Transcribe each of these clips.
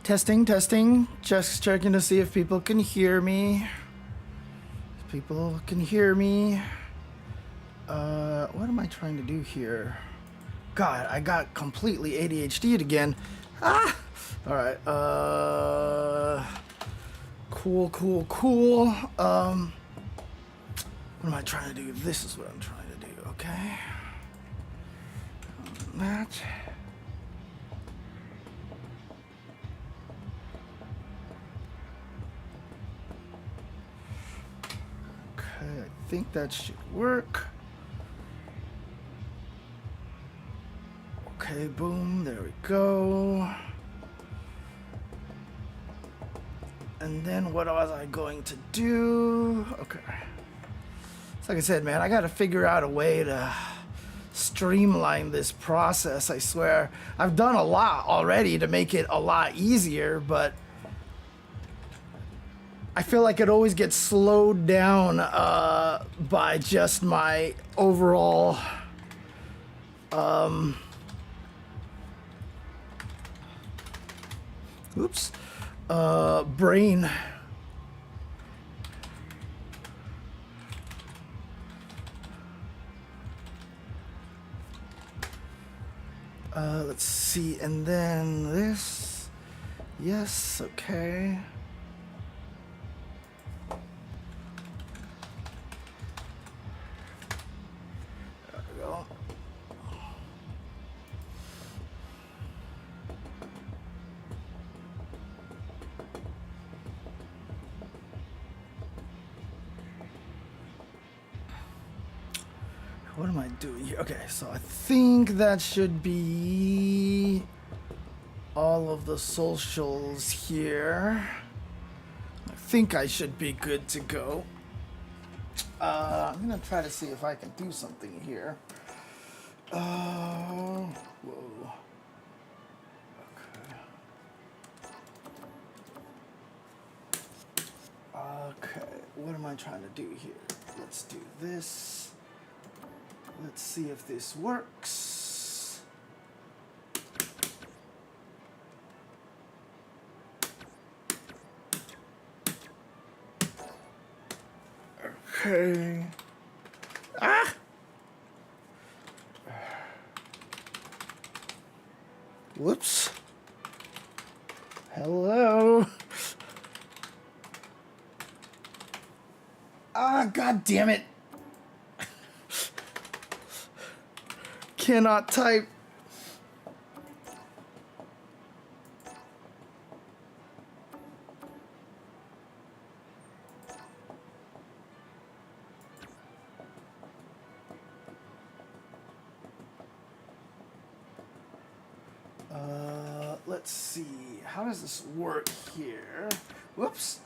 Testing, testing. Just checking to see if people can hear me. If people can hear me. What am I trying to do here? God, I got completely ADHD'd again. Ah! Alright, cool, cool, cool. What am I trying to do? This is what I'm trying to do, okay? That. Okay, I think that should work. Okay, boom, there we go. And then what was I going to do? Okay. So like I said, man, I gotta figure out a way to streamline this process, I swear. I've done a lot already to make it a lot easier, but I feel like it always gets slowed down by just my overall brain. Let's see, and then this. Yes, okay. There we go. What am I doing here? Okay, so I think that should be all of the socials here. I think I should be good to go. I'm gonna try to see if I can do something here. Whoa. Okay, what am I trying to do here? Let's do this. Let's see if this works. Okay. Ah! Whoops. Hello. Ah, God damn it. Cannot type. Let's see. How does this work here? Whoops.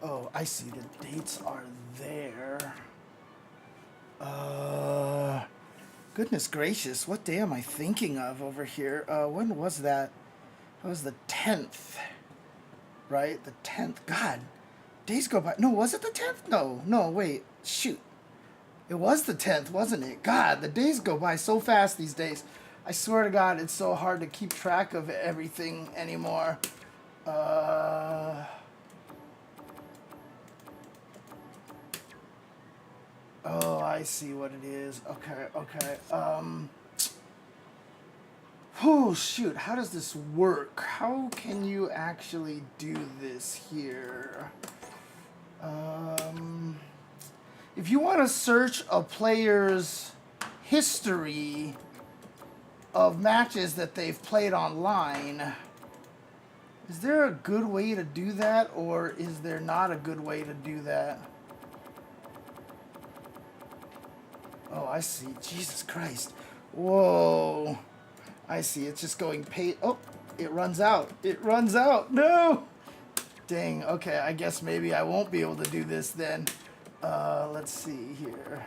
Oh, I see. The dates are there. Goodness gracious. What day am I thinking of over here? When was that? That was the 10th. Right? The 10th. God. Days go by. No, was it the 10th? No, wait. Shoot. It was the 10th, wasn't it? God, the days go by so fast these days. I swear to God, it's so hard to keep track of everything anymore. Oh, I see what it is. Okay. Oh, shoot. How does this work? How can you actually do this here? If you want to search a player's history of matches that they've played online, is there a good way to do that, or is there not a good way to do that? Oh, I see. Jesus Christ. Whoa. I see. It's just going Oh, it runs out. It runs out. No! Dang. Okay, I guess maybe I won't be able to do this then. Let's see here.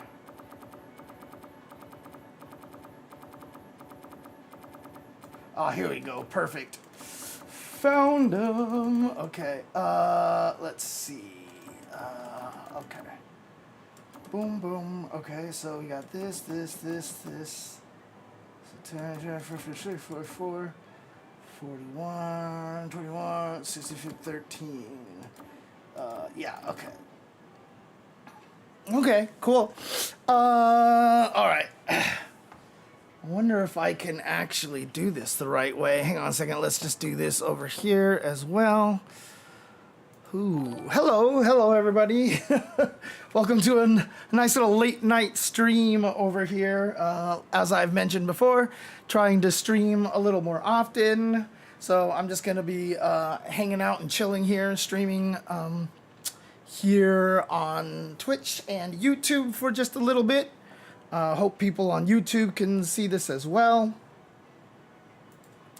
Oh, here we go. Perfect. Found them. Okay. Let's see. Okay. boom, boom. Okay, so we got this. So 10, 44, 41, 21, 65, 13. Yeah, okay. Okay, cool. All right. I wonder if I can actually do this the right way. Hang on a second. Let's just do this over here as well. Ooh, hello everybody. Welcome to a nice little late night stream over here. As I've mentioned before, trying to stream a little more often. So I'm just gonna be hanging out and chilling here, streaming here on Twitch and YouTube for just a little bit. Hope people on YouTube can see this as well.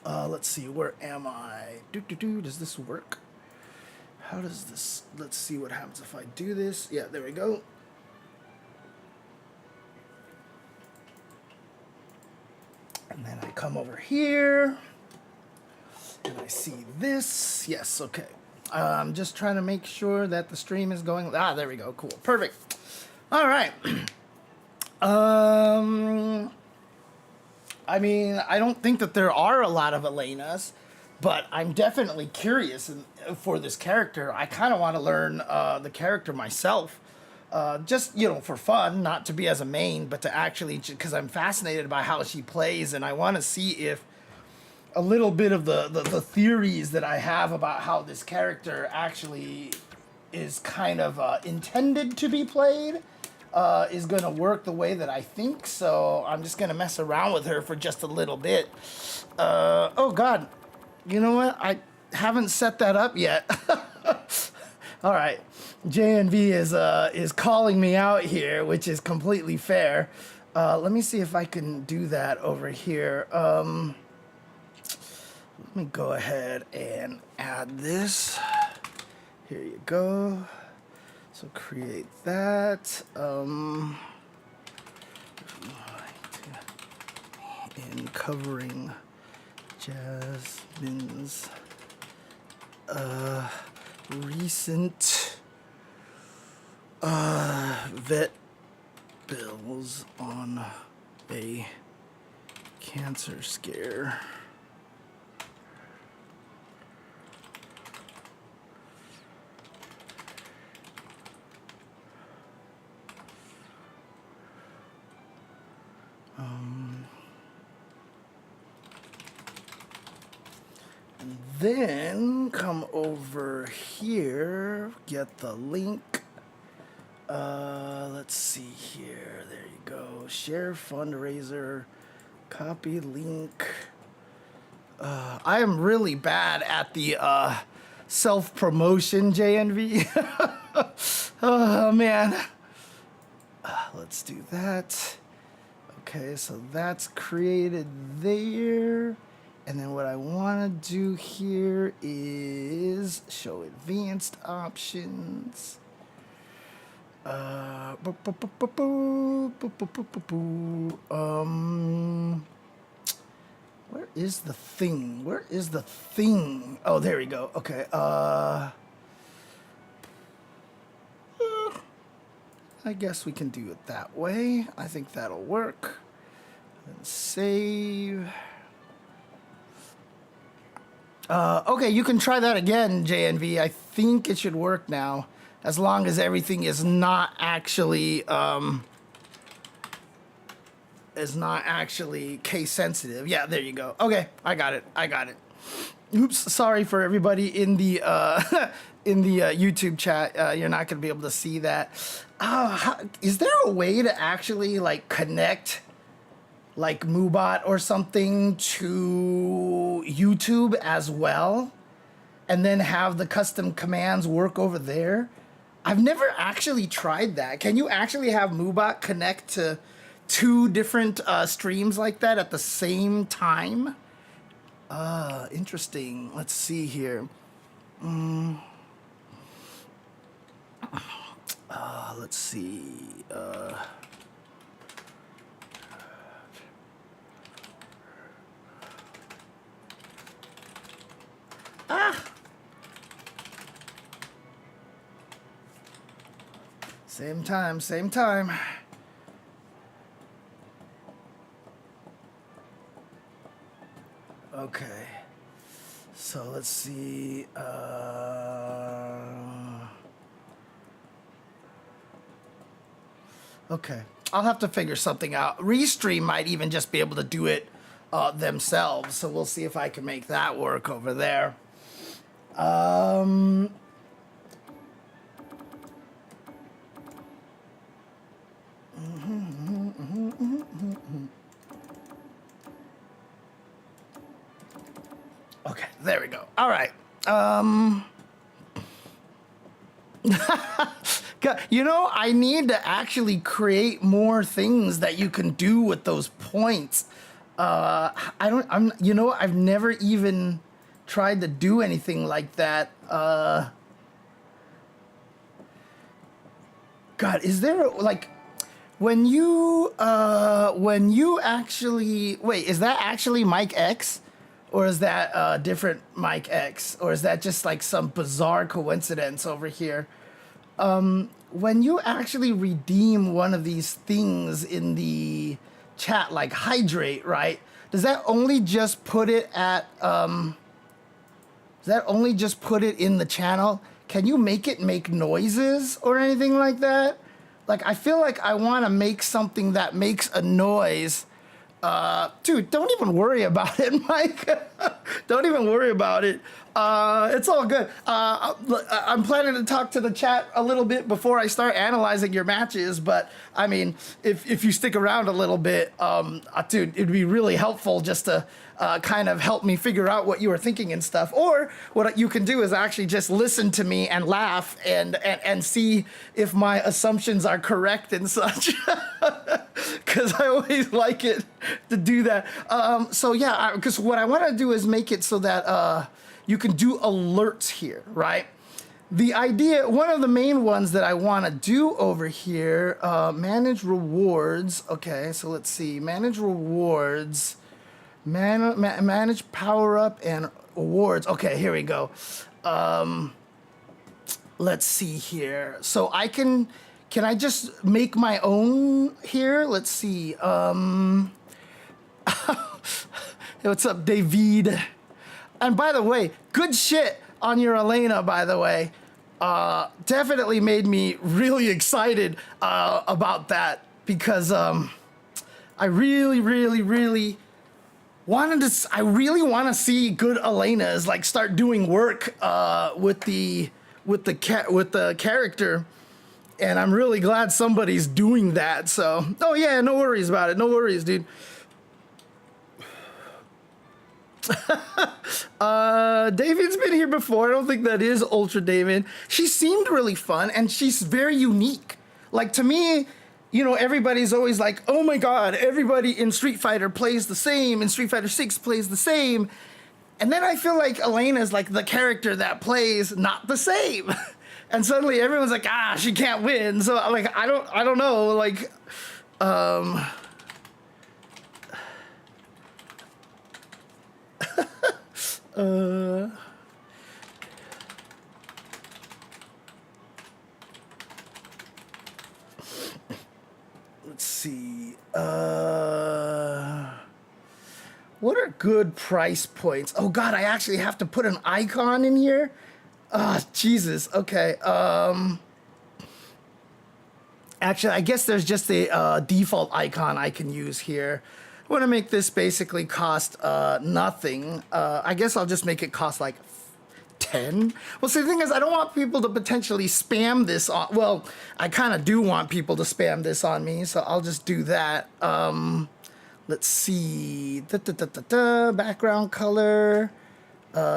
Let's see, where am I? Does this work? How does this, let's see what happens if I do this. Yeah, there we go. And then I come over here and I see this. Yes, okay. I'm just trying to make sure that the stream is going. Ah, there we go. Cool. Perfect. All right. I mean, I don't think that there are a lot of Elenas, but I'm definitely curious for this character. I kind of want to learn the character myself. Just, you know, for fun, not to be as a main, but to actually, because I'm fascinated by how she plays, and I want to see if a little bit of the theories that I have about how this character actually is kind of intended to be played is going to work the way that I think. So I'm just going to mess around with her for just a little bit. Oh, God. You know what? I haven't set that up yet. All right. JNV is calling me out here, which is completely fair. Let me see if I can do that over here. Let me go ahead and add this. Here you go. So create that. In covering Jasmine's recent vet bills on a cancer scare. And then come over here, get the link. Let's see here. There you go. Share fundraiser, copy link. I am really bad at the self-promotion, JNV. Oh, man. Let's do that. Okay, so that's created there. And then what I want to do here is show advanced options. Where is the thing? Where is the thing? Oh, there we go. Okay. I guess we can do it that way. I think that'll work. And save. Okay, you can try that again, JNV. I think it should work now, as long as everything is not actually case sensitive. Yeah, there you go. Okay, I got it. Oops, sorry for everybody in the YouTube chat. You're not gonna be able to see that. Is there a way to actually like connect like Moobot or something to YouTube as well, and then have the custom commands work over there? I've never actually tried that. Can you actually have Moobot connect to two different streams like that at the same time? Interesting. Let's see here. Let's see. Same time, same time. Okay. So let's see. Okay. I'll have to figure something out. Restream might even just be able to do it themselves. So we'll see if I can make that work over there. Okay, there we go. All right. You know, I need to actually create more things that you can do with those points. You know, I've never even tried to do anything like that. God, is there like when you actually wait? Is that actually MikeX, or is that a different MikeX, or is that just like some bizarre coincidence over here? When you actually redeem one of these things in the chat, like hydrate, right? Does that only just put it at? Does that only just put it in the channel? Can you make it make noises or anything like that? Like, I feel like I want to make something that makes a noise. Dude, don't even worry about it, Mike. Don't even worry about it. It's all good. I'm planning to talk to the chat a little bit before I start analyzing your matches, but I mean, if you stick around a little bit, dude, it'd be really helpful just to kind of help me figure out what you were thinking and stuff. Or what you can do is actually just listen to me and laugh and see if my assumptions are correct and such. Because I always like it to do that. So yeah, because what I want to do is make it so that you can do alerts here, right? The idea, one of the main ones that I want to do over here, manage rewards. Okay, so let's see, manage rewards, manage power up and awards. Okay, here we go. Let's see here. So I can I just make my own here? Let's see. What's up, David? And by the way, good shit on your Elena, by the way. Definitely made me really excited about that, because I really want to see good Elenas like start doing work with the character, and I'm really glad somebody's doing that. So, oh yeah, no worries about it. No worries, dude. David's been here before. I don't think that is Ultra David. She seemed really fun, and she's very unique. Like, to me, you know, everybody's always like, oh my god, everybody in Street Fighter plays the same, and Street Fighter 6 plays the same. And then I feel like Elena's like the character that plays not the same. And suddenly everyone's like, she can't win. So like, I don't know, like, let's see. What are good price points? Oh God, I actually have to put an icon in here. Jesus. Okay. Actually, I guess there's just a default icon I can use here. I want to make this basically cost nothing. I guess I'll just make it cost like 10. Well, see, the thing is, I don't want people to potentially spam this on. Well, I kind of do want people to spam this on me, so I'll just do that. Let's see. Background color.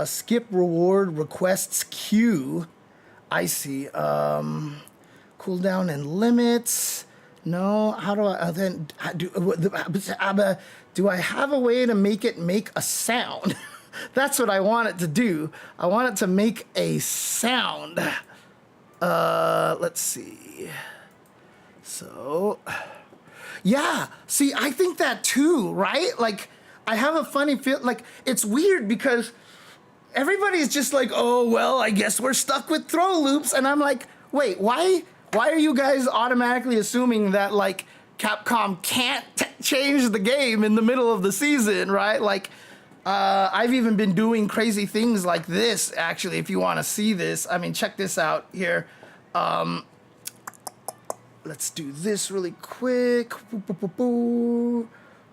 Skip reward requests queue. I see. Cooldown and limits. No, how do I then do I have a way to make it make a sound? That's what I want it to do. I want it to make a sound. Let's see. So, yeah. See, I think that too, right? Like, I have a funny feel. Like, it's weird because everybody's just like, oh well, I guess we're stuck with throw loops, and I'm like, wait, why Why are you guys automatically assuming that like Capcom can't change the game in the middle of the season, right? Like, I've even been doing crazy things like this, actually, if you want to see this. I mean, check this out here. Let's do this really quick.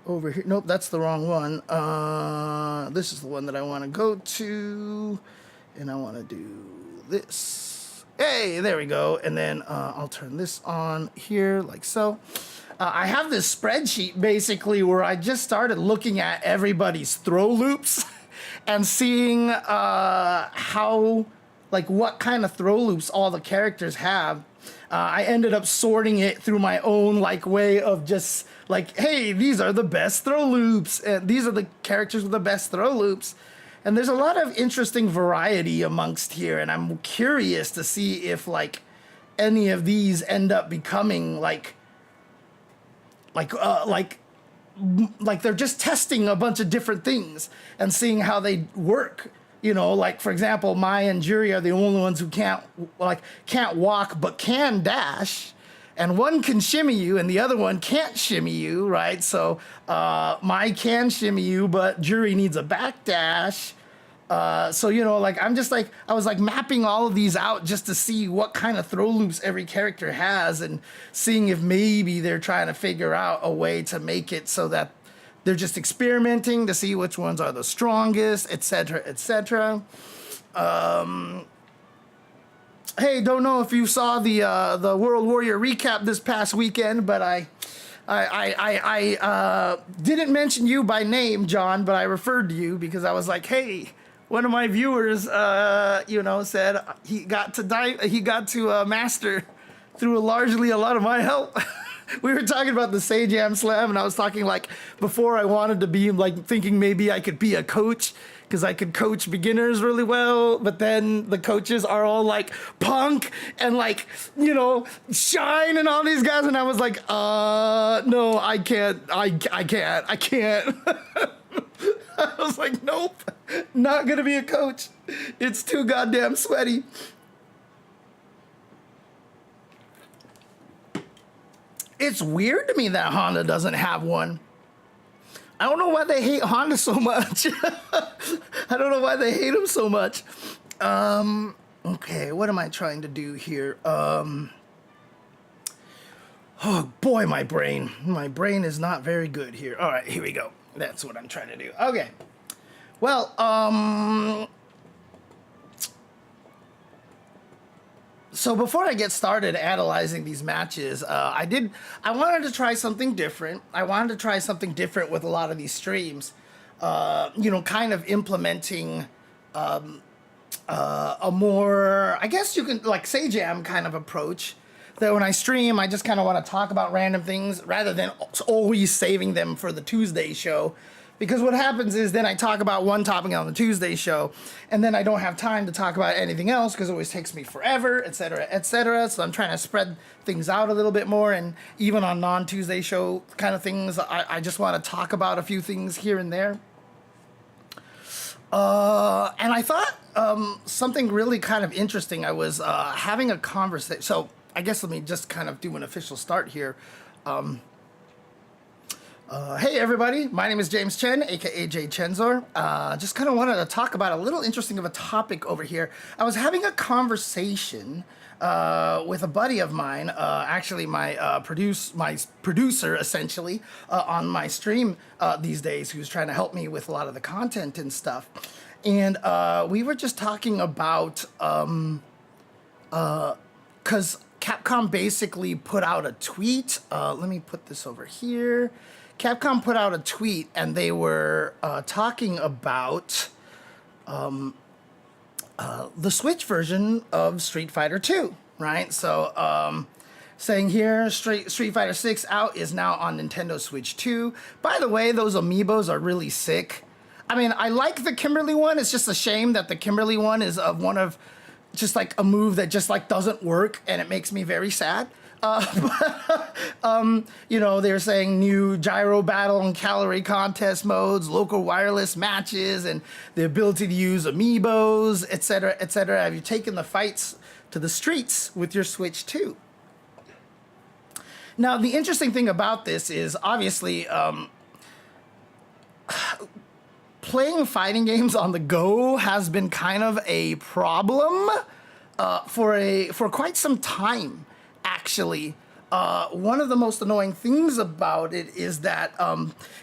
Over here. Nope, that's the wrong one. This is the one that I want to go to. And I want to do this. Hey, there we go. And then I'll turn this on here like so. I have this spreadsheet basically where I just started looking at everybody's throw loops and seeing how, like, what kind of throw loops all the characters have. I ended up sorting it through my own like way of just like, hey, these are the best throw loops, and these are the characters with the best throw loops. And there's a lot of interesting variety amongst here, and I'm curious to see if like any of these end up becoming like they're just testing a bunch of different things and seeing how they work. You know, like for example, Mai and Juri are the only ones who can't walk but can dash, and one can shimmy you and the other one can't shimmy you, right? So Mai can shimmy you, but Juri needs a back dash. So, you know, like I'm just like, I was like mapping all of these out just to see what kind of throw loops every character has and seeing if maybe they're trying to figure out a way to make it so that they're just experimenting to see which ones are the strongest, etc., etc. Hey, don't know if you saw the World Warrior recap this past weekend, but I didn't mention you by name, John, but I referred to you because I was like, hey, one of my viewers, you know, said he got to master through largely a lot of my help. We were talking about the Sajam Slam, and I was talking like before I wanted to be like thinking maybe I could be a coach because I could coach beginners really well, but then the coaches are all like Punk and like, you know, Shine and all these guys, and I was like, no, I can't. I can't. I was like, nope, not gonna be a coach. It's too goddamn sweaty. It's weird to me that Honda doesn't have one. I don't know why they hate Honda so much. I don't know why they hate them so much. Okay, what am I trying to do here? Oh boy, my brain. My brain is not very good here. All right, here we go. That's what I'm trying to do. Okay. Well, so before I get started analyzing these matches, I wanted to try something different. I wanted to try something different with a lot of these streams. You know, kind of implementing a more, I guess you can, like Sajam kind of approach. That when I stream, I just kind of want to talk about random things rather than always saving them for the Tuesday show. Because what happens is then I talk about one topic on the Tuesday show, and then I don't have time to talk about anything else because it always takes me forever, etc., etc. So I'm trying to spread things out a little bit more, and even on non-Tuesday show kind of things, I just want to talk about a few things here and there. And I thought something really kind of interesting. I was having a conversation. So I guess let me just kind of do an official start here. Hey everybody, my name is James Chen, aka Jay Chenzor. Just kind of wanted to talk about a little interesting of a topic over here. I was having a conversation with a buddy of mine, actually my producer essentially on my stream these days, who's trying to help me with a lot of the content and stuff. And we were just talking about because Capcom basically put out a tweet. Let me put this over here. Capcom put out a tweet, and they were talking about the Switch version of Street Fighter 2, right? So saying here, Street Fighter 6 out is now on Nintendo Switch 2. By the way, those amiibos are really sick. I mean, I like the Kimberly one. It's just a shame that the Kimberly one is of one of just like a move that just like doesn't work, and it makes me very sad. You know, they're saying new gyro battle and calorie contest modes, local wireless matches, and the ability to use amiibos, etc., etc. Have you taken the fights to the streets with your Switch 2? Now, the interesting thing about this is obviously playing fighting games on the go has been kind of a problem for quite some time, actually. One of the most annoying things about it is that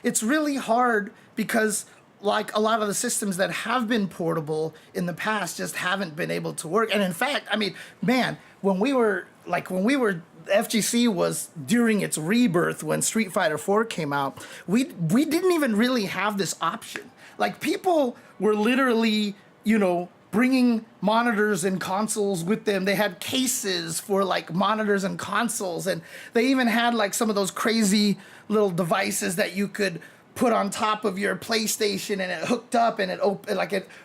it's really hard because like a lot of the systems that have been portable in the past just haven't been able to work. And in fact, I mean, man, when we were FGC was during its rebirth when Street Fighter 4 came out, we didn't even really have this option. Like people were literally, bringing monitors and consoles with them. They had cases for like monitors and consoles, and they even had like some of those crazy little devices that you could put on top of your PlayStation, and it hooked up, and it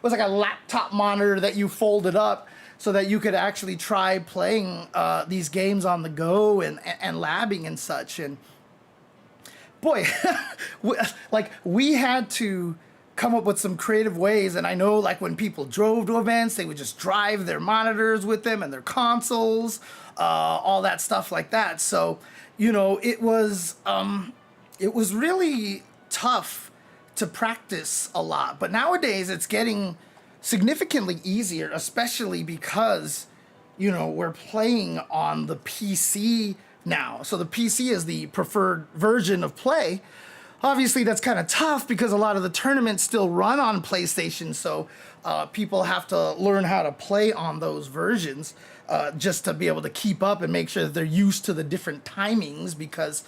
was like a laptop monitor that you folded up so that you could actually try playing these games on the go and labbing and such. And boy, we had to come up with some creative ways. And I know like when people drove to events, they would just drive their monitors with them and their consoles, all that stuff like that. So, it was really tough to practice a lot. But nowadays it's getting significantly easier, especially because, we're playing on the PC now. So the PC is the preferred version of play. Obviously, that's kind of tough because a lot of the tournaments still run on PlayStation, so people have to learn how to play on those versions just to be able to keep up and make sure that they're used to the different timings, because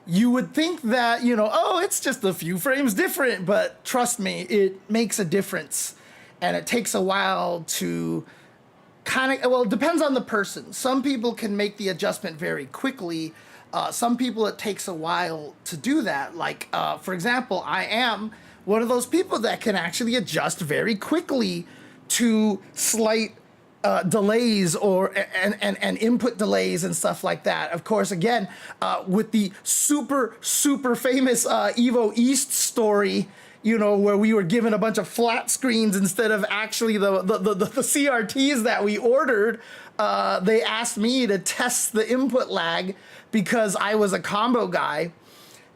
you would think that, it's just a few frames different, but trust me, it makes a difference. And it takes a while to it depends on the person. Some people can make the adjustment very quickly. Some people, it takes a while to do that. Like, for example, I am one of those people that can actually adjust very quickly to slight delays and input delays and stuff like that. Of course, again, with the super famous Evo East story, where we were given a bunch of flat screens instead of actually the CRTs that we ordered. They asked me to test the input lag because I was a combo guy.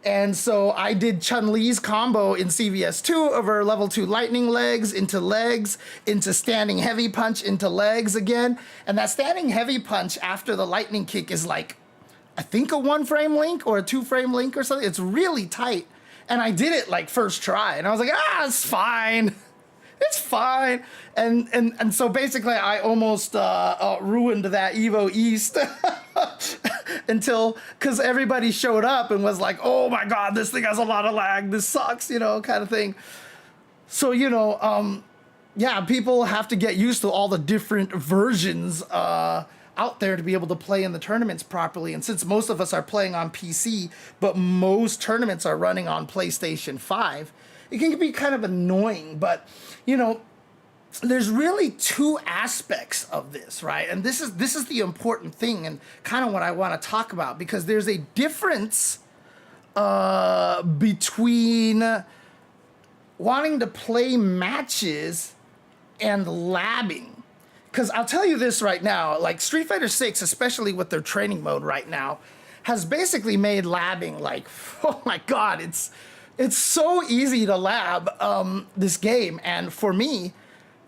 And so I did Chun-Li's combo in CVS2 over level 2 lightning legs, into standing heavy punch, into legs again. And that standing heavy punch after the lightning kick is like, I think a 1-frame link or a 2-frame link or something. It's really tight. And I did it like first try. And I was like, it's fine. It's fine. And so basically I almost ruined that Evo East because everybody showed up and was like, oh my God, this thing has a lot of lag. This sucks, kind of thing. So, people have to get used to all the different versions out there to be able to play in the tournaments properly. And since most of us are playing on PC, but most tournaments are running on PlayStation 5, it can be kind of annoying. But, there's really two aspects of this, right? And this is the important thing and kind of what I want to talk about, because there's a difference between wanting to play matches and labbing. Because I'll tell you this right now, like Street Fighter 6, especially with their training mode right now, has basically made labbing like, oh my God, it's so easy to lab this game. And for me,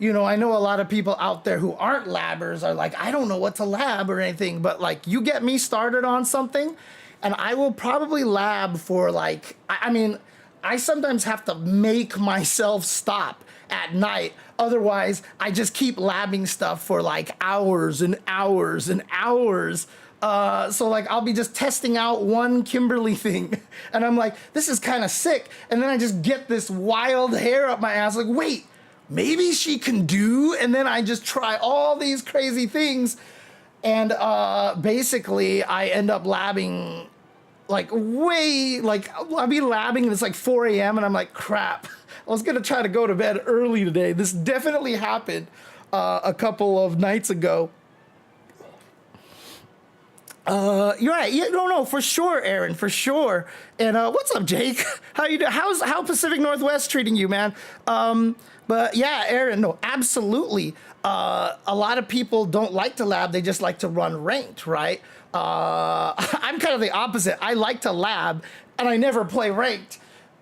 I know a lot of people out there who aren't labbers are like, I don't know what to lab or anything, but like you get me started on something and I will probably lab for like, I sometimes have to make myself stop at night. Otherwise, I just keep labbing stuff for like hours and hours and hours. So like I'll be just testing out one Kimberly thing and I'm like, this is kind of sick. And then I just get this wild hair up my ass like, wait, maybe she can do, and then I just try all these crazy things, and basically I end up labbing like I'll be labbing and it's like 4 a.m. and I'm like, crap, I was gonna try to go to bed early today. This definitely happened a couple of nights ago. You're right. Yeah, no, for sure, Aaron, for sure. And what's up, Jake? How you doing? How Pacific Northwest treating you, man? But yeah, Aaron, no, absolutely. A lot of people don't like to lab. They just like to run ranked, right? I'm kind of the opposite. I like to lab, and I never play ranked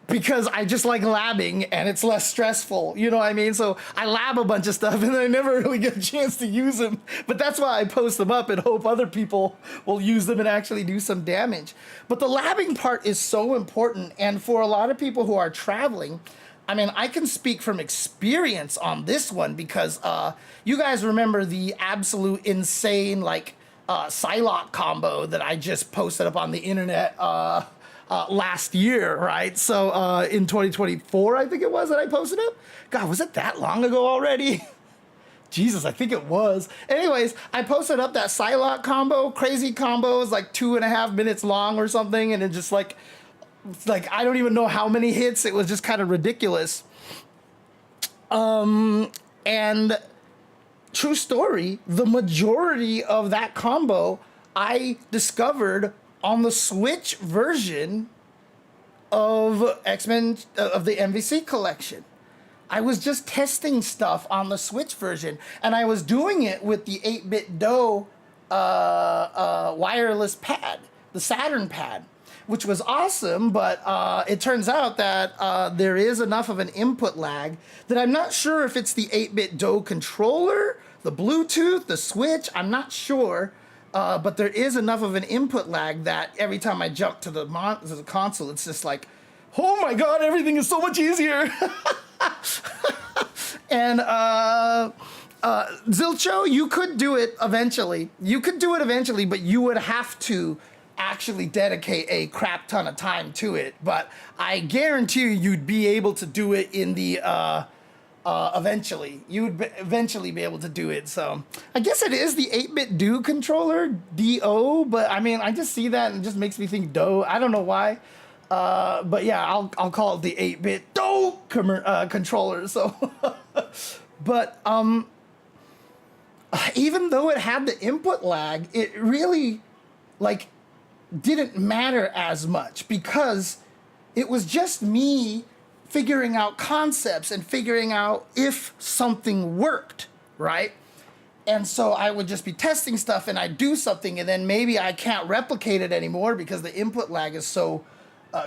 because I just like labbing and it's less stressful. You know what I mean? So I lab a bunch of stuff and I never really get a chance to use them. But that's why I post them up and hope other people will use them and actually do some damage. But the labbing part is so important. And for a lot of people who are traveling, I mean, I can speak from experience on this one because you guys remember the absolute insane, like, Psylocke combo that I just posted up on the internet last year, right? So in 2024, I think it was that I posted it. God, was it that long ago already? Jesus, I think it was. Anyways, I posted up that Psylocke combo, crazy combo. It was like 2.5 minutes long or something, and it just like I don't even know how many hits. It was just kind of ridiculous. And true story, the majority of that combo I discovered on the Switch version of X-Men of the MVC collection. I was just testing stuff on the Switch version, and I was doing it with the 8-bit Do wireless pad, the Saturn pad, which was awesome, but it turns out that there is enough of an input lag that I'm not sure if it's the 8-bit Do controller, the Bluetooth, the Switch, I'm not sure. But there is enough of an input lag that every time I jump to the console, it's just like, oh my God, everything is so much easier. And Zilcho, you could do it eventually. You could do it eventually, but you would have to actually dedicate a crap ton of time to it. But I guarantee you'd be able to do it in the eventually. You would eventually be able to do it. So I guess it is the 8-bit Do controller, DO, but I mean, I just see that and it just makes me think Do. I don't know why. But yeah, I'll call it the 8-bit Do controller. So, but even though it had the input lag, it really like didn't matter as much because it was just me figuring out concepts and figuring out if something worked, right? And so I would just be testing stuff and I'd do something and then maybe I can't replicate it anymore because the input lag is so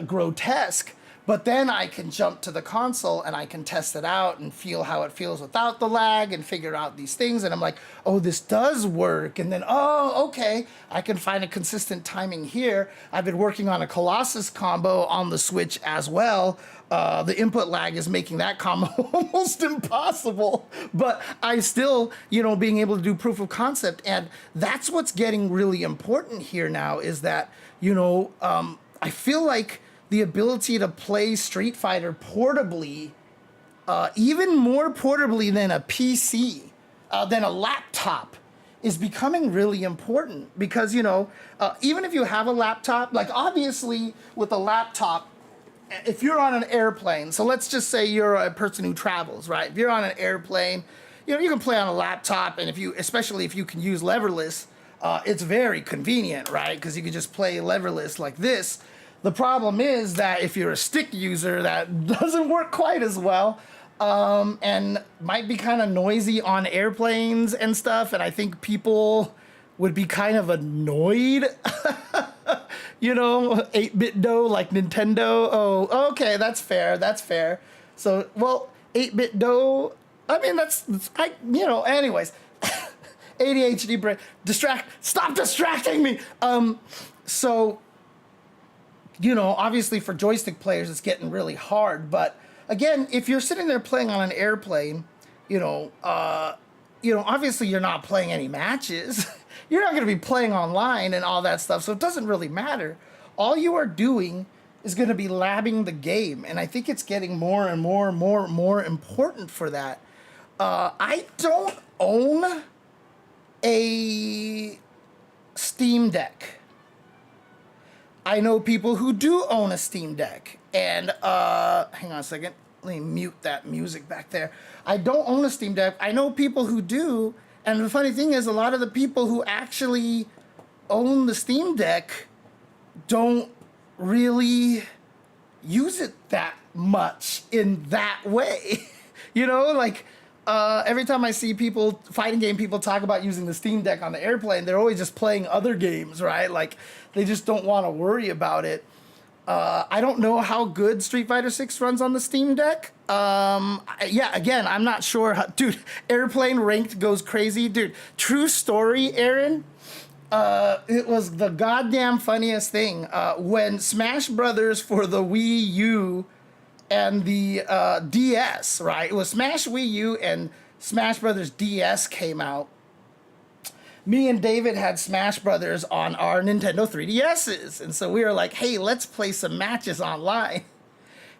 grotesque. But then I can jump to the console and I can test it out and feel how it feels without the lag and figure out these things. And I'm like, oh, this does work. And then, oh, okay, I can find a consistent timing here. I've been working on a Colossus combo on the Switch as well. The input lag is making that combo almost impossible. But I still, being able to do proof of concept. And that's what's getting really important here now is that, I feel like the ability to play Street Fighter portably, even more portably than a PC, than a laptop, is becoming really important because, even if you have a laptop, like obviously with a laptop, if you're on an airplane, so let's just say you're a person who travels, right? If you're on an airplane, you can play on a laptop, and especially if you can use leverless, it's very convenient, right? Because you can just play leverless like this. The problem is that if you're a stick user, that doesn't work quite as well, and might be kind of noisy on airplanes and stuff, and I think people would be kind of annoyed, 8-bit Do like Nintendo. Oh, okay, that's fair. So, well, 8-bit Do, I mean, anyways, ADHD brain, stop distracting me. So, obviously for joystick players, it's getting really hard. But again, if you're sitting there playing on an airplane, obviously you're not playing any matches. You're not going to be playing online and all that stuff. So it doesn't really matter. All you are doing is going to be labbing the game. And I think it's getting more and more important for that. I don't own a Steam Deck. I know people who do own a Steam Deck. And, hang on a second. Let me mute that music back there. I don't own a Steam Deck. I know people who do. And the funny thing is, a lot of the people who actually own the Steam Deck don't really use it that much in that way. every time I see people, fighting game people talk about using the Steam Deck on the airplane, they're always just playing other games, right? Like, they just don't want to worry about it. I don't know how good Street Fighter 6 runs on the Steam Deck. Yeah, again, I'm not sure how, dude, airplane ranked goes crazy. Dude, true story, Aaron. It was the goddamn funniest thing. When Smash Brothers for the Wii U and the DS, right? It was Smash Wii U and Smash Brothers DS came out. Me and David had Smash Brothers on our Nintendo 3DSs. And so we were like, hey, let's play some matches online.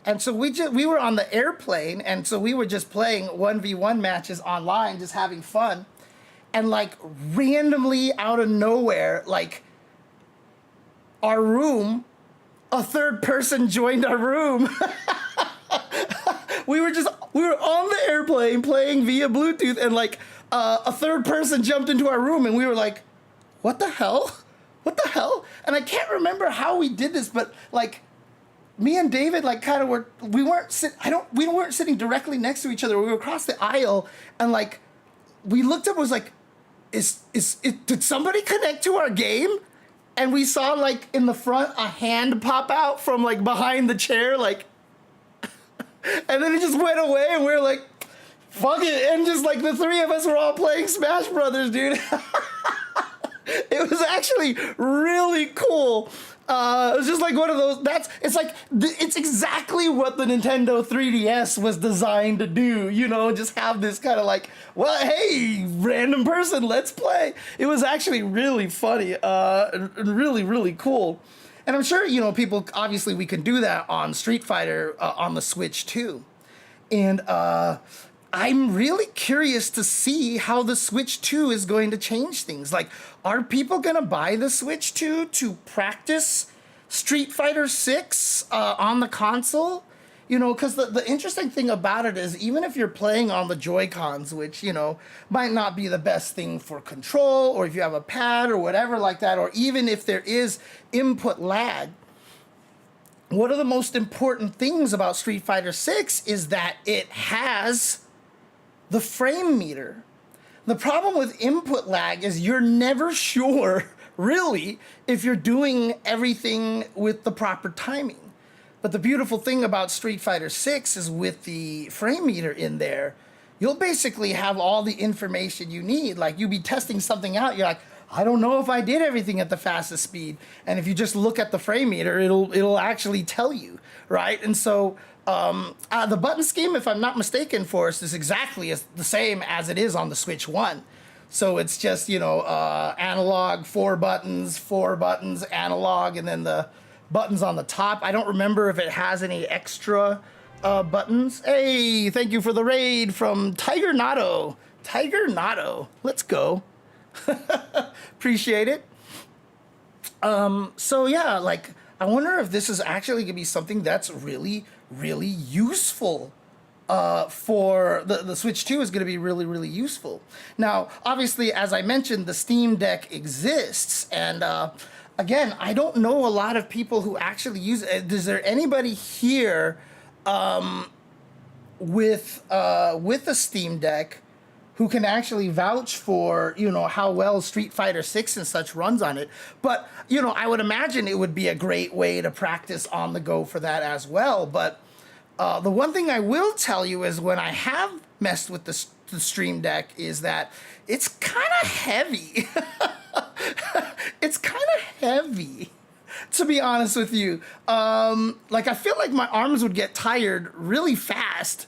And so we were on the airplane, and so we were just playing 1v1 matches online, just having fun. And like randomly out of nowhere, like our room, a third person joined our room. we were on the airplane playing via Bluetooth, and like a third person jumped into our room, and we were like, what the hell? What the hell? And I can't remember how we did this, but like me and David like kind of we weren't sitting directly next to each other. We were across the aisle, and like we looked up and was like, did somebody connect to our game? And we saw like in the front a hand pop out from like behind the chair, like and then it just went away, and we were like, fuck it. And just like the three of us were all playing Smash Brothers, dude. It was actually really cool. It was just like one of those, it's exactly what the Nintendo 3DS was designed to do, you know, just have this kind of like, well, hey, random person, let's play. It was actually really funny, really, really cool. And I'm sure, you know, people, obviously we can do that on Street Fighter on the Switch too. And I'm really curious to see how the Switch 2 is going to change things. Like, are people going to buy the Switch 2 to practice Street Fighter 6 on the console? You know, because the interesting thing about it is, even if you're playing on the Joy-Cons, which, you know, might not be the best thing for control, or if you have a pad or whatever like that, or even if there is input lag, one of the most important things about Street Fighter 6 is that it has the frame meter. The problem with input lag is you're never sure, really, if you're doing everything with the proper timing. But the beautiful thing about Street Fighter 6 is with the frame meter in there, you'll basically have all the information you need. Like, you'll be testing something out, you're like, I don't know if I did everything at the fastest speed. And if you just look at the frame meter, it'll actually tell you, right? And so the button scheme, if I'm not mistaken, for us is exactly the same as it is on the Switch 1. So it's just, you know, analog, four buttons, analog, and then the buttons on the top. I don't remember if it has any extra buttons. Hey, thank you for the raid from Tiger Nato. Tiger Nato, let's go. Appreciate it. So yeah, like, I wonder if this is actually gonna be something that's really, really useful for the Switch 2 is going to be really, really useful. Now, obviously, as I mentioned, the Steam Deck exists, and again, I don't know a lot of people who actually use it. Is there anybody here with a Steam Deck who can actually vouch for, you know, how well Street Fighter 6 and such runs on it? But, you know, I would imagine it would be a great way to practice on the go for that as well. But the one thing I will tell you is, when I have messed with the Stream Deck, is that it's kind of heavy. It's kind of heavy, to be honest with you. Like, I feel like my arms would get tired really fast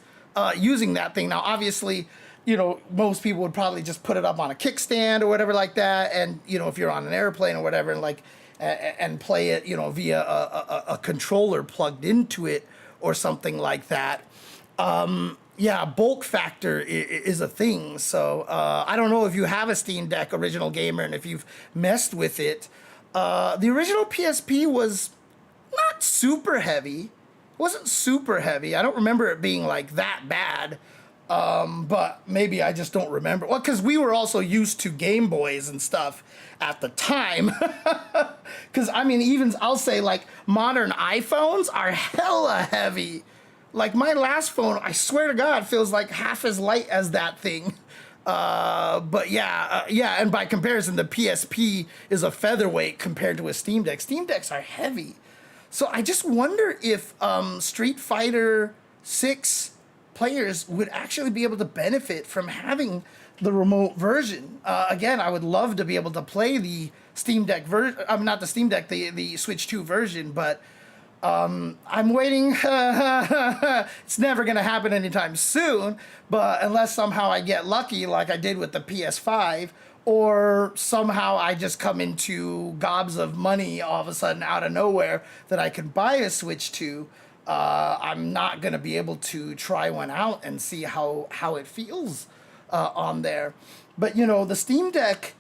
using that thing. Now, obviously, you know, most people would probably just put it up on a kickstand or whatever like that. And, you know, if you're on an airplane or whatever, and like, and play it, you know, via a controller plugged into it or something like that. Yeah, bulk factor is a thing. So I don't know if you have a Steam Deck, original gamer, and if you've messed with it. The original PSP was not super heavy. It wasn't super heavy. I don't remember it being like that bad. But maybe I just don't remember. Well, because we were also used to Game Boys and stuff at the time. Because, I mean, even I'll say, like, modern iPhones are hella heavy. Like my last phone, I swear to God, feels like half as light as that thing. But yeah, yeah, and by comparison, the PSP is a featherweight compared to a Steam Deck. Steam Decks are heavy. So I just wonder if Street Fighter 6 players would actually be able to benefit from having the remote version. Again, I would love to be able to play the Steam Deck version. Not the Steam Deck, the Switch 2 version, but I'm waiting. It's never going to happen anytime soon, but unless somehow I get lucky like I did with the PS5, or somehow I just come into gobs of money all of a sudden out of nowhere that I can buy a Switch 2, I'm not going to be able to try one out and see how it feels on there. But, you know, the Steam Deck,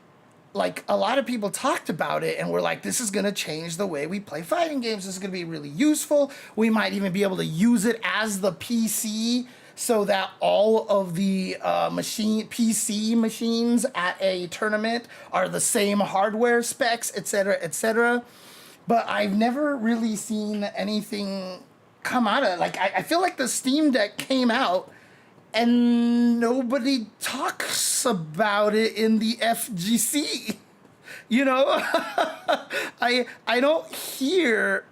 like a lot of people talked about it and were like, this is going to change the way we play fighting games. This is going to be really useful. We might even be able to use it as the PC so that all of the PC machines at a tournament are the same hardware specs, etc., etc. But I've never really seen anything come out of it. Like, I feel like the Steam Deck came out and nobody talks about it in the FGC. You know, I don't hear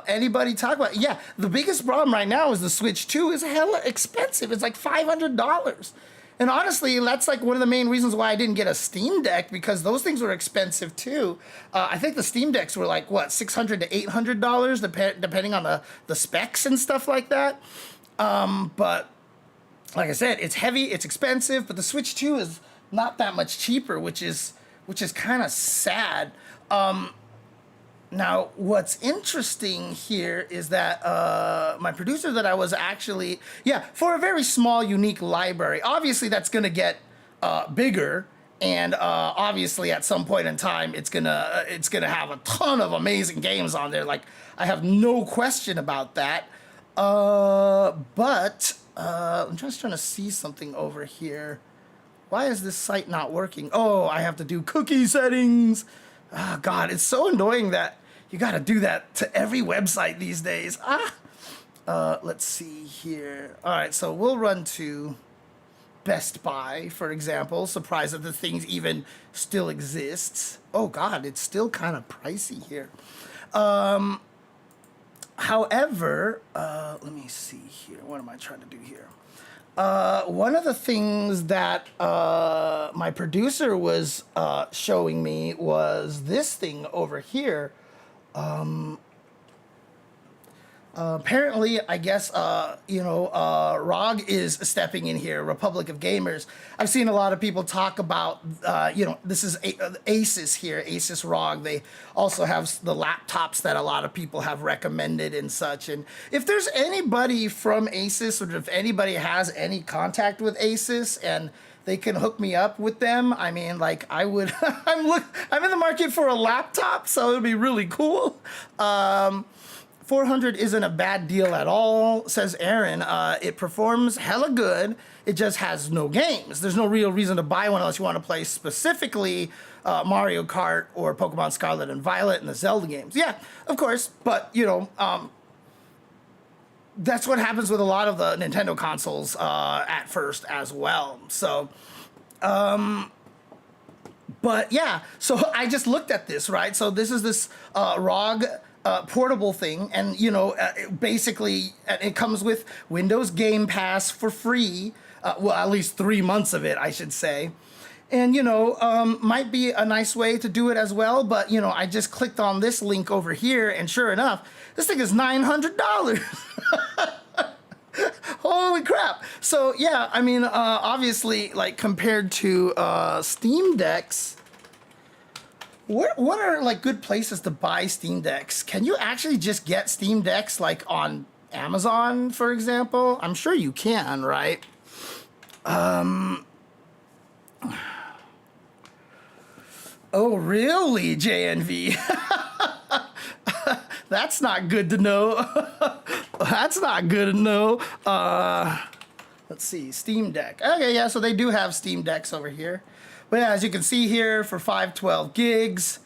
anybody talk about it. Yeah, the biggest problem right now is the Switch 2 is hella expensive. It's like $500. And honestly, that's like one of the main reasons why I didn't get a Steam Deck, because those things were expensive too. I think the Steam Decks were like, what, $600 to $800, depending on the specs and stuff like that. But like I said, it's heavy, it's expensive, but the Switch 2 is not that much cheaper, which is kind of sad. Now, what's interesting here is that my producer that I was actually, for a very small, unique library, obviously that's going to get bigger, and obviously at some point in time, it's gonna have a ton of amazing games on there. Like, I have no question about that. But I'm just trying to see something over here. Why is this site not working? Oh, I have to do cookie settings. Oh, God, it's so annoying that you got to do that to every website these days. Let's see here. All right, so we'll run to Best Buy, for example. Surprised that the things even still exists. Oh, God, it's still kind of pricey here. However, let me see here. What am I trying to do here? One of the things that my producer was showing me was this thing over here. Apparently, I guess, ROG is stepping in here, Republic of Gamers. I've seen a lot of people talk about, this is Asus here, Asus ROG. They also have the laptops that a lot of people have recommended and such. And if there's anybody from Asus, or if anybody has any contact with Asus and they can hook me up with them, I mean, like, I would, I'm in the market for a laptop, so it would be really cool. 400 isn't a bad deal at all, says Aaron. It performs hella good. It just has no games. There's no real reason to buy one unless you want to play specifically Mario Kart or Pokemon Scarlet and Violet and the Zelda games. Yeah, of course. But, that's what happens with a lot of the Nintendo consoles at first as well. So, but yeah. So I just looked at this, right? So this is this ROG portable thing, and basically it comes with Windows Game Pass for free, well, at least 3 months of it, I should say, and might be a nice way to do it as well. But I just clicked on this link over here, and sure enough, this thing is $900. Holy crap. So yeah, I mean, obviously, like, compared to Steam Decks, what are like good places to buy Steam Decks? Can you actually just get Steam Decks like on Amazon, for example? I'm sure you can, right? Oh, really, JNV? That's not good to know. That's not good to know. Let's see, Steam Deck. Okay, yeah, so they do have Steam Decks over here. But yeah, as you can see here, for 512 gigs,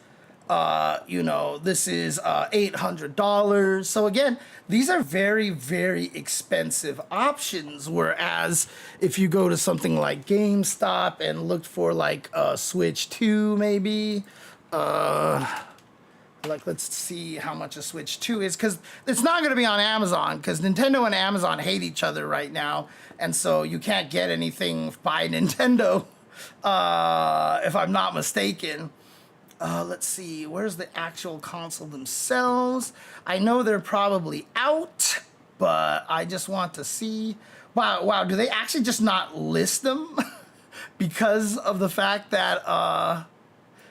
You know, this is $800. So again, these are very, very expensive options. Whereas if you go to something like GameStop and look for like a Switch 2, maybe, like, let's see how much a Switch 2 is, because it's not going to be on Amazon, because Nintendo and Amazon hate each other right now, and so you can't get anything by Nintendo, if I'm not mistaken. Let's see, where's the actual console themselves? I know they're probably out, but I just want to see. Wow, do they actually just not list them because of the fact that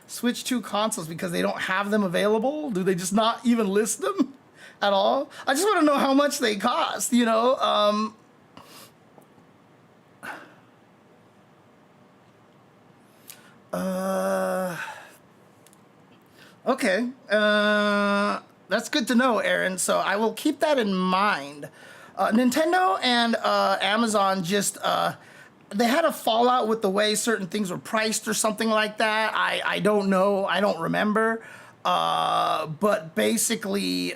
Switch 2 consoles, because they don't have them available? Do they just not even list them at all? I just want to know how much they cost, you know? Okay, that's good to know, Aaron. So I will keep that in mind. Nintendo and Amazon just they had a fallout with the way certain things were priced or something like that. I don't know. I don't remember. But basically,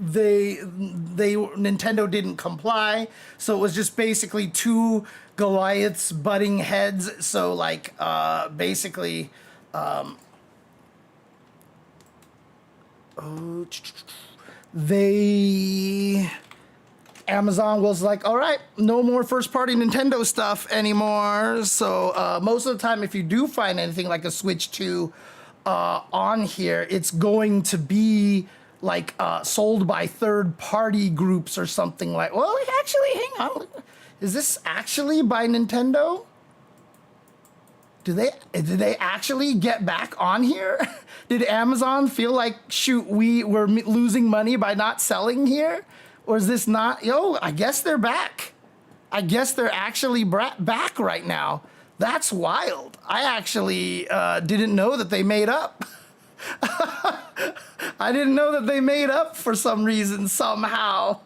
Nintendo didn't comply. So it was just basically two Goliaths butting heads. So like basically, Amazon was like, all right, no more first-party Nintendo stuff anymore. So most of the time, if you do find anything like a Switch 2 on here, it's going to be like sold by third-party groups or something like. Well, actually, hang on. Is this actually by Nintendo? Did they actually get back on here? Did Amazon feel like, shoot, we were losing money by not selling here? Or is this not? Yo, I guess they're back. I guess they're actually back right now. That's wild. I actually didn't know that they made up. I didn't know that they made up for some reason, somehow.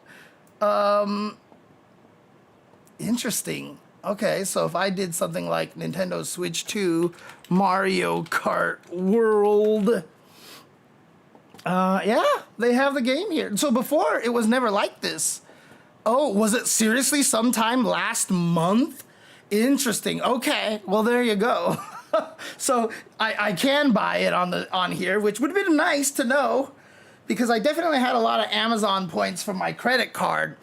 Interesting. Okay, so if I did something like Nintendo Switch 2 Mario Kart World, yeah, they have the game here. So before, it was never like this. Oh, was it seriously sometime last month? Interesting. Okay, well, there you go. So I can buy it on here, which would have been nice to know, because I definitely had a lot of Amazon points from my credit card,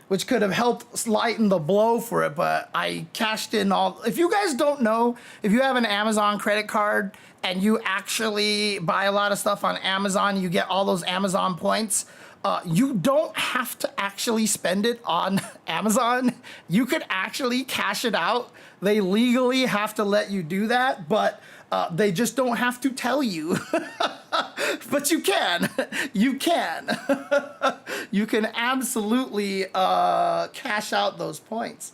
which could have helped lighten the blow for it, but I cashed in all. If you guys don't know, if you have an Amazon credit card and you actually buy a lot of stuff on Amazon, you get all those Amazon points, you don't have to actually spend it on Amazon. You could actually cash it out. They legally have to let you do that, but they just don't have to tell you. But you can. You can. You can absolutely cash out those points.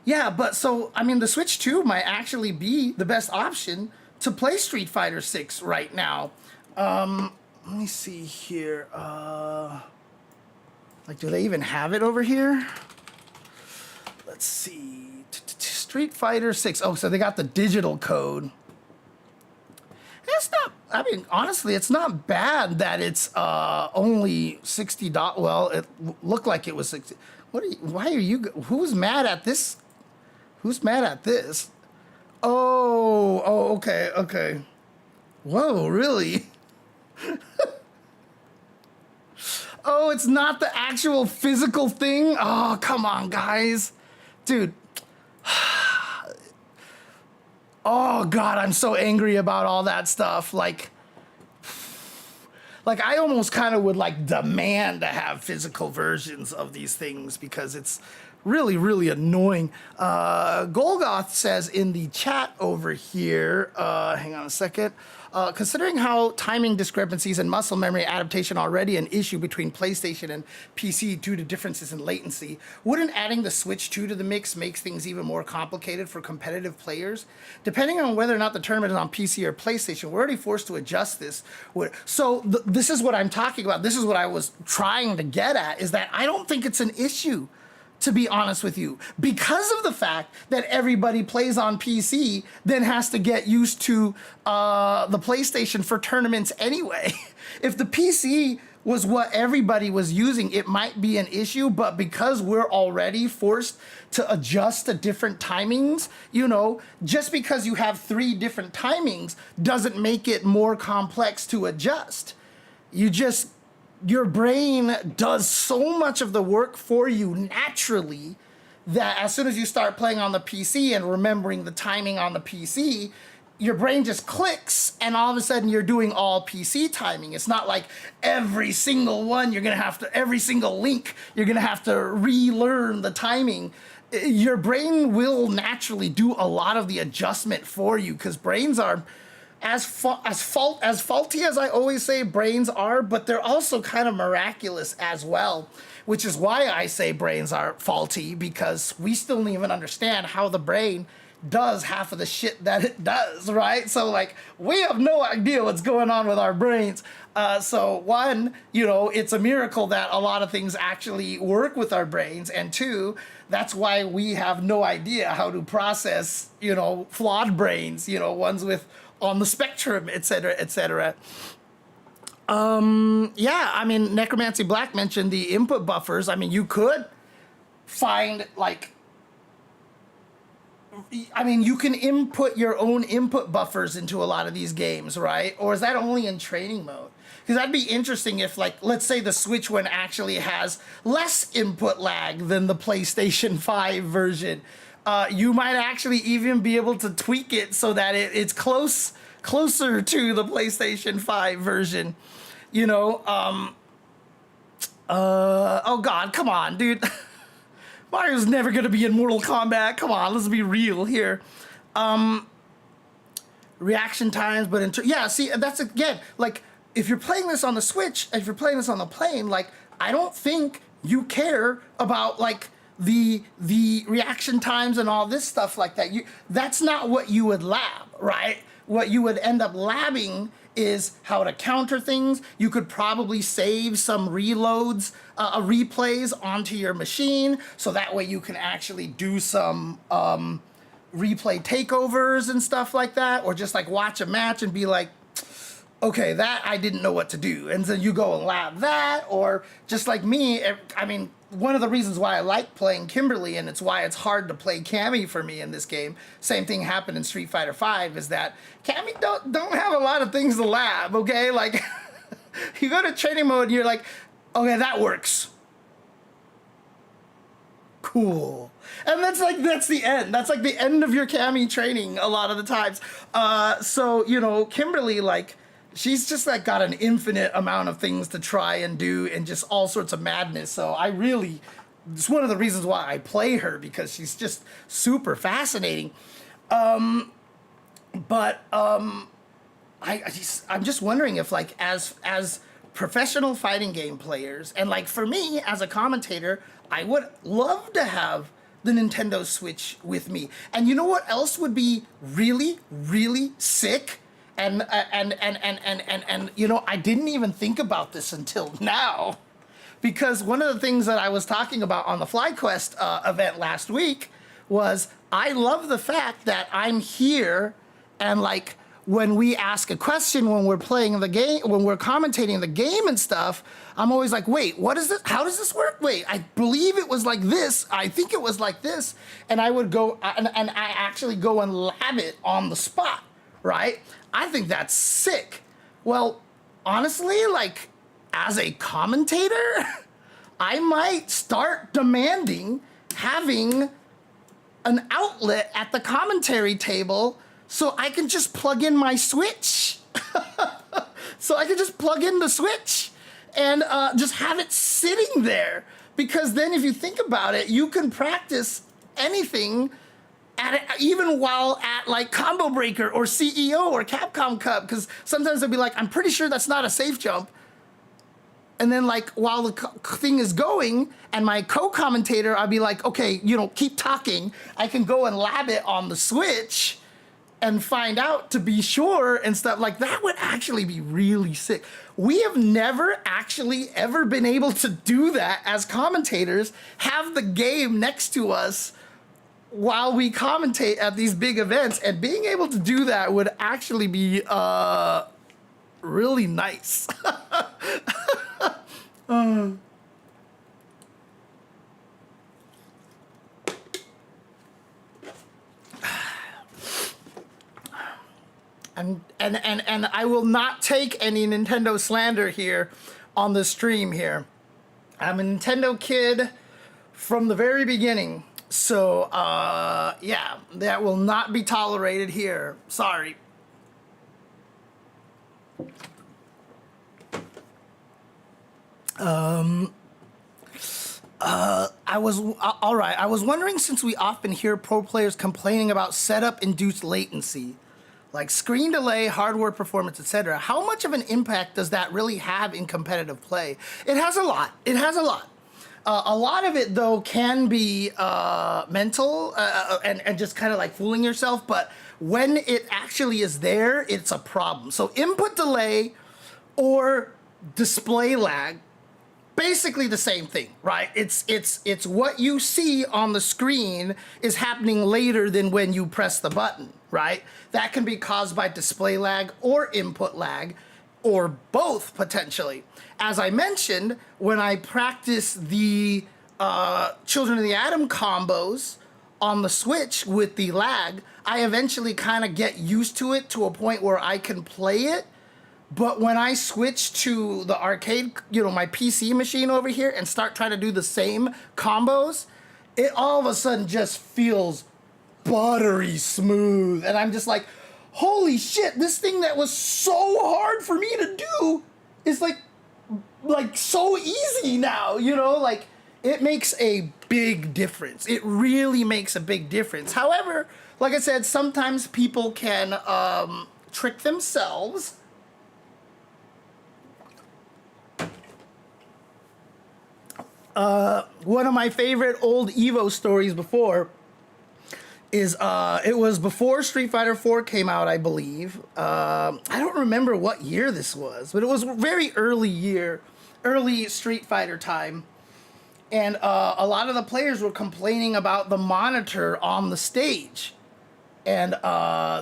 Yeah, but so, I mean, the Switch 2 might actually be the best option to play Street Fighter 6 right now. Let me see here. Like, do they even have it over here? Let's see. Street Fighter 6. Oh, so they got the digital code. It's not, I mean, honestly, it's not bad that it's only $60. Well, it looked like it was 60. Why are you, who's mad at this? Who's mad at this? Oh, okay. Whoa, really? Oh, it's not the actual physical thing? Oh, come on, guys. Dude. Oh, God, I'm so angry about all that stuff. Like I almost kind of would, like, demand to have physical versions of these things, because it's really, really annoying. Golgoth says in the chat over here, hang on a second, considering how timing discrepancies and muscle memory adaptation are already an issue between PlayStation and PC due to differences in latency, wouldn't adding the Switch 2 to the mix make things even more complicated for competitive players? Depending on whether or not the tournament is on PC or PlayStation, we're already forced to adjust this. So this is what I'm talking about. This is what I was trying to get at, is that I don't think it's an issue. to be honest with you, because of the fact that everybody plays on PC, then has to get used to the PlayStation for tournaments anyway. If the PC was what everybody was using, it might be an issue, but because we're already forced to adjust to different timings, you know, just because you have 3 different timings doesn't make it more complex to adjust. Your brain does so much of the work for you naturally that as soon as you start playing on the PC and remembering the timing on the PC, your brain just clicks and all of a sudden you're doing all PC timing. It's not like every single one every single link, you're gonna have to relearn the timing. Your brain will naturally do a lot of the adjustment for you because brains are as faulty as I always say brains are, but they're also kind of miraculous as well, which is why I say brains are faulty, because we still don't even understand how the brain does half of the shit that it does, right? So like, we have no idea what's going on with our brains. So one, you know, it's a miracle that a lot of things actually work with our brains, and 2, that's why we have no idea how to process, you know, flawed brains, you know, ones with on the spectrum, etc., etc. Yeah, I mean, Necromancy Black mentioned the input buffers. I mean, you could find like, I mean, you can input your own input buffers into a lot of these games, right? Or is that only in training mode? Because that'd be interesting if, like, let's say the Switch one actually has less input lag than the PlayStation 5 version. You might actually even be able to tweak it so that it's closer to the PlayStation 5 version. You know, oh God, come on, dude. Mario's never gonna be in Mortal Kombat. Come on, let's be real here. Reaction times, but yeah, see, that's again, like, if you're playing this on the Switch, if you're playing this on the plane, like, I don't think you care about, like, the reaction times and all this stuff like that. That's not what you would lab, right? What you would end up labbing is how to counter things. You could probably save some reloads, replays onto your machine, so that way you can actually do some replay takeovers and stuff like that, or just like watch a match and be like, okay, that I didn't know what to do. And then you go and lab that, or just like me, I mean, one of the reasons why I like playing Kimberly, and it's why it's hard to play Cammy for me in this game, same thing happened in Street Fighter V, is that Cammy don't have a lot of things to lab, okay? Like, you go to training mode and you're like, okay, that works. Cool. And that's the end. That's like the end of your Cammy training a lot of the times. So, you know, Kimberly, like, she's just like got an infinite amount of things to try and do and just all sorts of madness. So it's one of the reasons why I play her, because she's just super fascinating. I'm just wondering if, like, as professional fighting game players, and like for me as a commentator, I would love to have the Nintendo Switch with me. And you know what else would be really, really sick? And you know, I didn't even think about this until now, because one of the things that I was talking about on the FlyQuest event last week was, I love the fact that I'm here, and like, when we ask a question, when we're playing the game, when we're commentating the game and stuff, I'm always like, wait, what is this? How does this work? Wait, I believe it was like this. I think it was like this. And I would go, and I actually go and lab it on the spot, right? I think that's sick. Well, honestly, like, as a commentator, I might start demanding having an outlet at the commentary table so I can just plug in my Switch. So I can just plug in the Switch and just have it sitting there. Because then if you think about it, you can practice anything even while at like Combo Breaker or CEO or Capcom Cup, because sometimes they'll be like, I'm pretty sure that's not a safe jump. And then like while the thing is going and my co-commentator, I'll be like, okay, you know, keep talking. I can go and lab it on the Switch and find out to be sure and stuff. Like, that would actually be really sick. We have never actually ever been able to do that as commentators, have the game next to us while we commentate at these big events, and being able to do that would actually be really nice. And I will not take any Nintendo slander here on the stream here. I'm a Nintendo kid from the very beginning. So, yeah, that will not be tolerated here. Sorry. All right. I was wondering, since we often hear pro players complaining about setup-induced latency, like screen delay, hardware performance, etc., how much of an impact does that really have in competitive play? It has a lot. It has a lot. A lot of it, though, can be mental and just kind of like fooling yourself. But when it actually is there, it's a problem. So input delay or display lag, basically the same thing, right? It's what you see on the screen is happening later than when you press the button, right? That can be caused by display lag or input lag, or both potentially. As I mentioned, when I practice the Children of the Atom combos on the Switch with the lag, I eventually kind of get used to it to a point where I can play it. But when I switch to the arcade, you know, my PC machine over here, and start trying to do the same combos, it all of a sudden just feels buttery smooth. And I'm just like, holy shit, this thing that was so hard for me to do is like so easy now, you know? Like, it makes a big difference. It really makes a big difference. However, like I said, sometimes people can trick themselves. One of my favorite old Evo stories before is it was before Street Fighter 4 came out, I believe. I don't remember what year this was, but it was very early Street Fighter time. And a lot of the players were complaining about the monitor on the stage. And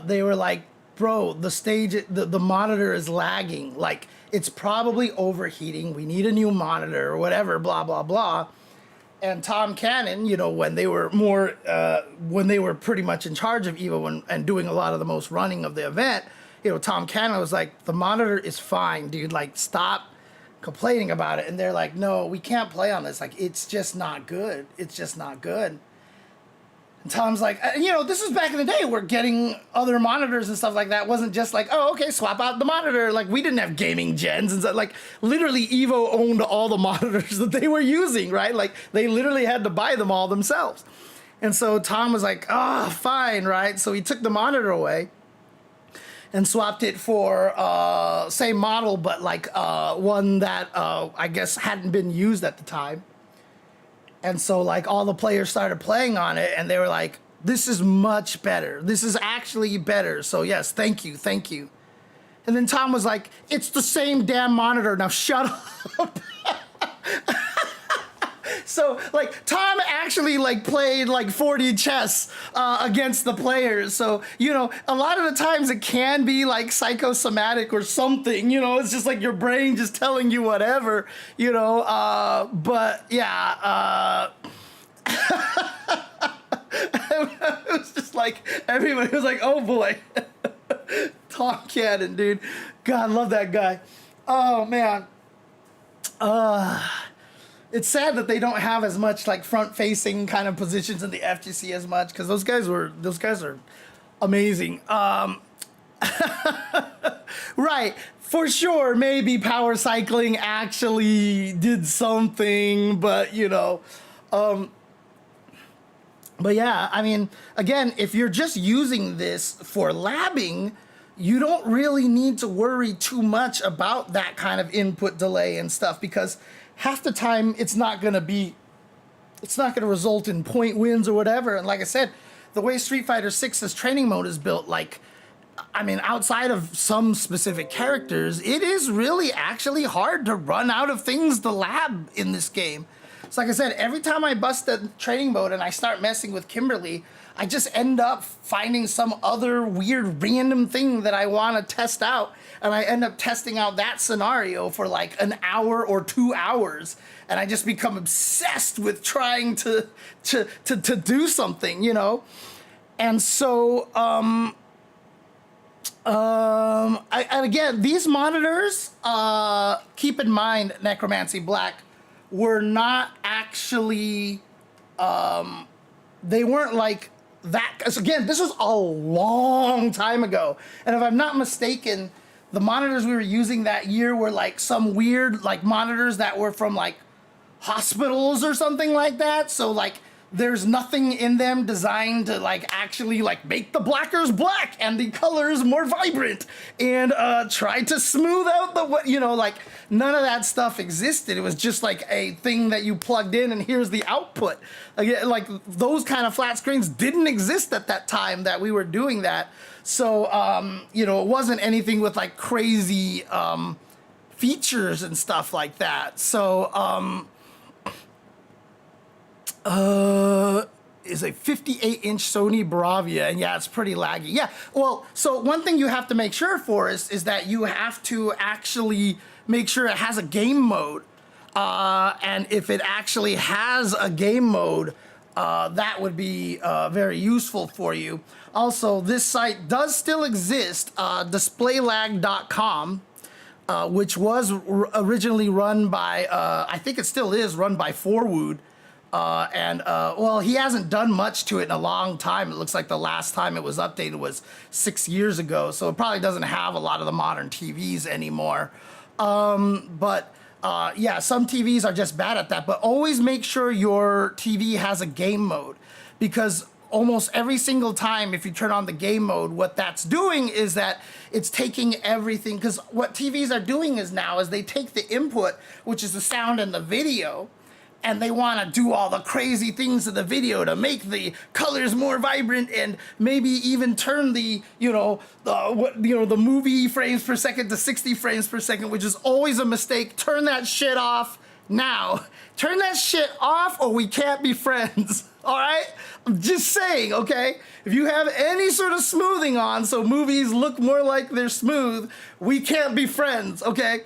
they were like, bro, the monitor is lagging. Like, it's probably overheating. We need a new monitor or whatever, blah, blah, blah. And Tom Cannon, you know, when they were pretty much in charge of Evo and doing a lot of the most running of the event, you know, Tom Cannon was like, the monitor is fine, dude. Like, stop complaining about it. And they're like, no, we can't play on this. Like, it's just not good. It's just not good. And Tom's like, you know, this was back in the day where getting other monitors and stuff like that wasn't just like, oh, okay, swap out the monitor. Like, we didn't have gaming gens and stuff. Like, literally, Evo owned all the monitors that they were using, right? Like, they literally had to buy them all themselves. And so Tom was like, oh, fine, right? So he took the monitor away and swapped it for same model, but like one that I guess hadn't been used at the time. And so, like, all the players started playing on it, and they were like, this is much better. This is actually better. So, yes, thank you, thank you. And then Tom was like, it's the same damn monitor. Now, shut up. So, like, Tom actually, like, played, like, 4D chess against the players. So, you know, a lot of the times it can be, like, psychosomatic or something. You know, it's just, like, your brain just telling you whatever, you know. But, yeah. It was just, like, everybody was like, oh, boy. Tom Cannon, dude. God, love that guy. Oh, man. It's sad that they don't have as much like front-facing kind of positions in the FGC as much, because those guys are amazing. Right, for sure. Maybe power cycling actually did something, but you know, but yeah, I mean, again, if you're just using this for labbing, you don't really need to worry too much about that kind of input delay and stuff, because half the time it's not going to result in point wins or whatever. And like I said, the way Street Fighter 6's training mode is built, like, I mean, outside of some specific characters, it is really actually hard to run out of things to lab in this game. So like I said, every time I bust the training mode and I start messing with Kimberly, I just end up finding some other weird random thing that I want to test out. And I end up testing out that scenario for like an hour or 2 hours. And I just become obsessed with trying to do something, you know? And so, and again, these monitors, keep in mind, Necromancy Black, were not actually, they weren't like that. Because again, this was a long time ago. And if I'm not mistaken, the monitors we were using that year were like some weird like monitors that were from like hospitals or something like that. So like there's nothing in them designed to like actually like make the blackers black and the colors more vibrant and try to smooth out the, you know, like none of that stuff existed. It was just like a thing that you plugged in and here's the output. Like those kind of flat screens didn't exist at that time that we were doing that. So, you know, it wasn't anything with like crazy features and stuff like that. So, is a 58-inch Sony Bravia, and yeah, it's pretty laggy. Yeah, well, so one thing you have to make sure for is that you have to actually make sure it has a game mode. And if it actually has a game mode, that would be very useful for you. Also, this site does still exist, displaylag.com, which was originally run by, I think it still is run by Forwood. Well, he hasn't done much to it in a long time. It looks like the last time it was updated was 6 years ago, so it probably doesn't have a lot of the modern TVs anymore. Yeah, some TVs are just bad at that, but always make sure your TV has a game mode, because almost every single time if you turn on the game mode, what that's doing is that it's taking everything, because what TVs are doing is they take the input, which is the sound and the video, and they want to do all the crazy things to the video to make the colors more vibrant and maybe even turn the, the movie frames per second to 60 frames per second, which is always a mistake. Turn that shit off now. Turn that shit off or we can't be friends. All right? I'm just saying, okay? If you have any sort of smoothing on so movies look more like they're smooth, we can't be friends, okay?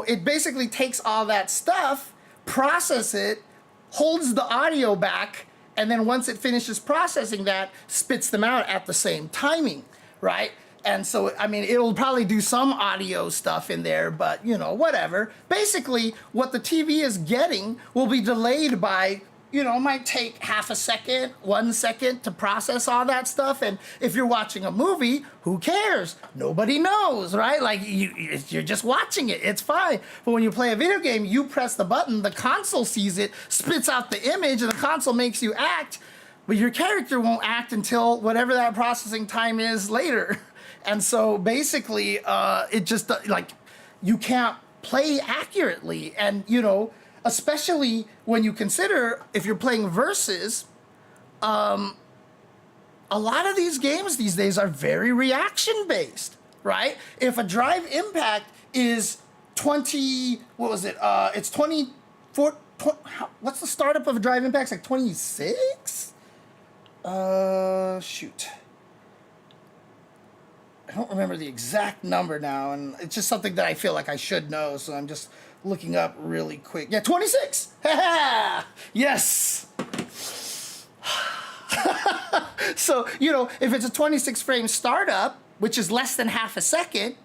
It basically takes all that stuff, process it, holds the audio back, and then once it finishes processing that, spits them out at the same timing, right? And so, I mean, it'll probably do some audio stuff in there, but, whatever. Basically, what the TV is getting will be delayed by, might take half a second, 1 second to process all that stuff. And if you're watching a movie, who cares? Nobody knows, right? Like, you're just watching it. It's fine. But when you play a video game, you press the button, the console sees it, spits out the image, and the console makes you act. But your character won't act until whatever that processing time is later. And so basically, it just, you can't play accurately. And, especially when you consider if you're playing versus, a lot of these games these days are very reaction-based, right? If a drive impact is 20, what was it? It's 24, what's the startup of a drive impact? It's like 26? Shoot. I don't remember the exact number now, and it's just something that I feel like I should know, so I'm just looking up really quick. Yeah, 26! Yes! So, if it's a 26 frame startup, which is less than half a second,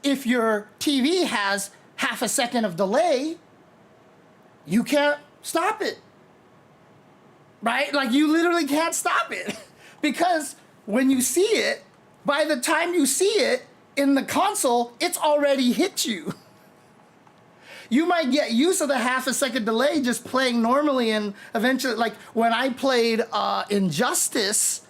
if your TV has half a second of delay, you can't stop it. Right? Like, you literally can't stop it. Because when you see it, by the time you see it in the console, it's already hit you. You might get used to the half a second delay just playing normally, and eventually, like when I played Injustice,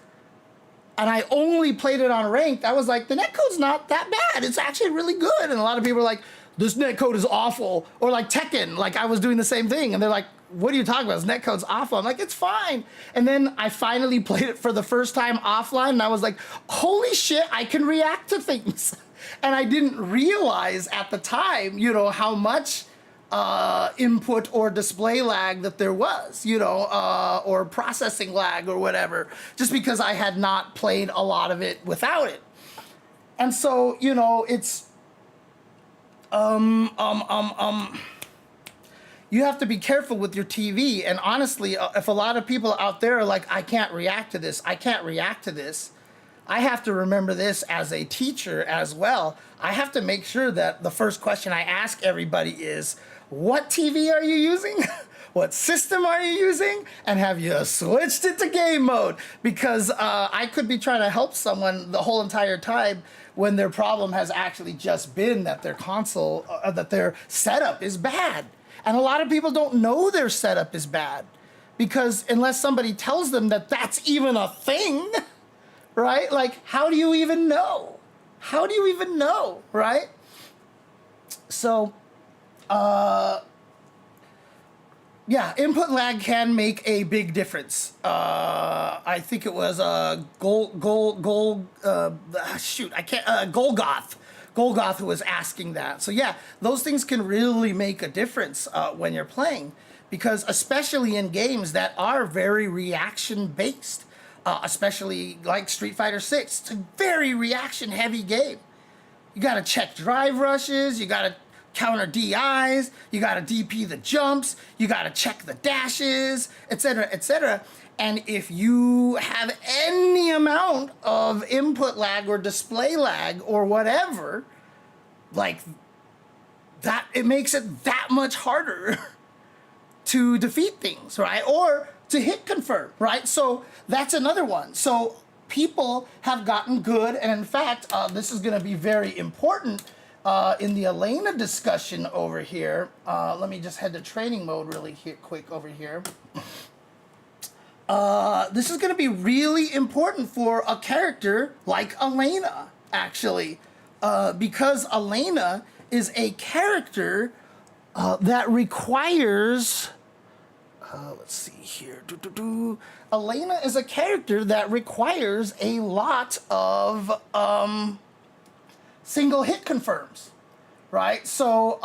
and I only played it on ranked, I was like, the netcode's not that bad. It's actually really good. And a lot of people are like, this netcode is awful. Or like Tekken, like I was doing the same thing. And they're like, what are you talking about? His netcode's awful. I'm like, it's fine. And then I finally played it for the first time offline, and I was like, holy shit, I can react to things. And I didn't realize at the time, you know, how much input or display lag that there was, you know, or processing lag or whatever, just because I had not played a lot of it without it. And so, you know, it's, you have to be careful with your TV. And honestly, if a lot of people out there are like, I can't react to this, I can't react to this, I have to remember this as a teacher as well. I have to make sure that the first question I ask everybody is, what TV are you using? What system are you using? And have you switched it to game mode? Because I could be trying to help someone the whole entire time when their problem has actually just been that their console, that their setup is bad. And a lot of people don't know their setup is bad because unless somebody tells them that that's even a thing, right? Like, how do you even know? How do you even know, right? So, yeah, input lag can make a big difference. I think it was Golgoth who was asking that. So yeah, those things can really make a difference when you're playing, because especially in games that are very reaction based, especially like Street Fighter 6, it's a very reaction heavy game. You gotta check drive rushes, you gotta counter DIs, you gotta DP the jumps, you gotta check the dashes, etc., etc. And if you have any amount of input lag or display lag or whatever, like that, it makes it that much harder to defeat things, right? Or to hit confirm, right? So that's another one. So people have gotten good, and in fact, this is gonna be very important in the Elena discussion over here. Let me just head to training mode really quick over here. This is going to be really important for a character like Elena, actually, because Elena is a character that requires, let's see here, Elena is a character that requires a lot of single hit confirms, right? So,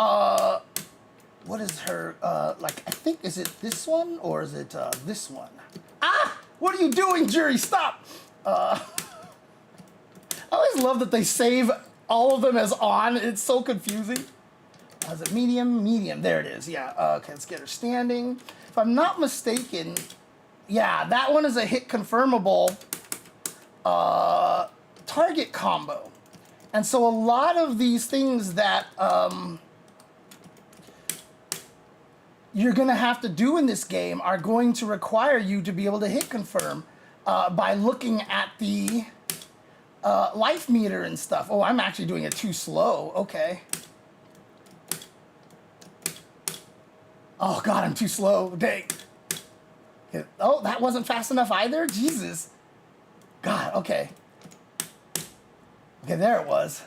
what is her, like, I think, is it this one or is it this one? Ah! What are you doing, jury? Stop! I always love that they save all of them as on. It's so confusing. Is it medium? Medium. There it is. Yeah. Okay, let's get her standing. If I'm not mistaken, yeah, that one is a hit confirmable target combo. And so a lot of these things that you're going to have to do in this game are going to require you to be able to hit confirm by looking at the life meter and stuff. Oh, I'm actually doing it too slow. Okay. Oh, God, I'm too slow. Dang. Oh, that wasn't fast enough either? Jesus. God, okay. Okay, there it was.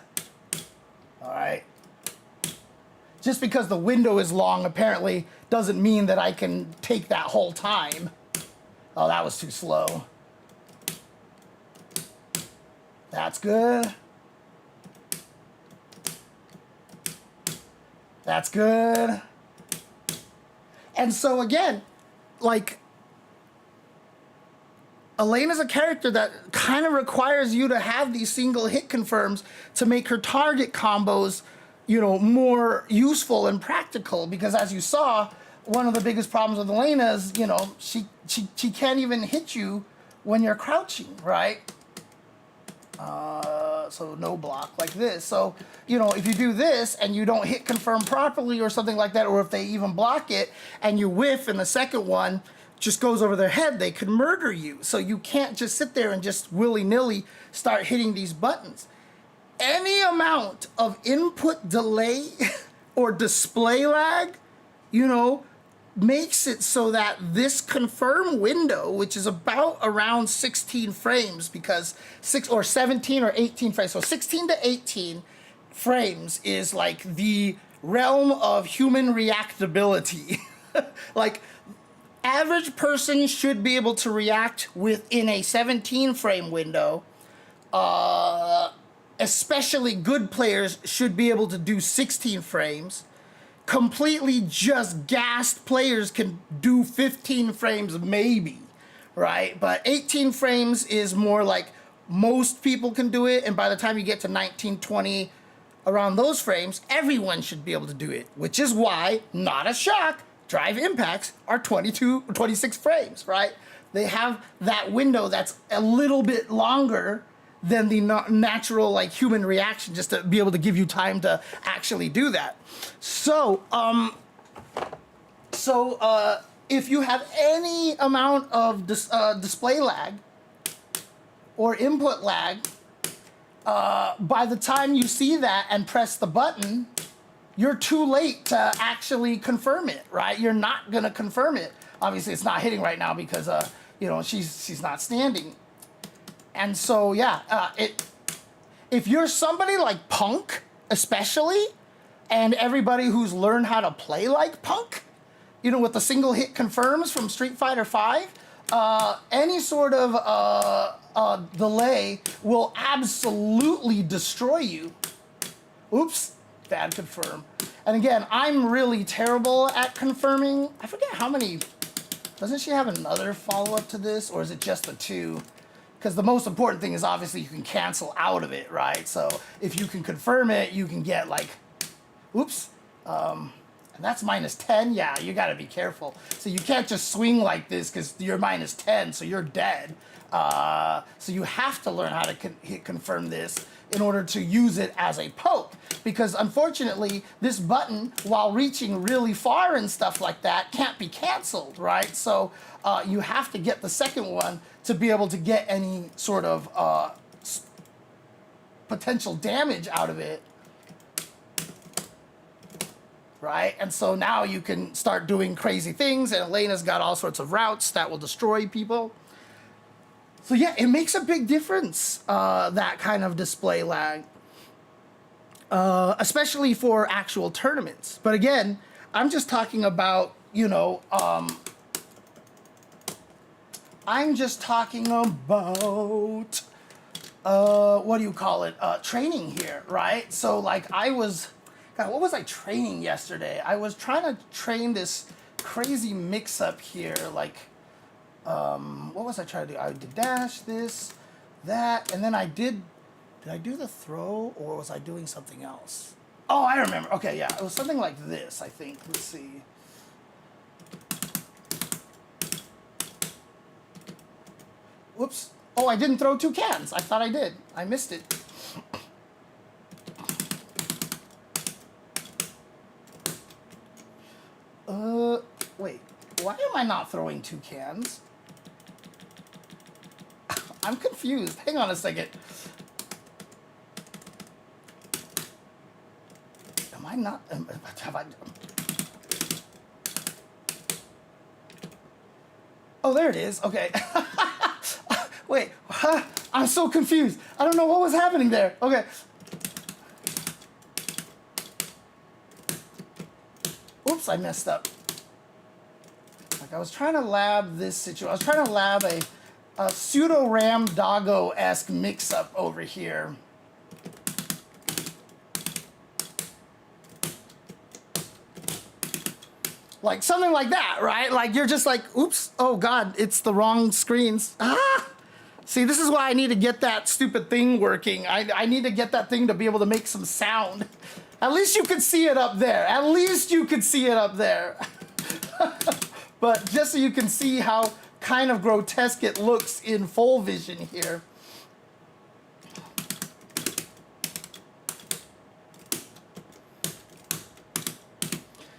All right. Just because the window is long, apparently, doesn't mean that I can take that whole time. Oh, that was too slow. That's good. That's good. And so again, like, Elena's a character that kind of requires you to have these single hit confirms to make her target combos, you know, more useful and practical, because as you saw, one of the biggest problems with Elena is, you know, she can't even hit you when you're crouching, right? So no block like this. So, you know, if you do this and you don't hit confirm properly or something like that, or if they even block it and you whiff and the second one just goes over their head, they could murder you. So you can't just sit there and just willy-nilly start hitting these buttons. Any amount of input delay or display lag, you know, makes it so that this confirm window, which is about around 16 frames, because 17 or 18 frames, so 16 to 18 frames is like the realm of human reactability. Like, average person should be able to react within a 17 frame window. Especially good players should be able to do 16 frames. Completely just gassed players can do 15 frames maybe, right? But 18 frames is more like most people can do it, and by the time you get to 19, 20, around those frames, everyone should be able to do it, which is why, not a shock, drive impacts are 22 or 26 frames, right? They have that window that's a little bit longer than the natural, like, human reaction, just to be able to give you time to actually do that. So, if you have any amount of display lag or input lag, by the time you see that and press the button, you're too late to actually confirm it, right? You're not gonna confirm it. Obviously, it's not hitting right now because, you know, she's not standing. And so, yeah, if you're somebody like Punk, especially, and everybody who's learned how to play like Punk, you know, with the single hit confirms from Street Fighter V, any sort of delay will absolutely destroy you. Oops, bad confirm. And again, I'm really terrible at confirming. I forget how many. Doesn't she have another follow-up to this, or is it just the 2? Because the most important thing is obviously you can cancel out of it, right? So if you can confirm it, you can get like, oops, and that's -10. Yeah, you got to be careful. So you can't just swing like this because you're -10, so you're dead. So you have to learn how to hit confirm this in order to use it as a poke. Because unfortunately, this button, while reaching really far and stuff like that, can't be canceled, right? So you have to get the second one to be able to get any sort of potential damage out of it, right? And so now you can start doing crazy things, and Elena's got all sorts of routes that will destroy people. So yeah, it makes a big difference, that kind of display lag, especially for actual tournaments. But again, I'm just talking about, you know, I'm just talking about, what do you call it, training here, right? So like God, what was I training yesterday? I was trying to train this crazy mix-up here, like, what was I trying to do? I did dash, this, that, and then did I do the throw, or was I doing something else? Oh, I remember. Okay, yeah, it was something like this, I think. Let's see. Whoops. Oh, I didn't throw 2 cans. I thought I did. I missed it. Wait. Why am I not throwing 2 cans? I'm confused. Hang on a second. Am I not? Have I? Oh, there it is. Okay. Wait. I'm so confused. I don't know what was happening there. Okay. Oops, I messed up. Like, I was trying to lab this situation. I was trying to lab a pseudo Ram Doggo-esque mix-up over here. Like something like that, right? Like you're just like, oops, oh God, it's the wrong screens. Ah! See, this is why I need to get that stupid thing working. I need to get that thing to be able to make some sound. At least you could see it up there. At least you could see it up there. But just so you can see how kind of grotesque it looks in full vision here.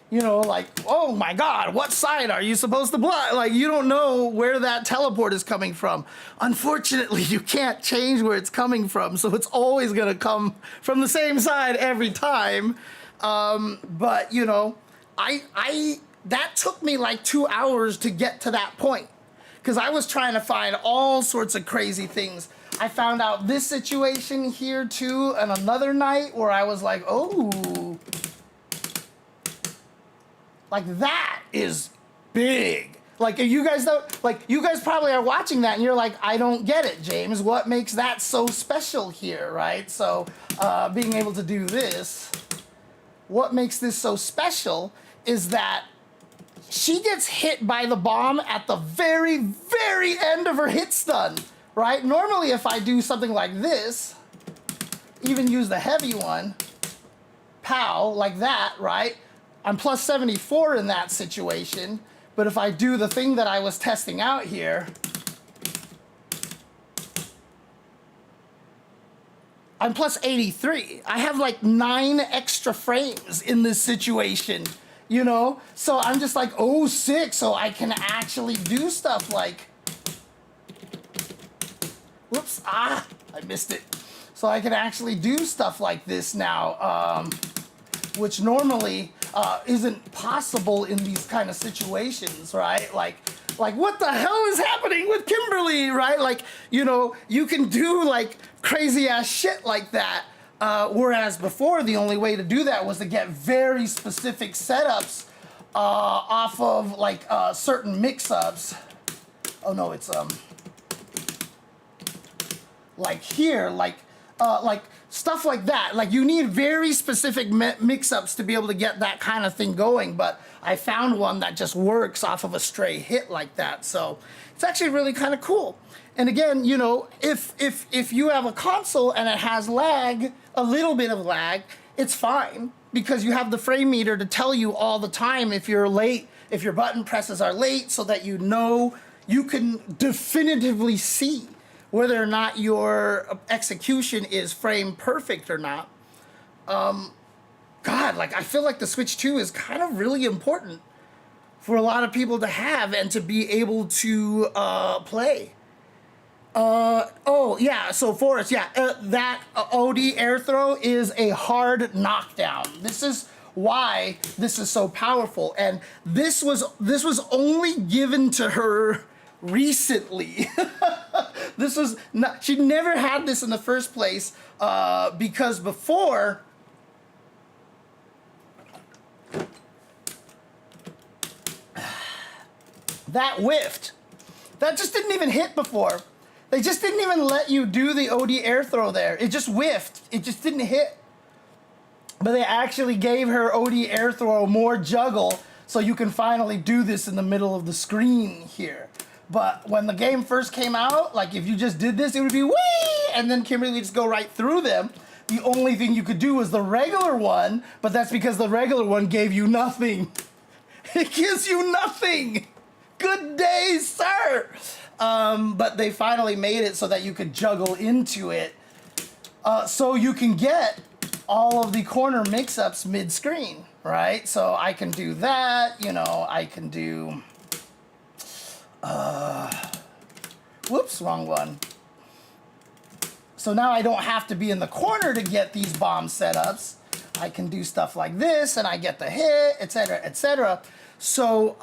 You know, like, oh my God, what side are you supposed to block? Like, you don't know where that teleport is coming from. Unfortunately, you can't change where it's coming from, so it's always gonna come from the same side every time. But, you know, that took me like 2 hours to get to that point, because I was trying to find all sorts of crazy things. I found out this situation here too, and another night where I was like, oh, like that is big. Like, you guys know, like, you guys probably are watching that and you're like, I don't get it, James. What makes that so special here, right? So, being able to do this, what makes this so special is that she gets hit by the bomb at the very, very end of her hit stun, right? Normally, if I do something like this, even use the heavy one, pow, like that, right? I'm plus 74 in that situation. But if I do the thing that I was testing out here, I'm plus 83. I have like 9 extra frames in this situation, you know? So I'm just like, oh, 6, so I can actually do stuff like, whoops, I missed it. So I can actually do stuff like this now, which normally isn't possible in these kind of situations, right? Like what the hell is happening with Kimberly, right? Like, you know, you can do like crazy ass shit like that. Whereas before, the only way to do that was to get very specific setups off of like certain mix-ups. Oh no, it's like here, like stuff like that. Like, you need very specific mix-ups to be able to get that kind of thing going, but I found one that just works off of a stray hit like that. So it's actually really kind of cool. And again, you know, if you have a console and it has lag, a little bit of lag, it's fine, because you have the frame meter to tell you all the time if you're late, if your button presses are late, so that you know, you can definitively see whether or not your execution is frame perfect or not. God, like, I feel like the Switch 2 is kind of really important for a lot of people to have and to be able to play. Oh, yeah, so Forrest, yeah, that OD air throw is a hard knockdown. This is why this is so powerful, and this was only given to her recently. This was not, she never had this in the first place, because before, that whiffed. That just didn't even hit before. They just didn't even let you do the OD air throw there. It just whiffed. It just didn't hit. But they actually gave her OD air throw more juggle, so you can finally do this in the middle of the screen here. But when the game first came out, like, if you just did this, it would be whee! And then Kimberly would just go right through them. The only thing you could do was the regular one, but that's because the regular one gave you nothing. It gives you nothing. Good day, sir. But they finally made it so that you could juggle into it, so you can get all of the corner mix-ups mid-screen, right? So I can do that, you know, I can do... whoops, wrong one. So now I don't have to be in the corner to get these bomb setups. I can do stuff like this, and I get the hit, etc., etc. So,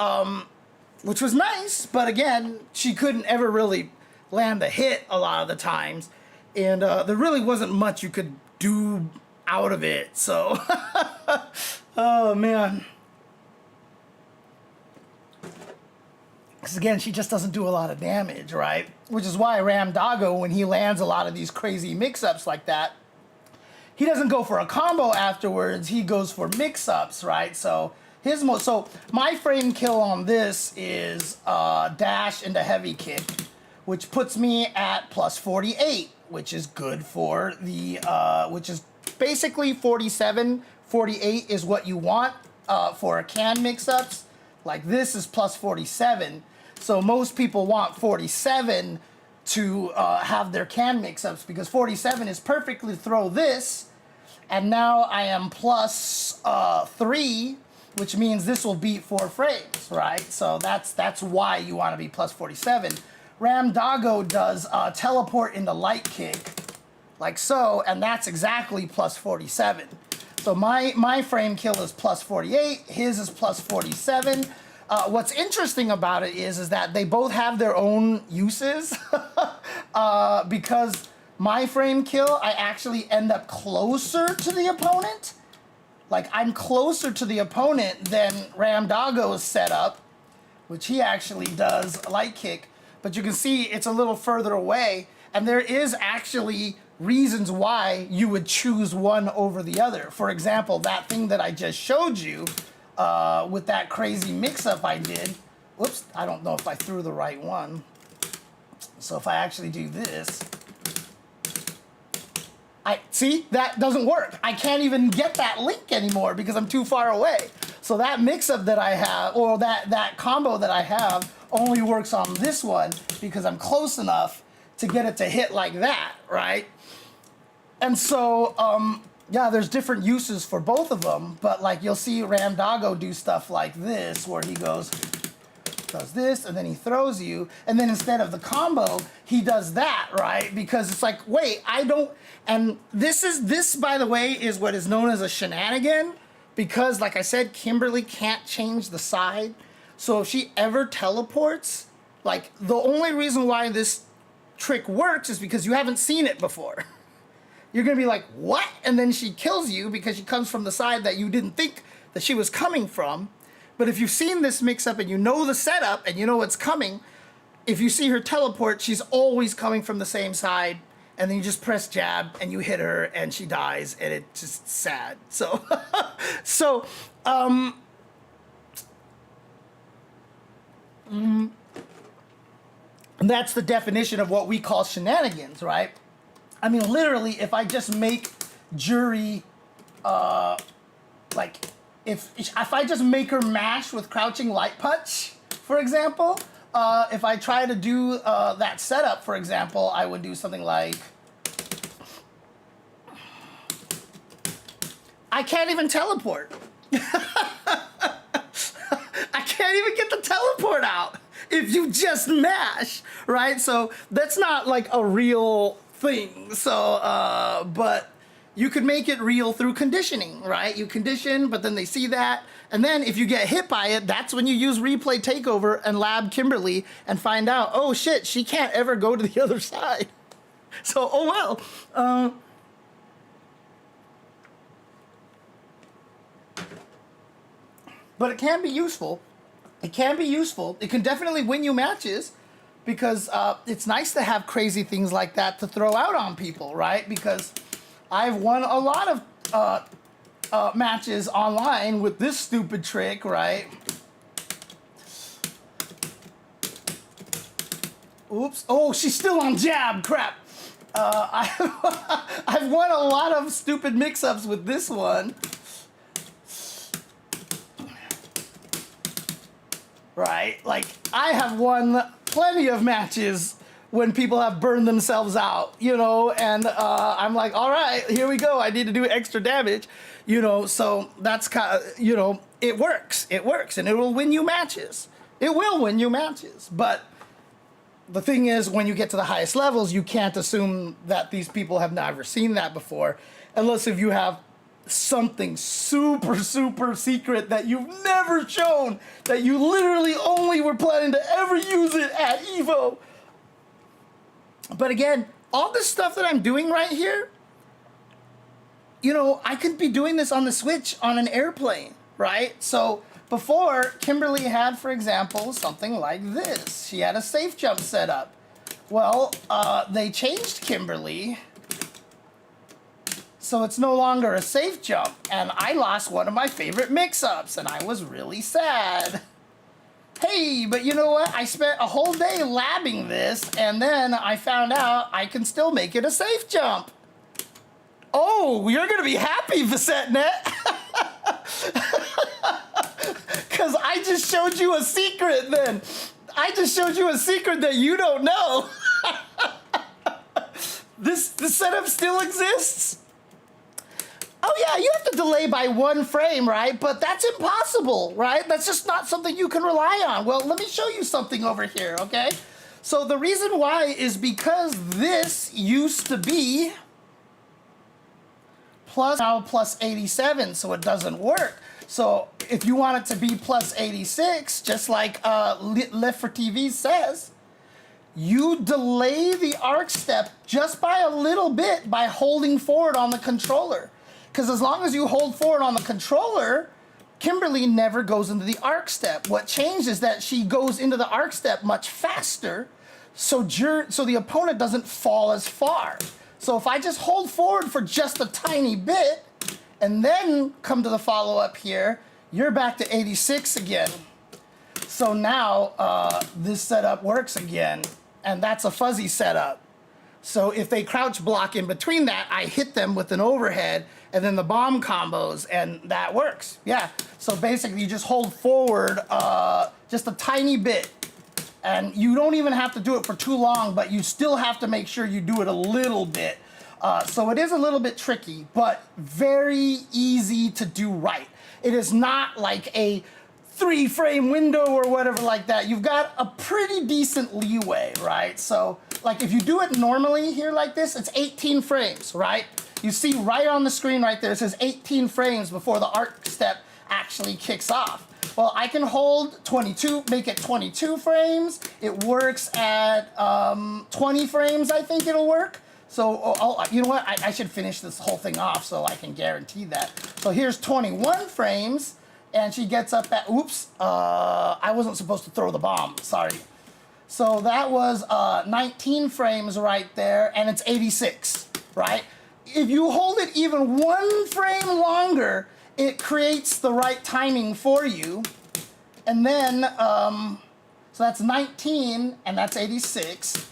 which was nice, but again, she couldn't ever really land a hit a lot of the times, and there really wasn't much you could do out of it, so... Oh, man. Because again, she just doesn't do a lot of damage, right? Which is why Ram Doggo, when he lands a lot of these crazy mix-ups like that, he doesn't go for a combo afterwards, he goes for mix-ups, right? So my frame kill on this is dash into heavy kick, which puts me at plus 48, which is good for the, which is basically 47, 48 is what you want for a can mix-ups. Like, this is plus 47. So most people want 47 to have their can mix-ups, because 47 is perfectly throw this, and now I am plus 3, which means this will beat 4 frames, right? So that's why you want to be plus 47. Ram Doggo does teleport into light kick, like so, and that's exactly plus 47. So my frame kill is plus 48, his is plus 47. What's interesting about it is that they both have their own uses, because my frame kill, I actually end up closer to the opponent. like I'm closer to the opponent than Ramdago's setup, which he actually does a light kick, but you can see it's a little further away, and there is actually reasons why you would choose one over the other. For example, that thing that I just showed you with that crazy mix-up I did. Whoops, I don't know if I threw the right one. So if I actually do this, see, that doesn't work. I can't even get that link anymore because I'm too far away. So that mix-up that I have, or that combo that I have, only works on this one because I'm close enough to get it to hit like that, right? And so, yeah, there's different uses for both of them, but like you'll see Ramdago do stuff like this, where he does this, and then he throws you, and then instead of the combo, he does that, right? Because it's like, wait, I don't, and this, by the way, is what is known as a shenanigan, because like I said, Kimberly can't change the side, so if she ever teleports, like the only reason why this trick works is because you haven't seen it before. You're gonna be like, what? And then she kills you because she comes from the side that you didn't think that she was coming from. But if you've seen this mix-up and you know the setup and you know what's coming, if you see her teleport, she's always coming from the same side, and then you just press jab and you hit her and she dies, and it's just sad. So, and that's the definition of what we call shenanigans, right? I mean, literally, if I just make Jury, like, if I just make her mash with crouching light punch, for example, if I try to do that setup, for example, I would do something like, I can't even teleport. I can't even get the teleport out if you just mash, right? So that's not like a real thing. So, but you could make it real through conditioning, right? You condition, but then they see that. And then if you get hit by it, that's when you use replay takeover and lab Kimberly and find out, oh shit, she can't ever go to the other side. So, oh well. But it can be useful. It can be useful. It can definitely win you matches, because it's nice to have crazy things like that to throw out on people, right? Because I've won a lot of matches online with this stupid trick, right? Oops. Oh, she's still on jab. Crap. I've won a lot of stupid mix-ups with this one. Right? Like, I have won plenty of matches when people have burned themselves out, you know, and I'm like, all right, here we go. I need to do extra damage, you know, so that's kind of, you know, it works, and it will win you matches. It will win you matches, but the thing is, when you get to the highest levels, you can't assume that these people have never seen that before, unless if you have something super, super secret that you've never shown, that you literally only were planning to ever use it at Evo. But again, all this stuff that I'm doing right here, you know, I could be doing this on the Switch on an airplane, right? So before, Kimberly had, for example, something like this. She had a safe jump set up. Well, they changed Kimberly, so it's no longer a safe jump, and I lost one of my favorite mix-ups, and I was really sad. Hey, but you know what? I spent a whole day labbing this, and then I found out I can still make it a safe jump. Oh, you're gonna be happy, VisetNet. Because I just showed you a secret then. I just showed you a secret that you don't know. This setup still exists. Oh yeah, you have to delay by 1 frame, right? But that's impossible, right? That's just not something you can rely on. Well, let me show you something over here, okay? So the reason why is because this used to be now plus 87, so it doesn't work. So if you want it to be plus 86, just like Left for TV says, you delay the arc step just by a little bit by holding forward on the controller. Because as long as you hold forward on the controller, Kimberly never goes into the arc step. What changed is that she goes into the arc step much faster, so the opponent doesn't fall as far. So if I just hold forward for just a tiny bit, and then come to the follow-up here, you're back to 86 again. So now this setup works again, and that's a fuzzy setup. So if they crouch block in between that, I hit them with an overhead, and then the bomb combos, and that works. Yeah, so basically you just hold forward just a tiny bit, and you don't even have to do it for too long, but you still have to make sure you do it a little bit. So it is a little bit tricky, but very easy to do right. It is not like a 3-frame window or whatever like that. You've got a pretty decent leeway, right? So like if you do it normally here like this, it's 18 frames, right? You see right on the screen right there, it says 18 frames before the arc step actually kicks off. Well, I can hold 22, make it 22 frames. It works at 20 frames, I think it'll work. So, you know what? I should finish this whole thing off so I can guarantee that. So here's 21 frames, and she gets up at, oops, I wasn't supposed to throw the bomb, sorry. So that was 19 frames right there, and it's 86, right? If you hold it even 1 frame longer, it creates the right timing for you. And then, so that's 19, and that's 86.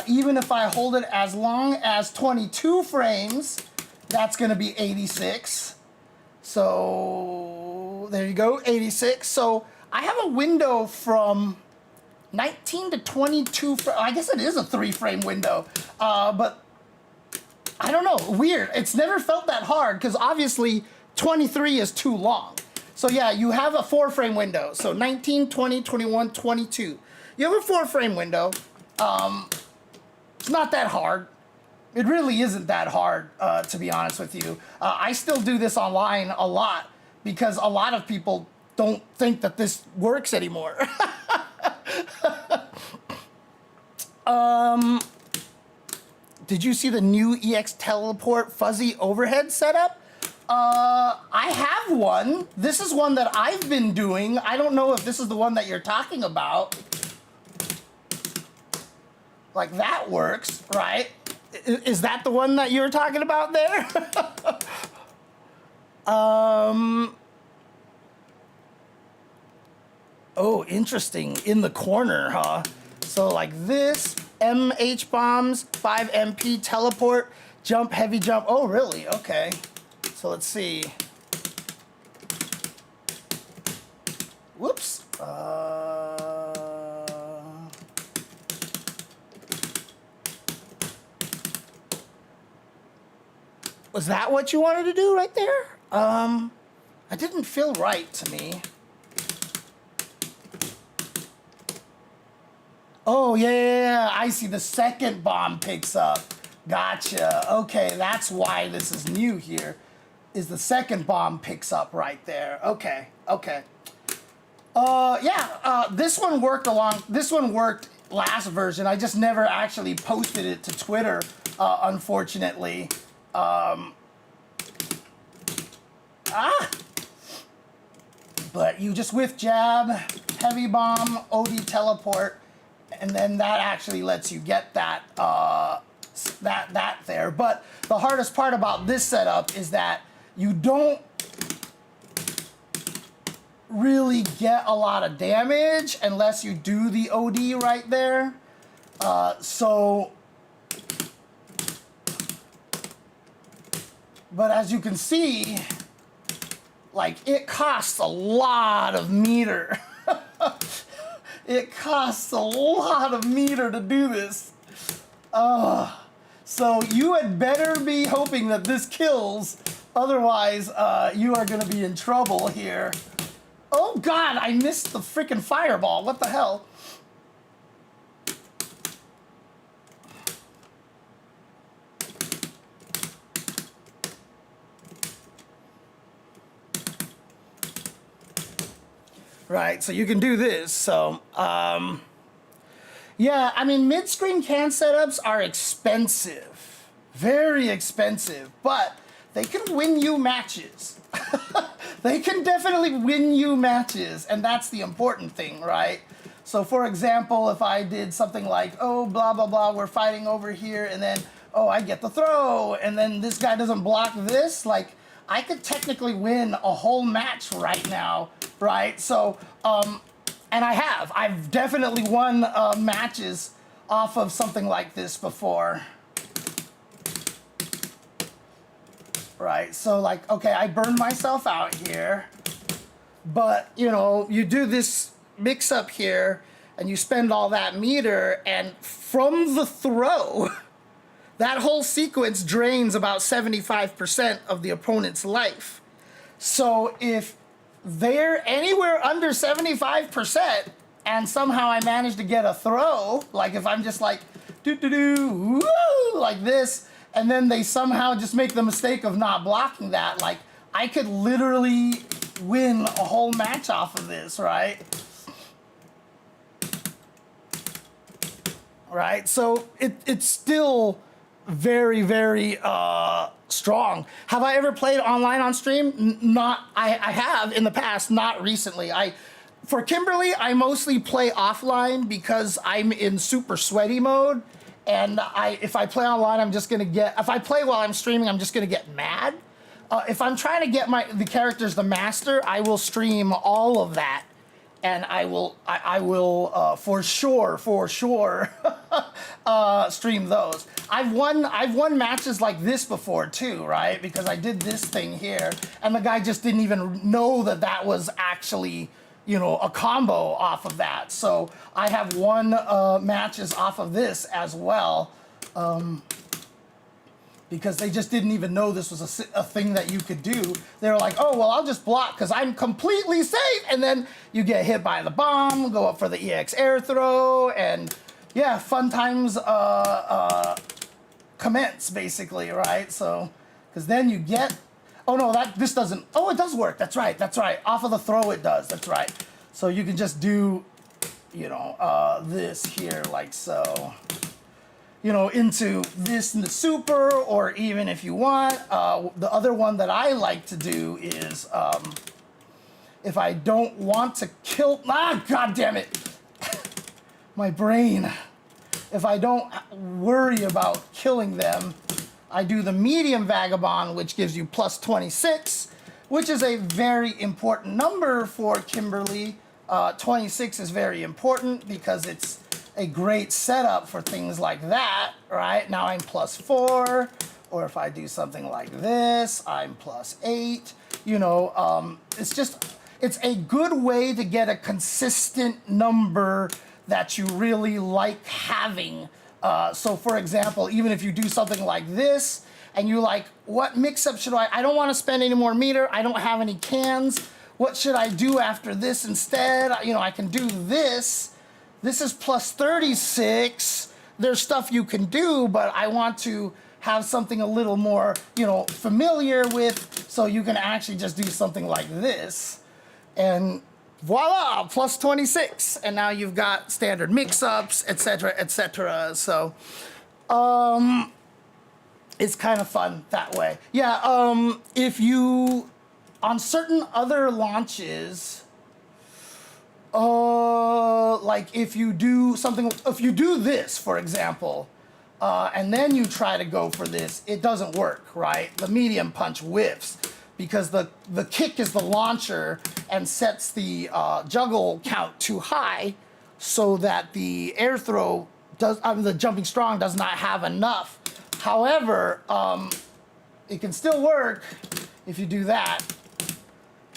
Even if I hold it as long as 22 frames, that's gonna be 86. So there you go, 86. So I have a window from 19 to 22, I guess it is a 3-frame window, but I don't know, weird. It's never felt that hard because obviously 23 is too long. So yeah, you have a 4-frame window. So 19, 20, 21, 22. You have a 4-frame window. It's not that hard. It really isn't that hard, to be honest with you. I still do this online a lot because a lot of people don't think that this works anymore. Did you see the new EX teleport fuzzy overhead setup? I have one. This is one that I've been doing. I don't know if this is the one that you're talking about. Like that works, right? Is that the one that you're talking about there? Oh, interesting. In the corner, huh? So like this, MH bombs, 5 MP teleport, jump, heavy jump. Oh, really? Okay. So let's see. Whoops. Was that what you wanted to do right there? It didn't feel right to me. Oh, yeah, I see. The second bomb picks up. Gotcha. Okay, that's why this is new here, is the second bomb picks up right there. Okay, okay. This one worked last version. I just never actually posted it to Twitter, unfortunately. But you just whiff jab, heavy bomb, OD teleport, and then that actually lets you get that that there. But the hardest part about this setup is that you don't really get a lot of damage unless you do the OD right there. But as you can see, like, it costs a lot of meter. It costs a lot of meter to do this. So you had better be hoping that this kills. Otherwise, you are gonna be in trouble here. Oh God, I missed the freaking fireball. What the hell? Right, so you can do this. So, yeah, I mean, mid-screen can setups are expensive, very expensive. But they can win you matches. They can definitely win you matches, and that's the important thing, right? So for example, if I did something like, oh, blah, blah, blah, we're fighting over here, and then, oh, I get the throw, and then this guy doesn't block this, like, I could technically win a whole match right now, right? So, and I've definitely won matches off of something like this before. Right, so like, okay, I burned myself out here, but, you know, you do this mix-up here, and you spend all that meter, and from the throw, that whole sequence drains about 75% of the opponent's life. So if they're anywhere under 75%, and somehow I manage to get a throw, like if I'm just like, do-do-do, woo, like this, and then they somehow just make the mistake of not blocking that, like, I could literally win a whole match off of this, right? Right, so it's still very, very strong. Have I ever played online on stream? Not, I have in the past, not recently. For Kimberly, I mostly play offline because I'm in super sweaty mode. And if I play online, I'm just gonna get, if I play while I'm streaming, I'm just gonna get mad. If I'm trying to get the characters the master, I will stream all of that. And I will for sure stream those. I've won matches like this before too, right? Because I did this thing here, and the guy just didn't even know that that was actually, you know, a combo off of that. So I have won matches off of this as well, because they just didn't even know this was a thing that you could do. They were like, oh, well, I'll just block because I'm completely safe. And then you get hit by the bomb, go up for the EX air throw, and yeah, fun times commence, basically, right? So, because then you get, oh no, this doesn't, oh, it does work, that's right. Off of the throw it does, that's right. So you can just do, you know, this here, like so. You know, into this in the super, or even if you want, the other one that I like to do is, if I don't want to kill, god damn it, my brain. If I don't worry about killing them, I do the medium vagabond, which gives you plus 26, which is a very important number for Kimberly. 26 is very important because it's a great setup for things like that, right? Now I'm plus 4, or if I do something like this, I'm plus 8. You know, it's a good way to get a consistent number that you really like having. So for example, even if you do something like this, and you like, what mix-up should I don't want to spend any more meter, I don't have any cans, what should I do after this instead? You know, I can do this. This is plus 36. There's stuff you can do, but I want to have something a little more, you know, familiar with, so you can actually just do something like this. And voila, plus 26. And now you've got standard mix-ups, etc., etc. So, it's kind of fun that way. Yeah, if you, on certain other launches, like if you do something, if you do this, for example, and then you try to go for this, it doesn't work, right? The medium punch whiffs because the kick is the launcher and sets the juggle count too high so that the air throw the jumping strong does not have enough. However, it can still work if you do that.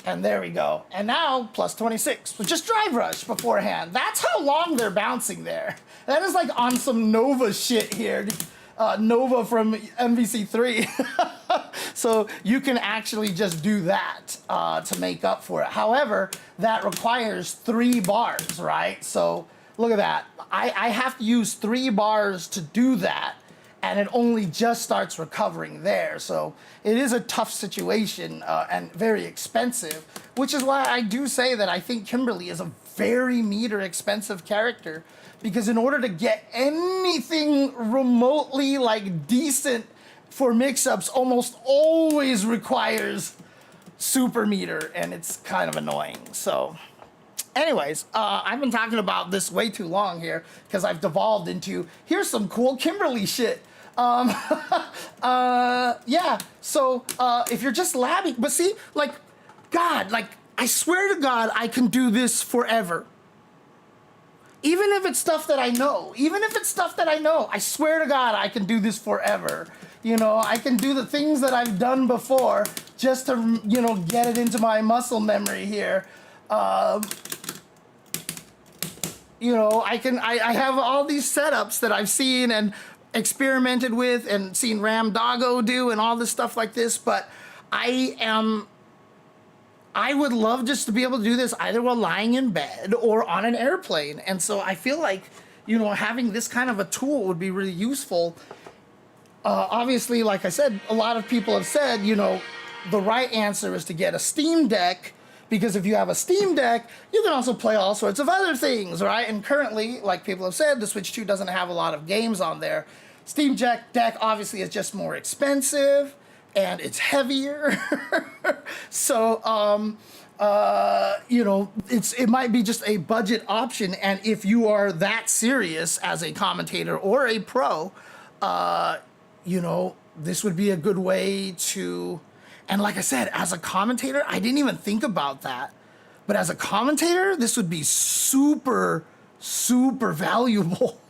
And there we go. And now, plus 26. So just drive rush beforehand. That's how long they're bouncing there. That is like on some Nova shit here. Nova from MVC3. So you can actually just do that to make up for it. However, that requires 3 bars, right? So look at that. I have to use 3 bars to do that. And it only just starts recovering there. So it is a tough situation and very expensive, which is why I do say that I think Kimberly is a very meter expensive character, because in order to get anything remotely like decent for mix-ups almost always requires super meter, and it's kind of annoying. So anyways, I've been talking about this way too long here because I've devolved into, here's some cool Kimberly shit. Yeah, so if you're just labbing, but see, like, God, like, I swear to God, I can do this forever. Even if it's stuff that I know, I swear to God, I can do this forever. You know, I can do the things that I've done before just to, you know, get it into my muscle memory here. You know, I have all these setups that I've seen and experimented with and seen Ram Doggo do and all this stuff like this, but I would love just to be able to do this either while lying in bed or on an airplane. And so I feel like, you know, having this kind of a tool would be really useful. Obviously, like I said, a lot of people have said, you know, the right answer is to get a Steam Deck, because if you have a Steam Deck, you can also play all sorts of other things, right? And currently, like people have said, the Switch 2 doesn't have a lot of games on there. Steam Deck obviously is just more expensive, and it's heavier. So, you know, it might be just a budget option. And if you are that serious as a commentator or a pro, you know, this would be a good way to, and like I said, as a commentator, I didn't even think about that. But as a commentator, this would be super, super valuable.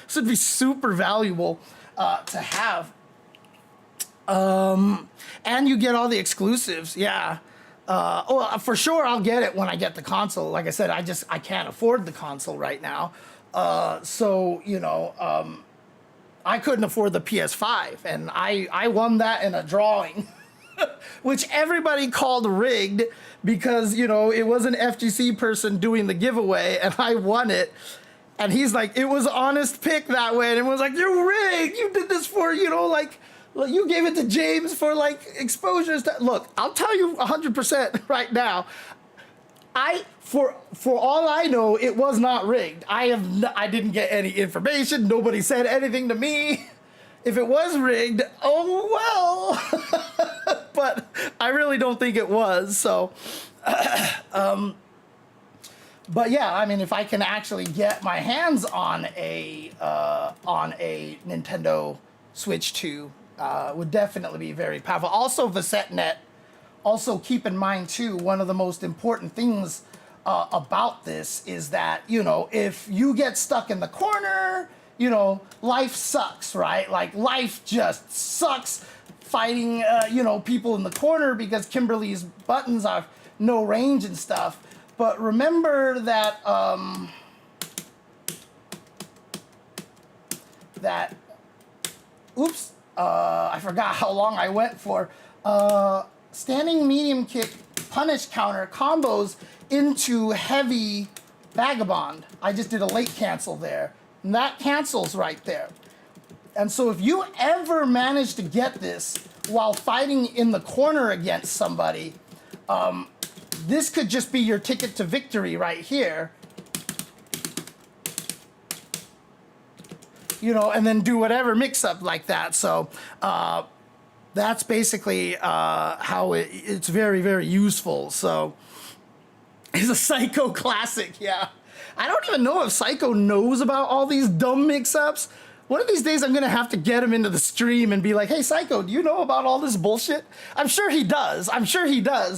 This would be super valuable to have. And you get all the exclusives, yeah. Oh, for sure I'll get it when I get the console. Like I said, I can't afford the console right now. So, you know, I couldn't afford the PS5, and I won that in a drawing, which everybody called rigged because, you know, it was an FGC person doing the giveaway, and I won it. And he's like, it was honest pick that way. And it was like, you're rigged. You did this for, you know, like, you gave it to James for, like, exposures. Look, I'll tell you 100% right now. For all I know, it was not rigged. I didn't get any information. Nobody said anything to me. If it was rigged, oh well. But I really don't think it was. So, but yeah, I mean, if I can actually get my hands on a Nintendo Switch 2, would definitely be very powerful. Also, VissetNet. Also, keep in mind too, one of the most important things about this is that, you know, if you get stuck in the corner, you know, life sucks, right? Like, life just sucks fighting, you know, people in the corner because Kimberly's buttons have no range and stuff. But remember that, oops, I forgot how long I went for. Standing medium kick punish counter combos into heavy vagabond. I just did a late cancel there. And that cancels right there. And so if you ever manage to get this while fighting in the corner against somebody, this could just be your ticket to victory right here. You know, and then do whatever mix up like that. So, that's basically how it's very, very useful. So it's a Psycho classic, yeah. I don't even know if Psycho knows about all these dumb mix-ups. One of these days I'm gonna have to get him into the stream and be like, hey Psycho, do you know about all this bullshit? I'm sure he does,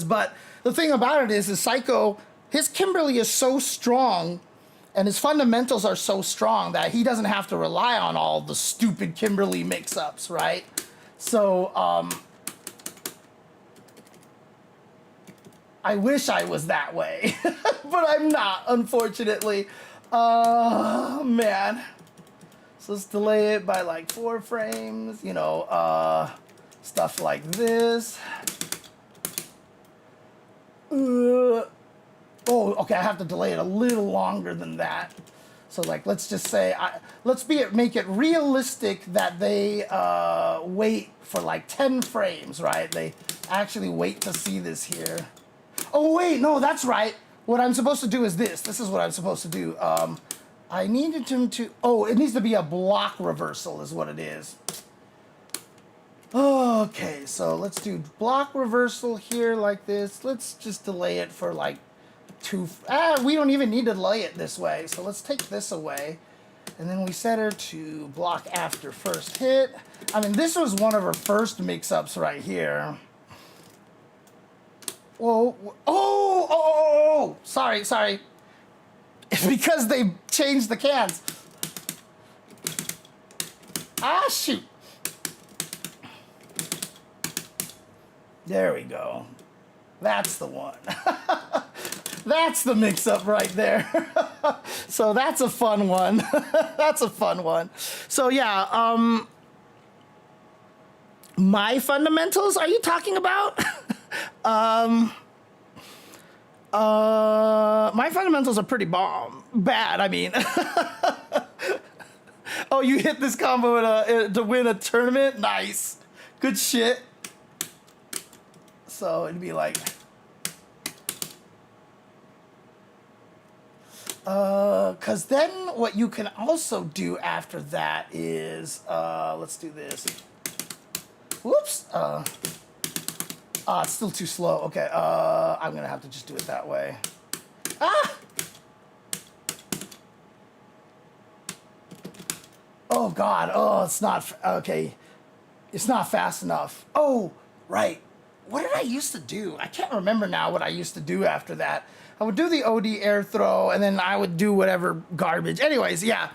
but the thing about it is Psycho, his Kimberly is so strong and his fundamentals are so strong that he doesn't have to rely on all the stupid Kimberly mix-ups, right? So, I wish I was that way, but I'm not, unfortunately. Man. So let's delay it by like 4 frames, you know, stuff like this. Oh, okay, I have to delay it a little longer than that. So, like, let's just say, make it realistic that they wait for like 10 frames, right? They actually wait to see this here. Oh, wait, no, that's right. What I'm supposed to do is this. This is what I'm supposed to do. I needed him to, oh, it needs to be a block reversal is what it is. Okay, so let's do block reversal here like this. Let's just delay it for like we don't even need to delay it this way. So let's take this away. And then we set her to block after first hit. I mean, this was one of her first mix-ups right here. Whoa, oh, sorry. It's because they changed the cans. Ah, shoot. There we go. That's the one. That's the mix-up right there. So that's a fun one. That's a fun one. So yeah, my fundamentals, are you talking about? My fundamentals are pretty bad, I mean. Oh, you hit this combo to win a tournament? Nice. Good shit. So it'd be like... Because then what you can also do after that is... let's do this. Whoops. It's still too slow. Okay, I'm going to have to just do it that way. Ah! Oh, God. Oh, it's not... Okay. It's not fast enough. Oh, right. What did I used to do? I can't remember now what I used to do after that. I would do the OD air throw, and then I would do whatever garbage. Anyways, yeah.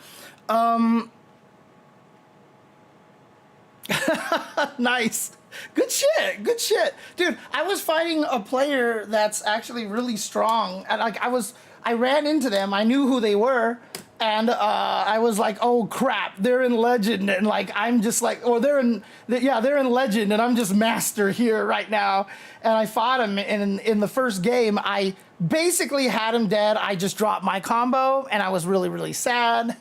Nice. Good shit. Good shit. Dude, I was fighting a player that's actually really strong. And like I ran into them. I knew who they were. And I was like, oh crap, they're in Legend. And like, I'm just like, oh, they're in Legend. And I'm just master here right now. And I fought him. And in the first game, I basically had him dead. I just dropped my combo. And I was really, really sad.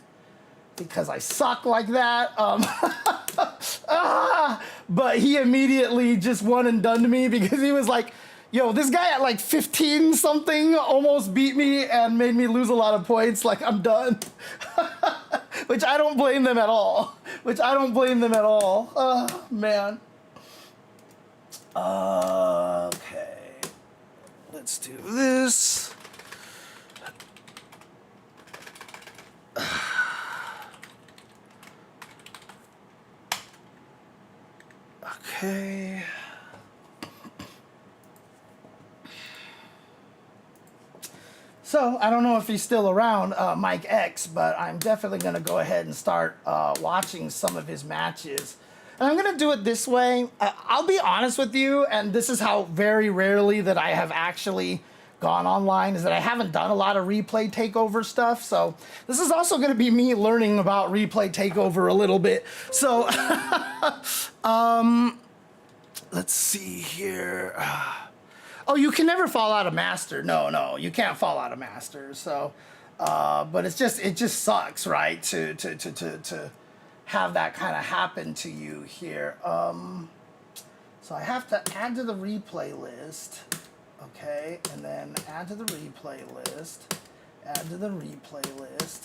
Because I suck like that. But he immediately just one and done to me because he was like, yo, this guy at like 15 something almost beat me and made me lose a lot of points. Like, I'm done. Which I don't blame them at all. Oh, man. Okay. Let's do this. Okay. So, I don't know if he's still around, MikeX, but I'm definitely going to go ahead and start watching some of his matches. And I'm going to do it this way. I'll be honest with you, and this is how very rarely that I have actually gone online, is that I haven't done a lot of replay takeover stuff. So this is also going to be me learning about replay takeover a little bit. So, let's see here. Oh, you can never fall out of Master. No, you can't fall out of Master. So, but it just sucks, right? To have that kind of happen to you here. So I have to add to the replay list. Okay, and then add to the replay list. Add to the replay list.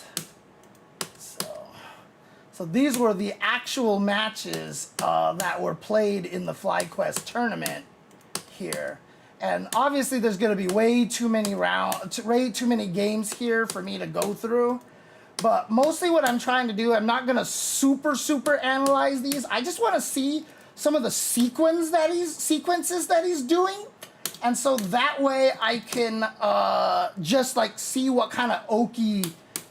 So these were the actual matches that were played in the FlyQuest tournament here. And obviously there's going to be way too many games here for me to go through. But mostly what I'm trying to do, I'm not going to super analyze these. I just want to see some of the sequences that he's doing. And so that way I can just like see what kind of Oki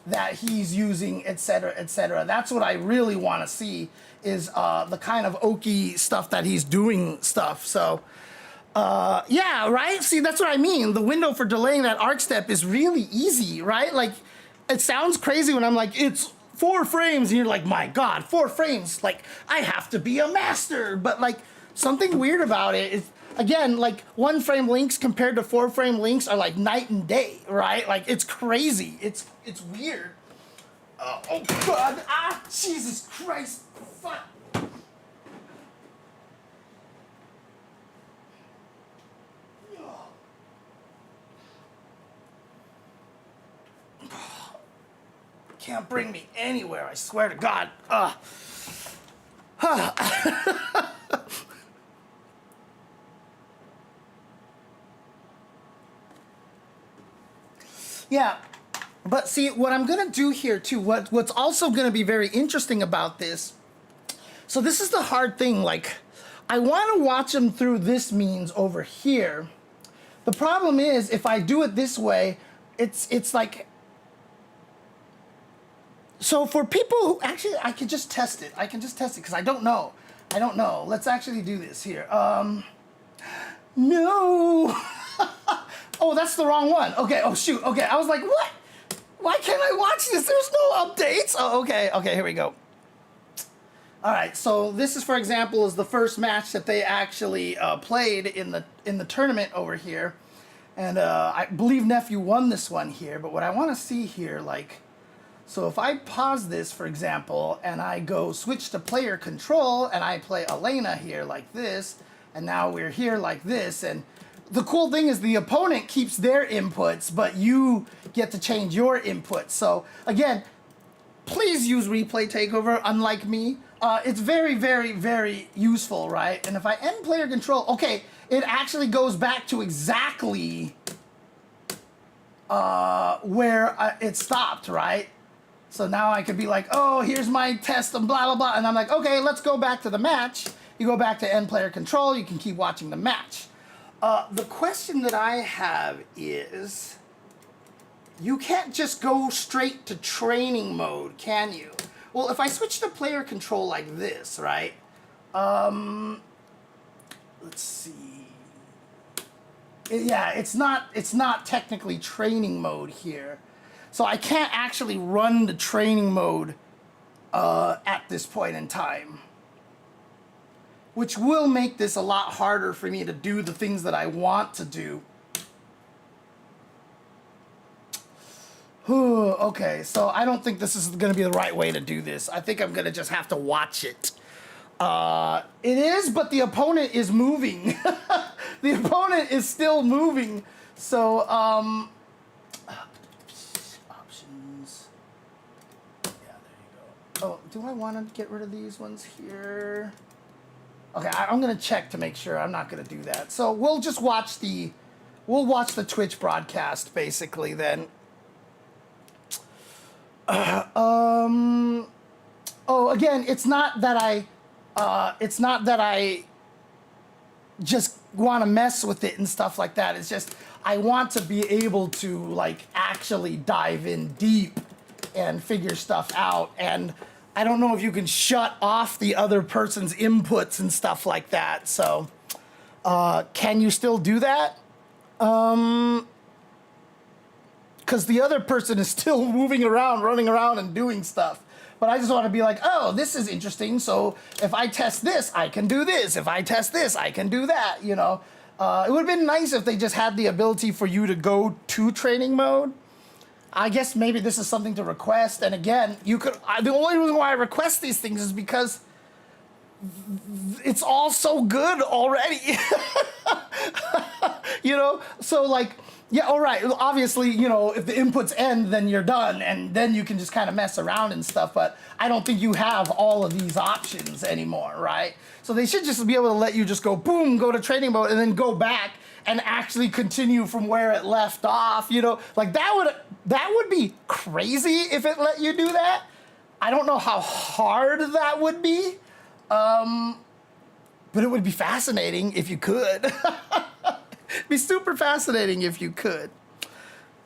that he's using, etc., etc. That's what I really want to see, is the kind of Oki stuff that he's doing stuff. So, yeah, right? See, that's what I mean. The window for delaying that arc step is really easy, right? Like, it sounds crazy when I'm like, it's 4 frames, and you're like, my God, 4 frames. Like, I have to be a master. But, like, something weird about it is, again, like 1 frame links compared to 4 frame links are like night and day, right? Like, it's crazy. It's weird. Oh God! Ah, Jesus Christ! Fuck! Can't bring me anywhere. I swear to God. Yeah, but see, what I'm going to do here, too, what's also going to be very interesting about this, so this is the hard thing, like, I want to watch them through this means over here. The problem is, if I do it this way, it's like, so for people who, actually, I can just test it. I can just test it, because I don't know. I don't know. Let's actually do this here. No. Oh, that's the wrong one. Okay, oh shoot. Okay, I was like, what? Why can't I watch this? There's no updates. Oh, okay, okay, here we go. All right, so this is, for example, is the first match that they actually played in the tournament over here. And I believe Nephew won this one here, but what I want to see here, like, so if I pause this, for example, and I go switch to player control, and I play Elena here like this, and now we're here like this, and the cool thing is the opponent keeps their inputs, but you get to change your inputs. So again, please use Replay Takeover, unlike me. It's very, very, very useful, right? And if I end player control, okay, it actually goes back to exactly where it stopped, right? So now I could be like, oh, here's my test and blah, blah, blah. And I'm like, okay, let's go back to the match. You go back to end player control. You can keep watching the match. The question that I have is, you can't just go straight to training mode, can you? Well, if I switch to player control like this, right? Let's see. Yeah, it's not technically training mode here. So I can't actually run the training mode at this point in time, which will make this a lot harder for me to do the things that I want to do. Okay, so I don't think this is going to be the right way to do this. I think I'm going to just have to watch it. It is, but the opponent is moving. The opponent is still moving. So, options. Yeah, there you go. Oh, do I want to get rid of these ones here? Okay, I'm going to check to make sure. I'm not going to do that. So we'll just watch we'll watch the Twitch broadcast, basically, then. Oh, again, it's not that I just want to mess with it and stuff like that. It's just I want to be able to, like, actually dive in deep and figure stuff out. And I don't know if you can shut off the other person's inputs and stuff like that. So, can you still do that? Because the other person is still moving around, running around, and doing stuff. But I just want to be like, oh, this is interesting. So if I test this, I can do this. If I test this, I can do that, you know. It would have been nice if they just had the ability for you to go to training mode. I guess maybe this is something to request. And again, you could. The only reason why I request these things is because it's all so good already. You know, so like, yeah, all right. Obviously, you know, if the inputs end, then you're done, and then you can just kind of mess around and stuff. But I don't think you have all of these options anymore, right? So they should just be able to let you just go boom, go to training mode, and then go back and actually continue from where it left off. You know, like that would be crazy if it let you do that. I don't know how hard that would be, but it would be fascinating if you could. It'd be super fascinating if you could.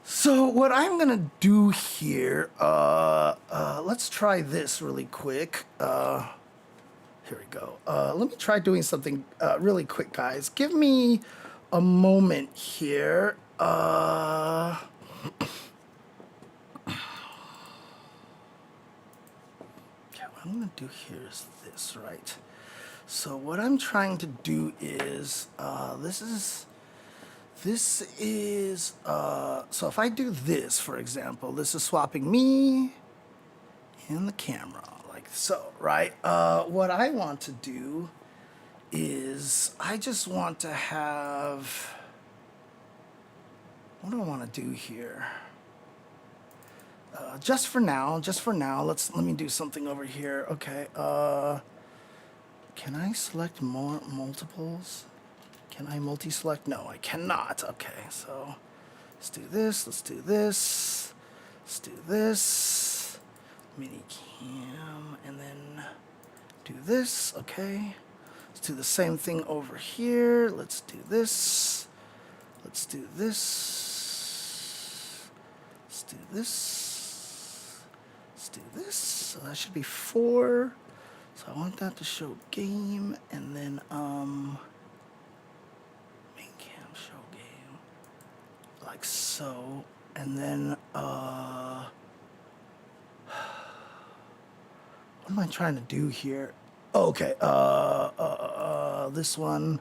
So what I'm gonna do here, let's try this really quick. Here we go. Let me try doing something really quick, guys. Give me a moment here. Okay, what I'm gonna do here is this, right? So what I'm trying to do is, so if I do this, for example, this is swapping me and the camera, like so, right? What I want to do is, I just want to have, what do I want to do here? Just for now, let me do something over here. Okay, can I select more multiples? Can I multi-select? No, I cannot. Okay, so let's do this. Let's do this. Let's do this. Mini cam, and then do this. Okay. Let's do the same thing over here. Let's do this. Let's do this. Let's do this. Let's do this. So that should be 4. So I want that to show game, and then main cam show game, like so, and then what am I trying to do here? Okay, this one,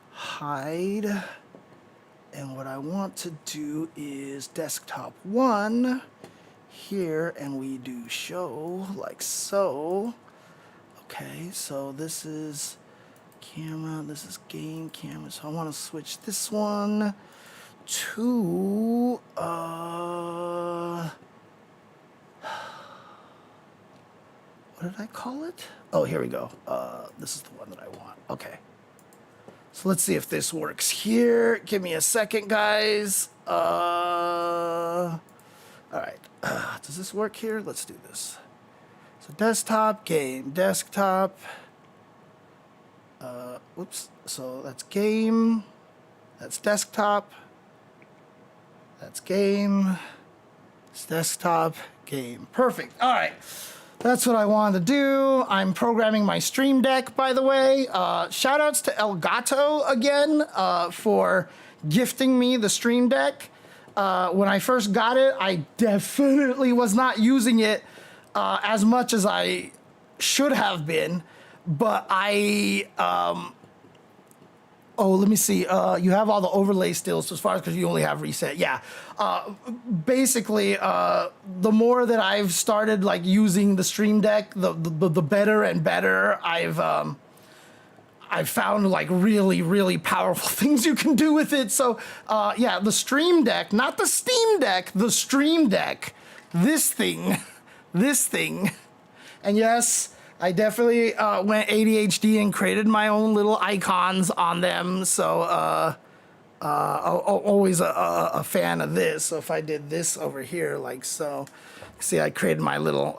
hide, and what I want to do is desktop 1 here, and we do show like so. Okay, so this is camera, this is game camera, so I want to switch this one to, what did I call it? Oh, here we go. This is the one that I want. Okay. So let's see if this works here. Give me a second, guys. All right. Does this work here? Let's do this. So desktop, game, desktop. Whoops. So that's game. That's desktop. That's game. It's desktop, game. Perfect. All right. That's what I wanted to do. I'm programming my Stream Deck, by the way. Shout outs to Elgato again for gifting me the Stream Deck. When I first got it, I definitely was not using it as much as I should have been, but oh, let me see. You have all the overlay still, so as far as because you only have reset. Yeah. Basically, the more that I've started like using the Stream Deck, the better and better I've found like really powerful things you can do with it. So yeah, the Stream Deck, not the Steam Deck, the Stream Deck. This thing. And yes, I definitely went ADHD and created my own little icons on them. So always a fan of this. So if I did this over here, like so, see, I created my little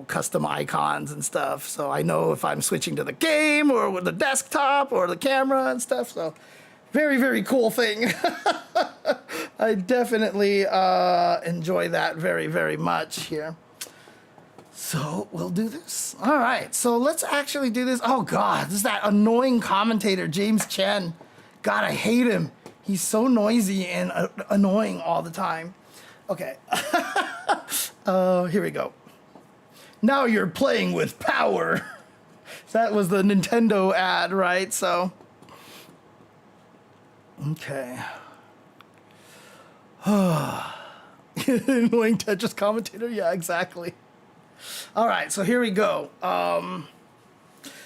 custom icons and stuff. So I know if I'm switching to the game or with the desktop or the camera and stuff. So very cool thing. I definitely enjoy that very much here. So we'll do this. All right, so let's actually do this. Oh God, this is that annoying commentator, James Chen. God, I hate him. He's so noisy and annoying all the time. Okay, here we go. Now you're playing with power. That was the Nintendo ad, right? So, okay. Annoying Tetris commentator, yeah, exactly. All right, so here we go.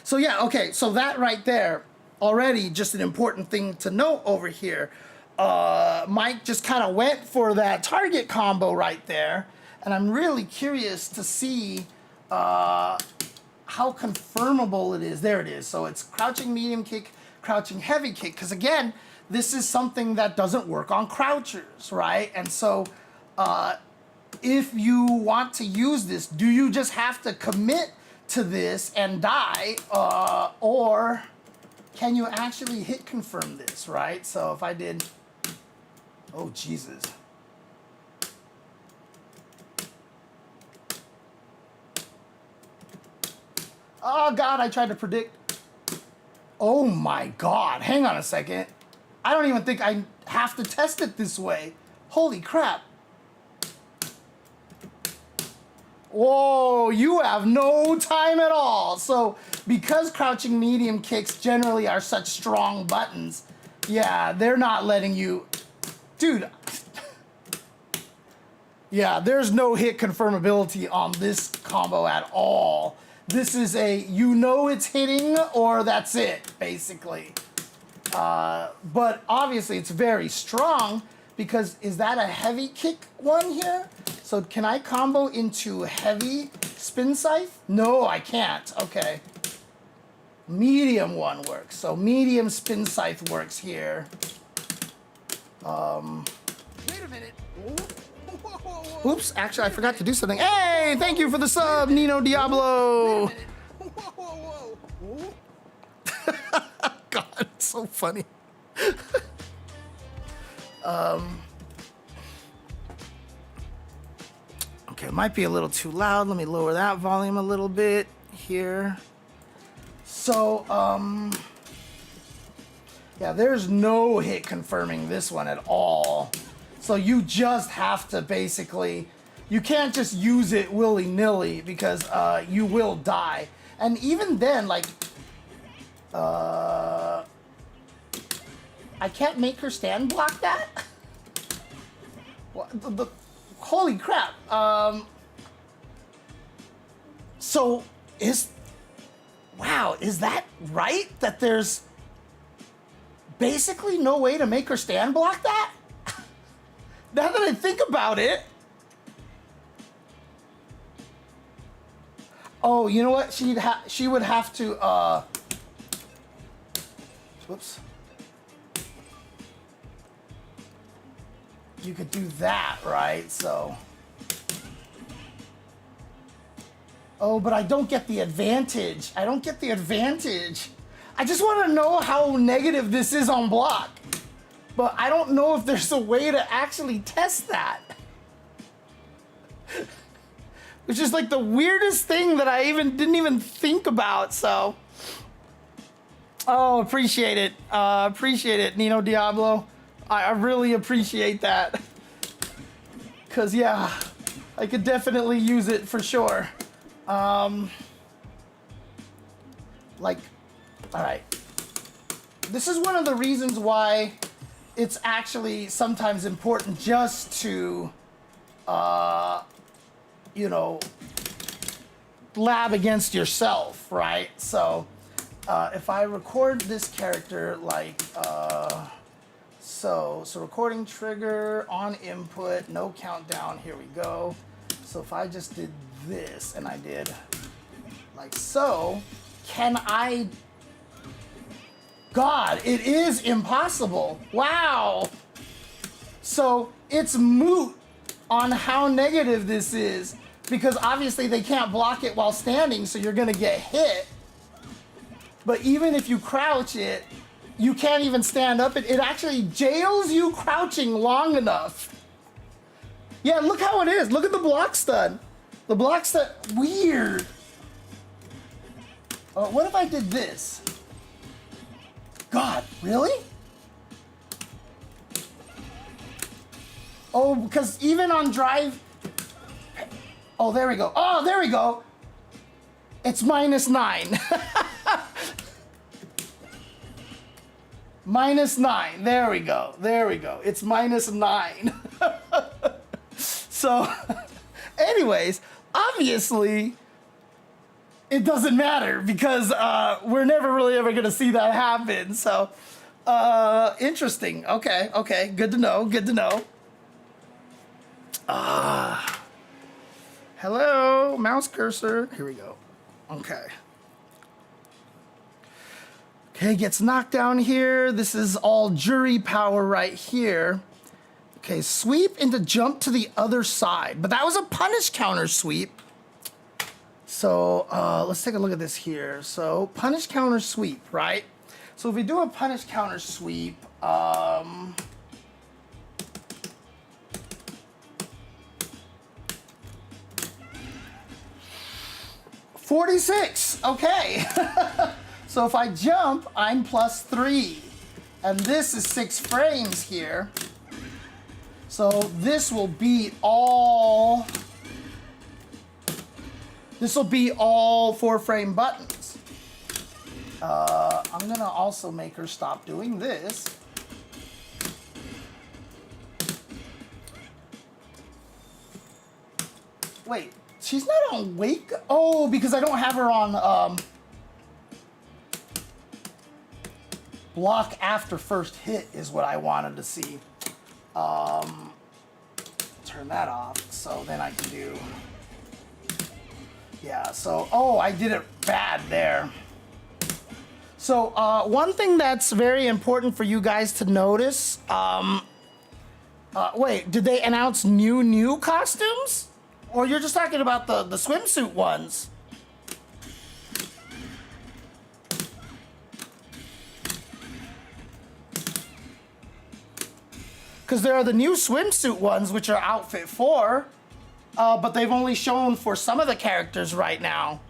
So yeah, okay, so that right there, already just an important thing to note over here. Mike just kind of went for that target combo right there, and I'm really curious to see how confirmable it is. There it is. So it's crouching medium kick, crouching heavy kick, because again, this is something that doesn't work on crouchers, right? And so if you want to use this, do you just have to commit to this and die, or can you actually hit confirm this, right? So if I did, oh Jesus. Oh God, I tried to predict. Oh my God, hang on a second. I don't even think I have to test it this way. Holy crap. Whoa, you have no time at all. So because crouching medium kicks generally are such strong buttons, yeah, they're not letting you, dude. Yeah, there's no hit confirmability on this combo at all. This is a, you know it's hitting or that's it, basically. But obviously it's very strong because is that a heavy kick one here? So can I combo into heavy spin scythe? No, I can't. Okay. medium one works. So medium spin scythe works here. Wait a minute. Whoa. Oops, actually I forgot to do something. Hey, thank you for the sub, Nino Diablo. Whoa. God, it's so funny. Okay, it might be a little too loud. Let me lower that volume a little bit here. So, yeah, there's no hit confirming this one at all. So you just have to basically, you can't just use it willy-nilly because you will die. And even then, like, I can't make her stand block that? What the holy crap. So wow, is that right? That there's basically no way to make her stand block that? Now that I think about it. Oh, you know what? She would have to whoops. You could do that, right? So. Oh, but I don't get the advantage. I don't get the advantage. I just want to know how negative this is on block. But I don't know if there's a way to actually test that. Which is like the weirdest thing that I didn't even think about, so. Oh, appreciate it. Appreciate it, Nino Diablo. I really appreciate that. Cause yeah, I could definitely use it for sure. Like, all right. This is one of the reasons why it's actually sometimes important just to, you know, lab against yourself, right? So, if I record this character like, so recording trigger on input, no countdown, here we go. So if I just did this and I did like so, can I, God, it is impossible. Wow. So it's moot on how negative this is because obviously they can't block it while standing, so you're gonna get hit. But even if you crouch it, you can't even stand up. It actually jails you crouching long enough. Yeah, look how it is. Look at the block stun. The block stun, weird. What if I did this? God, really? Oh, because even on drive, oh, there we go. Oh, there we go. It's -9. -9. There we go. There we go. It's -9. So, anyways, obviously, it doesn't matter because we're never really ever going to see that happen. So, interesting. Okay. Okay. Good to know. Good to know. Hello, mouse cursor. Here we go. Okay. Okay, gets knocked down here. This is all jury power right here. Okay, sweep into jump to the other side. But that was a punish counter sweep. So let's take a look at this here. So punish counter sweep, right? So if we do a punish counter sweep, 46, okay. So if I jump, I'm +3. And this is 6 frames here. So this will beat all 4-frame buttons. I'm gonna also make her stop doing this. Wait, she's not on wake? Oh, because I don't have her on block after first hit is what I wanted to see. Turn that off, so then I can do, yeah, so, oh, I did it bad there. So one thing that's very important for you guys to notice, wait, did they announce new costumes? Or you're just talking about the swimsuit ones? Because there are the new swimsuit ones, which are outfit 4, but they've only shown for some of the characters right now.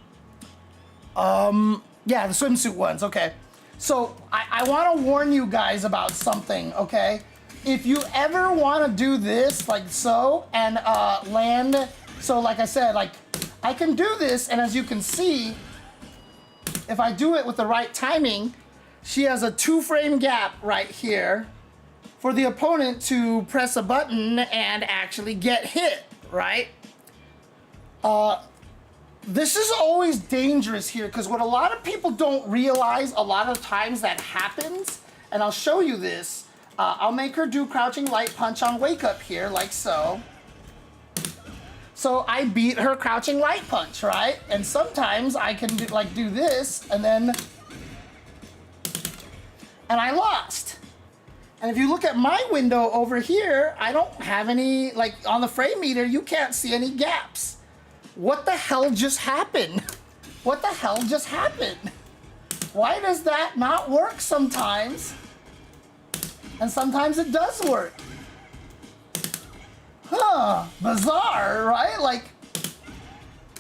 Yeah, the swimsuit ones, okay. So I want to warn you guys about something, okay? If you ever want to do this, like so, and land, so like I said, like I can do this, and as you can see, if I do it with the right timing, she has a 2-frame gap right here for the opponent to press a button and actually get hit, right? This is always dangerous here because what a lot of people don't realize a lot of times that happens, and I'll show you this. I'll make her do crouching light punch on wake up here, like so. So I beat her crouching light punch, right? And sometimes I can do this and then, and I lost. And if you look at my window over here, I don't have any, like on the frame meter, you can't see any gaps. What the hell just happened? What the hell just happened? Why does that not work sometimes? And sometimes it does work. Huh, bizarre, right? Like,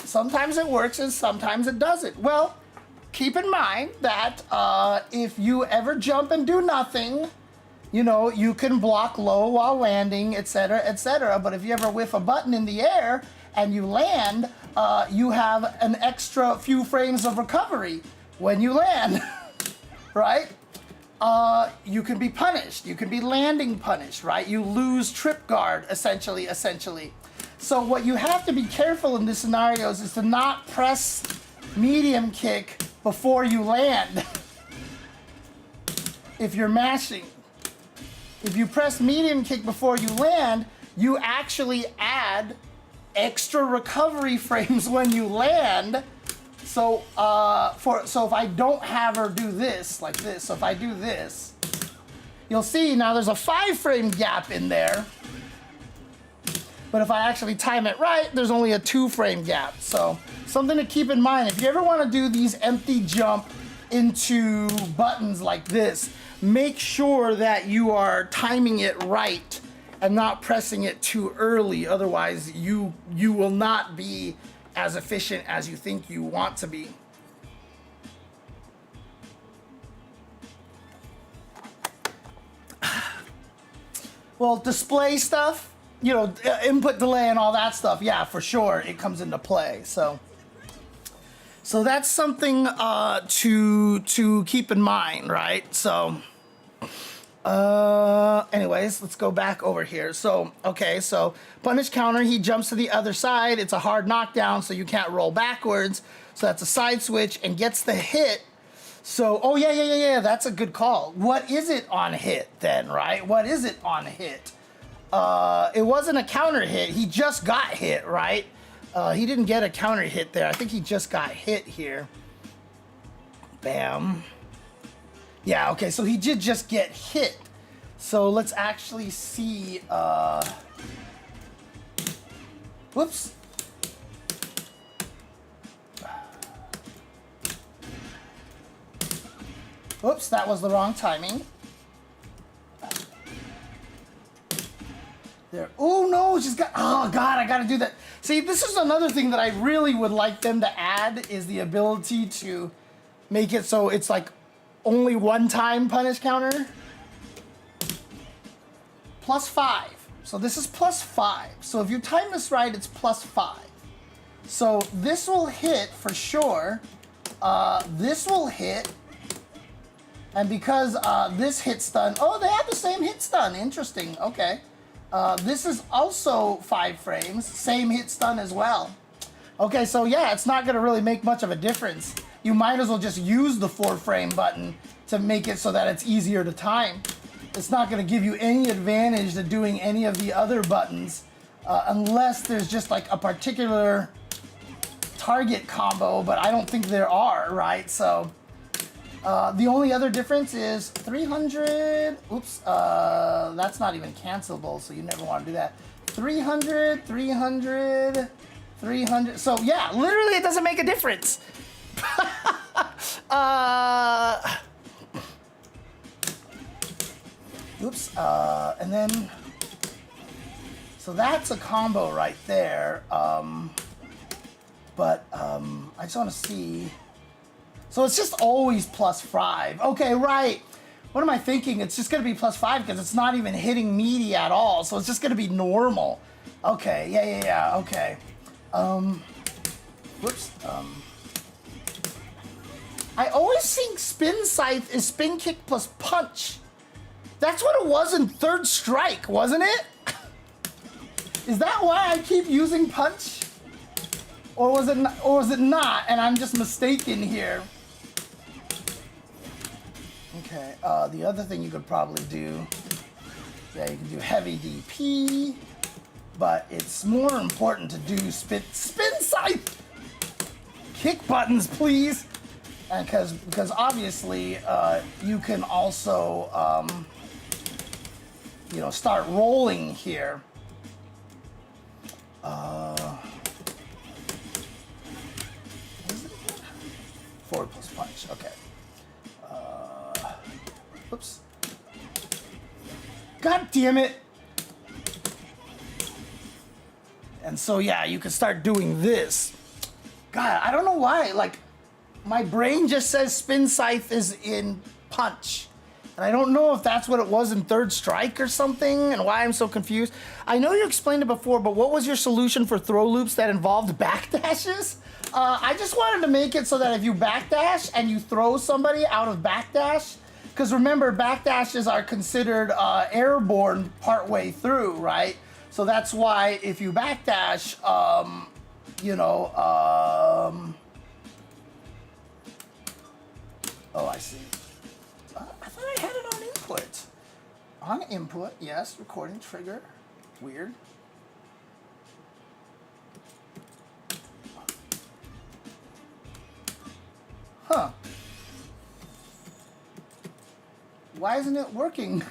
sometimes it works and sometimes it doesn't. Well, keep in mind that if you ever jump and do nothing, you know, you can block low while landing, etc., etc. But if you ever whiff a button in the air and you land, you have an extra few frames of recovery when you land, right? You can be punished. You can be landing punished, right? You lose trip guard, essentially. So what you have to be careful in these scenarios is to not press medium kick before you land. If you're mashing. If you press medium kick before you land, you actually add extra recovery frames when you land. So so if I don't have her do this, like this, so if I do this, you'll see now there's a 5-frame gap in there. But if I actually time it right, there's only a 2-frame gap. So something to keep in mind, if you ever want to do these empty jump into buttons like this, make sure that you are timing it right and not pressing it too early. Otherwise, you will not be as efficient as you think you want to be. Well, display stuff, you know, input delay and all that stuff, yeah, for sure, it comes into play. So that's something to keep in mind, right? So, anyways, let's go back over here. So, okay, so punish counter, he jumps to the other side. It's a hard knockdown, so you can't roll backwards. So that's a side switch and gets the hit. So, oh yeah, that's a good call. What is it on hit then, right? What is it on hit? It wasn't a counter hit. He just got hit, right? He didn't get a counter hit there. I think he just got hit here. Bam. Yeah, okay, so he did just get hit. So let's actually see, whoops. Whoops, that was the wrong timing. There, oh no, she's got, oh God, I gotta do that. See, this is another thing that I really would like them to add is the ability to make it so it's like only one time punish counter. +5. So this is +5. So if you time this right, it's +5. So this will hit for sure. This will hit. And because this hit stun, oh, they have the same hit stun. Interesting. Okay. This is also 5 frames. Same hit stun as well. Okay, so yeah, it's not going to really make much of a difference. You might as well just use the 4-frame button to make it so that it's easier to time. It's not going to give you any advantage to doing any of the other buttons unless there's just like a particular target combo, but I don't think there are, right? So The only other difference is 300. Oops, that's not even cancelable, so you never want to do that. 300, 300, 300. So yeah, literally it doesn't make a difference. Oops, and then, so that's a combo right there. But I just want to see. So it's just always +5. Okay, right. What am I thinking? It's just going to be +5 because it's not even hitting meaty at all. So it's just going to be normal. Okay, yeah, okay. Whoops. I always think spin scythe is spin kick plus punch. That's what it was in third strike, wasn't it? Is that why I keep using punch? Or was it not, and I'm just mistaken here? Okay, the other thing you could probably do, yeah, you can do heavy DP, but it's more important to do spin scythe. Kick buttons, please. And because obviously you can also you know, start rolling here. 4 plus punch. Okay. Oops. God damn it. And so yeah, you can start doing this. God, I don't know why. Like, my brain just says spin scythe is in punch. And I don't know if that's what it was in third strike or something, and why I'm so confused. I know you explained it before, but what was your solution for throw loops that involved backdashes? I just wanted to make it so that if you backdash and you throw somebody out of backdash, because remember, backdashes are considered airborne partway through, right? So that's why if you backdash, you know, oh, I see. I thought I had it on input. On input, yes, recording trigger. Weird. Huh. Why isn't it working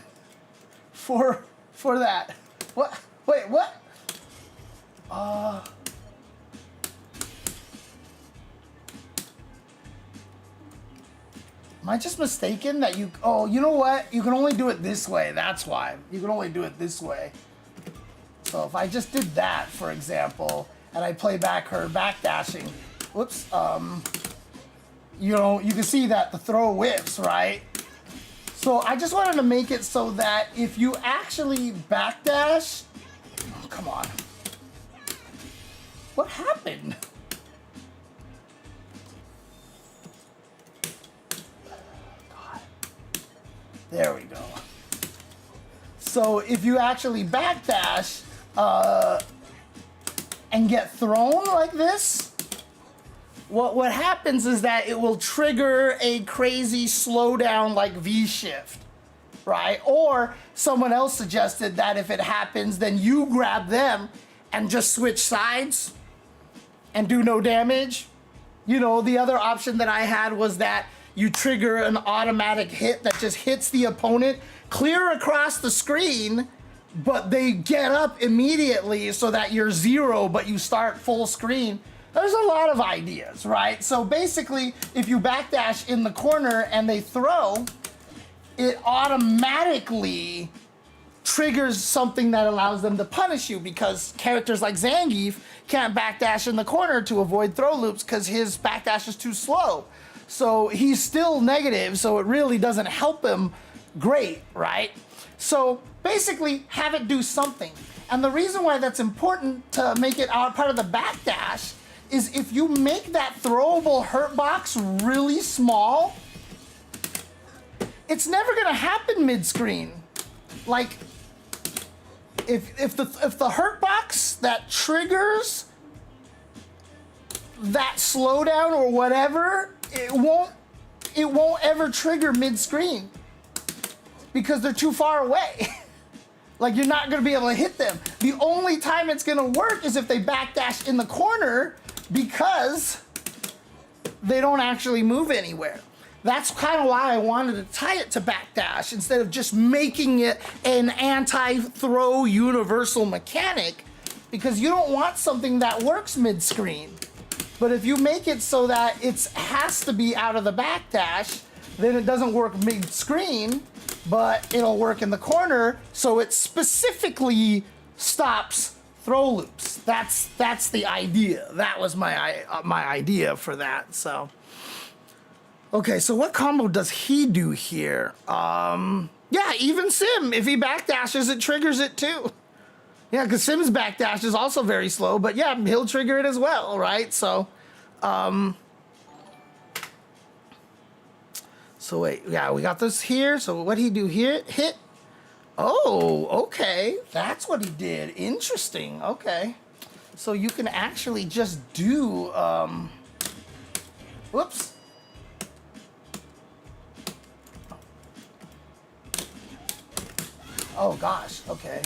for that? What? Wait, what? Am I just mistaken that you, oh, you know what? You can only do it this way. That's why. You can only do it this way. So if I just did that, for example, and I play back her backdashing, whoops, you know, you can see that the throw whips, right? So I just wanted to make it so that if you actually backdash, oh, come on. What happened? God. There we go. So if you actually backdash and get thrown like this, what happens is that it will trigger a crazy slowdown like V-shift, right? Or someone else suggested that if it happens, then you grab them and just switch sides and do no damage. You know, the other option that I had was that you trigger an automatic hit that just hits the opponent clear across the screen, but they get up immediately so that you're 0, but you start full screen. There's a lot of ideas, right? So basically, if you backdash in the corner and they throw, it automatically triggers something that allows them to punish you, because characters like Zangief can't backdash in the corner to avoid throw loops because his backdash is too slow. So he's still negative, so it really doesn't help him great, right? So basically, have it do something. And the reason why that's important to make it part of the backdash is if you make that throwable hurt box really small, it's never gonna happen mid-screen. Like, if the hurt box that triggers that slowdown or whatever, it won't ever trigger mid-screen because they're too far away. Like, you're not gonna be able to hit them. The only time it's gonna work is if they backdash in the corner, because they don't actually move anywhere. That's kind of why I wanted to tie it to backdash instead of just making it an anti-throw universal mechanic, because you don't want something that works mid-screen. But if you make it so that it has to be out of the backdash, then it doesn't work mid-screen, but it'll work in the corner, so it specifically stops throw loops. That's the idea. That was my idea for that. So, okay, so what combo does he do here? Yeah, even Sim. If he backdashes, it triggers it too. Yeah, because Sim's backdash is also very slow, but yeah, he'll trigger it as well, right? So, so wait, yeah, we got this here. So what'd he do here? Hit. Oh, okay. That's what he did. Interesting. Okay. So you can actually just do, whoops. Oh gosh, okay.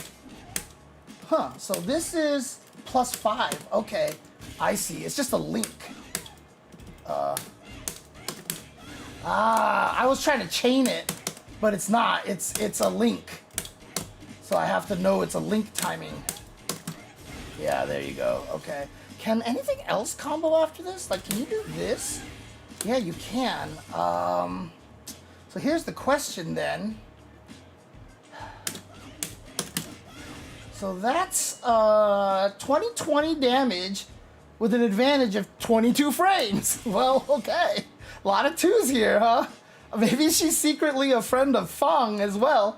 Huh, so this is +5. Okay, I see. It's just a link. I was trying to chain it, but it's not. It's a link. So I have to know it's a link timing. Yeah, there you go. Okay. Can anything else combo after this? Like, can you do this? Yeah, you can. So here's the question then. So that's 20 damage with an advantage of 22 frames. Well, okay. A lot of twos here, huh? Maybe she's secretly a friend of Fong as well.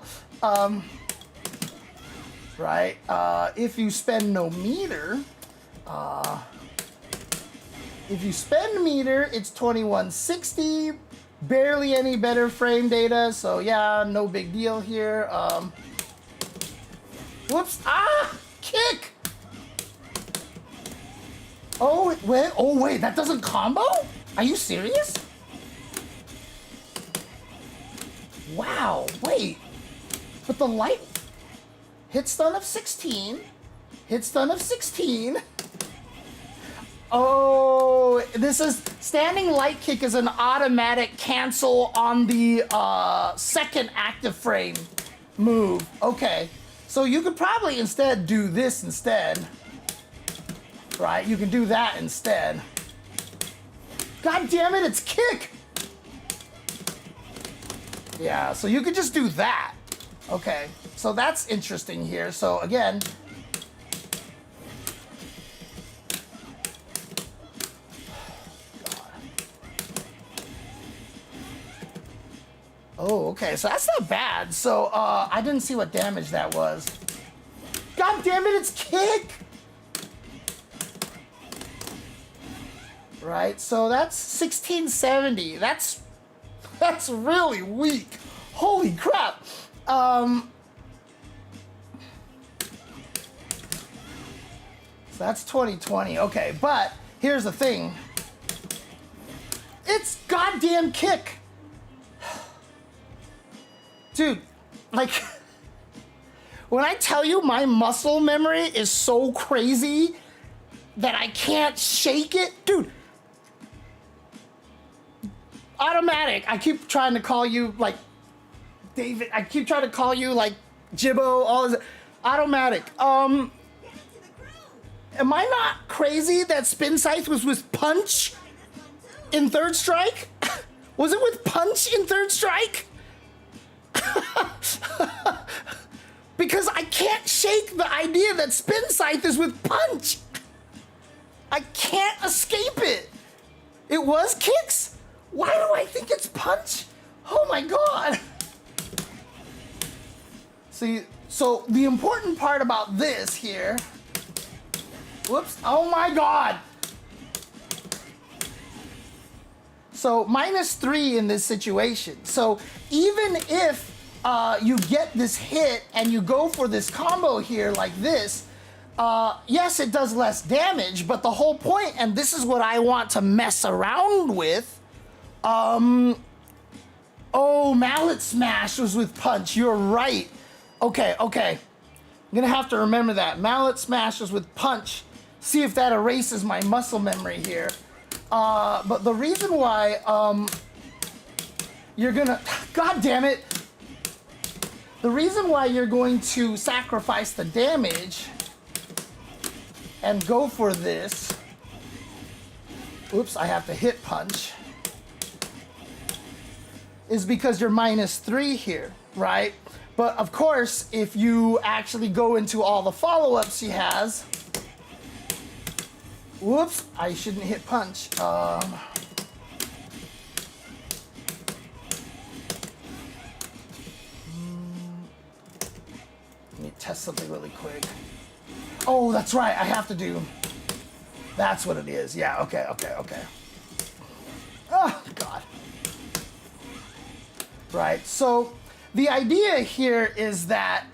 Right? If you spend no meter, it's 2160. Barely any better frame data, so yeah, no big deal here. Whoops! Ah! Kick! Oh wait, that doesn't combo? Are you serious? Wow, wait. But the light hit stun of 16. Hit stun of 16. Oh, this is standing light kick is an automatic cancel on the second active frame move. Okay. So you could probably instead do this instead. Right? You can do that instead. God damn it, it's kick! Yeah, so you could just do that. Okay, so that's interesting here. So again, oh, okay, so that's not bad. So I didn't see what damage that was. God damn it, it's kick! Right, so that's 1670. That's really weak. Holy crap. So that's 2020. Okay, but here's the thing. It's goddamn kick. Dude, like, when I tell you my muscle memory is so crazy that I can't shake it, dude. Automatic. I keep trying to call you like David. I keep trying to call you like Jibbo. All this. Automatic. Am I not crazy that Spin Scythe was with Punch in Third Strike? Was it with Punch in Third Strike? Because I can't shake the idea that Spin Scythe is with Punch. I can't escape it. It was kicks? Why do I think it's Punch? Oh my god. See, so the important part about this here, whoops, oh my god. So -3 in this situation. So even if you get this hit and you go for this combo here like this, yes, it does less damage, but the whole point, and this is what I want to mess around with, oh, Mallet Smash was with Punch, you're right. Okay, I'm gonna have to remember that. Mallet Smash was with Punch. See if that erases my muscle memory here. But the reason why, you're gonna, God damn it. The reason why you're going to sacrifice the damage and go for this, oops, I have to hit punch, is because you're -3 here, right? But of course, if you actually go into all the follow-ups he has, whoops, I shouldn't hit punch. Let me test something really quick. Oh, that's right, I have to do, that's what it is. Yeah, okay. Oh, God. Right, so the idea here is that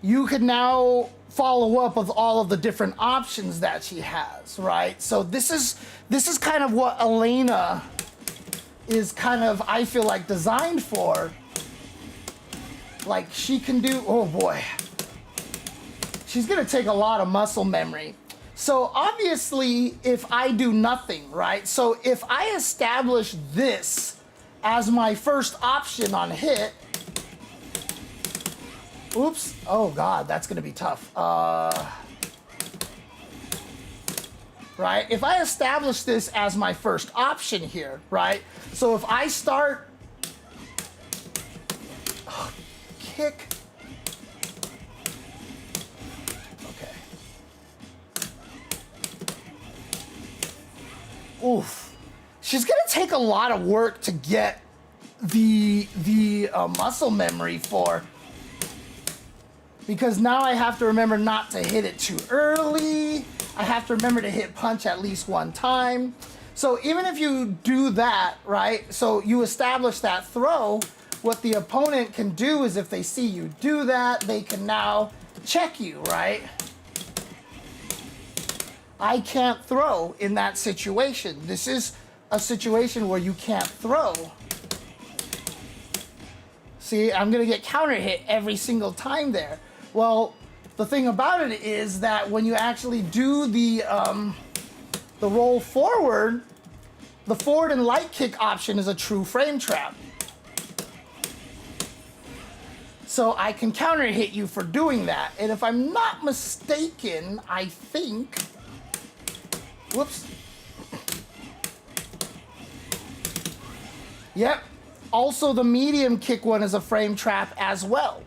you can now follow up with all of the different options that she has, right? So this is kind of what Elena is kind of, I feel like, designed for. Like, she can do, oh boy. She's gonna take a lot of muscle memory. So obviously, if I do nothing, right? So if I establish this as my first option on hit, oops, oh God, that's gonna be tough. Right, if I establish this as my first option here, right? So if I start, kick, oof. She's gonna take a lot of work to get the muscle memory for, because now I have to remember not to hit it too early. I have to remember to hit punch at least one time. So even if you do that, right? So you establish that throw, what the opponent can do is if they see you do that, they can now check you, right? I can't throw in that situation. This is a situation where you can't throw. See, I'm gonna get counter hit every single time there. Well, the thing about it is that when you actually do the roll forward, the forward and light kick option is a true frame trap. So I can counter hit you for doing that. And if I'm not mistaken, I think, whoops. Yep. Also, the medium kick one is a frame trap as well.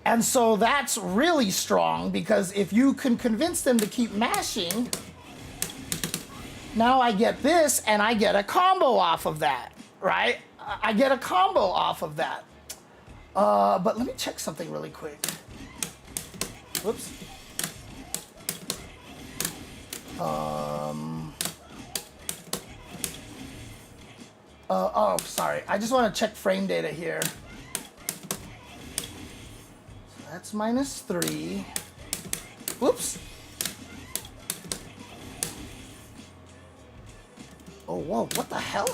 And so that's really strong, because if you can convince them to keep mashing, now I get this and I get a combo off of that, right? I get a combo off of that. But let me check something really quick. Whoops. Oh, sorry. I just want to check frame data here. So that's -3. Whoops. Oh, whoa, what the hell?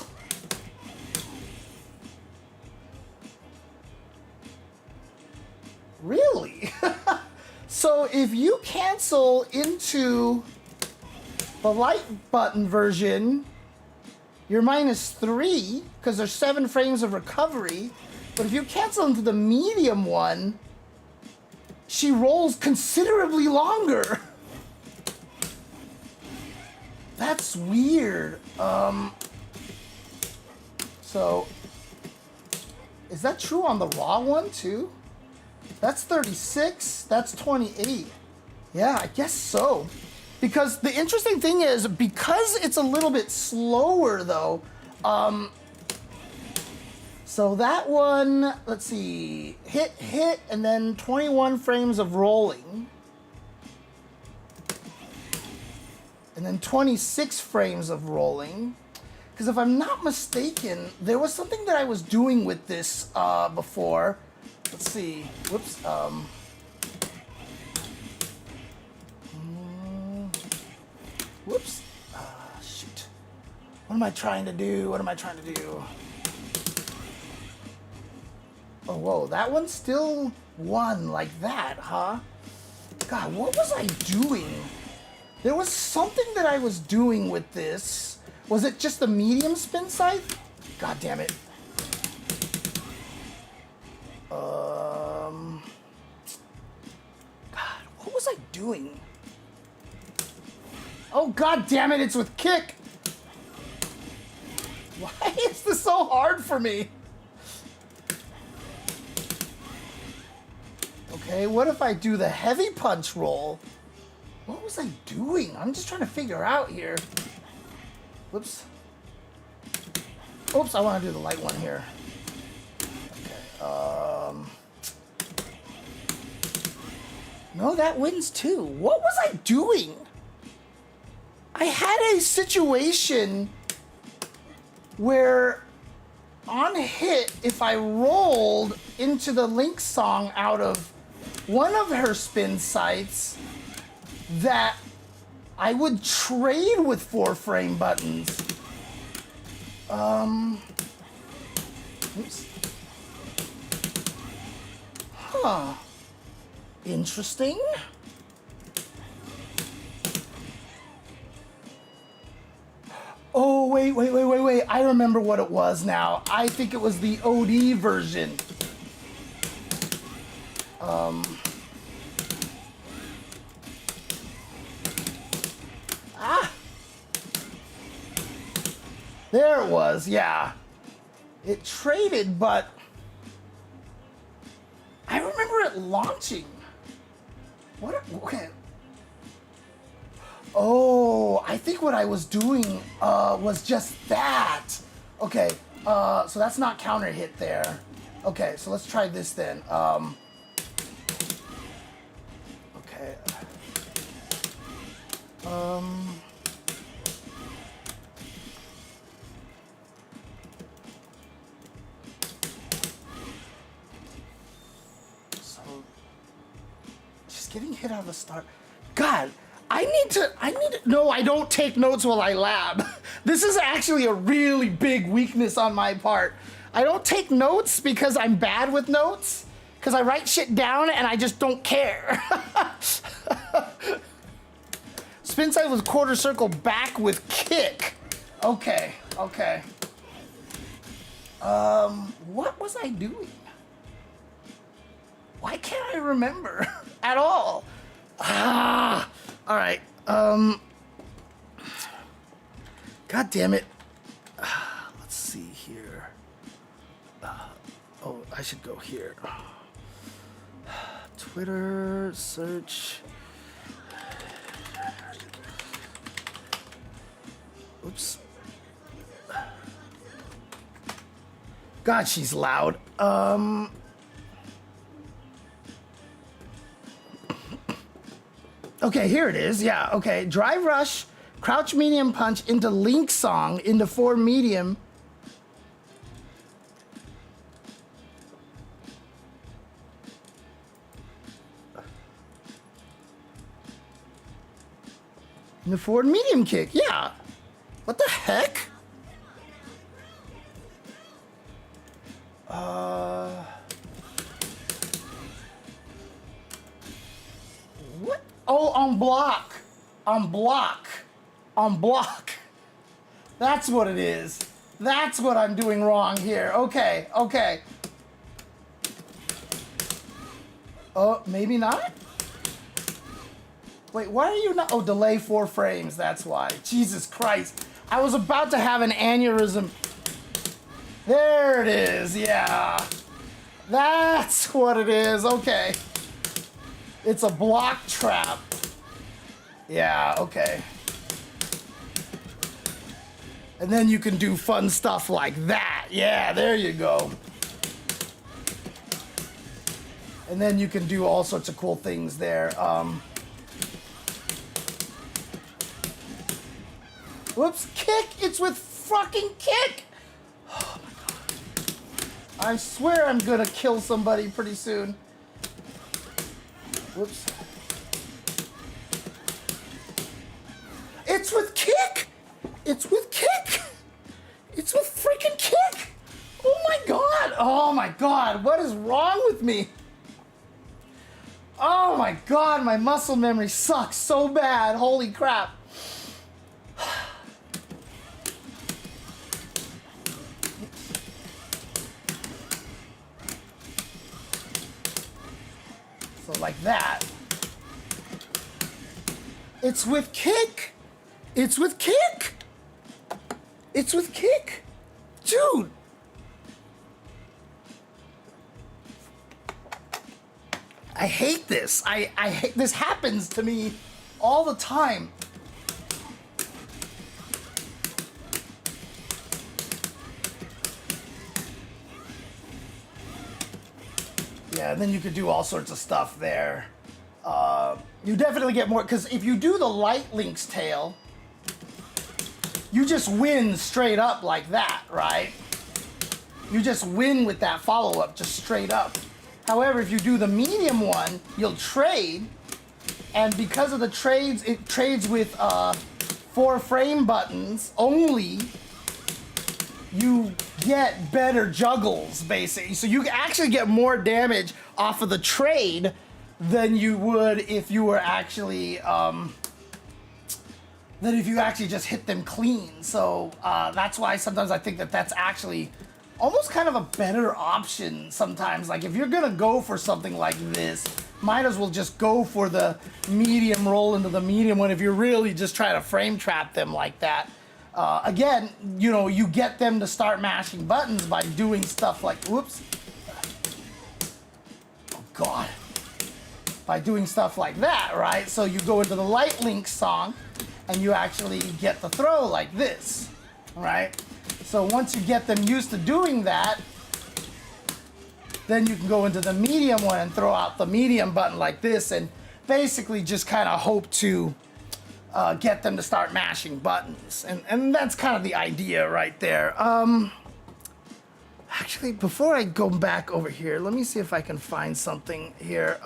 Really? So if you cancel into the light button version, you're -3, because there's 7 frames of recovery. But if you cancel into the medium one, she rolls considerably longer. That's weird. So, is that true on the raw one too? That's 36, that's 28. Yeah, I guess so. Because the interesting thing is, because it's a little bit slower though, so that one, let's see, hit, and then 21 frames of rolling. And then 26 frames of rolling. Because if I'm not mistaken, there was something that I was doing with this before. Let's see, whoops. Whoops. Shoot. What am I trying to do? Oh, whoa, that one still won like that, huh? God, what was I doing? There was something that I was doing with this Was it just the medium spin scythe? God damn it. God, what was I doing? Oh, god damn it, it's with kick. Why is this so hard for me? Okay, what if I do the heavy punch roll? What was I doing? I'm just trying to figure out here. Whoops. Oops, I want to do the light one here. Okay, no, that wins too. What was I doing? I had a situation where on hit, if I rolled into the Link song out of one of her spin sites, that I would trade with 4 frame buttons. Oops. Huh. Interesting. Oh, wait. I remember what it was now. I think it was the OD version. There it was, yeah. It traded, but I remember it launching. Okay. Oh, I think what I was doing was just that. Okay, so that's not counter hit there. Okay, so let's try this then. Okay. So, just getting hit on the start. God, I need to, no, I don't take notes while I lab. This is actually a really big weakness on my part. I don't take notes because I'm bad with notes, because I write shit down and I just don't care. Spin side was quarter circle back with kick. Okay. What was I doing? Why can't I remember at all? All right. God damn it. Let's see here. Oh, I should go here. Twitter search. Oops. God, she's loud. Okay, here it is. Yeah, okay. Drive rush, crouch medium punch into Link song into 4 medium. Into forward medium kick. Yeah. What the heck? What? Oh, on block. On block. That's what it is. That's what I'm doing wrong here. Okay. Oh, maybe not? Wait, why are you not? Oh, delay 4 frames. That's why. Jesus Christ. I was about to have an aneurysm. There it is. Yeah. That's what it is. Okay. It's a block trap. Yeah, okay. And then you can do fun stuff like that. Yeah, there you go. And then you can do all sorts of cool things there. Whoops, kick! It's with fucking kick! Oh my god. I swear I'm gonna kill somebody pretty soon. Whoops. It's with kick! It's with kick! It's with freaking kick! Oh my god! Oh my god, what is wrong with me? Oh my god, my muscle memory sucks so bad. Holy crap. like that. It's with kick. It's with kick. It's with kick. Dude. I hate this. I hate this. Happens to me all the time. Yeah, and then you could do all sorts of stuff there. You definitely get more, because if you do the light link's tail, you just win straight up like that, right? You just win with that follow-up, just straight up. However, if you do the medium one, you'll trade, and because of the trades, it trades with 4 frame buttons only. You get better juggles, basically. So you actually get more damage off of the trade than you would if you were actually just hit them clean. So that's why sometimes I think that that's actually almost kind of a better option sometimes. Like if you're gonna go for something like this, might as well just go for the medium roll into the medium one if you're really just trying to frame trap them like that. Again, you know, you get them to start mashing buttons by doing stuff like, whoops. Oh God. By doing stuff like that, right? So you go into the light link song and you actually get the throw like this, right? So once you get them used to doing that, then you can go into the medium one and throw out the medium button like this and basically just kind of hope to get them to start mashing buttons. And that's kind of the idea right there. Actually, before I go back over here, let me see if I can find something here.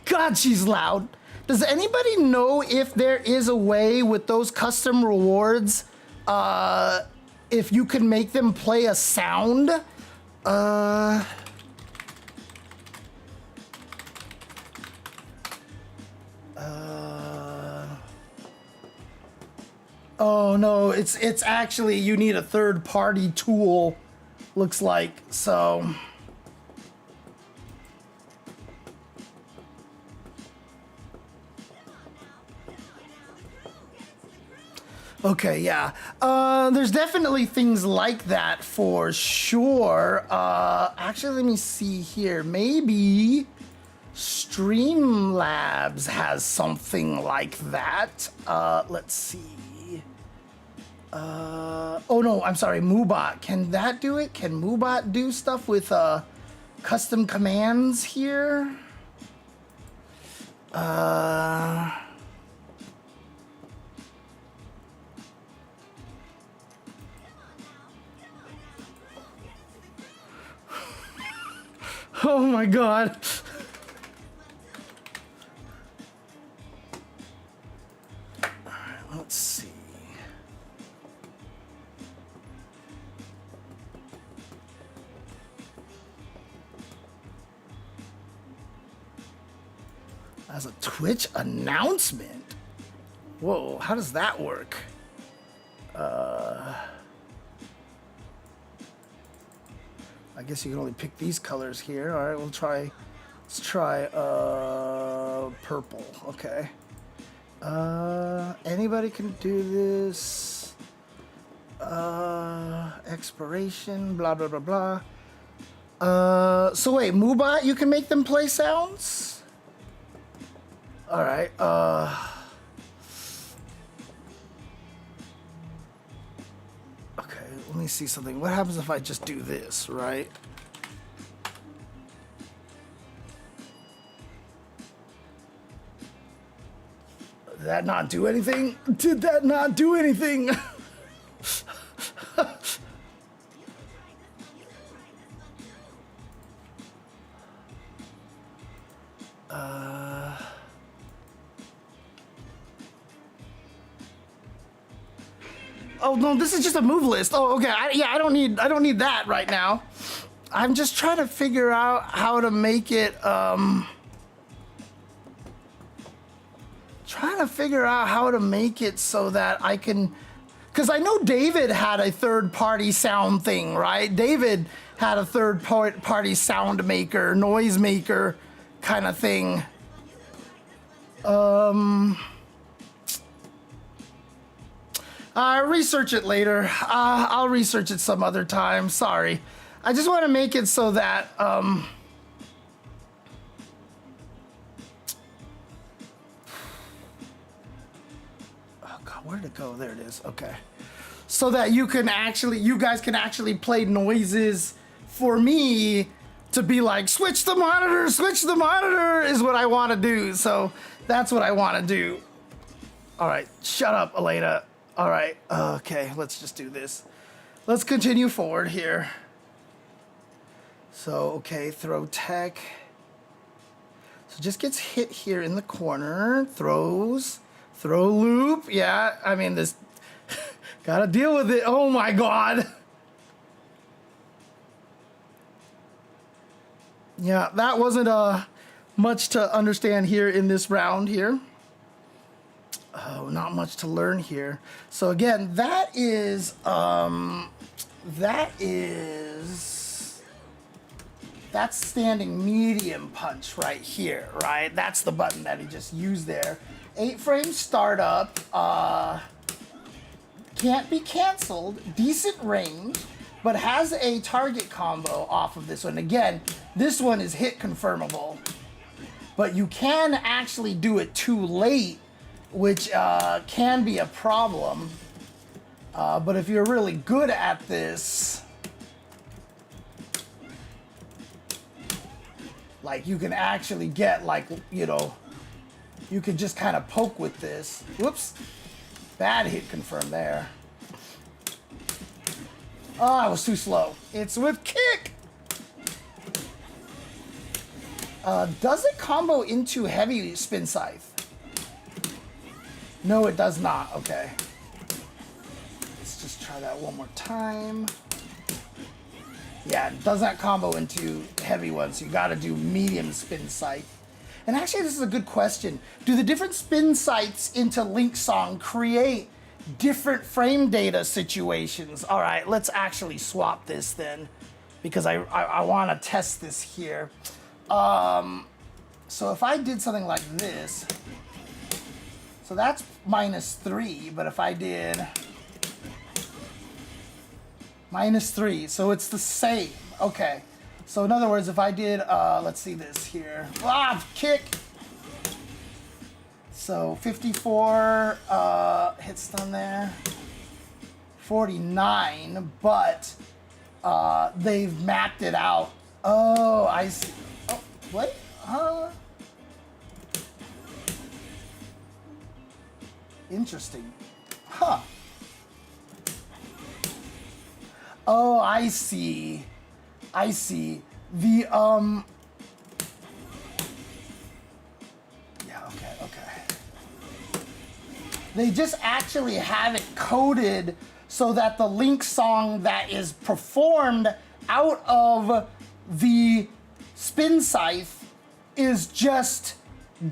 God, she's loud. Does anybody know if there is a way with those custom rewards, if you can make them play a sound? Oh no, it's actually, you need a third-party tool, looks like, so. Okay, yeah. There's definitely things like that for sure. Actually, let me see here. Maybe Streamlabs has something like that. Let's see. Oh no, I'm sorry, Moobot. Can that do it? Can Moobot do stuff with custom commands here? Oh my God. All right, let's see. As a Twitch announcement? Whoa, how does that work? I guess you can only pick these colors here. All right, let's try purple. Okay. Anybody can do this. Expiration, blah, blah, blah, blah. So wait, Moobot, you can make them play sounds? All right, okay, let me see something. What happens if I just do this, right? Did that not do anything? Did that not do anything? Oh no, this is just a move list. Oh, okay. I don't need that right now. I'm just trying to figure out how to make it Trying to figure out how to make it so that I can, because I know David had a third-party sound thing, right? David had a third-party sound maker, noise maker kind of thing. Research it later. I'll research it some other time. Sorry. I just want to make it so that, oh God, where'd it go? There it is. Okay. So that you guys can actually play noises for me to be like, switch the monitor is what I want to do. So that's what I want to do. All right. Shut up, Elena. All right. Okay. Let's just do this. Let's continue forward here. So, okay, throw tech. So just gets hit here in the corner. Throws. Throw loop. Yeah, I mean, this... gotta deal with it. Oh, my God. Yeah, that wasn't much to understand here in this round here. Oh, not much to learn here. So, again, that is... That's standing medium punch right here, right? That's the button that he just used there. 8-frame startup, can't be canceled, decent range, but has a target combo off of this one. Again, this one is hit confirmable, but you can actually do it too late, which can be a problem. But if you're really good at this, like, you can actually get, like, you know, you can just kind of poke with this. Whoops. Bad hit confirmed there. Oh, I was too slow. It's with kick. Does it combo into heavy spin scythe? No, it does not. Okay. Let's just try that one more time. Yeah, it does not combo into heavy ones, so you gotta do medium spin scythe. And actually, this is a good question. Do the different spin scythes into Link Song create different frame data situations? All right, let's actually swap this then, because I wanna test this here. So if I did something like this, so that's -3, but if I did -3, so it's the same. Okay. So in other words, if I did, let's see this here. Kick. So 54 hit stun there. 49, but they've mapped it out. Oh, I see. Oh, wait. Interesting. Huh. Oh, I see. I see. The, yeah, okay. They just actually have it coded so that the Link Song that is performed out of the spin scythe is just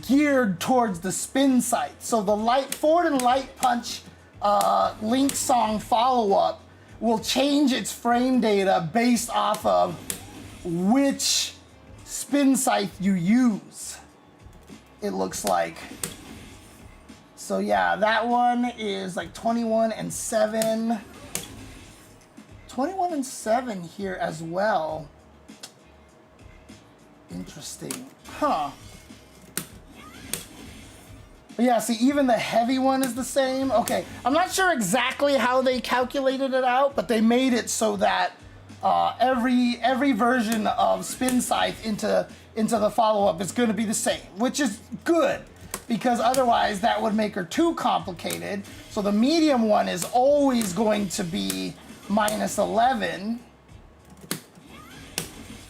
geared towards the spin scythe. So the forward and light punch Link Song follow-up will change its frame data based off of which spin scythe you use, it looks like. So yeah, that one is like 21 and 7. 21 and 7 here as well. Interesting. Huh. But yeah, see, even the heavy one is the same. Okay, I'm not sure exactly how they calculated it out, but they made it so that every version of spin scythe into the follow-up is going to be the same, which is good, because otherwise that would make her too complicated. So the medium one is always going to be -11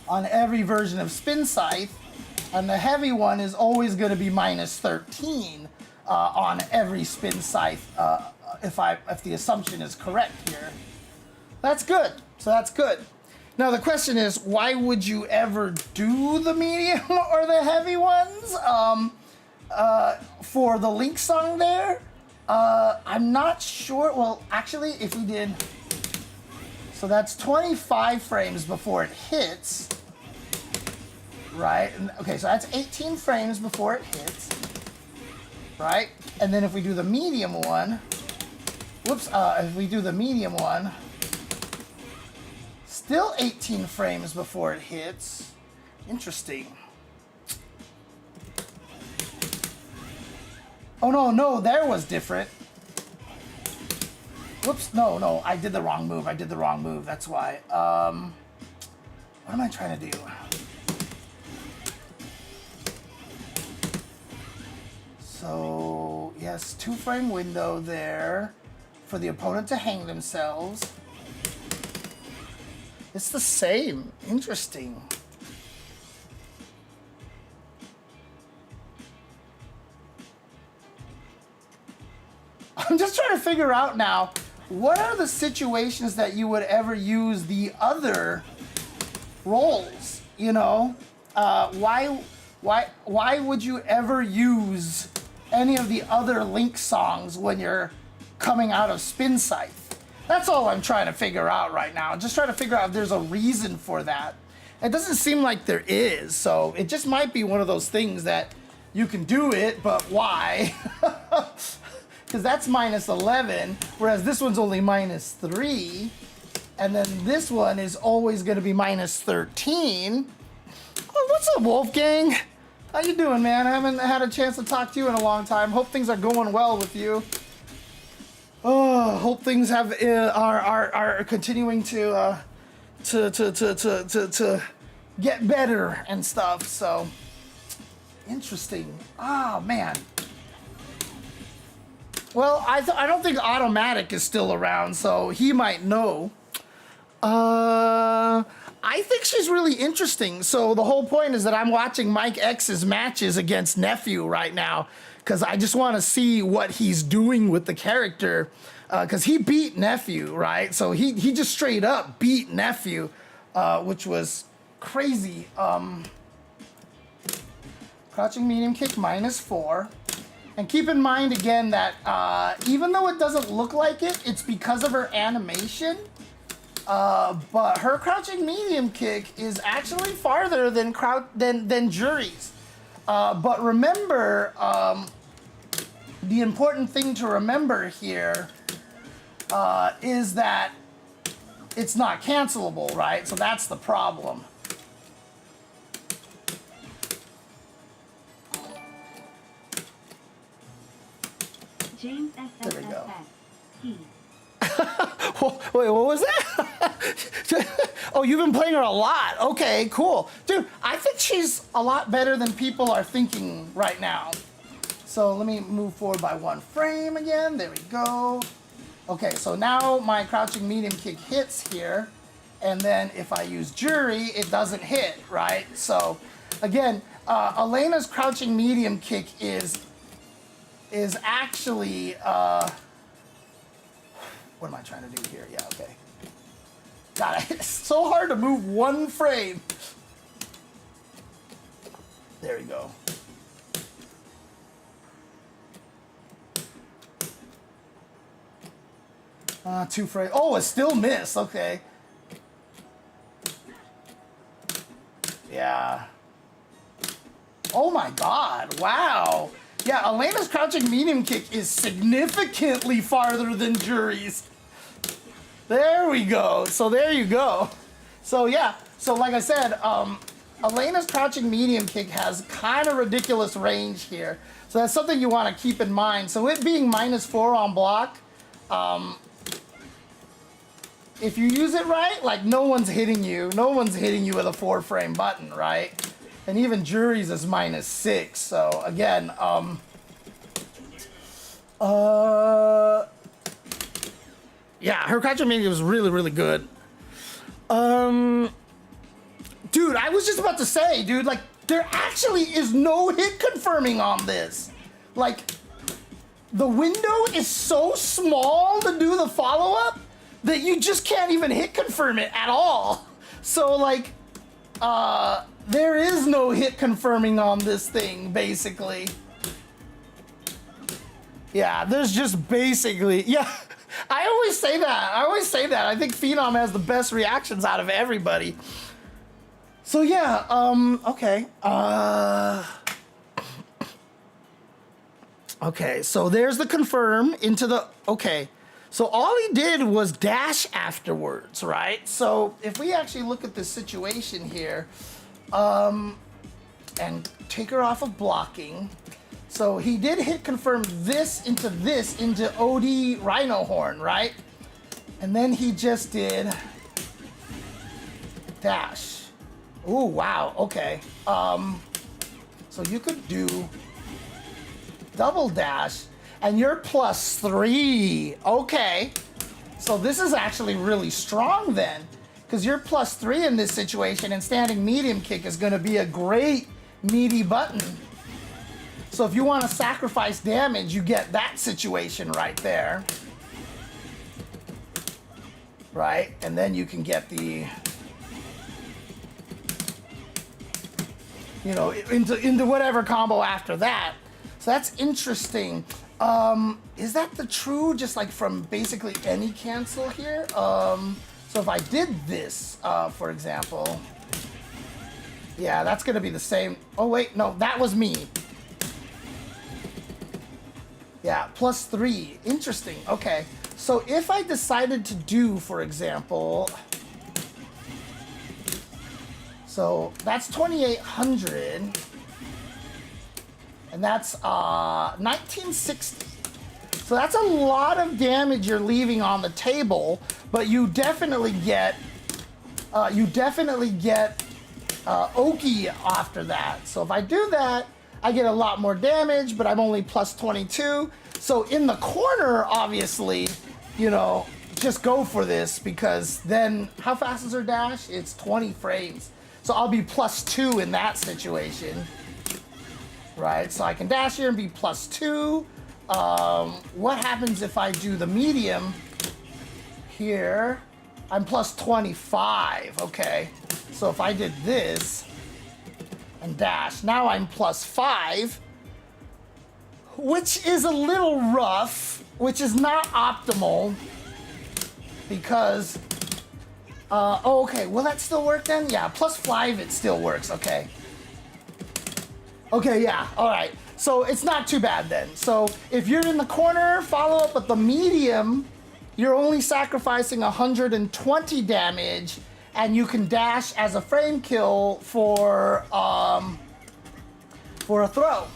on every version of spin scythe, and the heavy one is always going to be -13 on every spin scythe, if the assumption is correct here. That's good. So that's good. Now the question is, why would you ever do the medium or the heavy ones? for the link song there, I'm not sure. Well, actually, if we did, so that's 25 frames before it hits, right? And, okay, so that's 18 frames before it hits, right? And then if we do the medium one, whoops, if we do the medium one, still 18 frames before it hits. Interesting. Oh, no, there was different. Whoops, no, I did the wrong move. That's why. What am I trying to do? So, yes, 2-frame window there for the opponent to hang themselves. It's the same. Interesting. I'm just trying to figure out now, what are the situations that you would ever use the other roles? You know, why would you ever use any of the other Link songs when you're coming out of Spin Scythe? That's all I'm trying to figure out right now. Just trying to figure out if there's a reason for that. It doesn't seem like there is, so it just might be one of those things that you can do it, but why? Because that's minus 11, whereas this one's only minus 3, and then this one is always going to be minus 13. Oh, what's up, Wolfgang? How you doing, man? I haven't had a chance to talk to you in a long time. Hope things are going well with you. Oh, hope things have are continuing to get better and stuff. So interesting. Oh man. Well, I don't think Automatic is still around, so he might know. I think she's really interesting. So the whole point is that I'm watching MikeX's matches against Nephew right now because I just want to see what he's doing with the character because he beat Nephew, right? So he just straight up beat Nephew, which was crazy. Crouching medium kick minus 4. And keep in mind again that even though it doesn't look like it, it's because of her animation. But her crouching medium kick is actually farther than Jury's. But remember, the important thing to remember here is that it's not cancelable, right? So that's the problem. James There we go. FFFF. Wait, what was that? Oh, you've been playing her a lot. Okay, cool. Dude, I think she's a lot better than people are thinking right now. So let me move forward by 1 frame again. There we go. Okay, so now my crouching medium kick hits here. And then if I use Jury, it doesn't hit, right? So again, Elena's crouching medium kick is actually, what am I trying to do here? Yeah, okay. God, it's so hard to move 1 frame. There we go. 2 frames. Oh, it still missed. Okay. Yeah. Oh my God. Wow. Yeah, Elena's crouching medium kick is significantly farther than Jury's. There we go. So there you go. So yeah, so like I said, Elena's crouching medium kick has kind of ridiculous range here. So that's something you want to keep in mind. So it being minus 4 on block, if you use it right, like no one's hitting you. No one's hitting you with a 4-frame button, right? And even Jury's is minus 6. So again, yeah, her crouching medium was really, really good. Dude, I was just about to say, dude, like there actually is no hit confirming on this. Like the window is so small to do the follow-up that you just can't even hit confirm it at all. So like, there is no hit confirming on this thing, basically. Yeah, there's just basically, yeah. I always say that. I think Phenom has the best reactions out of everybody. So yeah, okay. Okay, so there's the confirm into the, okay. So all he did was dash afterwards, right? So if we actually look at this situation here, and take her off of blocking. So he did hit confirm this into OD Rhino Horn, right? And then he just did dash. Ooh, wow, okay. So you could do double dash, and you're +3. Okay. So this is actually really strong then, because you're +3 in this situation, and standing medium kick is gonna be a great meaty button. So if you want to sacrifice damage, you get that situation right there. Right? And then you can get the, you know, into whatever combo after that. So that's interesting. Is that the true, just like from basically any cancel here? So if I did this, for example, yeah, that's gonna be the same. Oh wait, no, that was me. Yeah, +3. Interesting. Okay. So if I decided to do, for example, so that's 2,800, and that's 1960. So that's a lot of damage you're leaving on the table, but you definitely get Oki after that. So if I do that, I get a lot more damage, but I'm only +22. So in the corner, obviously, you know, just go for this, because then how fast is her dash? It's 20 frames. So I'll be +2 in that situation, right? So I can dash here and be +2. What happens if I do the medium here? I'm +25, okay. So if I did this and dash, now I'm +5, which is a little rough, which is not optimal, because, oh, okay, will that still work then? Yeah, +5, it still works, okay. Okay, yeah, all right. So it's not too bad then. So if you're in the corner, follow up with the medium, you're only sacrificing 120 damage, and you can dash as a frame kill for a throw.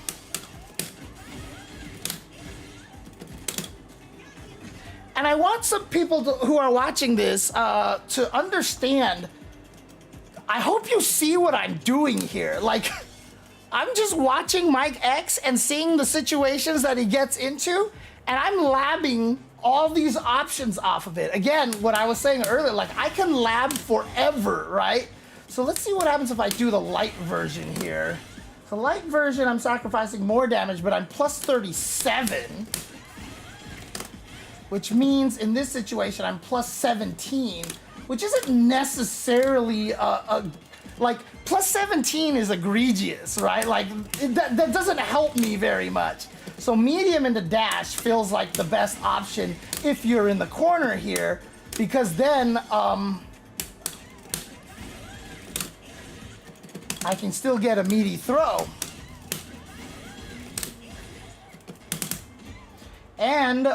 And I want some people who are watching this to understand, I hope you see what I'm doing here. Like, I'm just watching MikeX and seeing the situations that he gets into, and I'm labbing all these options off of it. Again, what I was saying earlier, like, I can lab forever, right? So let's see what happens if I do the light version here. The light version, I'm sacrificing more damage, but I'm +37, which means in this situation, I'm +17, which isn't necessarily like, +17 is egregious, right? Like, that doesn't help me very much. So medium into dash feels like the best option if you're in the corner here, because then I can still get a meaty throw. And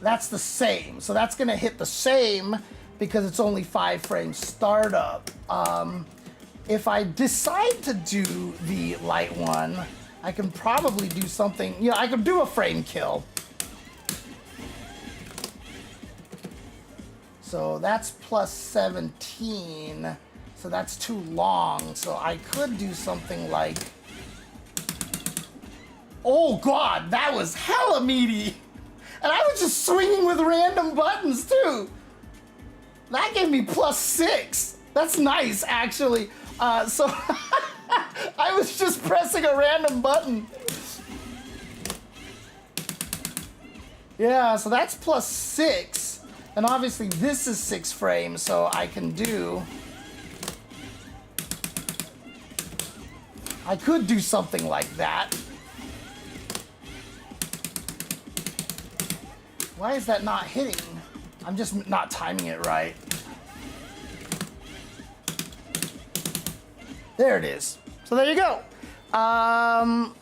that's the same. So that's gonna hit the same because it's only 5 frames startup. If I decide to do the light one, I can probably do something, you know, I could do a frame kill. So that's +17, so that's too long. So I could do something like, oh God, that was hella meaty. And I was just swinging with random buttons too. That gave me +6. That's nice, actually. So I was just pressing a random button. Yeah, so that's +6. And obviously this is 6 frames, so I could do something like that. Why is that not hitting? I'm just not timing it right. There it is. So there you go. Oh,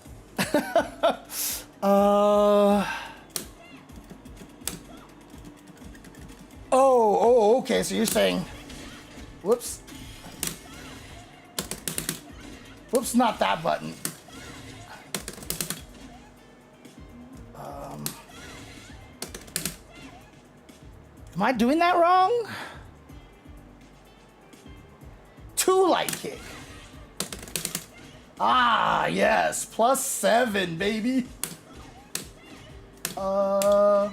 okay. So you're saying, whoops. Whoops, not that button. Am I doing that wrong? 2 light kick. Ah, yes, +7, baby. The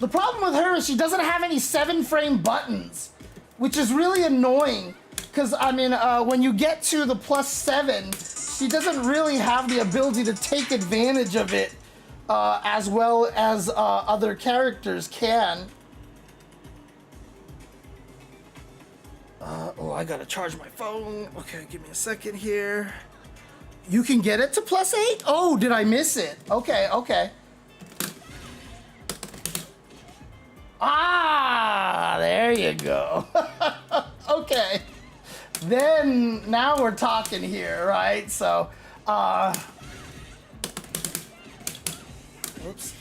problem with her is she doesn't have any 7-frame buttons, which is really annoying. Because, I mean, when you get to the +7, she doesn't really have the ability to take advantage of it as well as other characters can. Oh, I gotta charge my phone. Okay, give me a second here. You can get it to +8? Oh, did I miss it? Okay, okay. Ah, there you go. Okay. Then, now we're talking here, right? So, oops,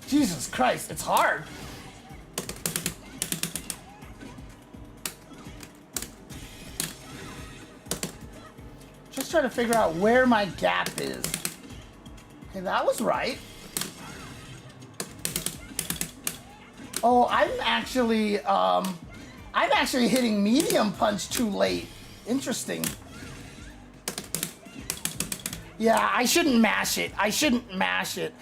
Jesus Christ, it's hard. Just trying to figure out where my gap is. Okay, that was right. Oh, I'm actually hitting medium punch too late. Interesting. Yeah, I shouldn't mash it. I shouldn't mash it.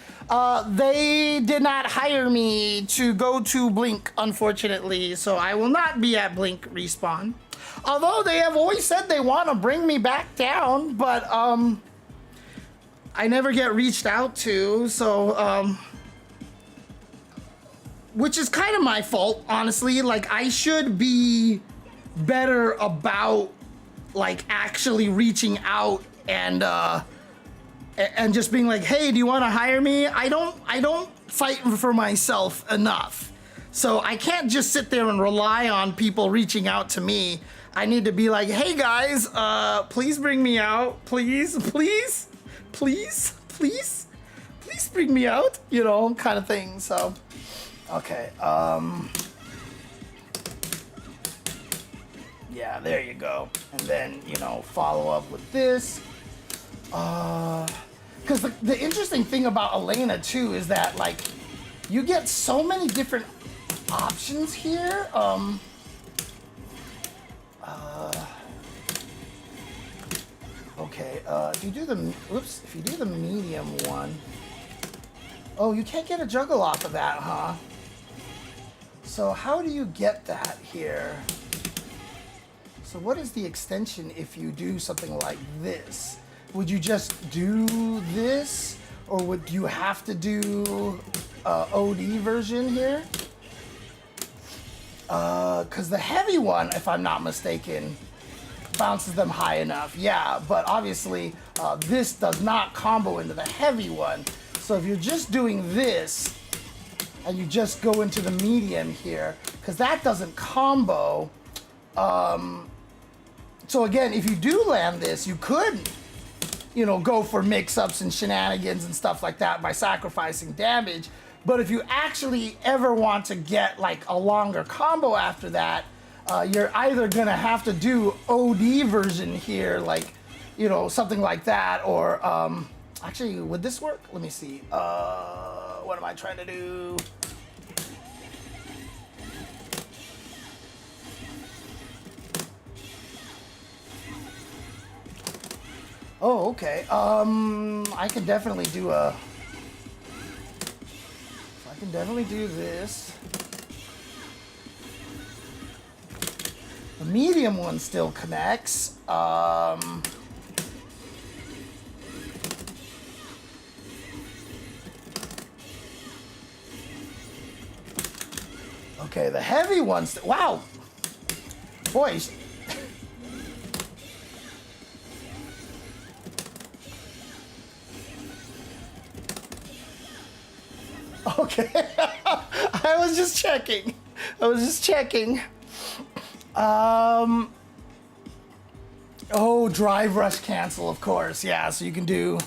They did not hire me to go to Blink, unfortunately, so I will not be at Blink Respawn. Although they have always said they want to bring me back down, but I never get reached out to, so which is kind of my fault, honestly. Like, I should be better about like actually reaching out and just being like, hey, do you want to hire me? I don't fight for myself enough. So I can't just sit there and rely on people reaching out to me. I need to be like, hey guys, please bring me out. Please, please, please, please, please bring me out, you know, kind of thing. So, okay. Yeah, there you go. And then, you know, follow up with this. Because the interesting thing about Elena too is that, like, you get so many different options here. Okay, if you do the medium one. Oh, you can't get a juggle off of that, huh? So how do you get that here? So what is the extension if you do something like this? Would you just do this, or would you have to do OD version here? Because the heavy one, if I'm not mistaken, bounces them high enough. Yeah, but obviously this does not combo into the heavy one. So if you're just doing this, and you just go into the medium here, because that doesn't combo. So again, if you do land this, you could, you know, go for mix-ups and shenanigans and stuff like that by sacrificing damage. But if you actually ever want to get like a longer combo after that, you're either gonna have to do OD version here, like, you know, something like that, or actually, would this work? Let me see. What am I trying to do? Oh, okay. I can definitely do this. The medium one still connects. Okay, the heavy ones. Wow. Boys. Okay. I was just checking. Oh, drive rush cancel, of course. Yeah, so you can do,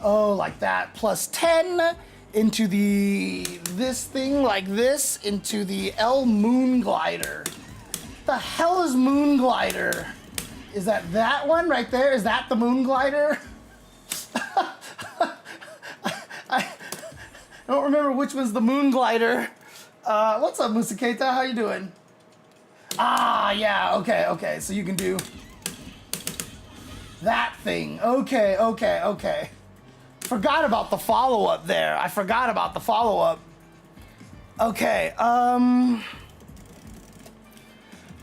oh, like that. Plus 10 into this thing like this, into the L Moon Glider. The hell is Moon Glider? Is that one right there? Is that the Moon Glider? I don't remember which was the Moon Glider. What's up, Musaketa? How you doing? Ah, yeah, okay. So you can do that thing. Okay. Forgot about the follow-up there. I forgot about the follow-up. Okay, I mean,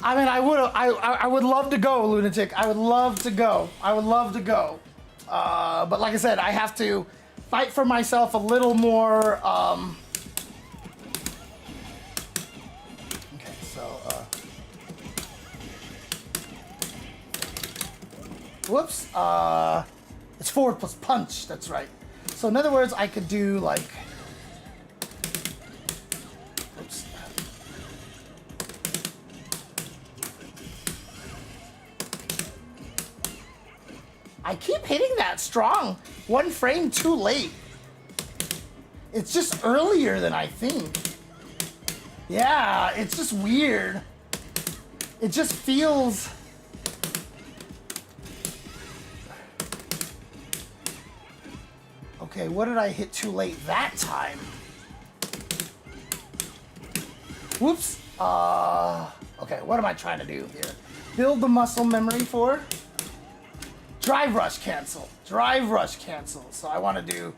I would love to go, Lunatic. I would love to go. But like I said, I have to fight for myself a little more, okay, so, whoops, it's forward plus punch, that's right. So in other words, I could do like, oops. I keep hitting that strong. 1 frame too late. It's just earlier than I think. Yeah, it's just weird. It just feels... Okay, what did I hit too late that time? Whoops. Okay, what am I trying to do here? Build the muscle memory for... Drive rush cancel. So I want to do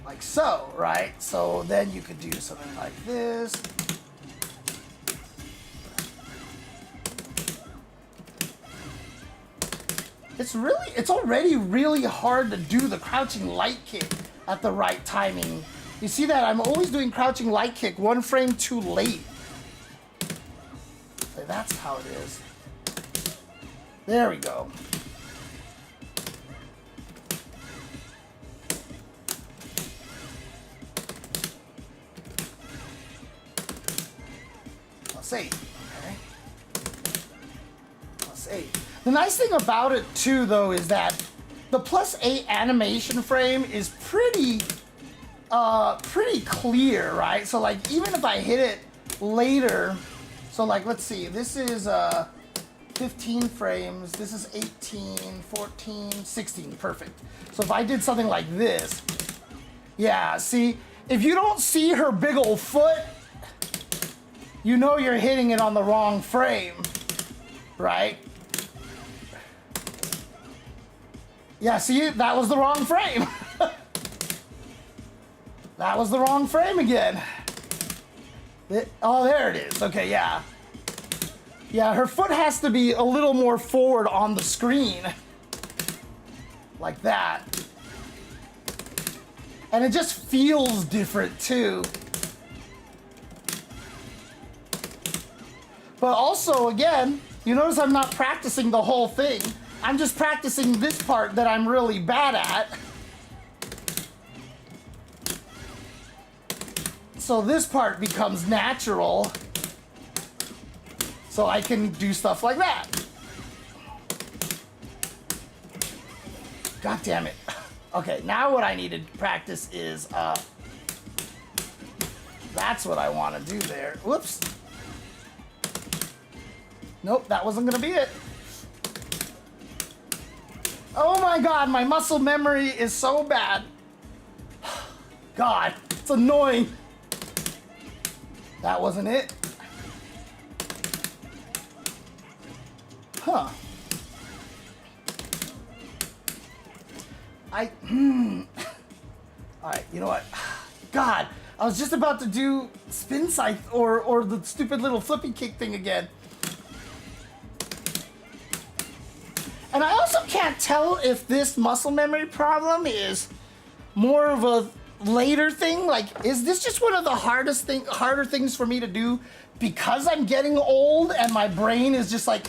like so, right? So then you could do something like this. It's already really hard to do the crouching light kick at the right timing. You see that? I'm always doing crouching light kick 1 frame too late. That's how it is. There we go. +8. Okay. +8. The nice thing about it too, though, is that the +8 animation frame is pretty clear, right? So like even if I hit it later. So like, let's see, this is 15 frames, this is 18, 14, 16, perfect. So if I did something like this, yeah, see, if you don't see her big old foot, you know you're hitting it on the wrong frame, right? Yeah, see, that was the wrong frame. That was the wrong frame again. Oh, there it is. Okay, yeah. Yeah, her foot has to be a little more forward on the screen. Like that. And it just feels different, too. But also, again, you notice I'm not practicing the whole thing. I'm just practicing this part that I'm really bad at. So this part becomes natural. So I can do stuff like that. God damn it. Okay, now what I need to practice is, that's what I want to do there. Whoops. Nope, that wasn't gonna be it. Oh my God, my muscle memory is so bad. God, it's annoying. That wasn't it. Huh. Alright, you know what? God, I was just about to do spin scythe or the stupid little flippy kick thing again. And I also can't tell if this muscle memory problem is more of a later thing? Like, is this just one of the harder things for me to do because I'm getting old and my brain is just like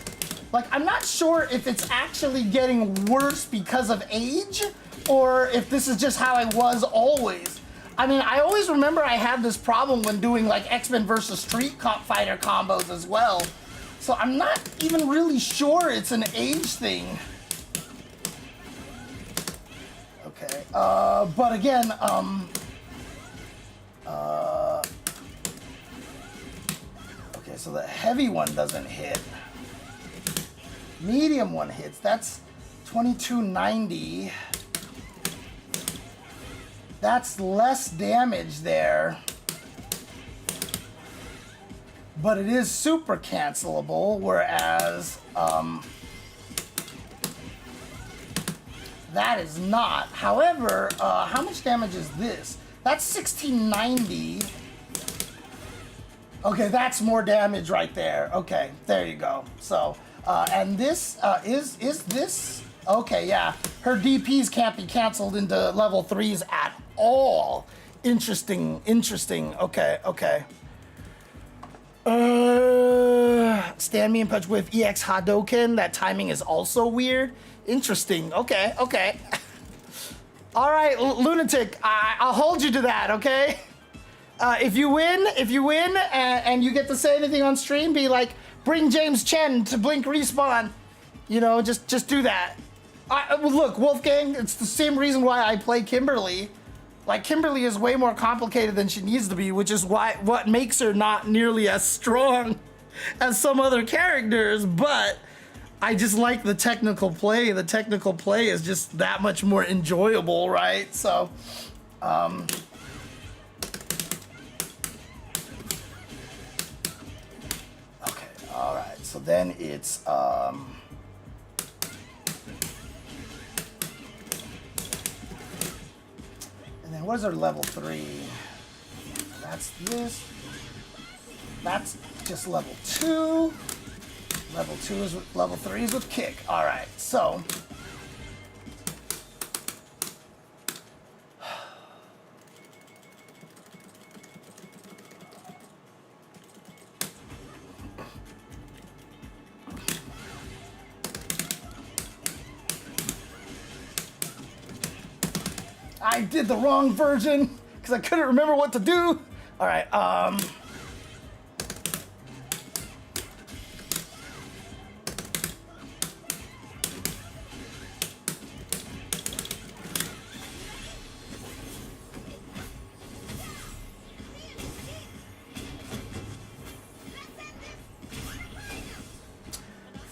I'm not sure if it's actually getting worse because of age or if this is just how I was always. I mean, I always remember I had this problem when doing like X-Men versus Street Fighter combos as well. So I'm not even really sure it's an age thing. Okay, but again, okay, so the heavy one doesn't hit. Medium one hits, that's 2290. That's less damage there. But it is super cancelable, whereas, that is not. However, how much damage is this? That's 1690. Okay, that's more damage right there. Okay, there you go. So, and this, is this? Okay, yeah. Her DPs can't be canceled into level 3s at all. Interesting. Okay. Stand me and punch with EX Hadoken. That timing is also weird. Interesting. Okay. All right, Lunatic. I'll hold you to that. Okay. If you win, and you get to say anything on stream, be like, bring James Chen to Blink Respawn. You know, just do that. Look, Wolfgang. It's the same reason why I play Kimberly. Like, Kimberly is way more complicated than she needs to be, which is what makes her not nearly as strong as some other characters, but I just like the technical play. The technical play is just that much more enjoyable, right? So, okay, all right. So then it's, and then what is our level 3? That's this. That's just level 2. Level 2 is with, level 3 is with kick. All right, so. I did the wrong version because I couldn't remember what to do. All right,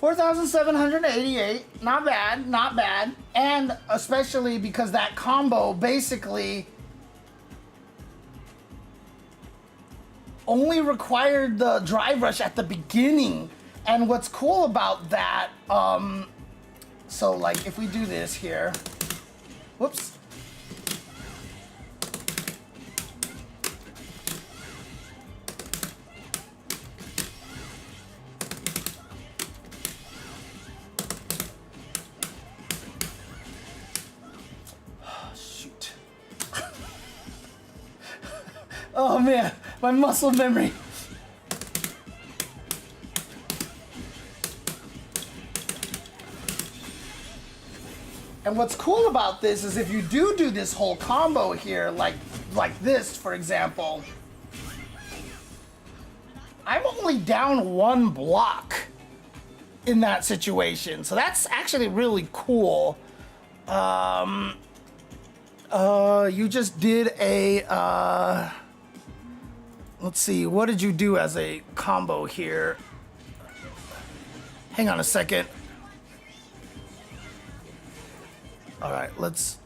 $4,788, not bad. And especially because that combo basically only required the drive rush at the beginning. And what's cool about that, so like if we do this here, whoops. Oh man, my muscle memory. And what's cool about this is if you do this whole combo here, like this, for example, I'm only down 1 block in that situation. So that's actually really cool. You just did a, let's see, what did you do as a combo here? Hang on a second. All right, let's...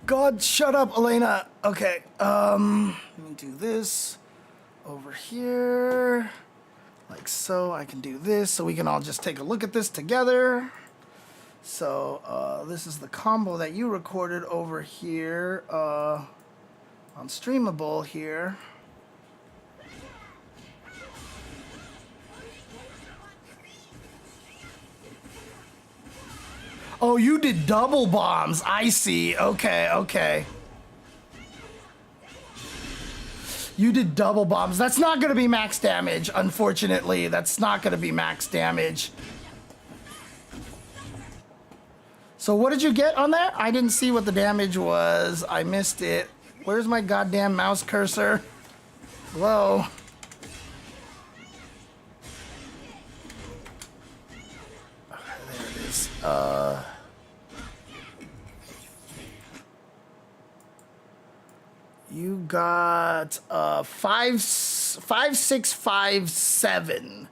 God, shut up, Elena. Okay, let me do this over here. Like so, I can do this so we can all just take a look at this together. So, this is the combo that you recorded over here, on Streamable here. Oh, you did double bombs. I see. Okay, okay. You did double bombs. That's not going to be max damage, unfortunately. That's not going to be max damage. So what did you get on there? I didn't see what the damage was. I missed it. Where's my goddamn mouse cursor? Hello? Okay, there it is. You got 5657.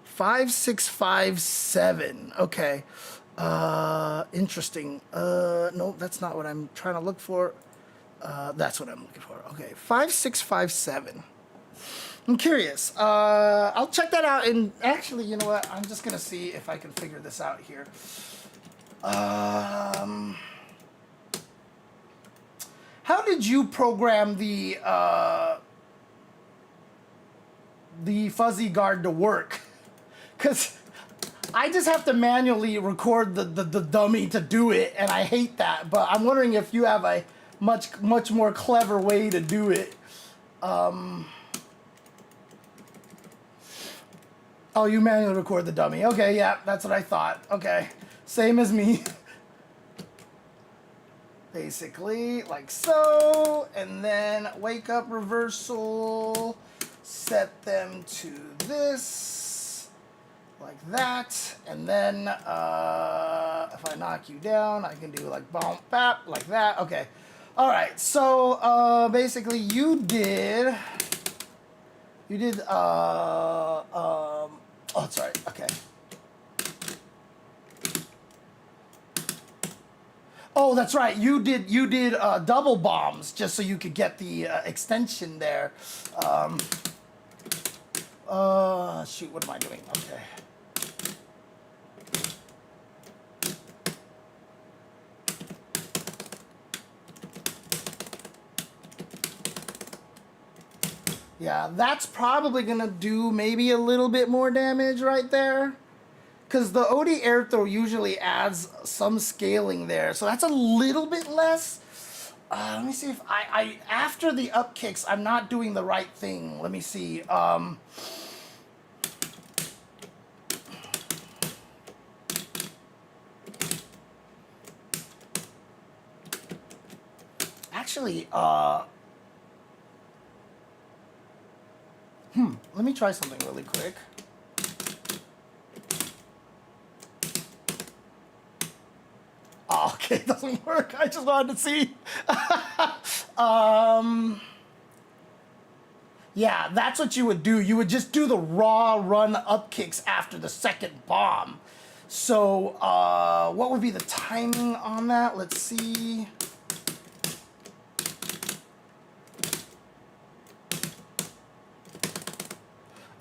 5657. Okay. Interesting. No, that's not what I'm trying to look for. That's what I'm looking for. Okay, 5657. I'm curious. I'll check that out. And actually, you know what? I'm just gonna see if I can figure this out here. How did you program the fuzzy guard to work? Because I just have to manually record the dummy to do it, and I hate that. But I'm wondering if you have a much more clever way to do it. Oh, you manually record the dummy. Okay, yeah, that's what I thought. Okay, same as me. Basically, like so, and then wake up reversal, set them to this, like that, and then if I knock you down, I can do like bump, bap, like that. Okay, all right. So basically, you did. Oh, sorry. Okay. Oh, that's right. You did double bombs just so you could get the extension there. Shoot, what am I doing? Okay. Yeah, that's probably gonna do maybe a little bit more damage right there. Because the OD air throw usually adds some scaling there. So that's a little bit less. Let me see if I after the up kicks, I'm not doing the right thing. Let me see. Actually, let me try something really quick. Oh, okay, it doesn't work. I just wanted to see. Yeah, that's what you would do. You would just do the raw run up kicks after the second bomb. So, what would be the timing on that? Let's see.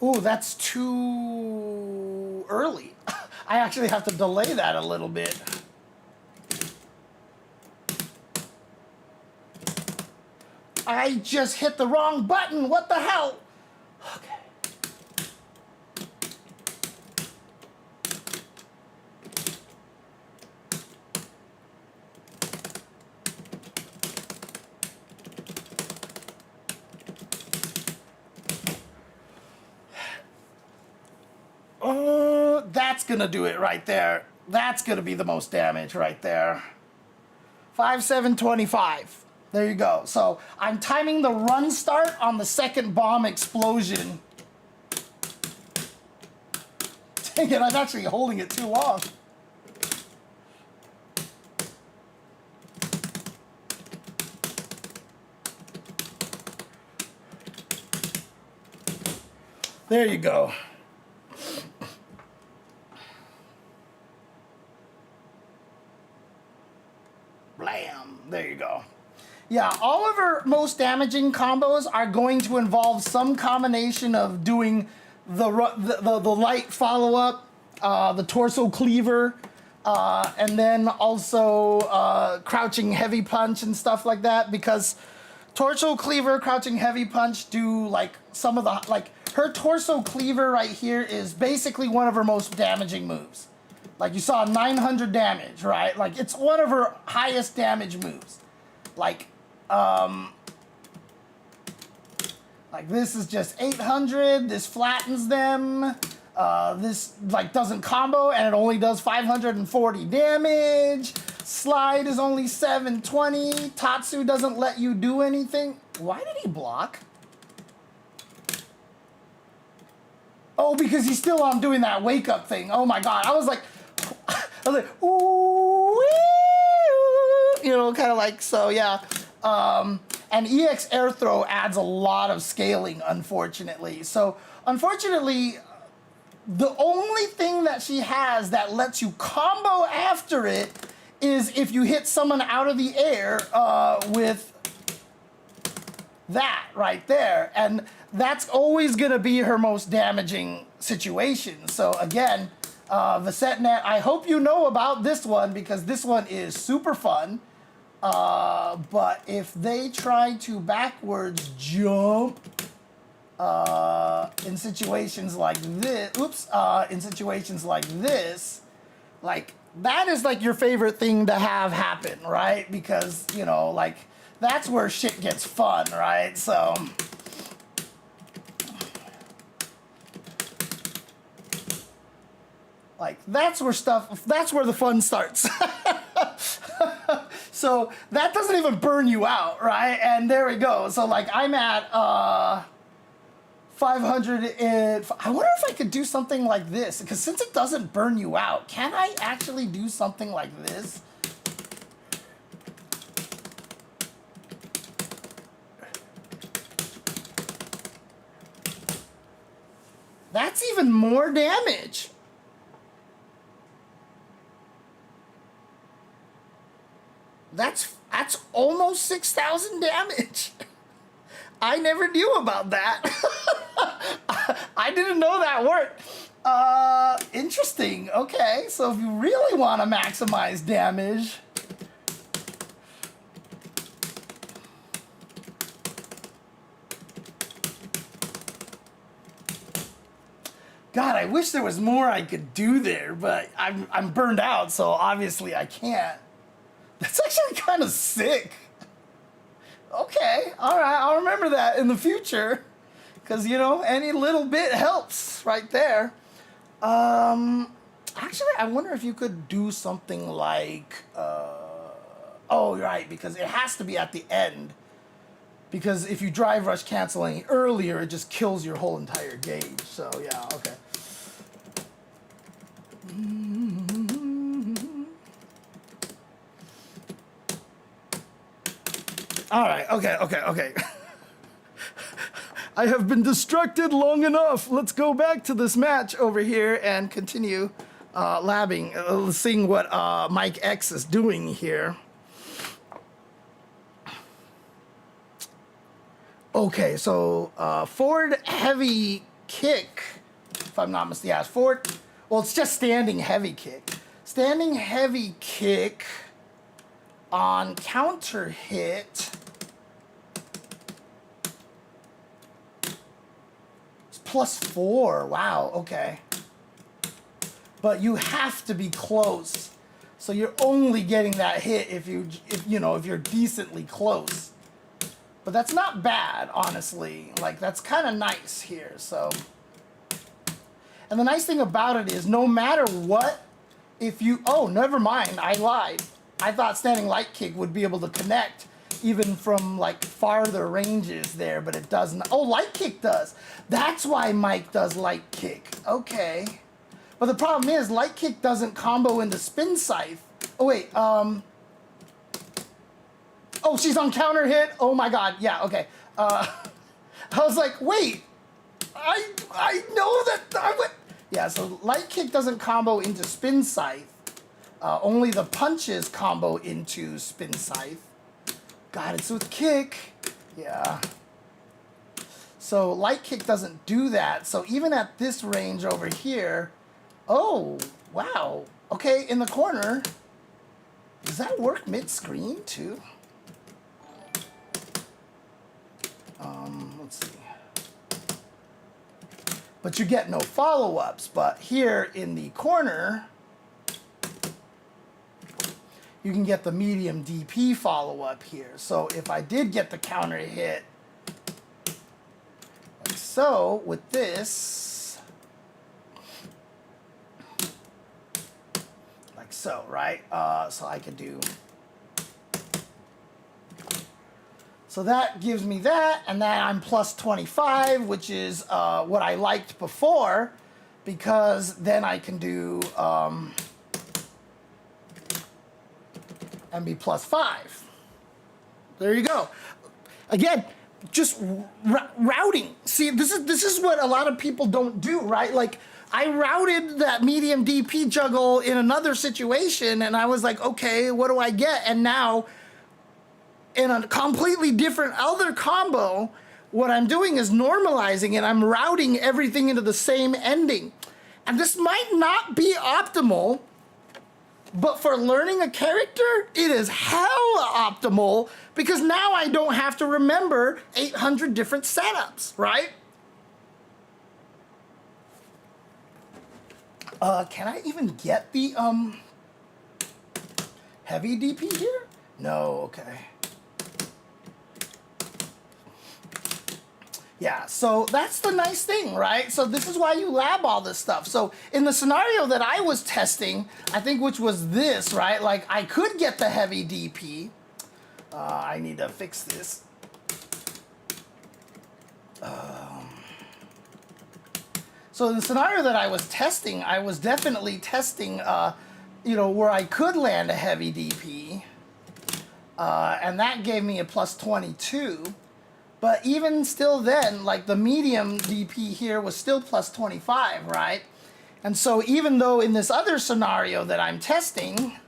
Ooh, that's too early. I actually have to delay that a little bit. I just hit the wrong button. What the hell? Okay. Oh, that's gonna do it right there. That's gonna be the most damage right there. 5725. There you go. So I'm timing the run start on the second bomb explosion. Dang it, I'm actually holding it too long. There you go. Blam. There you go. Yeah, all of our most damaging combos are going to involve some combination of doing the light follow-up, the torso cleaver, and then also crouching heavy punch and stuff like that, because torso cleaver, crouching heavy punch do like some of the, like her torso cleaver right here is basically one of her most damaging moves. Like you saw 900 damage, right? Like it's one of her highest damage moves. Like this is just 800. This flattens them. This like doesn't combo and it only does 540 damage. Slide is only 720. Tatsu doesn't let you do anything. Why did he block? Oh, because he's still on doing that wake up thing. Oh my god. I was like, ooh, you know, kind of like, so yeah. And EX air throw adds a lot of scaling, unfortunately. So, unfortunately, the only thing that she has that lets you combo after it is if you hit someone out of the air with that right there. And that's always going to be her most damaging situation. So, again, Visetnet, I hope you know about this one because this one is super fun. But if they try to backwards jump in situations like this, in situations like this, like that is like your favorite thing to have happen, right? Because, you know, like that's where shit gets fun, right? So like that's where the fun starts. So that doesn't even burn you out, right? And there we go. So like I'm at 500 and I wonder if I could do something like this because since it doesn't burn you out, can I actually do something like this? That's even more damage. That's almost 6,000 damage. I never knew about that. I didn't know that worked. Interesting. Okay, so if you really want to maximize damage, God, I wish there was more I could do there, but I'm burned out, so obviously I can't. That's actually kind of sick. Okay, all right, I'll remember that in the future. Because, you know, any little bit helps right there. Actually, I wonder if you could do something like... oh, right, because it has to be at the end. Because if you drive rush cancel any earlier, it just kills your whole entire gauge. So, yeah, okay. All right, okay. I have been distracted long enough. Let's go back to this match over here and continue labbing, seeing what MikeX is doing here. Okay, so forward heavy kick, if I'm not mistaken. Yeah, forward. Well, it's just standing heavy kick. Standing heavy kick on counter hit. It's +4. Wow. Okay. But you have to be close. So you're only getting that hit if you're decently close. But that's not bad, honestly. Like, that's kind of nice here, so. And the nice thing about it is no matter what, oh, never mind, I lied. I thought standing light kick would be able to connect even from, like, farther ranges there, but it doesn't. Oh, light kick does. That's why Mike does light kick. Okay. But the problem is light kick doesn't combo into spin scythe. Oh, wait, oh, she's on counter hit. Oh my god. Yeah, okay. I was like, wait. I know that I would. Yeah, so light kick doesn't combo into spin scythe. Only the punches combo into spin scythe. God, it's with kick. Yeah. So light kick doesn't do that. So even at this range over here, oh, wow. Okay, in the corner. Does that work mid-screen too? Let's see. But you get no follow-ups. But here in the corner, you can get the medium DP follow-up here. So if I did get the counter hit, like so, with this, like so, right? So I could do, so that gives me that, and then I'm plus 25, which is what I liked before, because then I can do, and be plus 5. There you go. Again, just routing. See, this is what a lot of people don't do, right? Like, I routed that medium DP juggle in another situation, and I was like, okay, what do I get? And now, in a completely different other combo, what I'm doing is normalizing it. I'm routing everything into the same ending. And this might not be optimal, but for learning a character, it is hella optimal, because now I don't have to remember 800 different setups, right? Can I even get the heavy DP here? No, okay. Yeah, so that's the nice thing, right? So this is why you lab all this stuff. So in the scenario that I was testing, I think, which was this, right? Like, I could get the heavy DP. I need to fix this. So in the scenario that I was testing, I was definitely testing, you know, where I could land a heavy DP. And that gave me a plus 22. But even still then, like, the medium DP here was still plus 25, right? And so even though in this other scenario that I'm testing,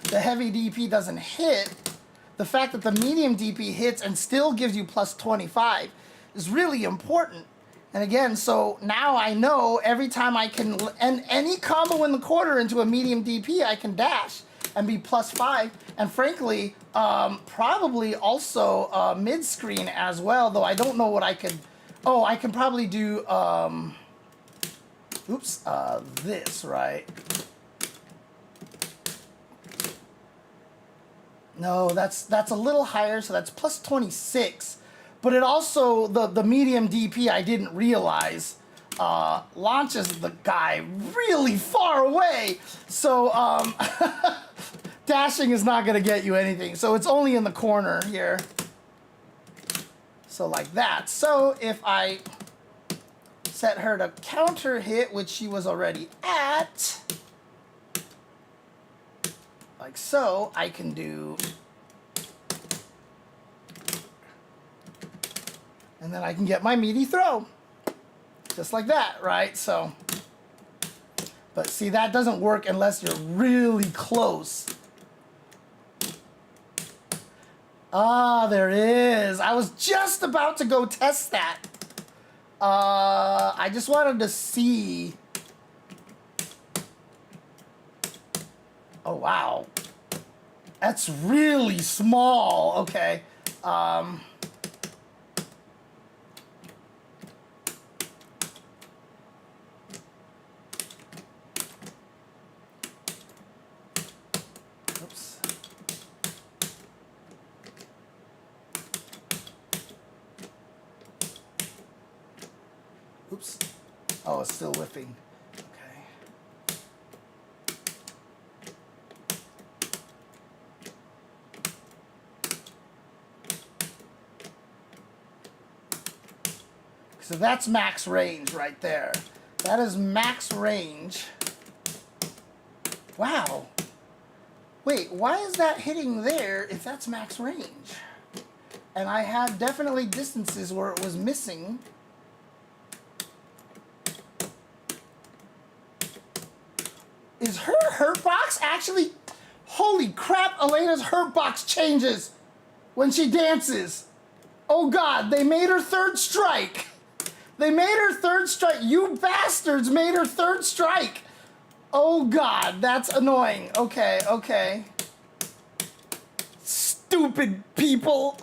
the heavy DP doesn't hit, the fact that the medium DP hits and still gives you plus 25 is really important. And again, so now I know every time I can end any combo in the quarter into a medium DP, I can dash and be plus 5. And frankly, probably also mid-screen as well, though I don't know what I could... Oh, I can probably do, this, right? No, that's a little higher, so that's plus 26. But it also, the medium DP, I didn't realize, launches the guy really far away. So, dashing is not going to get you anything. So it's only in the corner here. So like that. So if I set her to counter hit, which she was already at, like so, I can do... And then I can get my meaty throw. Just like that, right? So, but see, that doesn't work unless you're really close. Ah, there is. I was just about to go test that. I just wanted to see. Oh, wow. That's really small. Okay. Oops. Oops. Oh, it's still whipping. Okay. So that's max range right there. That is max range. Wow. Wait, why is that hitting there if that's max range? And I had definitely distances where it was missing. Is her hurt box actually... Holy crap, Elena's hurt box changes when she dances. Oh God, they made her third strike. They made her third strike. You bastards made her third strike. Oh God, that's annoying. Okay, okay. Stupid people.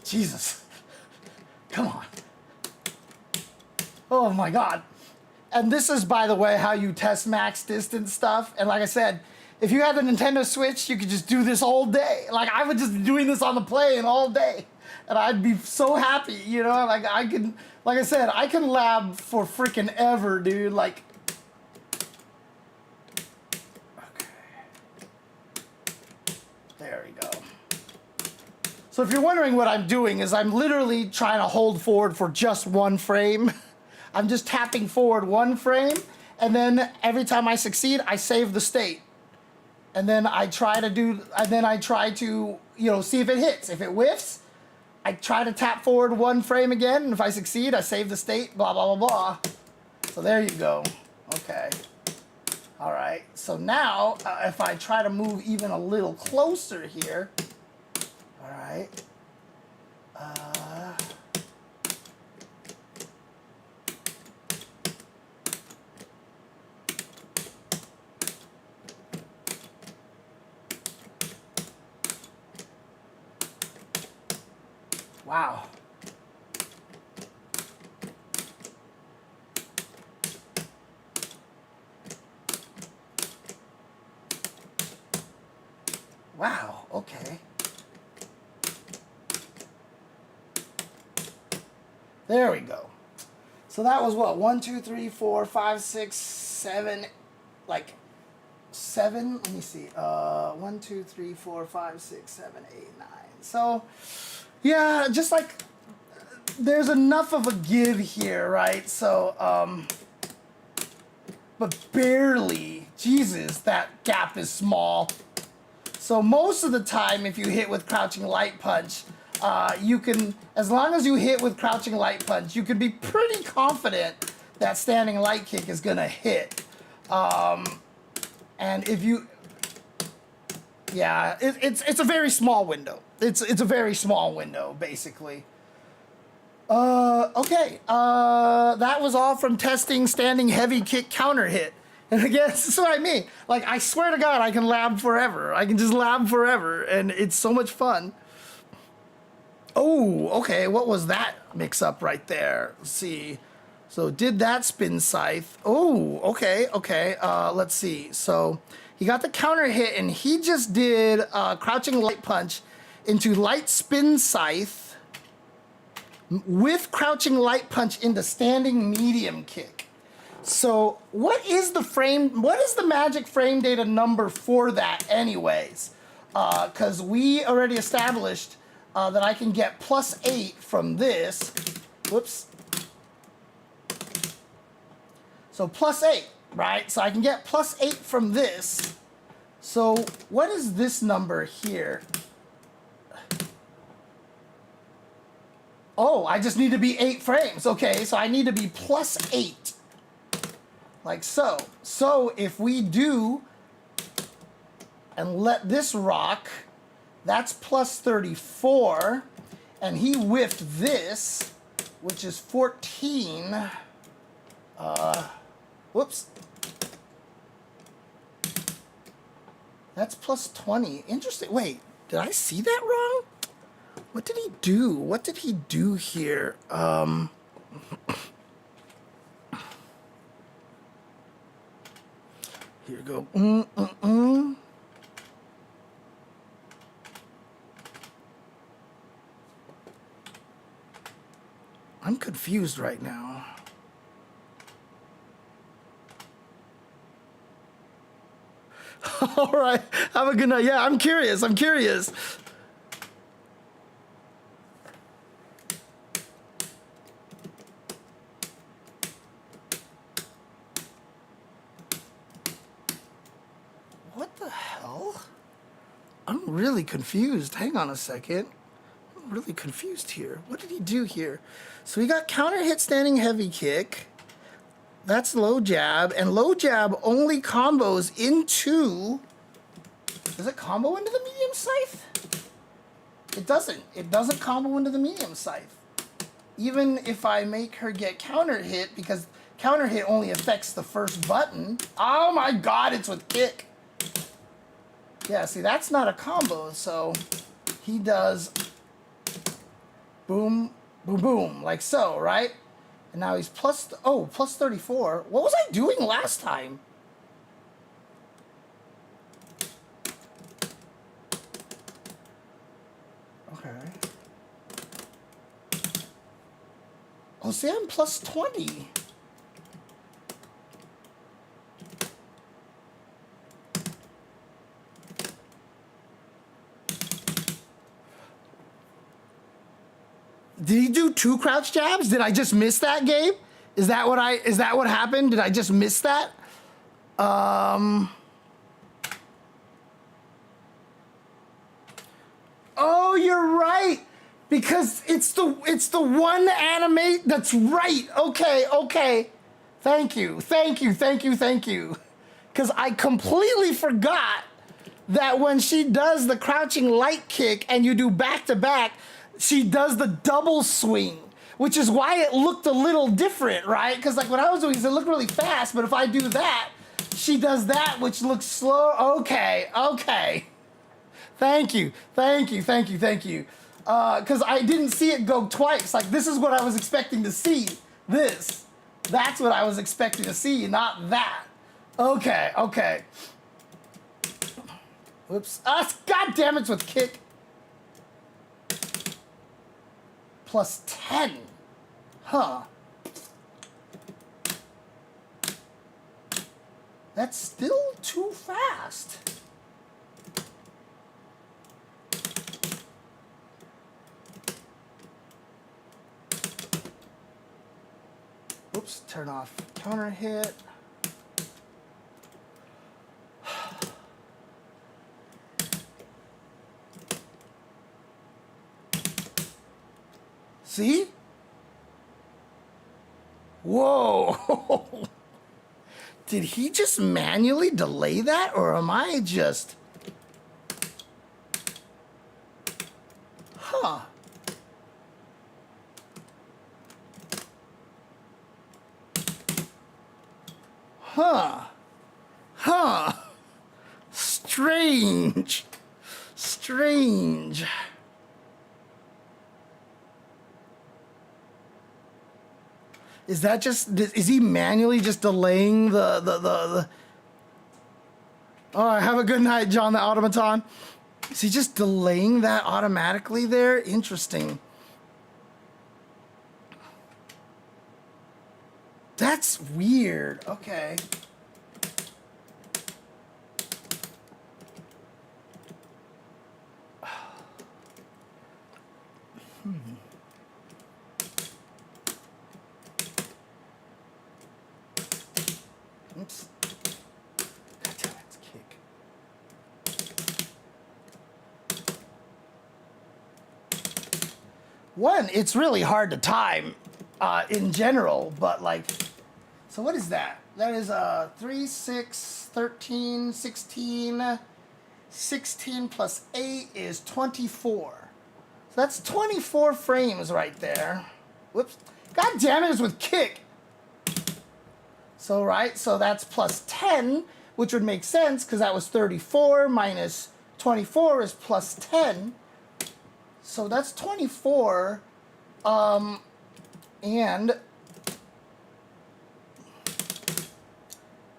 Jesus. Come on. Oh my God. And this is, by the way, how you test max distance stuff. And like I said, if you had the Nintendo Switch, you could just do this all day. Like, I would just be doing this on the plane all day. And I'd be so happy, you know? Like, I can, like I said, I can lab for freaking ever, dude. Like, okay. There we go. So if you're wondering what I'm doing is I'm literally trying to hold forward for just one frame. I'm just tapping forward one frame, and then every time I succeed, I save the state. And then I try to, you know, see if it hits. If it whiffs, I try to tap forward one frame again, and if I succeed, I save the state, blah, blah, blah, blah. So there you go. Okay. All right. So now, if I try to move even a little closer here, all right. Wow. Wow, okay. There we go. So that was what? 1, 2, 3, 4, 5, 6, 7, like 7. Let me see. 1, 2, 3, 4, 5, 6, 7, 8, 9. So, yeah, just like there's enough of a give here, right? So, but barely. Jesus, that gap is small. So most of the time, if you hit with Crouching Light Punch, you can, as long as you hit with Crouching Light Punch, you can be pretty confident that Standing Light Kick is gonna hit. And if you, yeah, it's a very small window. It's a very small window, basically. Okay, that was all from testing Standing Heavy Kick Counter Hit. And again, this is what I mean. Like, I swear to God, I can lab forever. I can just lab forever, and it's so much fun. Oh, okay, what was that mix-up right there? Let's see. So, did that spin scythe. Oh, okay. Let's see. So, he got the counter hit, and he just did Crouching Light Punch into Light Spin Scythe with Crouching Light Punch into Standing Medium Kick. So what is the magic frame data number for that anyways? Because we already established that I can get +8 from this. Whoops. So +8, right? So I can get +8 from this. So what is this number here? Oh, I just need to be 8 frames. Okay, so I need to be +8. Like so. So if we do and let this rock, that's +34, and he whiffed this, which is 14. Whoops. That's +20. Interesting. Wait, did I see that wrong? What did he do? What did he do here? Here we go. I'm confused right now. All right. Have a good night. Yeah, I'm curious. What the hell? I'm really confused. Hang on a second. I'm really confused here. What did he do here? So he got counter hit Standing Heavy Kick. That's low jab. And low jab only combos into... Does it combo into the medium scythe? It doesn't. It doesn't combo into the medium scythe. Even if I make her get counter hit, because counter hit only affects the first button. Oh my God, it's with kick. Yeah, see, that's not a combo, so he does boom, boom, boom, like so, right? And now he's plus 34. What was I doing last time? Okay. Oh, see, I'm plus 20. Did he do 2 crouch jabs? Did I just miss that, Gabe? Is that what happened? Did I just miss that? Oh, you're right. Because it's the one anime that's right. Okay. Thank you. Because I completely forgot that when she does the crouching light kick and you do back to back, she does the double swing, which is why it looked a little different, right? Because like when I was doing this, it looked really fast, but if I do that, she does that, which looks slow. Okay. Thank you. Because I didn't see it go twice. Like, this is what I was expecting to see. That's what I was expecting to see, not that. Okay. Whoops. God damn it's with kick. Plus 10. Huh. That's still too fast. Oops, turn off counter hit. See? Whoa. Did he just manually delay that, or am I just... Huh. Strange. Is that just, is he manually just delaying the... All right, have a good night, John the Automaton. Is he just delaying that automatically there? Interesting. That's weird. Okay. Oops. God damn it, it's kick. One, it's really hard to time in general, but like, so what is that? That is 3, 6, 13, 16, 16 plus 8 is 24. So that's 24 frames right there. Whoops. God damn it, it's with kick. So, right, so that's plus 10, which would make sense because that was 34 minus 24 is plus 10. So that's 24. And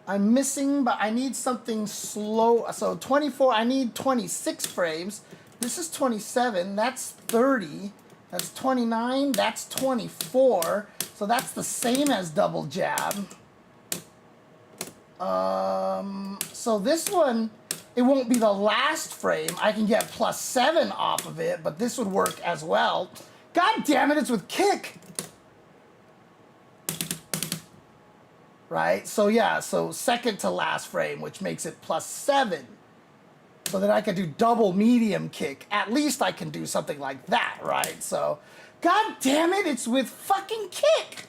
I'm missing, but I need something slow. So 24, I need 26 frames. This is 27, that's 30. That's 29, that's 24. So that's the same as double jab. So this one, it won't be the last frame. I can get plus 7 off of it, but this would work as well. God damn it, it's with kick. Right? So yeah, so second to last frame, which makes it plus 7. So that I can do double medium kick. At least I can do something like that, right? So, god damn it, it's with fucking kick.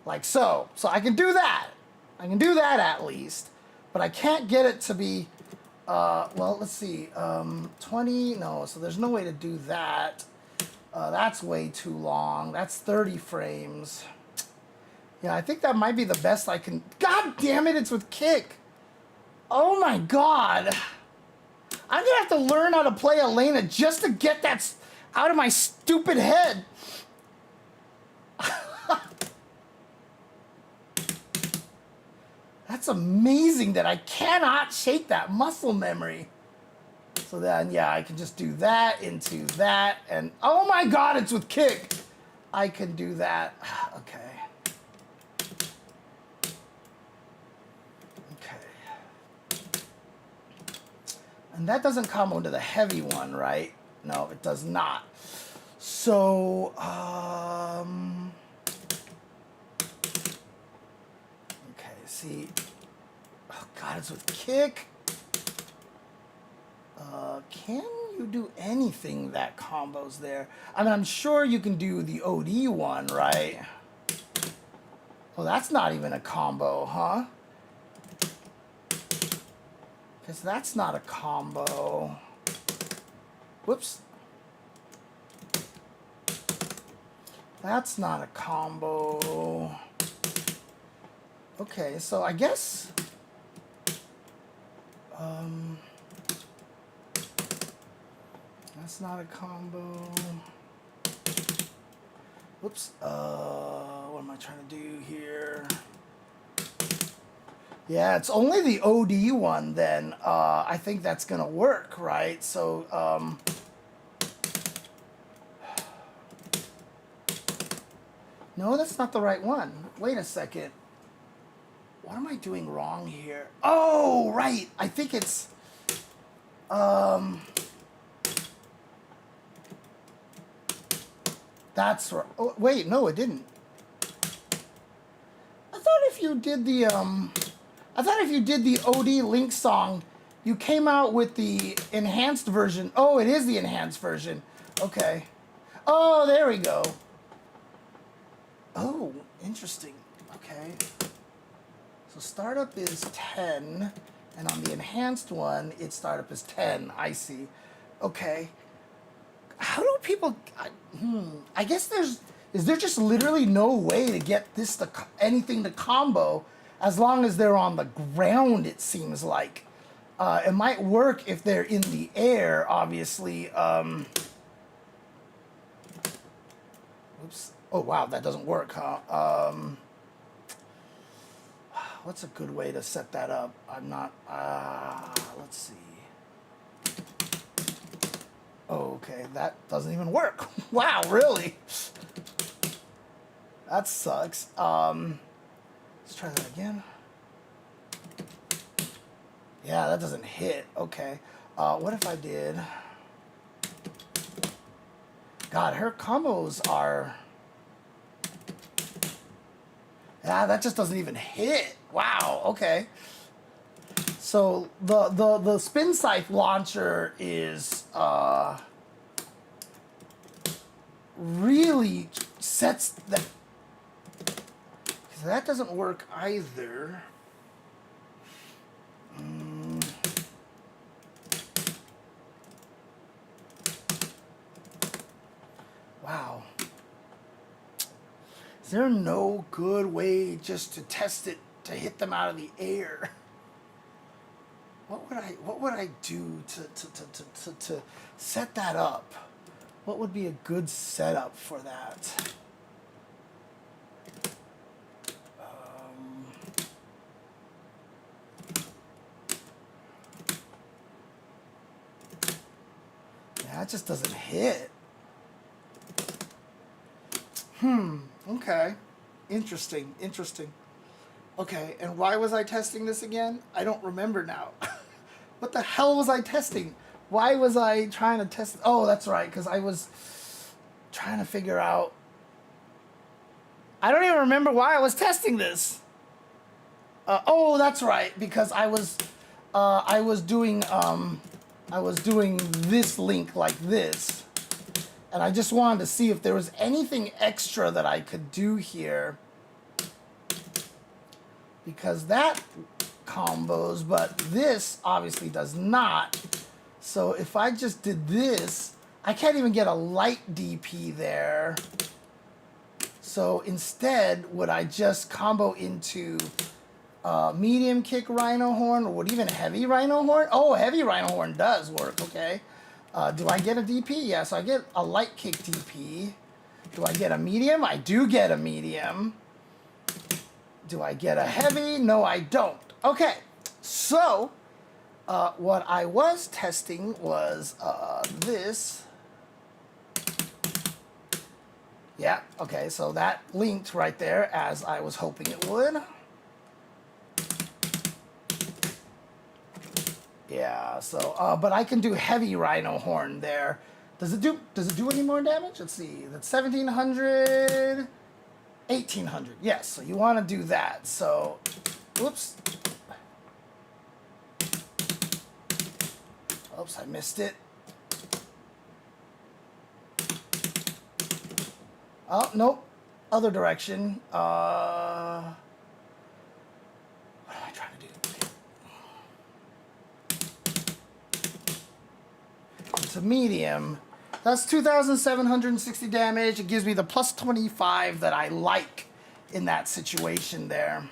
Like so. So I can do that. I can do that at least. But I can't get it to be, well, let's see. 20, no, so there's no way to do that. That's way too long. That's 30 frames. Yeah, I think that might be the best I can. God damn it, it's with kick. Oh my god. I'm gonna have to learn how to play Elena just to get that out of my stupid head. That's amazing that I cannot shake that muscle memory. So then, yeah, I can just do that into that, and oh my God, it's with kick. I can do that. Okay. And that doesn't combo into the heavy one, right? No, it does not. So, okay, see. Oh God, it's with kick. Can you do anything that combos there? I mean, I'm sure you can do the OD one, right? Well, that's not even a combo, huh? Because that's not a combo. Whoops. That's not a combo. Okay, so I guess... that's not a combo. Whoops. What am I trying to do here? Yeah, it's only the OD one then. I think that's going to work, right? So, no, that's not the right one. Wait a second. What am I doing wrong here? Oh, right. I think it's... that's right. Oh, wait, no, it didn't. I thought if you did the OD Link song, you came out with the enhanced version. Oh, it is the enhanced version. Okay. Oh, there we go. Oh, interesting. Okay. So startup is 10, and on the enhanced one, its startup is 10. I see. Okay. How do people... I guess is there just literally no way to get this to anything to combo as long as they're on the ground, it seems like. It might work if they're in the air, obviously. Oops. Oh, wow, that doesn't work, huh? What's a good way to set that up? I'm not... let's see. Oh, okay, that doesn't even work. Wow, really? That sucks. Let's try that again. Yeah, that doesn't hit. Okay. What if I did... God, her combos are... Yeah, that just doesn't even hit. Wow, okay. So the spin scythe launcher is really sets the... that doesn't work either. Wow. Is there no good way just to test it to hit them out of the air? What would I do to set that up? What would be a good setup for that? Yeah, it just doesn't hit. Okay. Interesting. Okay, and why was I testing this again? I don't remember now. What the hell was I testing? Why was I trying to test? Oh, that's right, because I was trying to figure out... I don't even remember why I was testing this. Oh, that's right, because I was doing this link like this. And I just wanted to see if there was anything extra that I could do here. Because that combos, but this obviously does not. So if I just did this, I can't even get a light DP there. So instead, would I just combo into Medium kick rhino horn, or would even heavy rhino horn? Oh, heavy rhino horn does work, okay. Do I get a DP? Yes, I get a light kick DP. Do I get a medium? I do get a medium. Do I get a heavy? No, I don't. Okay, so what I was testing was this. Yeah, okay, so that linked right there as I was hoping it would. Yeah, so, but I can do heavy rhino horn there. Does it do any more damage? Let's see, that's 1700, 1800. Yes, so you want to do that. So, oops. Oops, I missed it. Oh, nope. Other direction. What am I trying to do? It's a medium. That's 2,760 damage. It gives me the plus 25 that I like in that situation there.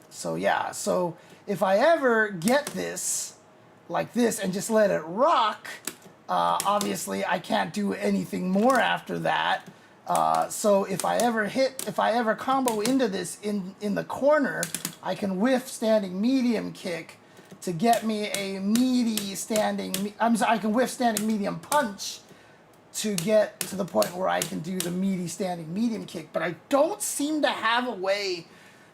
So yeah, so if I ever get this like this and just let it rock, obviously I can't do anything more after that. So if I ever combo into this in the corner, I can whiff standing medium kick to get me a meaty standing, I can whiff standing medium punch to get to the point where I can do the meaty standing medium kick, but I don't seem to have a way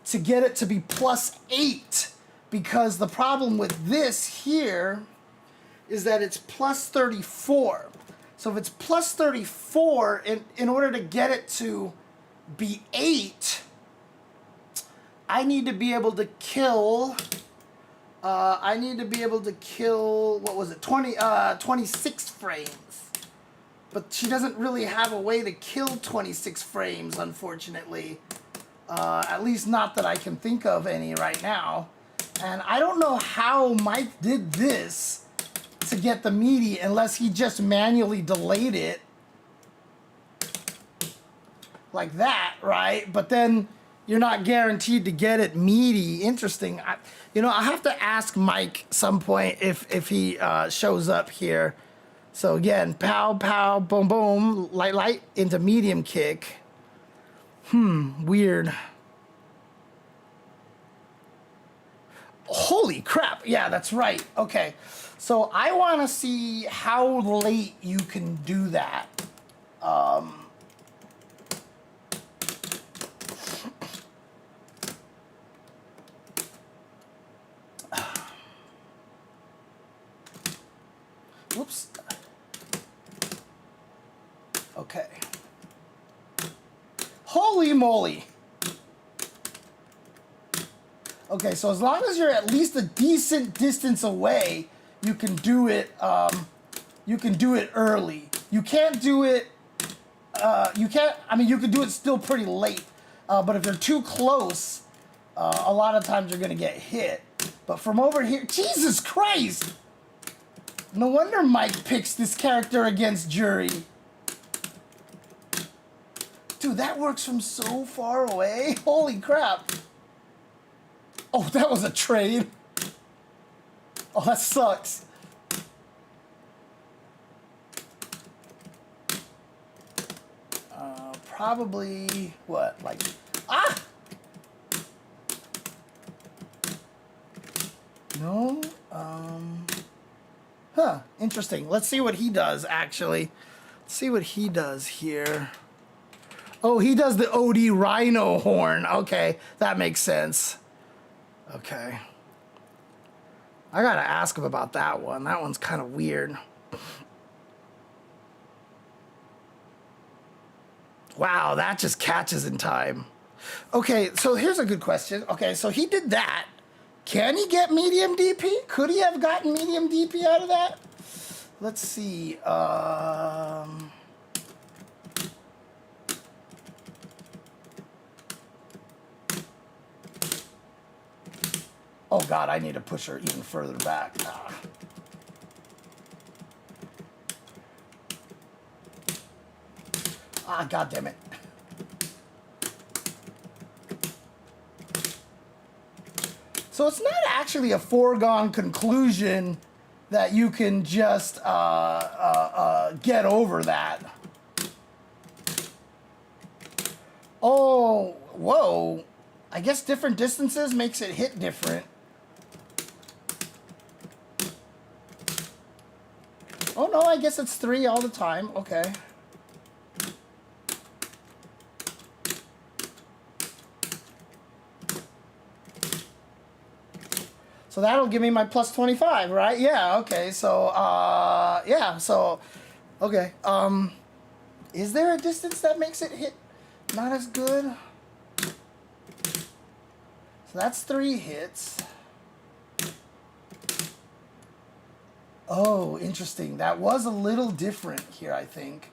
to get it to be +8, because the problem with this here is that it's +34. So if it's +34, in order to get it to be 8, I need to be able to kill, what was it, 26 frames. But she doesn't really have a way to kill 26 frames, unfortunately. At least not that I can think of any right now. And I don't know how Mike did this to get the meaty unless he just manually delayed it like that, right? But then you're not guaranteed to get it meaty. Interesting. I have to ask Mike some point if he shows up here. So again, pow, pow, boom, boom, light, light into medium kick. Weird. Holy crap. Yeah, that's right. Okay. So I want to see how late you can do that. Whoops. Okay. Holy moly. Okay, so as long as you're at least a decent distance away, you can do it. You can do it early. You can't do it. You can't. I mean, you can do it still pretty late. But if you're too close, a lot of times you're gonna get hit. But from over here, Jesus Christ! No wonder Mike picks this character against Jury. Dude, that works from so far away. Holy crap! Oh, that was a trade. Oh, that sucks. Probably, what, like, ah! No, huh, interesting. Let's see what he does, actually. Let's see what he does here. Oh, he does the OD Rhino Horn. Okay, that makes sense. Okay. I gotta ask him about that one. That one's kind of weird. Wow, that just catches in time. Okay, so here's a good question. Okay, so he did that. Can he get medium DP? Could he have gotten medium DP out of that? Let's see. Oh God, I need to push her even further back. God damn it. So it's not actually a foregone conclusion that you can just get over that. Oh, whoa. I guess different distances makes it hit different. Oh no, I guess it's 3 all the time. Okay. So that'll give me my plus 25, right? Yeah, okay. So, yeah, so, okay. Is there a distance that makes it hit not as good? So that's 3 hits. Oh, interesting. That was a little different here, I think.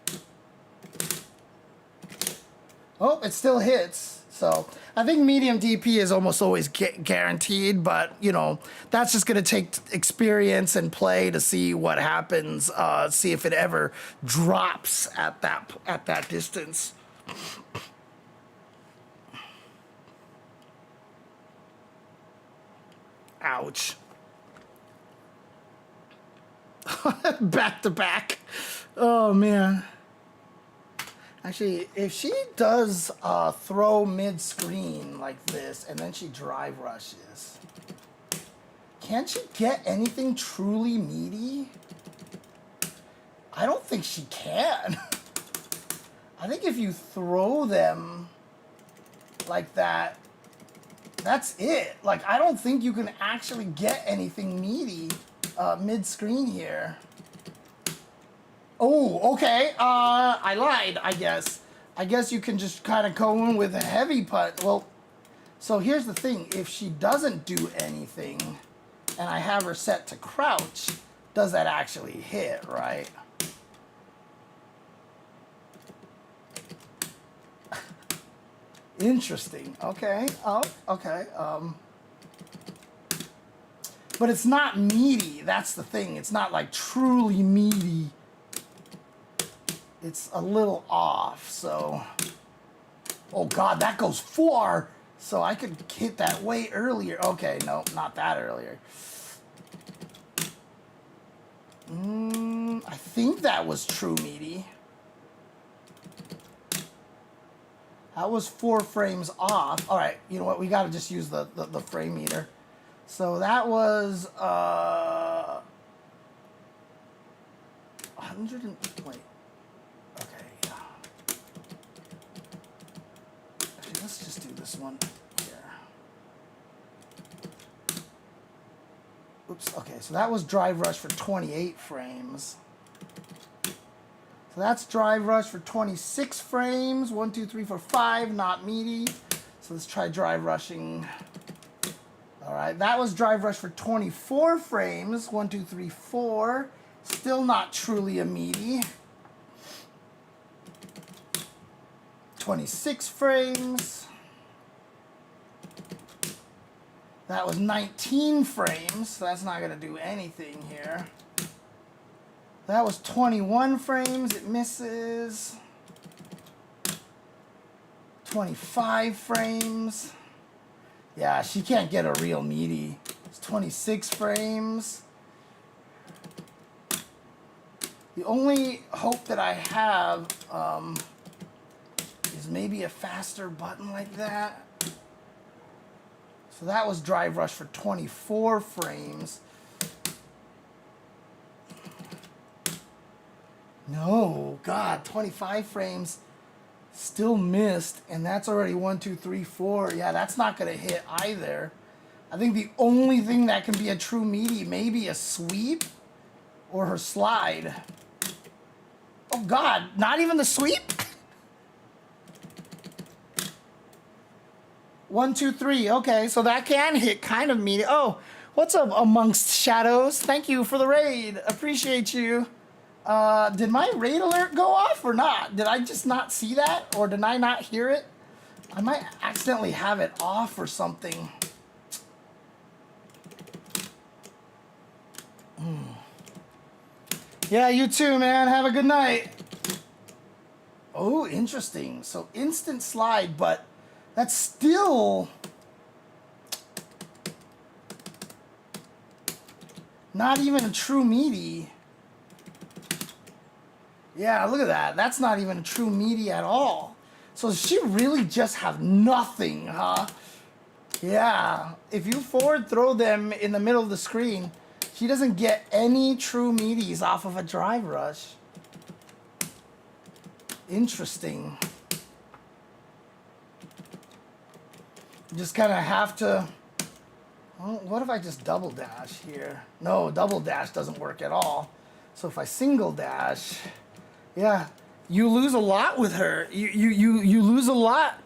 Oh, it still hits. So I think medium DP is almost always guaranteed, but you know, that's just going to take experience and play to see what happens. See if it ever drops at that distance. Ouch. Back to back. Oh man. Actually, if she does throw mid-screen like this and then she drive rushes, can she get anything truly meaty? I don't think she can. I think if you throw them like that, that's it. Like, I don't think you can actually get anything meaty mid-screen here. Oh, okay. I lied, I guess. I guess you can just kind of go in with a heavy putt. Well, so here's the thing. If she doesn't do anything and I have her set to crouch, does that actually hit, right? Interesting. Okay. Oh, okay. But it's not meaty. That's the thing. It's not like truly meaty. It's a little off, so... Oh, God, that goes far! So I could hit that way earlier. Okay, no, not that earlier. I think that was true meaty. That was 4 frames off. All right, you know what? We got to just use the frame meter. So that was... 100 and... Wait. Okay, yeah. Actually, let's just do this one here. Oops, okay, so that was drive rush for 28 frames. So that's drive rush for 26 frames. 1, 2, 3, 4, 5, not meaty. So let's try drive rushing. All right, that was drive rush for 24 frames. 1, 2, 3, 4. Still not truly a meaty. 26 frames. That was 19 frames, so that's not going to do anything here. That was 21 frames, it misses. 25 frames. Yeah, she can't get a real meaty. It's 26 frames. The only hope that I have is maybe a faster button like that. So that was drive rush for 24 frames. No, God, 25 frames still missed, and that's already 1, 2, 3, 4. Yeah, that's not going to hit either. I think the only thing that can be a true meaty may be a sweep or her slide. Oh, God, not even the sweep? 1, 2, 3. Okay, so that can hit kind of meaty. Oh, what's up, Amongst Shadows? Thank you for the raid. Appreciate you. Did my raid alert go off or not? Did I just not see that? Or did I not hear it? I might accidentally have it off or something. Yeah, you too, man. Have a good night. Oh, interesting. So instant slide, but that's still... Not even a true meaty. Yeah, look at that. That's not even a true meaty at all. So does she really just have nothing, huh? Yeah. If you forward throw them in the middle of the screen, she doesn't get any true meaties off of a drive rush. Interesting. You just kind of have to... Well, what if I just double dash here? No, double dash doesn't work at all. So if I single dash... Yeah, you lose a lot with her. You lose a lot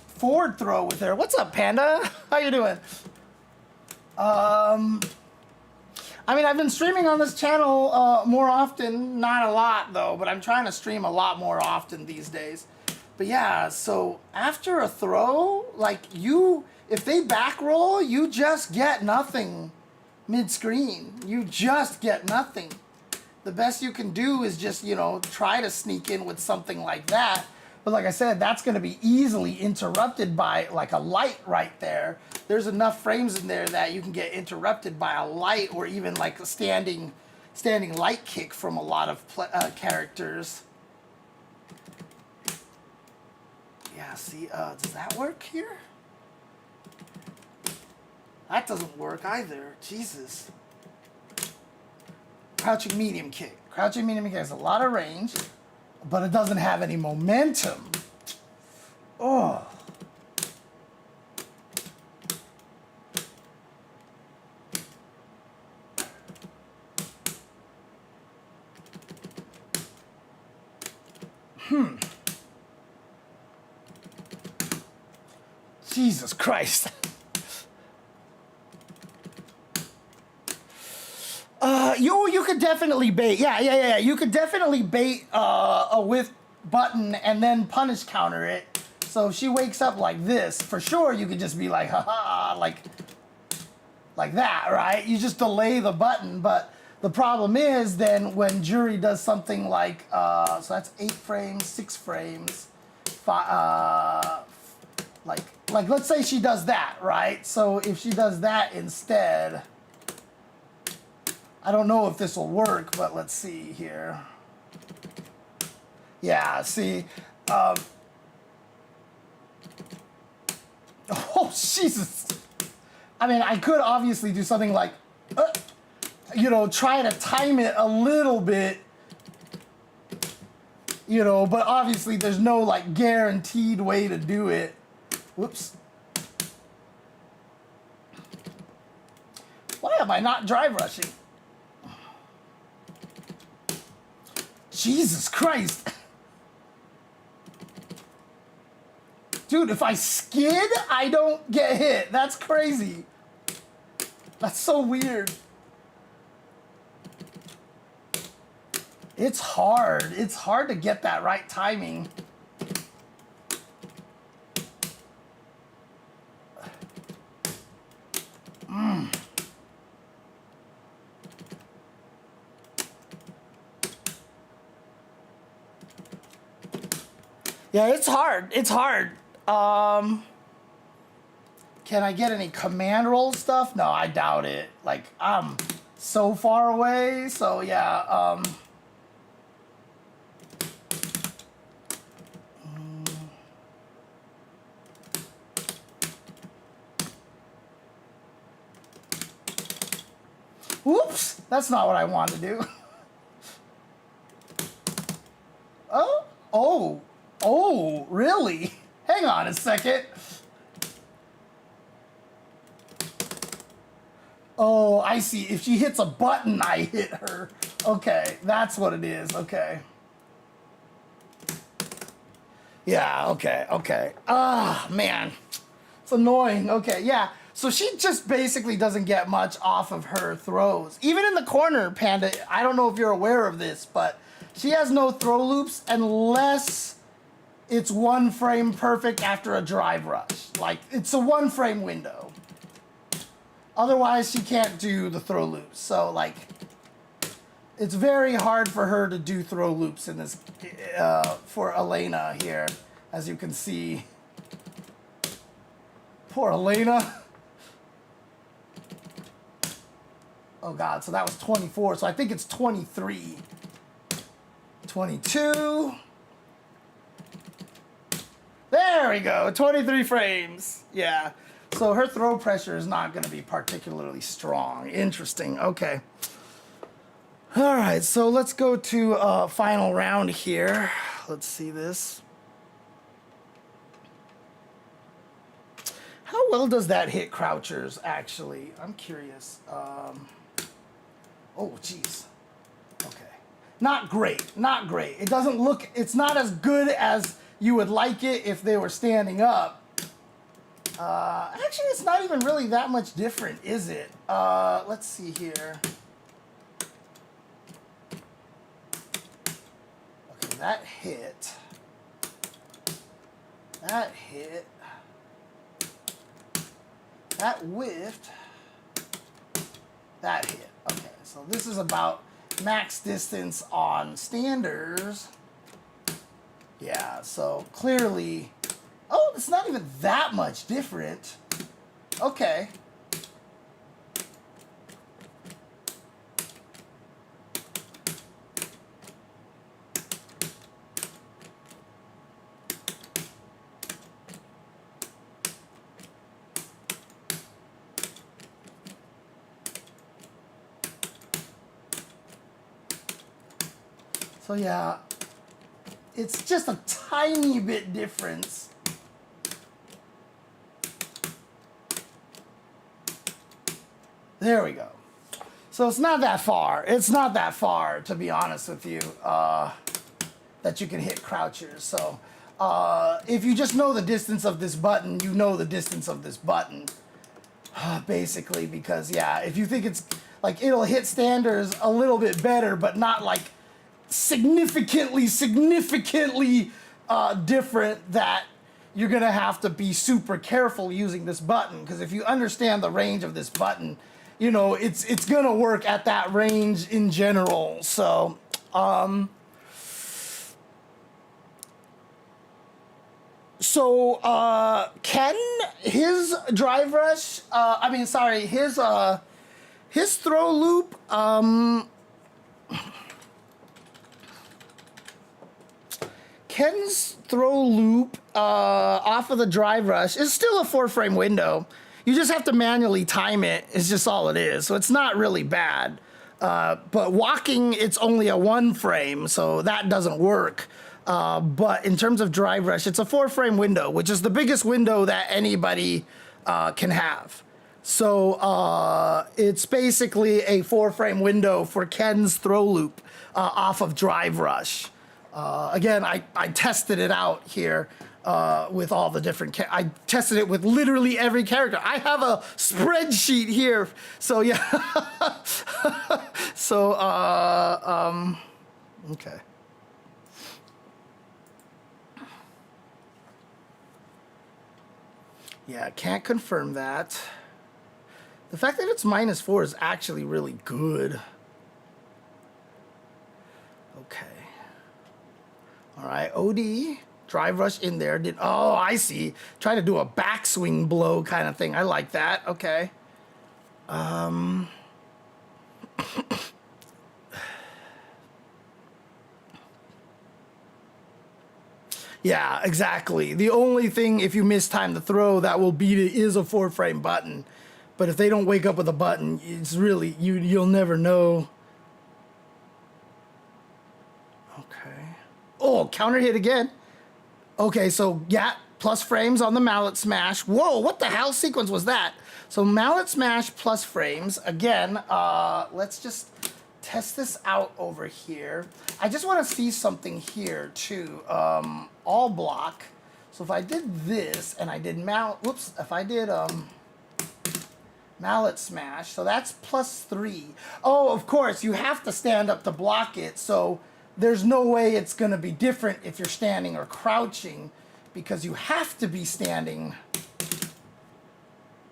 forward throw with her. What's up, Panda? How you doing? I mean, I've been streaming on this channel more often. Not a lot, though, but I'm trying to stream a lot more often these days. But yeah, so after a throw, like if they back roll, you just get nothing mid-screen. You just get nothing. The best you can do is just, you know, try to sneak in with something like that. But like I said, that's going to be easily interrupted by like a light right there. There's enough frames in there that you can get interrupted by a light or even like a standing light kick from a lot of characters. Yeah, see, does that work here? That doesn't work either. Jesus. Crouching medium kick. Crouching medium kick has a lot of range, but it doesn't have any momentum. Oh. Jesus Christ. You could definitely bait. Yeah. You could definitely bait a with button and then punish counter it. So if she wakes up like this, for sure you could just be like, haha, like that, right? You just delay the button. But the problem is then when Jury does something like, so that's 8 frames, 6 frames, like let's say she does that, right? So if she does that instead, I don't know if this will work, but let's see here. Yeah, see. Oh, Jesus. I mean, I could obviously do something like, you know, try to time it a little bit, you know, but obviously there's no, like, guaranteed way to do it. Whoops. Why am I not drive rushing? Jesus Christ. Dude, if I skid, I don't get hit. That's crazy. That's so weird. It's hard. It's hard to get that right timing. Yeah, it's hard. It's hard. Can I get any command roll stuff? No, I doubt it. Like, I'm so far away. So, yeah. Whoops. That's not what I wanted to do. Oh, really? Hang on a second. Oh, I see. If she hits a button, I hit her. Okay, that's what it is. Okay. Yeah, okay. Ah, man. It's annoying. Okay, yeah. So she just basically doesn't get much off of her throws. Even in the corner, Panda, I don't know if you're aware of this, but she has no throw loops unless it's 1 frame perfect after a drive rush. Like, it's a 1 frame window. Otherwise, she can't do the throw loops. So, like, it's very hard for her to do throw loops in this, for Elena here, as you can see. Poor Elena. Oh God, so that was 24. So I think it's 23. 22. There we go, 23 frames. Yeah, so her throw pressure is not gonna be particularly strong. Interesting, okay. All right, so let's go to final round here. Let's see this. How well does that hit crouchers, actually? I'm curious. Oh, geez. Okay. Not great, not great. It doesn't look, it's not as good as you would like it if they were standing up. Actually, it's not even really that much different, is it? Let's see here. Okay, that hit. That hit. That whiffed. That hit. Okay, so this is about max distance on standers. Yeah, so clearly, oh, it's not even that much different. Okay. So yeah, it's just a tiny bit difference. There we go. So it's not that far. It's not that far, to be honest with you, that you can hit crouchers. So if you just know the distance of this button, you know the distance of this button. Basically, because yeah, if you think it's like it'll hit standers a little bit better, but not like significantly different, that you're gonna have to be super careful using this button, because if you understand the range of this button, you know it's gonna work at that range in general. So Ken, his drive rush, his throw loop, Ken's throw loop off of the drive rush is still a 4-frame window. You just have to manually time it, is just all it is. So it's not really bad. But walking, it's only a 1-frame, so that doesn't work. But in terms of drive rush, it's a 4-frame window, which is the biggest window that anybody can have. So it's basically a 4-frame window for Ken's throw loop off of drive rush. Again, I tested it out here with all the different, I tested it with literally every character. I have a spreadsheet here. So yeah. So, okay. Yeah, can't confirm that. The fact that it's -4 is actually really good. Okay. All right, OD, drive rush in there. Oh, I see. Try to do a backswing blow kind of thing. I like that. Okay. Yeah, exactly. The only thing, if you mistime the throw, that will beat it is a 4-frame button. But if they don't wake up with a button, it's really, you'll never know. Okay. Oh, counter hit again. Okay, so yeah, plus frames on the mallet smash. Whoa, what the hell sequence was that? So mallet smash plus frames. Again, let's just test this out over here. I just want to see something here too. All block. So if I did this and I did if I did mallet smash, so that's +3. Oh, of course, you have to stand up to block it, so there's no way it's going to be different if you're standing or crouching, because you have to be standing.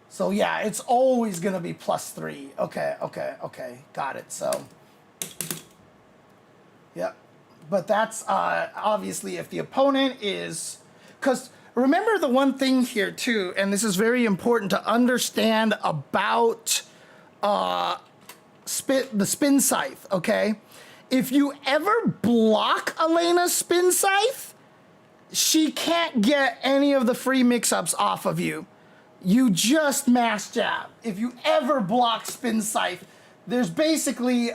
So yeah, it's always going to be +3. Okay, got it. So, yep. But that's obviously if the opponent is, because remember the one thing here too, and this is very important to understand about the spin scythe, okay? If you ever block Elena's spin scythe, she can't get any of the free mix-ups off of you. You just mass jab. If you ever block spin scythe, there's basically,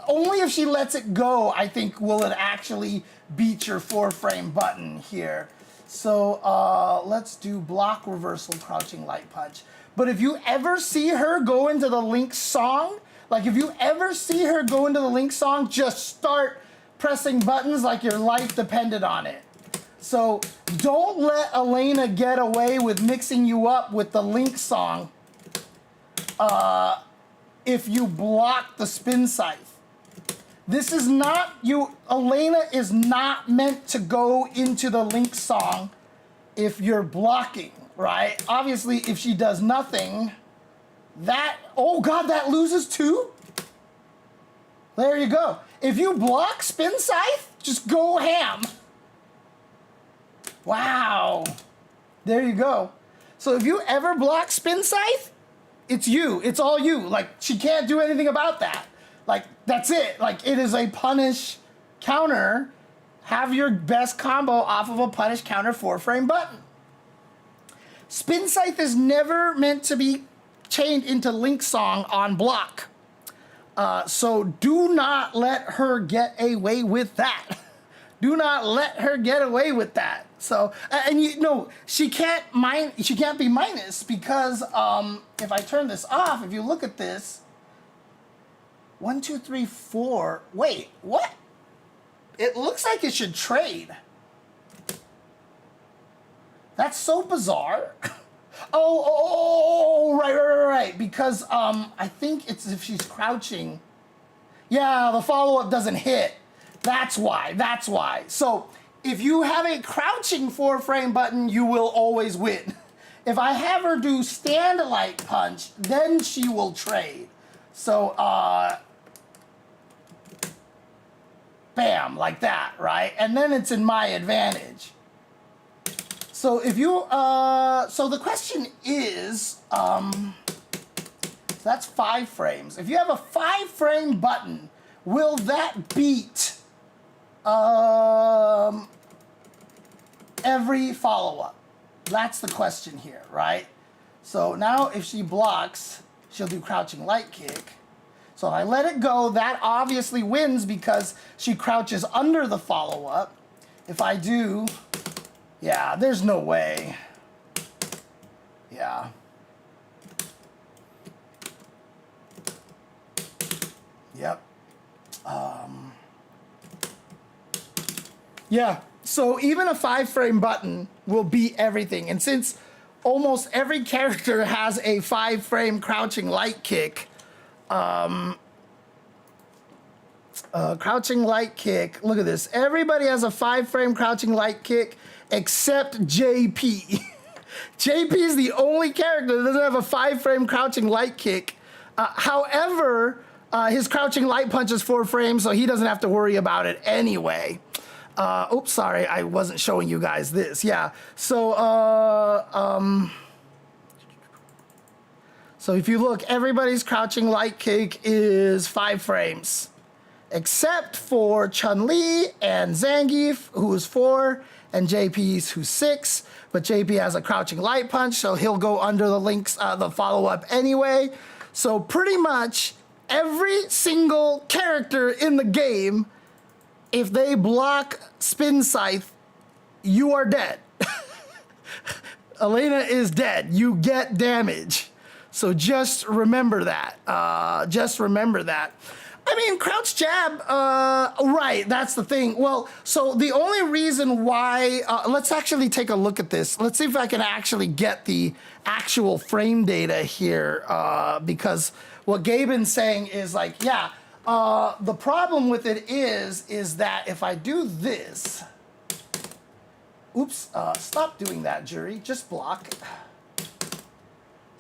only if she lets it go, I think, will it actually beat your 4-frame button here. So let's do block, reversal, crouching light punch. But if you ever see her go into the Link song, like if you ever see her go into the Link song, just start pressing buttons like your life depended on it. So don't let Elena get away with mixing you up with the Link song if you block the spin scythe. This is not, Elena is not meant to go into the Link song if you're blocking, right? Obviously, if she does nothing, oh God, that loses too? There you go. If you block spin scythe, just go ham. Wow. There you go. So if you ever block spin scythe, it's you. It's all you. Like, she can't do anything about that. Like, that's it. Like, it is a punish counter. Have your best combo off of a punish counter 4-frame button. Spin scythe is never meant to be chained into Link song on block. So do not let her get away with that. Do not let her get away with that. So, and you know, she can't be minus because if I turn this off, if you look at this, 1, 2, 3, 4. Wait, what? It looks like it should trade. That's so bizarre. Right. Because I think it's if she's crouching. Yeah, the follow-up doesn't hit. That's why. So if you have a crouching 4-frame button, you will always win. If I have her do stand light punch, then she will trade. So, bam, like that, right? And then it's in my advantage. So if you, so the question is, so that's 5 frames. If you have a 5-frame button, will that beat every follow-up? That's the question here, right? So now if she blocks, she'll do crouching light kick. So if I let it go, that obviously wins because she crouches under the follow-up. If I do, yeah, there's no way. Yeah. Yep. Yeah, so even a 5-frame button will beat everything. And since almost every character has a 5-frame crouching light kick, crouching light kick, look at this. Everybody has a 5-frame crouching light kick except JP. JP is the only character that doesn't have a 5-frame crouching light kick. However, his crouching light punch is 4 frames, so he doesn't have to worry about it anyway. Oops, sorry, I wasn't showing you guys this. Yeah, so so if you look, everybody's crouching light kick is 5 frames, except for Chun-Li and Zangief, who is 4, and JP's who's 6. But JP has a crouching light punch, so he'll go under the links, the follow-up anyway. So pretty much every single character in the game, if they block spin scythe, you are dead. Elena is dead. You get damage. So just remember that. Just remember that. I mean, crouch jab, right, that's the thing. Well, so the only reason why, let's actually take a look at this. Let's see if I can actually get the actual frame data here, because what Gaben's saying is like, yeah, the problem with it is that if I do this, oops, stop doing that, jury, just block.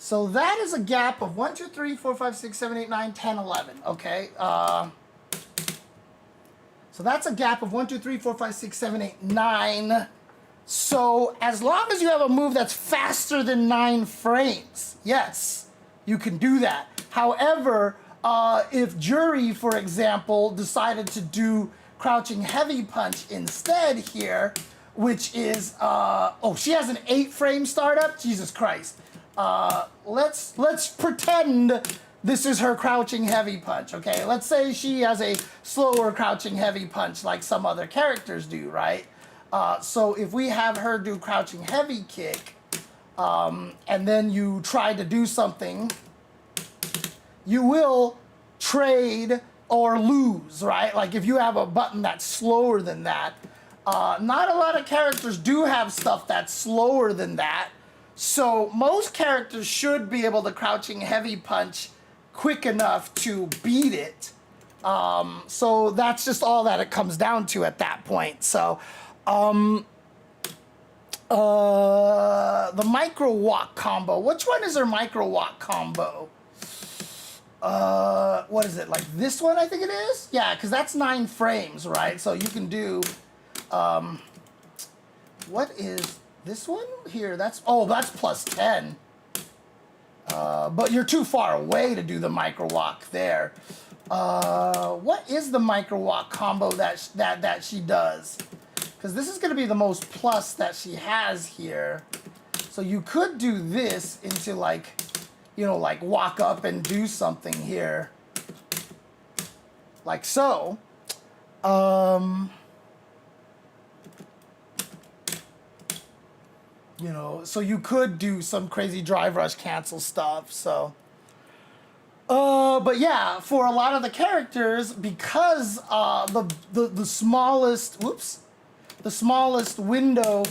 So that is a gap of 1, 2, 3, 4, 5, 6, 7, 8, 9, 10, 11, okay? So that's a gap of 1, 2, 3, 4, 5, 6, 7, 8, 9. So as long as you have a move that's faster than 9 frames, yes, you can do that. However, If Jury, for example, decided to do crouching heavy punch instead here, which is, oh, she has an 8-frame startup? Jesus Christ. Let's pretend this is her crouching heavy punch, okay? Let's say she has a slower crouching heavy punch like some other characters do, right? So if we have her do crouching heavy kick, and then you try to do something, you will trade or lose, right? Like if you have a button that's slower than that, not a lot of characters do have stuff that's slower than that. So most characters should be able to crouching heavy punch quick enough to beat it. So that's just all that it comes down to at that point. So the micro walk combo. Which one is her micro walk combo? What is it? Like this one, I think it is? Yeah, because that's 9 frames, right? So you can do, what is this one here? That's plus 10. But you're too far away to do the micro walk there. What is the micro walk combo that she does? Because this is going to be the most plus that she has here. So you could do this into like, you know, like walk up and do something here. Like so. You know, so you could do some crazy drive rush cancel stuff, so. But yeah, for a lot of the characters, because the smallest, whoops, the smallest window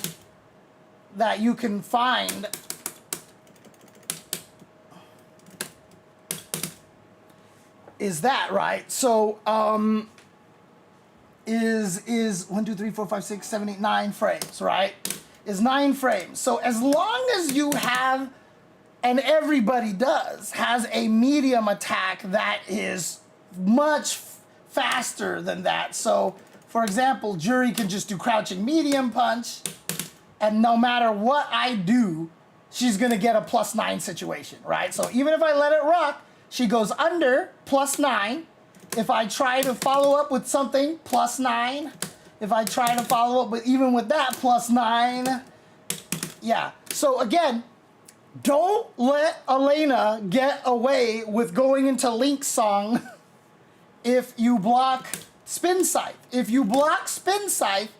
that you can find is that, right? So, is 1, 2, 3, 4, 5, 6, 7, 8, 9 frames, right? Is 9 frames. So as long as you have, and everybody does, has a medium attack that is much faster than that. So, for example, Jury can just do crouching medium punch, and no matter what I do, she's gonna get a plus 9 situation, right? So even if I let it rock, she goes under, plus 9. If I try to follow up with something, plus 9. If I try to follow up with even with that, plus 9. Yeah, so again, don't let Elena get away with going into Link's song if you block Spin Scythe. If you block Spin Scythe,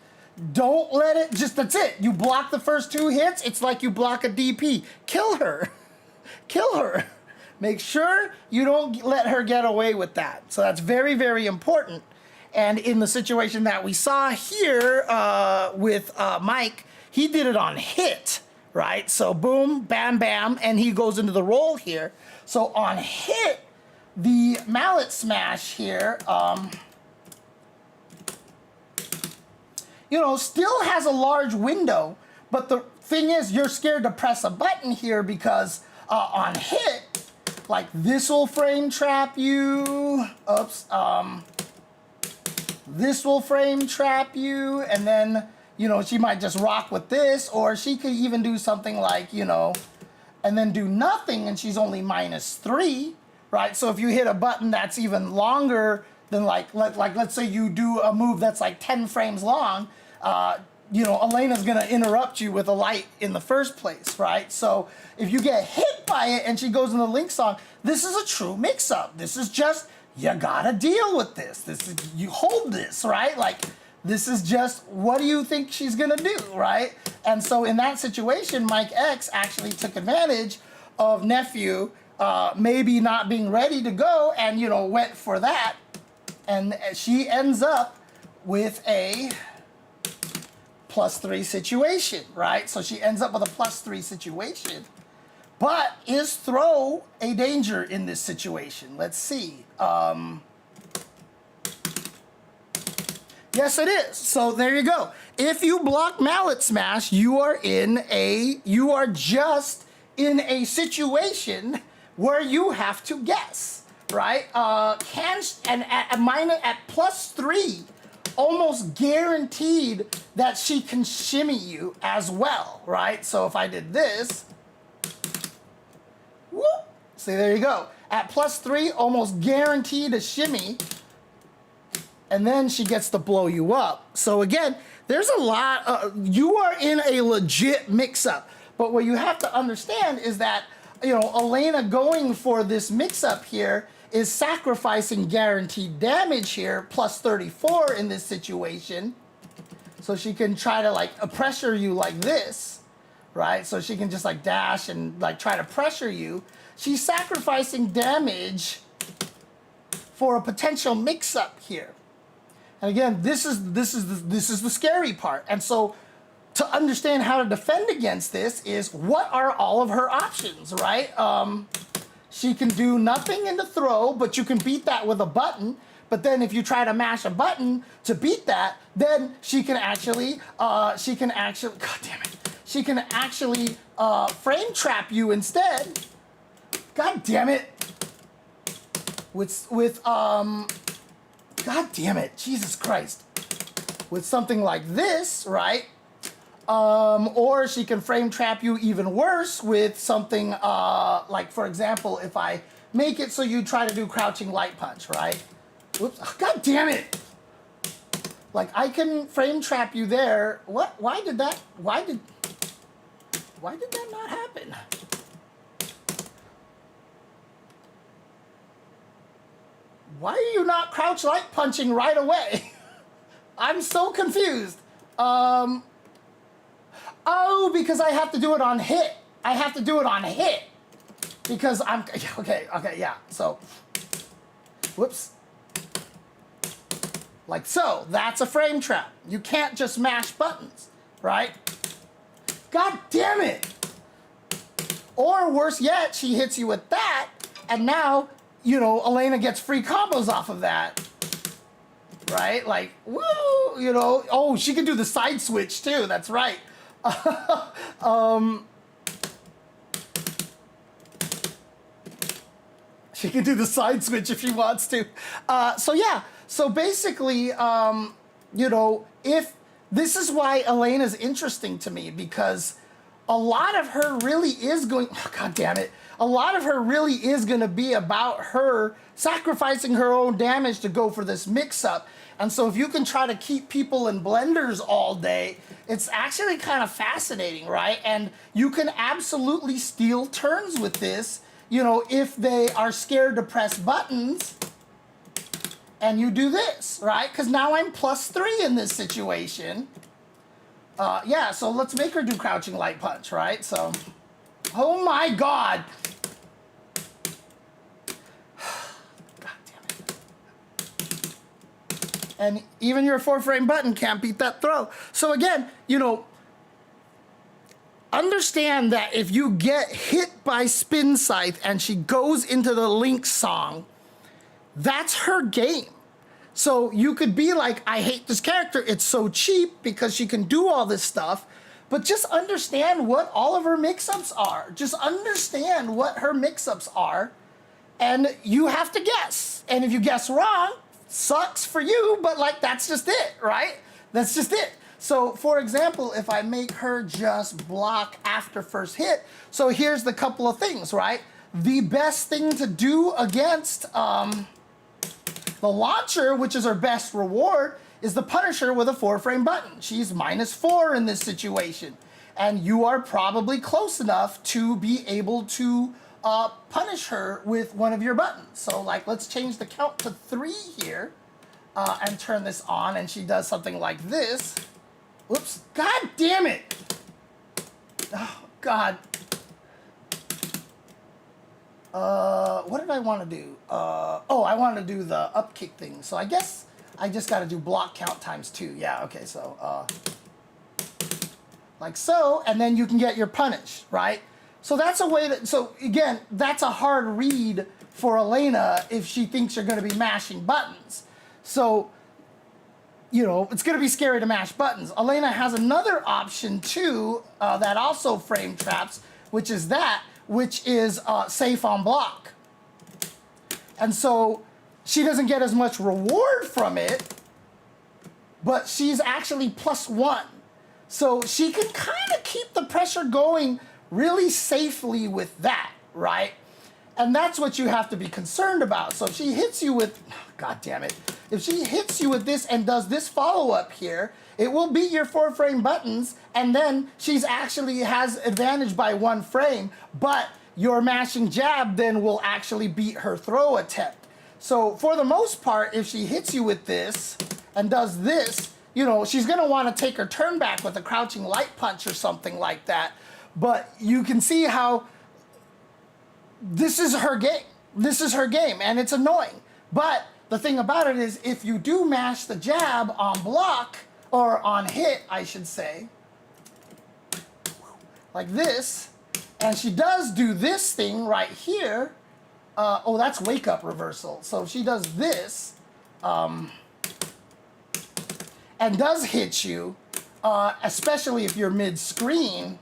don't let it, that's it. You block the first 2 hits, it's like you block a DP. Kill her. Kill her. Make sure you don't let her get away with that. So that's very, very important. And in the situation that we saw here with Mike, he did it on hit, right? So boom, bam, bam, and he goes into the roll here. So on hit, the mallet smash here, you know, still has a large window, but the thing is, you're scared to press a button here because on hit, like this will frame trap you, oops, this will frame trap you, and then, you know, she might just rock with this, or she could even do something like, you know, and then do nothing, and she's only -3, right? So if you hit a button that's even longer than like let's say you do a move that's like 10 frames long, you know, Elena's gonna interrupt you with a light in the first place, right? So if you get hit by it and she goes in the Link song, this is a true mix-up. This is just, you gotta deal with this. This is, you hold this, right? Like, this is just, what do you think she's gonna do, right? And so in that situation, MikeX actually took advantage of Nephew maybe not being ready to go and, you know, went for that. And she ends up with a +3 situation, right? So she ends up with a +3 situation. But is throw a danger in this situation? Let's see. Yes, it is. So there you go. If you block Mallet Smash, you are just in a situation where you have to guess, right? At +3, almost guaranteed that she can shimmy you as well, right? So if I did this, whoop, see, there you go. At +3, almost guaranteed a shimmy. And then she gets to blow you up. So again, there's a lot, you are in a legit mix-up. But what you have to understand is that, you know, Elena going for this mix-up here is sacrificing guaranteed damage here, +34 in this situation. So she can try to like pressure you like this, right? So she can just like dash and like try to pressure you. She's sacrificing damage for a potential mix-up here. And again, this is the scary part. And so to understand how to defend against this is what are all of her options, right? She can do nothing in the throw, but you can beat that with a button. But then if you try to mash a button to beat that, then she can actually, God damn it. She can actually frame trap you instead. God damn it. God damn it, Jesus Christ. With something like this, right? Or she can frame trap you even worse with something like, for example, if I make it so you try to do crouching light punch, right? Whoops, oh, God damn it. Like I can frame trap you there. What, why did that not happen? Why are you not crouch light punching right away? I'm so confused. Oh, because I have to do it on hit. I have to do it on hit. Because I'm, okay, yeah. So, whoops. Like so, that's a frame trap. You can't just mash buttons, right? God damn it. Or worse yet, she hits you with that, and now, you know, Elena gets free combos off of that. Right? Like, woo, you know. Oh, she can do the side switch too, that's right. She can do the side switch if she wants to. So yeah, so basically, you know, if this is why Elena's interesting to me, because a lot of her really is going, oh, God damn it, a lot of her really is going to be about her sacrificing her own damage to go for this mix-up. And so if you can try to keep people in blenders all day, it's actually kind of fascinating, right? And you can absolutely steal turns with this, you know, if they are scared to press buttons and you do this, right? Because now I'm +3 in this situation. Yeah, so let's make her do crouching light punch, right? So, oh my God. God damn it. And even your 4-frame button can't beat that throw. So again, you know, understand that if you get hit by Spin Scythe and she goes into the Link song, that's her game. So you could be like, I hate this character, it's so cheap because she can do all this stuff, but just understand what all of her mix-ups are. Just understand what her mix-ups are, and you have to guess. And if you guess wrong, sucks for you, but like, that's just it, right? That's just it. So for example, if I make her just block after first hit, so here's the couple of things, right? The best thing to do against the launcher, which is her best reward, is the Punisher with a 4-frame button. She's -4 in this situation. And you are probably close enough to be able to punish her with one of your buttons. So like, let's change the count to 3 here and turn this on, and she does something like this. Whoops, God damn it. Oh, God. What did I want to do? Oh, I wanted to do the up kick thing. So I guess I just got to do block count ×2. Yeah, okay, so, like so, and then you can get your punish, right? So that's a way to, so again, that's a hard read for Elena if she thinks you're going to be mashing buttons. So, you know, it's going to be scary to mash buttons. Elena has another option too that also frame traps, which is safe on block. And so she doesn't get as much reward from it, but she's actually +1. So she can kind of keep the pressure going really safely with that, right? And that's what you have to be concerned about. So if she hits you with, God damn it, if she hits you with this and does this follow-up here, it will beat your 4-frame buttons, and then she's actually has advantage by 1 frame, but your mashing jab then will actually beat her throw attempt. So for the most part, if she hits you with this and does this, you know, she's gonna wanna take her turn back with a crouching light punch or something like that. But you can see how this is her game. This is her game, and it's annoying. But the thing about it is, if you do mash the jab on block, or on hit, I should say, like this, and she does do this thing right here, oh, that's wake up reversal. So if she does this, and does hit you, especially if you're mid-screen,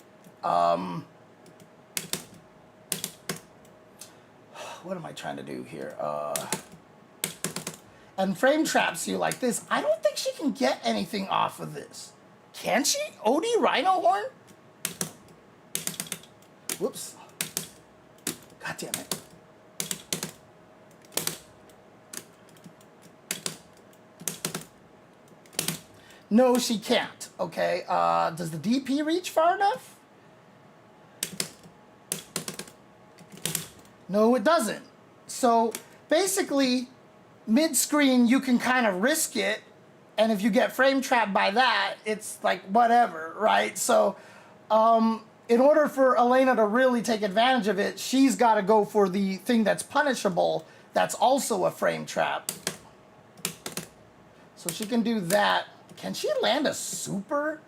what am I trying to do here? And frame traps you like this, I don't think she can get anything off of this. Can she? OD Rhino Horn? Whoops. God damn it. No, she can't. Okay, does the DP reach far enough? No, it doesn't. So basically, mid-screen, you can kind of risk it, and if you get frame trapped by that, it's like whatever, right? So in order for Elena to really take advantage of it, she's got to go for the thing that's punishable, that's also a frame trap. So she can do that. Can she land a super?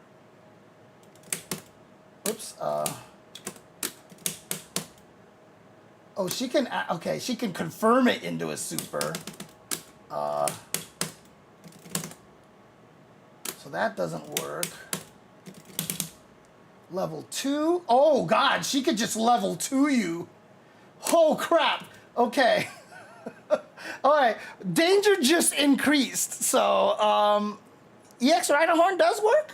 Oops. Oh, she can, okay, she can confirm it into a super. So that doesn't work. Level 2. Oh, God, she could just level 2 you. Oh, crap. Okay. All right, danger just increased. So, EX Rhino Horn does work?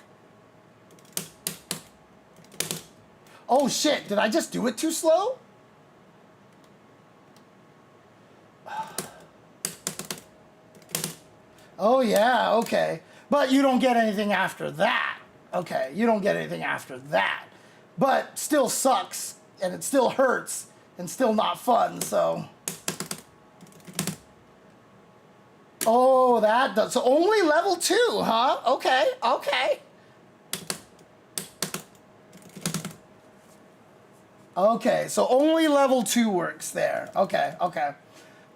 Oh, shit, did I just do it too slow? Oh, yeah, okay. But you don't get anything after that. Okay, you don't get anything after that. But still sucks, and it still hurts, and still not fun, so. Oh, that does. So only level 2, huh? Okay, okay. Okay, so only level 2 works there. Okay, okay.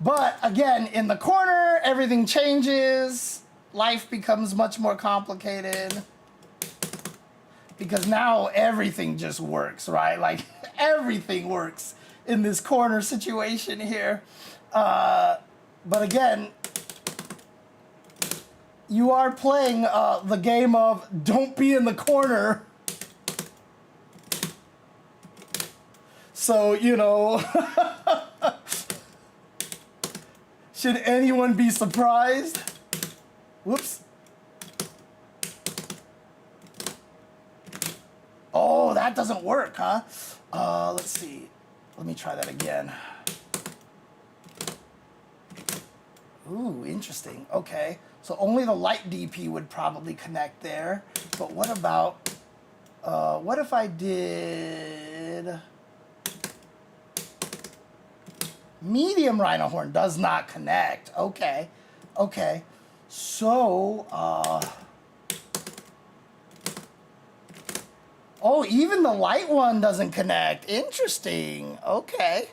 But again, in the corner, everything changes. Life becomes much more complicated. Because now everything just works, right? Like, everything works in this corner situation here. But again, you are playing the game of don't be in the corner. So, you know, should anyone be surprised? Whoops. Oh, that doesn't work, huh? Let's see. Let me try that again. Ooh, interesting. Okay. So only the light DP would probably connect there. But what about, what if I did... Medium Rhino Horn does not connect. Okay. Okay. So, oh, even the light one doesn't connect. Interesting. Okay.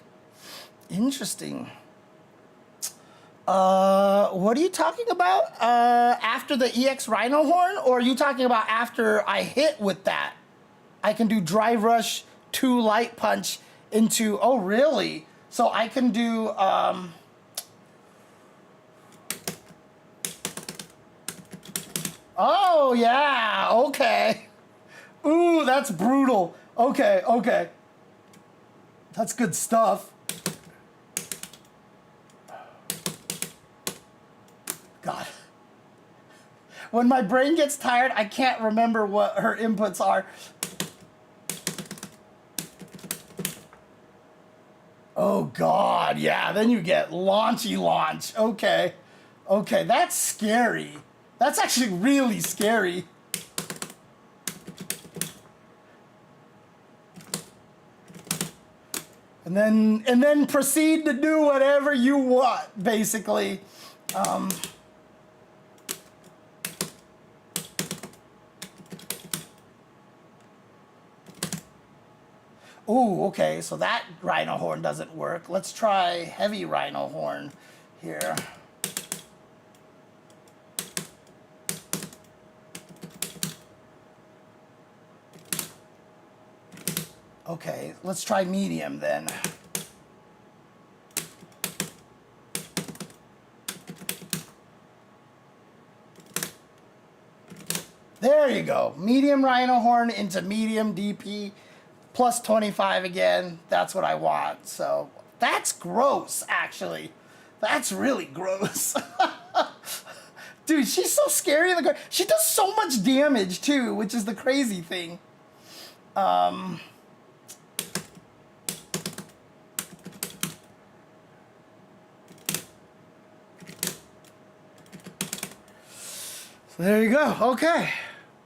Interesting. What are you talking about? After the EX Rhino Horn? Or are you talking about after I hit with that? I can do Drive Rush 2 Light Punch into, oh, really? So I can do, oh, yeah, okay. Ooh, that's brutal. Okay, okay. That's good stuff. God. When my brain gets tired, I can't remember what her inputs are. Oh God, yeah. Then you get launchy launch. Okay, okay, that's scary. That's actually really scary. And then proceed to do whatever you want, basically. Ooh, okay, so that rhino horn doesn't work. Let's try heavy rhino horn here. Okay, let's try medium then. There you go. Medium rhino horn into medium DP plus 25 again. That's what I want. So that's gross, actually. That's really gross. Dude, she's so scary in the car. She does so much damage too, which is the crazy thing. So there you go. Okay.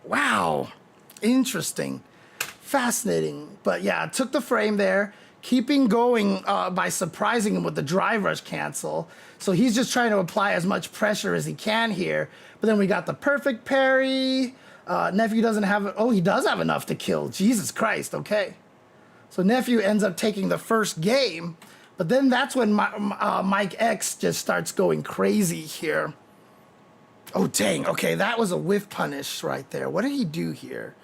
Wow. Interesting. Fascinating. But yeah, took the frame there. Keeping going by surprising him with the drive rush cancel. So he's just trying to apply as much pressure as he can here. But then we got the perfect parry. Nephew doesn't have... Oh, he does have enough to kill. Jesus Christ. Okay. So Nephew ends up taking the first game. But then that's when MikeX just starts going crazy here. Oh, dang. Okay, that was a whiff punish right there. What did he do here?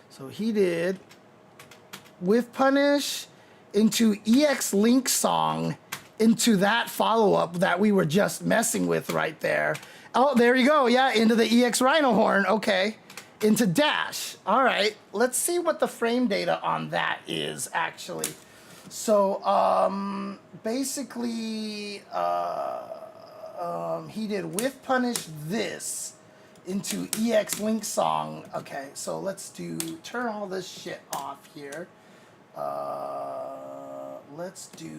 So he did whiff punish into EX Link song into that follow-up that we were just messing with right there. Oh, there you go. Yeah, into the EX Rhino Horn. Okay. Into dash. All right. Let's see what the frame data on that is, actually. So, basically... he did whiff punish this into EX Link song. Okay, so let's turn all this shit off here. Let's do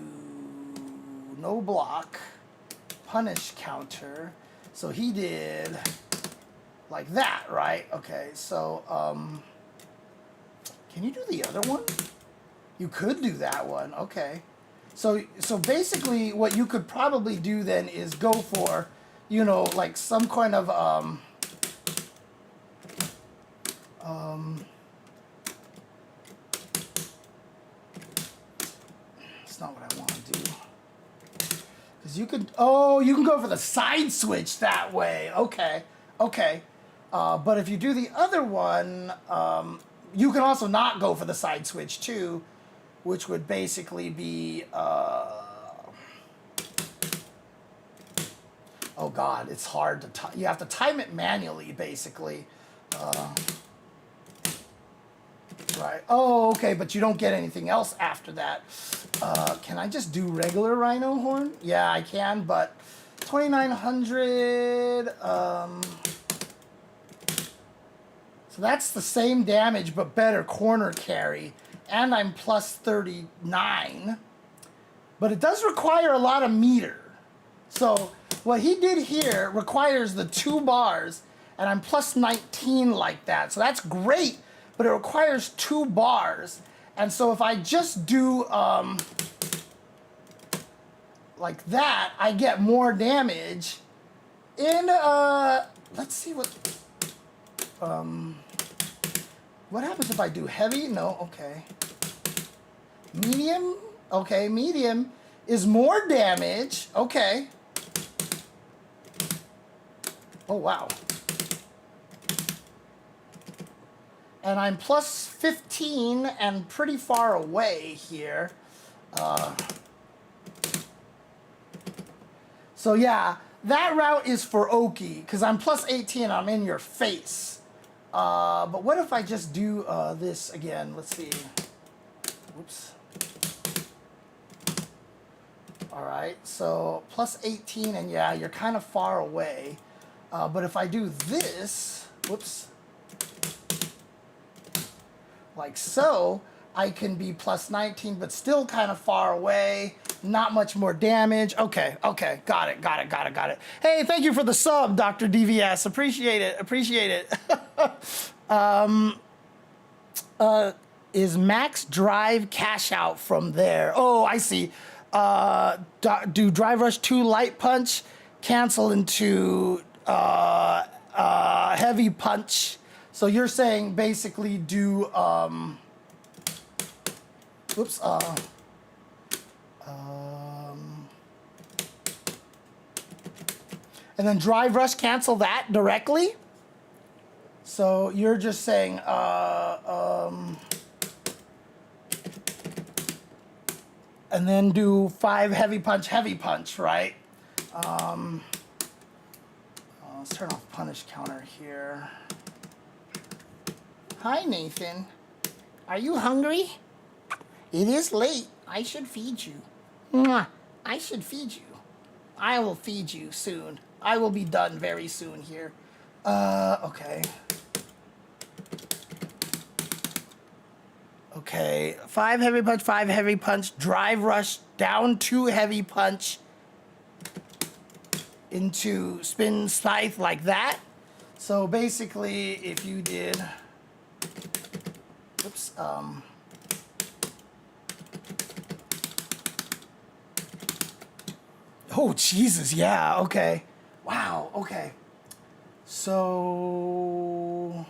no block, punish counter. So he did like that, right? Okay, so, can you do the other one? You could do that one, okay. So basically what you could probably do then is go for, you know, like some kind of, it's not what I want to do. Because you could, you can go for the side switch that way. Okay, okay. But if you do the other one, you can also not go for the side switch too, which would basically be, oh God, it's hard to you have to time it manually, basically. Right. Oh, okay, but you don't get anything else after that. Can I just do regular Rhino Horn? Yeah, I can, but 2,900. So that's the same damage, but better corner carry. And I'm plus 39. But it does require a lot of meter. So what he did here requires the 2 bars, and I'm plus 19 like that. So that's great, but it requires 2 bars. And so if I just do like that, I get more damage. And let's see what happens if I do heavy? No, okay. Medium? Okay, medium is more damage. Okay. Oh, wow. And I'm plus 15 and pretty far away here. So yeah, that route is for Oki, because I'm plus 18, I'm in your face. But what if I just do this again? Let's see. Whoops. All right, so plus 18, and yeah, you're kind of far away. But if I do this, whoops, like so, I can be plus 19, but still kind of far away. Not much more damage. Okay, okay, got it. Hey, thank you for the sub, Dr. DVS. Appreciate it. Is max drive cash out from there? Oh, I see. Do drive rush 2 light punch cancel into heavy punch? So you're saying basically do oops. And then drive rush cancel that directly. So you're just saying and then do 5 heavy punch, right? Let's turn off punish counter here. Hi, Nathan. Are you hungry? It is late. I should feed you. Mwah. I should feed you. I will feed you soon. I will be done very soon here. Okay. Okay, 5 heavy punch, drive rush, down 2 heavy punch into spin scythe like that. So basically, if you did, oops, oh, Jesus, yeah, okay. Wow, okay. So,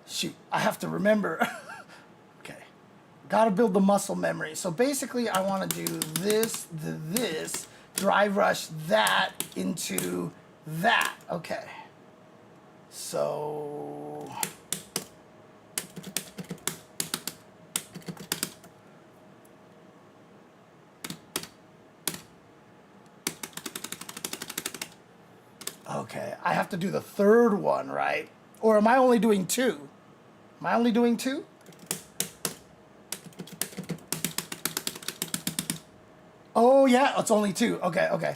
shoot, I have to remember. Okay, gotta build the muscle memory. So basically, I want to do this, this, drive rush that into that. Okay, so okay, I have to do the third one, right? Or am I only doing 2? Am I only doing 2? Oh, yeah, it's only 2. Okay, okay.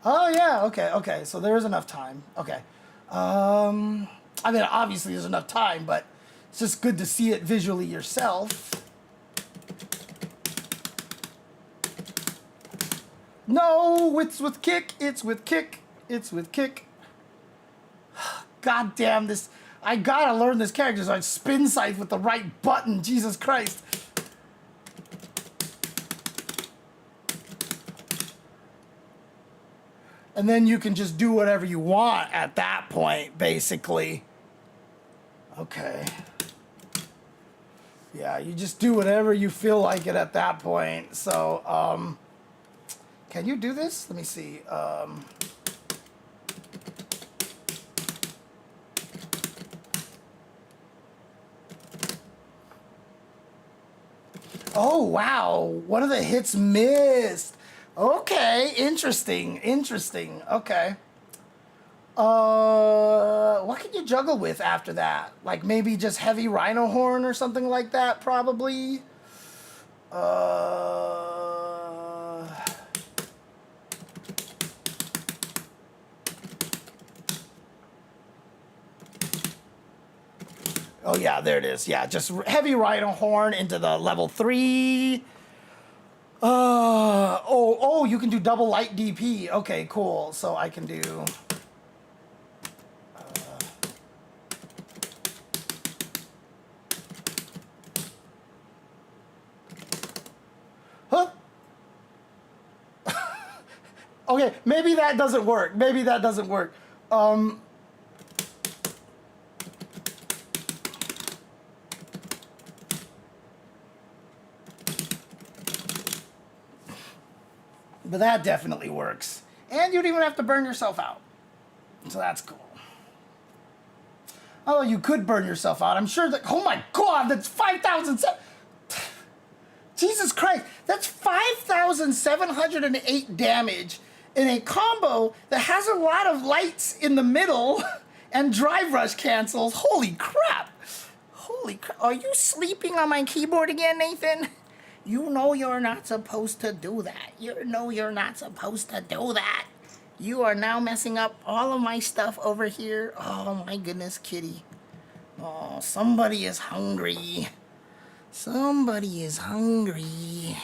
Oh, yeah, okay, okay. So there is enough time. Okay. I mean, obviously there's enough time, but it's just good to see it visually yourself. No, it's with kick. It's with kick. It's with kick. God damn this. I gotta learn this character so I spin scythe with the right button. Jesus Christ. And then you can just do whatever you want at that point, basically. Okay. Yeah, you just do whatever you feel like it at that point. So, can you do this? Let me see. Oh, wow. One of the hits missed. Okay, interesting. Okay. What can you juggle with after that? Like maybe just heavy rhino horn or something like that, probably. Oh yeah, there it is. Yeah, just heavy rhino horn into the level 3. Oh, you can do double light DP. Okay, cool. So I can do. Huh? Okay, maybe that doesn't work. But that definitely works. And you don't even have to burn yourself out. So that's cool. Oh, you could burn yourself out. I'm sure that, oh my God, that's 5,000. Jesus Christ, that's 5,708 damage in a combo that has a lot of lights in the middle and drive rush cancels. Holy crap. Are you sleeping on my keyboard again, Nathan? You know you're not supposed to do that. You are now messing up all of my stuff over here. Oh my goodness, kitty. Oh, somebody is hungry. Somebody is hungry.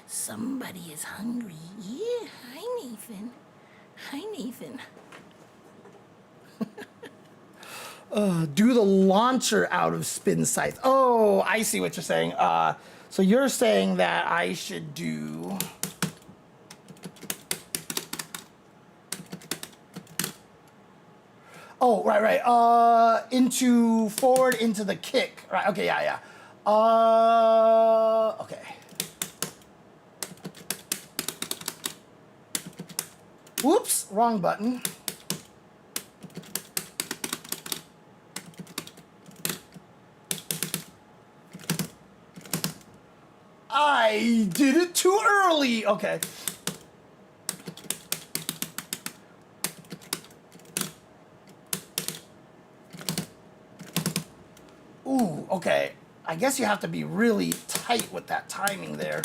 Somebody is hungry. Yeah, hi Nathan. Hi Nathan. Do the launcher out of spin scythe. Oh, I see what you're saying. So you're saying that I should do... Oh, right. Forward into the kick. Right, okay, yeah. Okay. Whoops, wrong button. I did it too early. Okay. Ooh, okay. I guess you have to be really tight with that timing there.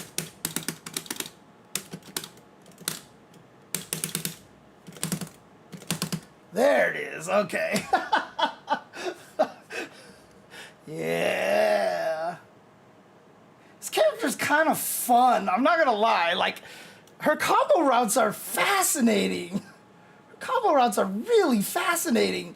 There it is. Okay. Yeah. This character's kind of fun. I'm not gonna lie. Like, her combo routes are fascinating. Her combo routes are really fascinating.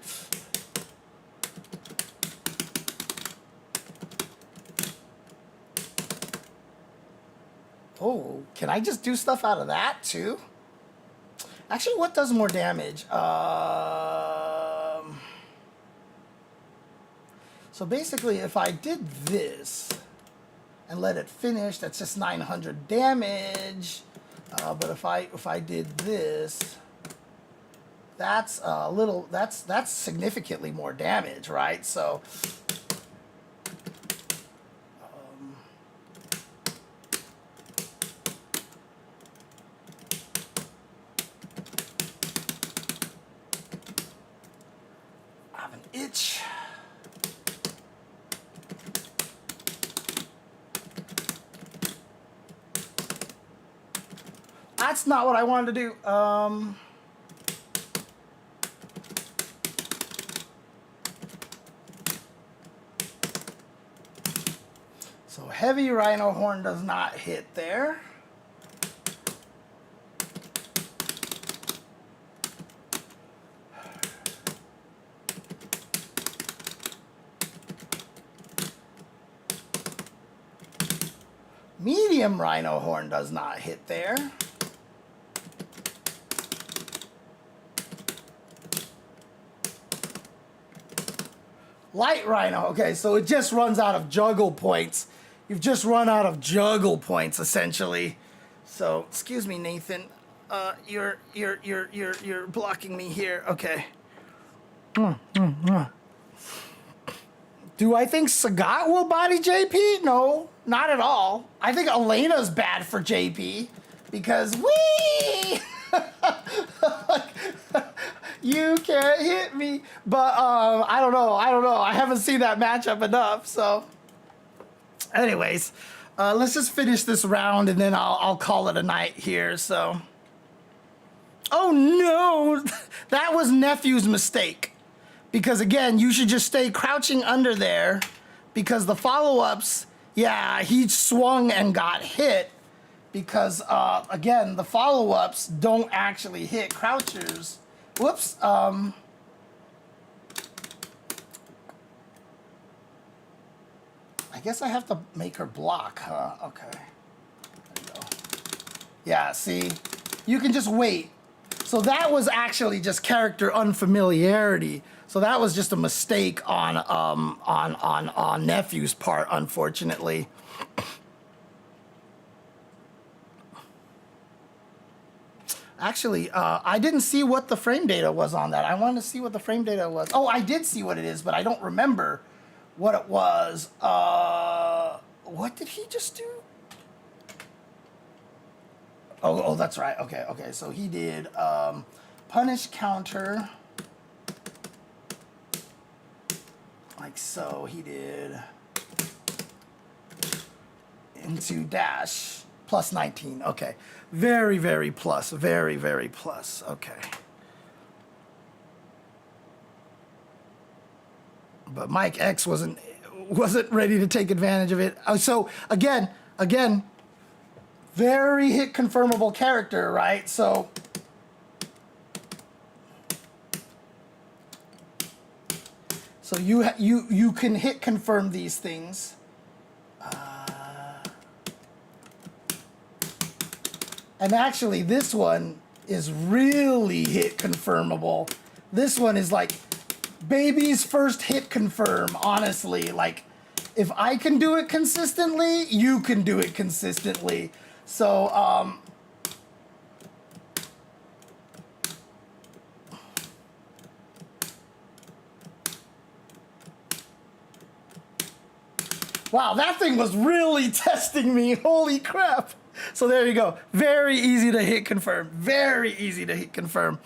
Oh, can I just do stuff out of that too? Actually, what does more damage? So basically, if I did this and let it finish, that's just 900 damage. But if I did this, that's a little. That's significantly more damage, right? So. I have an itch. That's not what I wanted to do. So heavy rhino horn does not hit there. Medium rhino horn does not hit there. Light rhino. Okay, so it just runs out of juggle points. You've just run out of juggle points, essentially. So, excuse me, Nathan. You're blocking me here. Okay. Do I think Sagat will body JP? No, not at all. I think Elena's bad for JP because wee. You can't hit me. But I don't know. I haven't seen that matchup enough. So, anyways, let's just finish this round and then I'll call it a night here. So, oh no, that was Nephew's mistake. Because again, you should just stay crouching under there. Because the follow-ups, yeah, he swung and got hit. Because again, the follow-ups don't actually hit crouchers. Whoops. I guess I have to make her block, huh? Okay. There you go. Yeah, see? You can just wait. So that was actually just character unfamiliarity. So that was just a mistake on Nephew's part, unfortunately. Actually, I didn't see what the frame data was on that. I wanted to see what the frame data was. Oh, I did see what it is, but I don't remember what it was. What did he just do? Oh, that's right. Okay. So he did punish counter. Like so, he did into dash. Plus 19. Okay. Very, very plus. Very, very plus. Okay. But MikeX wasn't ready to take advantage of it. So again, very hit confirmable character, right? So you can hit confirm these things. And actually, this one is really hit confirmable. This one is like baby's first hit confirm, honestly. Like, if I can do it consistently, you can do it consistently. So, wow, that thing was really testing me. Holy crap. So there you go. Very easy to hit confirm. Very easy to hit confirm.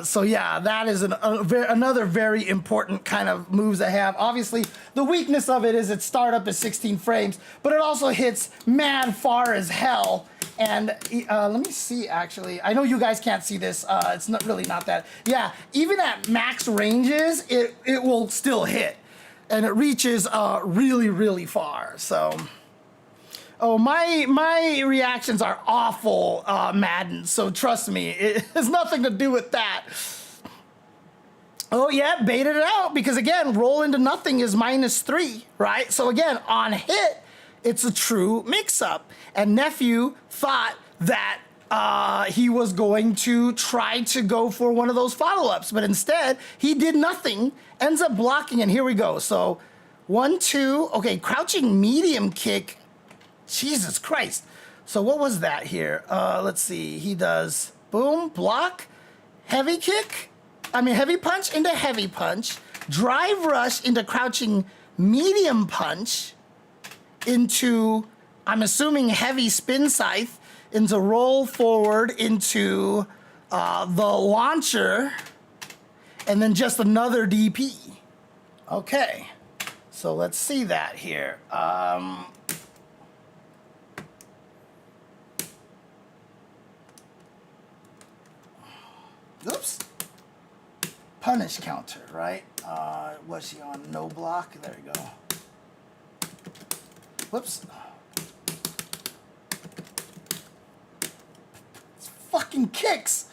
So yeah, that is another very important kind of moves I have. Obviously, the weakness of it is its startup is 16 frames, but it also hits mad far as hell. And let me see, actually. I know you guys can't see this. It's not really not that. Yeah, even at max ranges, it will still hit. And it reaches really, really far. So... Oh, my reactions are awful, Madden, so trust me, it has nothing to do with that. Oh yeah, baited it out, because again, roll into nothing is -3, right? So again, on hit, it's a true mix-up. And Nephew thought that he was going to try to go for one of those follow-ups, but instead, he did nothing, ends up blocking, and here we go. So, 1, 2, okay, crouching medium kick. Jesus Christ. So what was that here? Let's see. He does boom, block, heavy kick. Heavy punch into heavy punch. Drive rush into crouching medium punch. Into, I'm assuming, heavy spin scythe. Into roll forward into the launcher. And then just another DP. Okay. So let's see that here. Oops. Punish counter, right? Was she on no block? There we go. Whoops. It's fucking kicks.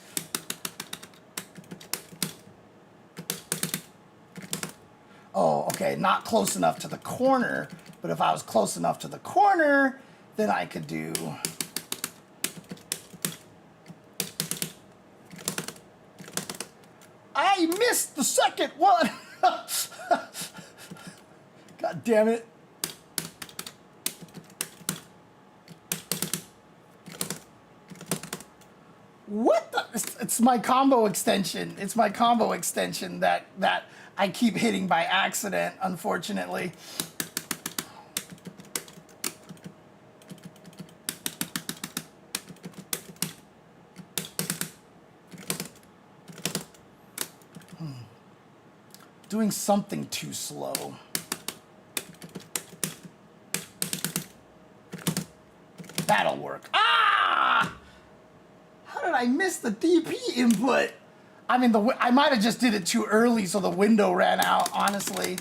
Oh, okay, not close enough to the corner, but if I was close enough to the corner, then I could do... I missed the second one. God damn it. What the? It's my combo extension. It's my combo extension that I keep hitting by accident, unfortunately. Doing something too slow. That'll work. Ah! How did I miss the DP input? I mean, I might have just did it too early, so the window ran out, honestly.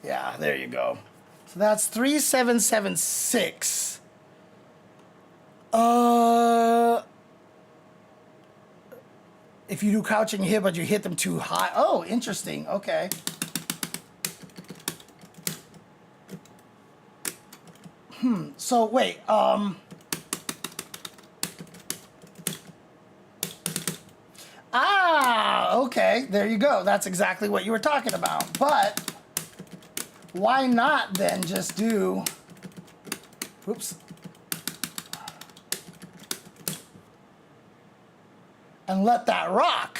Yeah, there you go. So that's 3776. If you do crouching hit, but you hit them too high. Oh, interesting. Okay. So wait. Okay. There you go. That's exactly what you were talking about. But why not then just do? Oops. And let that rock.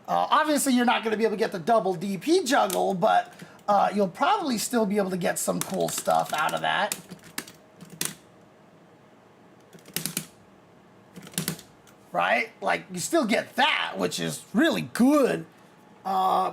Obviously, you're not going to be able to get the double DP juggle, but you'll probably still be able to get some cool stuff out of that. Right? Like, you still get that, which is really good.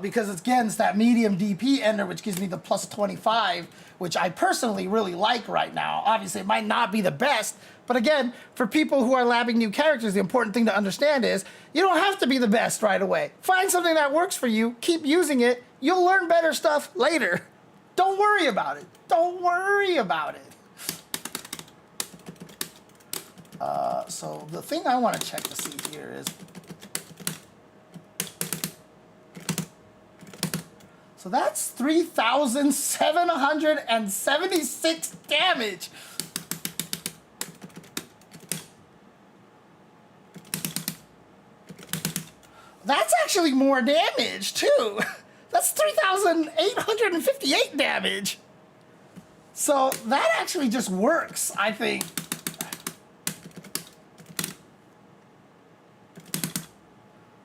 because it's, again, it's that medium DP ender, which gives me the plus 25, which I personally really like right now. Obviously, it might not be the best, but again, for people who are labbing new characters, the important thing to understand is you don't have to be the best right away. Find something that works for you, keep using it, you'll learn better stuff later. Don't worry about it. Don't worry about it. So the thing I want to check to see here is, so that's 3,776 damage. That's actually more damage too. That's 3,858 damage. So that actually just works, I think.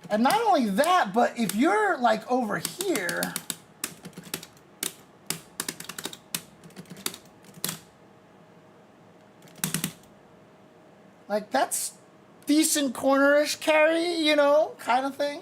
And not only that, but if you're like over here, like that's decent cornerish carry, you know, kind of thing.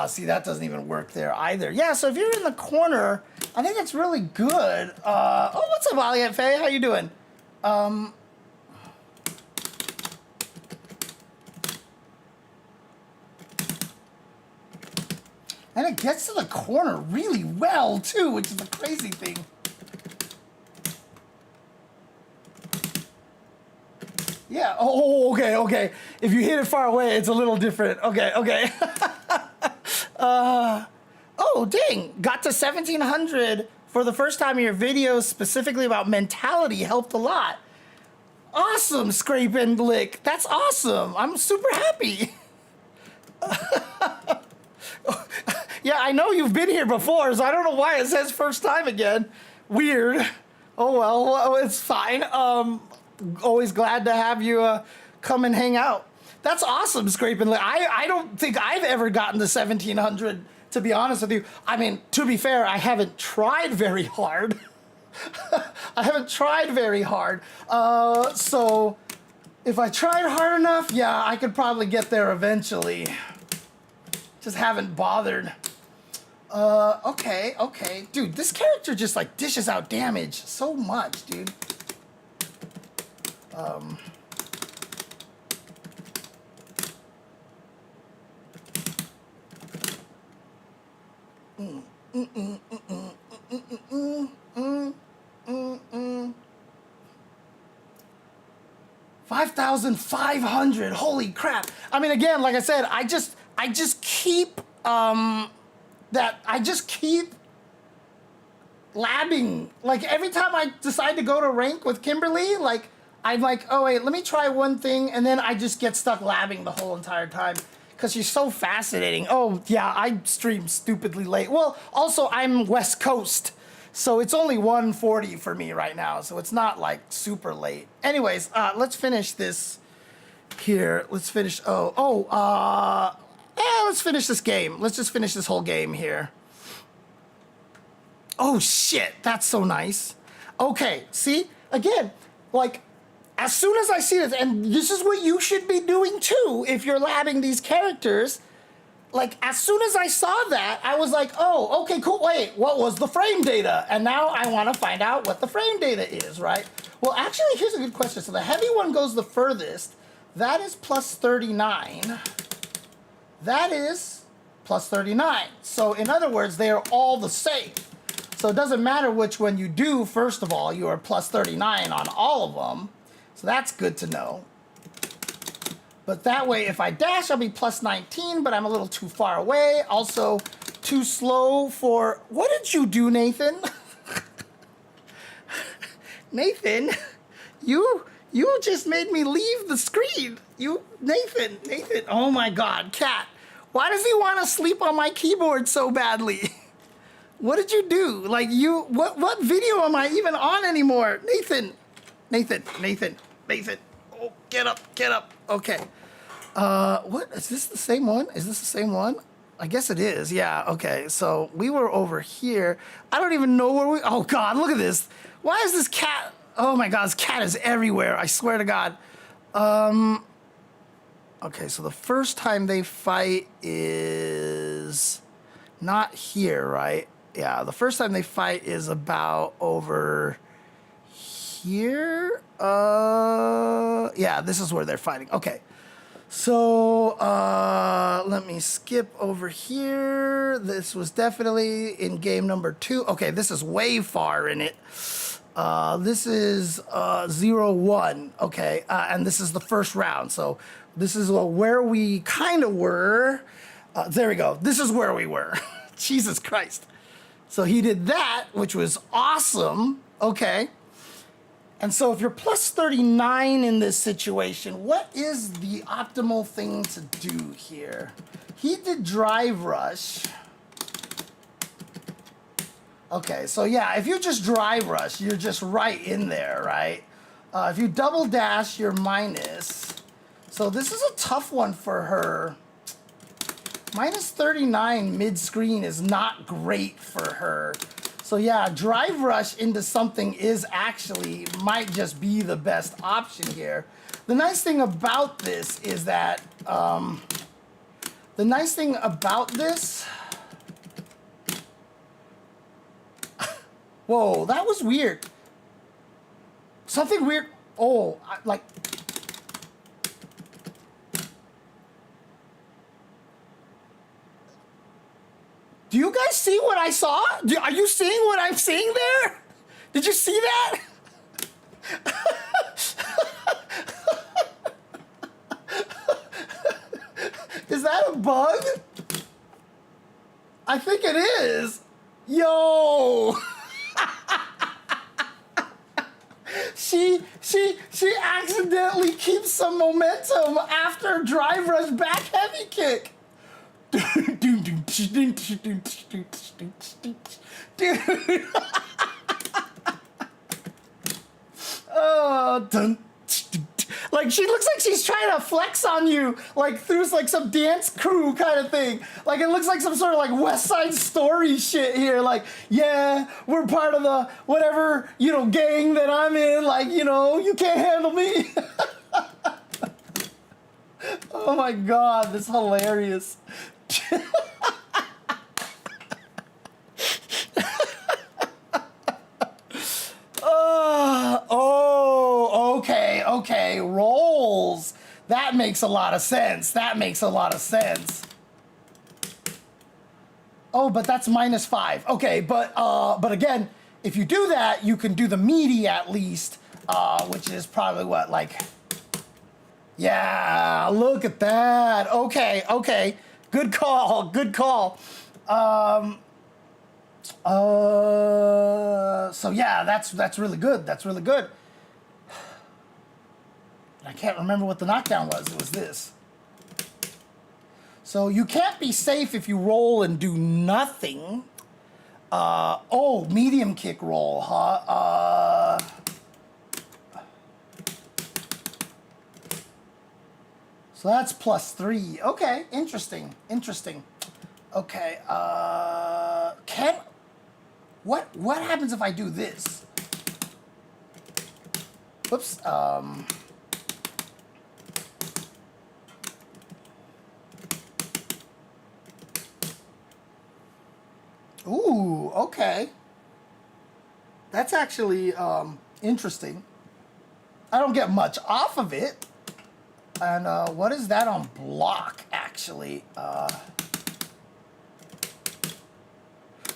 See, that doesn't even work there either. Yeah, so if you're in the corner, I think it's really good. Oh, what's up, Valiant Faye? How you doing? And it gets to the corner really well, too, which is the crazy thing. Yeah, oh, okay, okay. If you hit it far away, it's a little different. Okay, okay. Oh, dang. Got to 1,700 for the first time in your videos specifically about mentality. Helped a lot. Awesome, Scrape and Lick. That's awesome. I'm super happy. Yeah, I know you've been here before, so I don't know why it says first time again. Weird. Oh, well, it's fine. Always glad to have you come and hang out. That's awesome, Scrape and Lick. I don't think I've ever gotten to 1,700, to be honest with you. I mean, to be fair, I haven't tried very hard. I haven't tried very hard. So if I tried hard enough, yeah, I could probably get there eventually. Just haven't bothered. Okay, okay. Dude, this character just like dishes out damage so much, dude. $5,500. Holy crap. I mean, again, like I said, I just keep I just keep labbing. Like every time I decide to go to rank with Kimberly, like I'm like, oh wait, let me try one thing, and then I just get stuck labbing the whole entire time because she's so fascinating. Oh yeah, I stream stupidly late. Well, also I'm West Coast, so it's only 1:40 for me right now, so it's not like super late. Anyways, let's finish this here. Let's finish. Let's finish this game. Let's just finish this whole game here. Oh shit, that's so nice. Okay, see, again, like as soon as I see this, and this is what you should be doing too if you're labbing these characters, like as soon as I saw that, I was like, oh, okay, cool, wait, what was the frame data? And now I want to find out what the frame data is, right? Well, actually, here's a good question. So the heavy one goes the furthest. That is plus 39. That is plus 39. So in other words, they are all the same. So it doesn't matter which one you do, first of all, you are plus 39 on all of them. So that's good to know. But that way, if I dash, I'll be plus 19, but I'm a little too far away. Also, too slow for... What did you do, Nathan? Nathan, you just made me leave the screen. Nathan, oh my God, cat. Why does he want to sleep on my keyboard so badly? What did you do? Like what video am I even on anymore? Nathan. Oh, get up. Okay. What, is this the same one? Is this the same one? I guess it is. Yeah. Okay. So we were over here. I don't even know where we. Oh God! Look at this. Why is this cat? Oh my God! This cat is everywhere. I swear to God. Okay. So the first time they fight is not here, right? Yeah. The first time they fight is about over here. Yeah. This is where they're fighting. Okay. So, let me skip over here. This was definitely in game number 2. Okay, this is way far in it. This is 0-1. Okay, and this is the first round. So this is where we kind of were. There we go. This is where we were. Jesus Christ. So he did that, which was awesome. Okay. And so if you're plus 39 in this situation, what is the optimal thing to do here? He did drive rush. Okay, so yeah, if you just drive rush, you're just right in there, right? If you double dash, you're minus. So this is a tough one for her. Minus 39 mid-screen is not great for her. So yeah, drive rush into something is actually, might just be the best option here. The nice thing about this is that, whoa, that was weird. Something weird, oh, like, do you guys see what I saw? Are you seeing what I'm seeing there? Did you see that? Is that a bug? I think it is. Yo! She accidentally keeps some momentum after drive rush back heavy kick. Dude. Oh, dun. Like, she looks like she's trying to flex on you, like, through, like, some dance crew kind of thing. Like, it looks like some sort of, like, West Side Story shit here. Like, yeah, we're part of the whatever, you know, gang that I'm in. Like, you know, you can't handle me. Oh, my God, this is hilarious. Okay, rolls. That makes a lot of sense. Oh, but that's -5. Okay, but again, if you do that, you can do the meaty at least, which is probably what, like, yeah, look at that. Okay, good call. So yeah, that's really good. I can't remember what the knockdown was. It was this. So you can't be safe if you roll and do nothing. Oh, medium kick roll, huh? So that's +3. Okay, interesting. Okay, what happens if I do this? Whoops, ooh, okay. That's actually interesting. I don't get much off of it. And what is that on block, actually?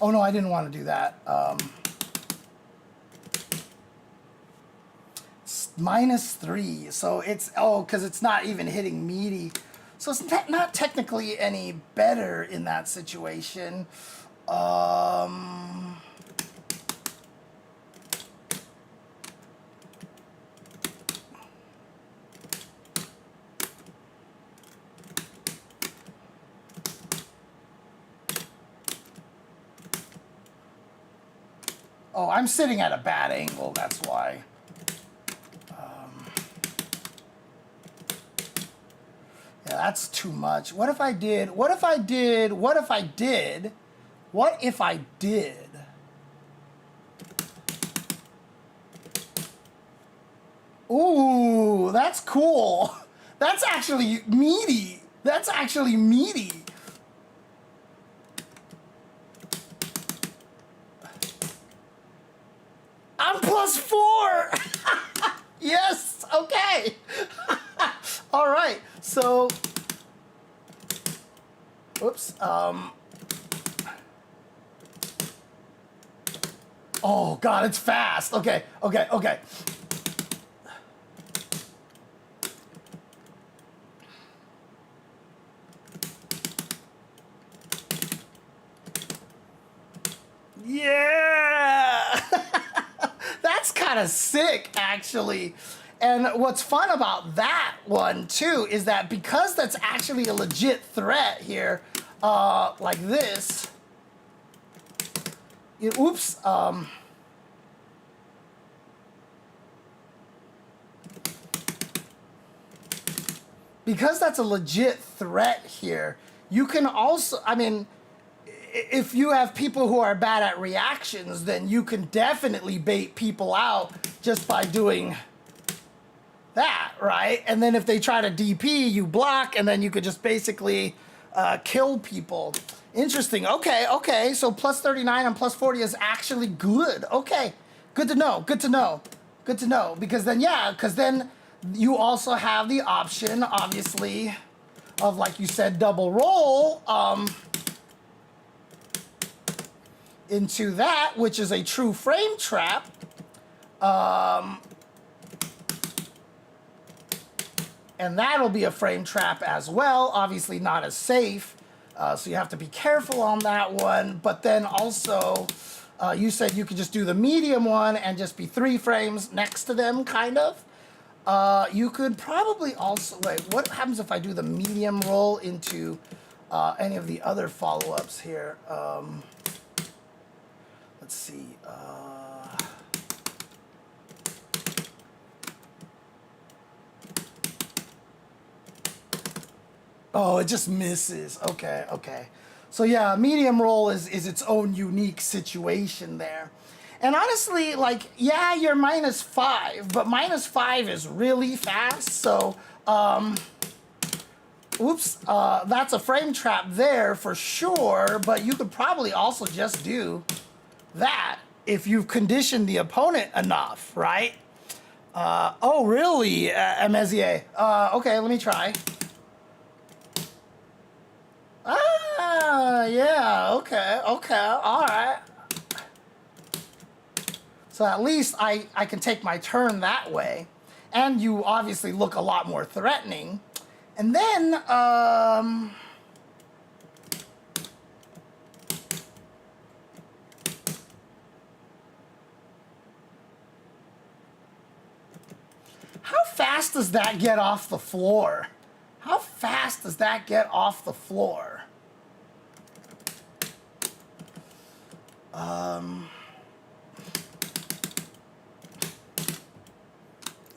Oh, no, I didn't want to do that. It's -3. So it's, because it's not even hitting meaty. So it's not technically any better in that situation. Oh, I'm sitting at a bad angle, that's why. Yeah, that's too much. What if I did? What if I did? What if I did? What if I did? Ooh, that's cool. That's actually meaty. That's actually meaty. I'm +4. Yes. Okay. All right. So, oops. Oh God, it's fast. Okay. Okay. Okay. Yeah. That's kind of sick, actually. And what's fun about that one, too, is that because that's actually a legit threat here, like this, oops, because that's a legit threat here, you can also, I mean, if you have people who are bad at reactions, then you can definitely bait people out just by doing that, right? And then if they try to DP, you block, and then you could just basically kill people. Interesting. Okay, okay. So +39 and +40 is actually good. Okay, good to know. Good to know. Good to know. Because then, yeah, because then you also have the option, obviously, of, like you said, double roll into that, which is a true frame trap. And that'll be a frame trap as well. Obviously not as safe. So you have to be careful on that one. But then also, you said you could just do the medium one and just be 3 frames next to them, kind of. You could probably also, wait, what happens if I do the medium roll into any of the other follow-ups here? Let's see. Oh, it just misses. Okay, okay. So yeah, medium roll is its own unique situation there. And honestly, like, yeah, you're -5, but -5 is really fast. So, oops, that's a frame trap there for sure. But you could probably also just do that if you've conditioned the opponent enough, right? Oh, really, Mezier? Okay, let me try. Ah, yeah, okay, okay, all right. So at least I can take my turn that way. And you obviously look a lot more threatening. And then, how fast does that get off the floor? How fast does that get off the floor?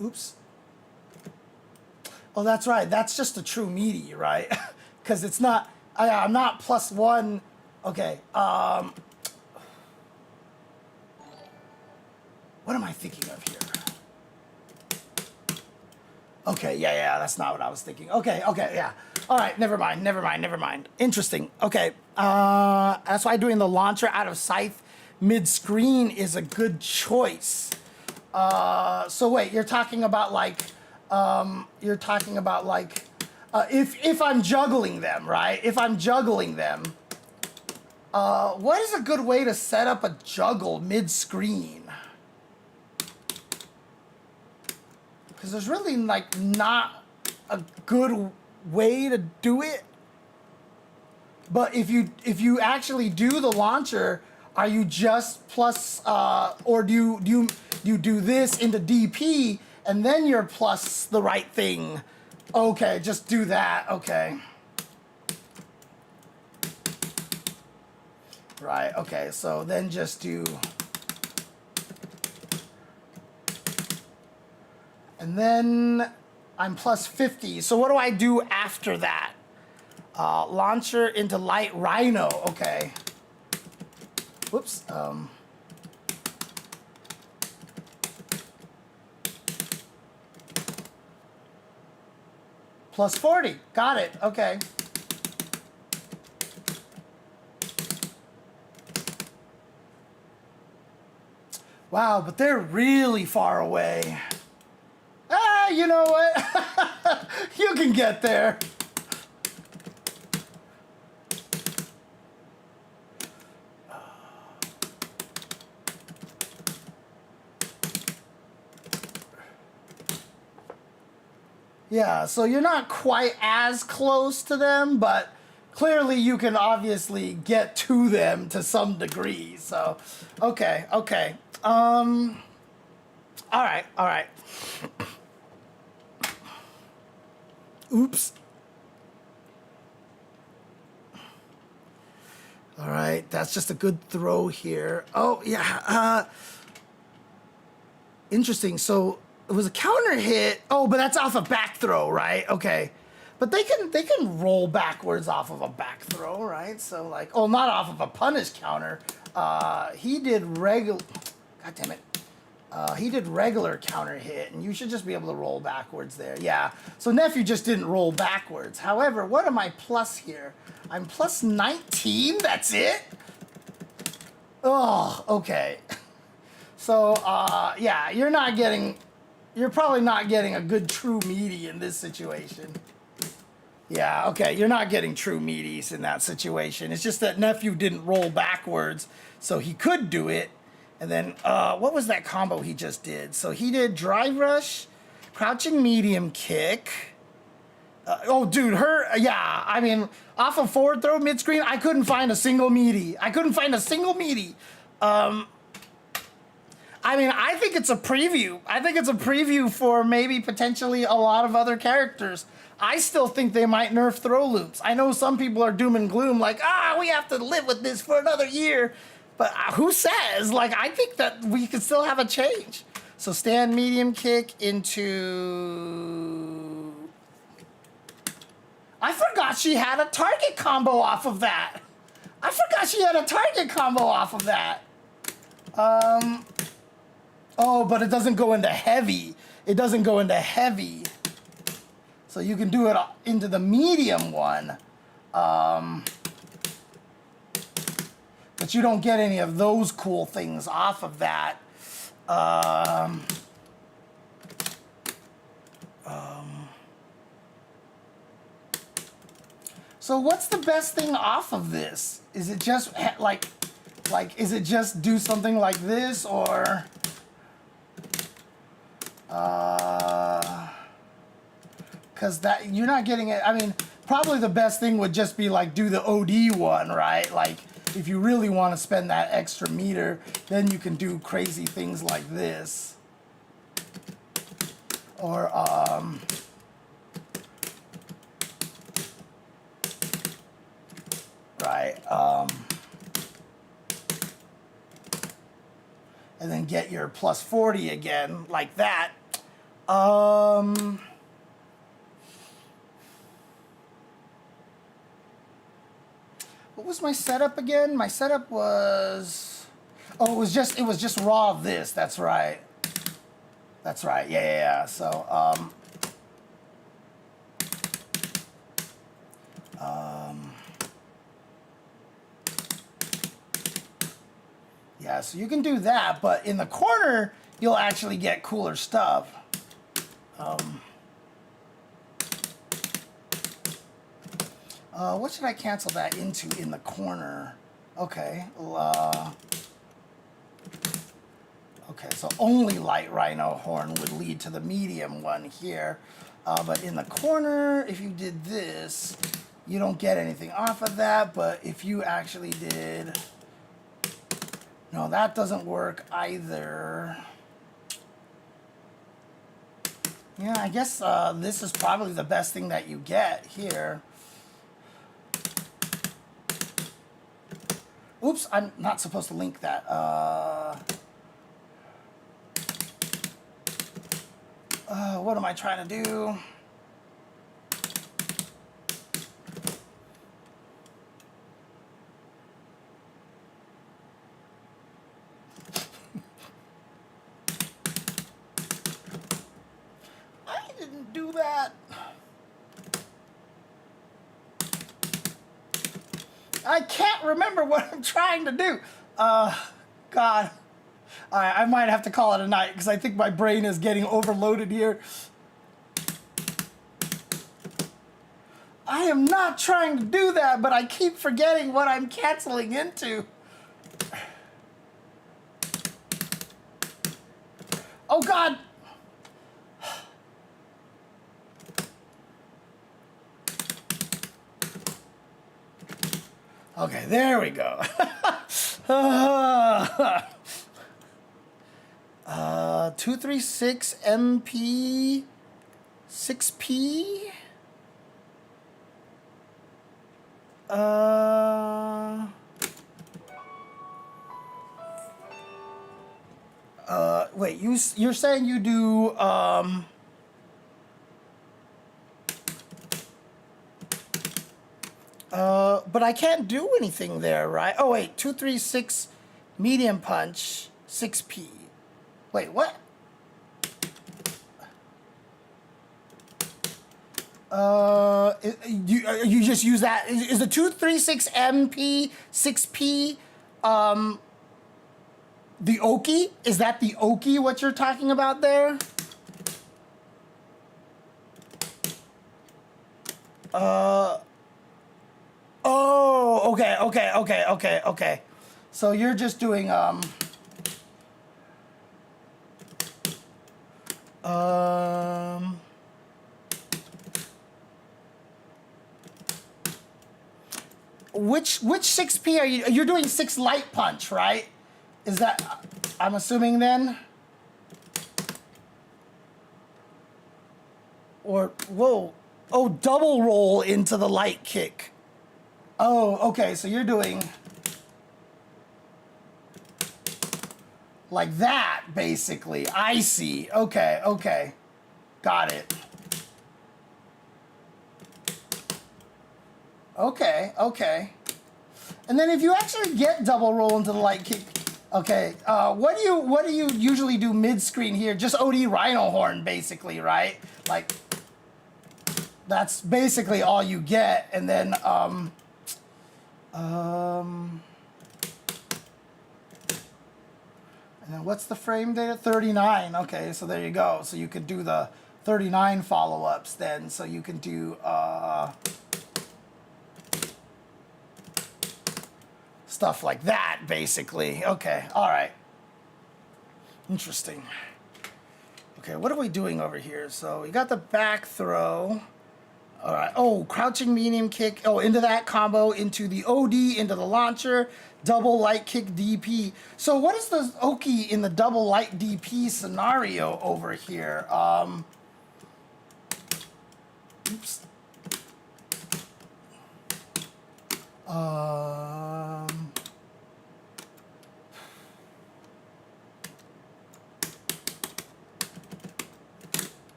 Oops. Oh, that's right. That's just a true meaty, right? Because it's not, I'm not +1. Okay. What am I thinking of here? Okay, yeah, that's not what I was thinking. Okay, yeah. All right, never mind. Interesting. Okay, that's why doing the launcher out of Scythe mid-screen is a good choice. So wait, you're talking about like, if I'm juggling them, right? If I'm juggling them, what is a good way to set up a juggle mid-screen? Because there's really like not a good way to do it. But if you actually do the launcher, are you just plus or do you do this into DP and then you're plus the right thing? Okay, just do that. Okay. Right. Okay. So then just do. And then I'm plus 50. So what do I do after that? Launcher into light rhino. Okay. Whoops. Plus 40. Got it. Okay. Wow, but they're really far away. Ah, you know what? You can get there. Yeah, so you're not quite as close to them, but clearly you can obviously get to them to some degree. So, okay. All right. Oops. All right, that's just a good throw here. Oh, yeah. Interesting. So it was a counter hit. Oh, but that's off a back throw, right? Okay. But they can roll backwards off of a back throw, right? So like, oh, not off of a punish counter. He did regular. God damn it. He did regular counter hit, and you should just be able to roll backwards there. Yeah. So Nephew just didn't roll backwards. However, what am I plus here? I'm plus 19. That's it. Oh, okay. So, yeah, you're probably not getting a good true meaty in this situation. Yeah, okay, you're not getting true meaties in that situation. It's just that Nephew didn't roll backwards, so he could do it. And then, what was that combo he just did? So he did drive rush, crouching medium kick. Oh, dude, I mean, off of forward throw mid-screen, I couldn't find a single meaty. I mean, I think it's a preview for maybe potentially a lot of other characters. I still think they might nerf throw loops. I know some people are doom and gloom, like, we have to live with this for another year. But who says? Like, I think that we could still have a change. So stand medium kick into... I forgot she had a target combo off of that. Oh, but it doesn't go into heavy. So you can do it into the medium one. But you don't get any of those cool things off of that. So what's the best thing off of this? Is it just is it just do something like this, or because that you're not getting it. I mean, probably the best thing would just be like do the OD one, right? Like if you really want to spend that extra meter, then you can do crazy things like this, or right, and then get your plus 40 again, like that. What was my setup again? My setup was, it was just raw of this. That's right. Yeah. So, yeah, so you can do that, but in the corner, you'll actually get cooler stuff. What should I cancel that into in the corner? Okay. Okay, so only light rhino horn would lead to the medium one here. But in the corner, if you did this, you don't get anything off of that. But if you actually did... No, that doesn't work either. Yeah, I guess this is probably the best thing that you get here. Oops, I'm not supposed to link that. What am I trying to do? I didn't do that. I can't remember what I'm trying to do. God. All right, I might have to call it a night because I think my brain is getting overloaded here. I am not trying to do that, but I keep forgetting what I'm canceling into. Oh, God. Okay, there we go. 236 MP 6P. Wait, you're saying you do but I can't do anything there, right? Oh wait, 236 medium punch 6P. Wait, what? You just use that. Is the 236 MP 6P the Oki? Is that the Oki what you're talking about there? Oh, okay. So you're just doing which 6P are you? You're doing 6 light punch, right? Is that, I'm assuming then? Or, whoa. Oh, double roll into the light kick. Oh, okay, so you're doing like that, basically. I see. Okay. Got it. Okay. And then if you actually get double roll into the light kick, okay, what do you usually do mid-screen here? Just OD Rhino Horn, basically, right? Like, that's basically all you get, and then, and then what's the frame data? 39. Okay, so there you go. So you could do the 39 follow-ups then. So you can do stuff like that, basically. Okay, all right. Interesting. Okay, what are we doing over here? So we got the back throw. All right. Oh, crouching medium kick. Oh, into that combo, into the OD, into the launcher, double light kick DP. So what is the Oki in the double light DP scenario over here? Oops.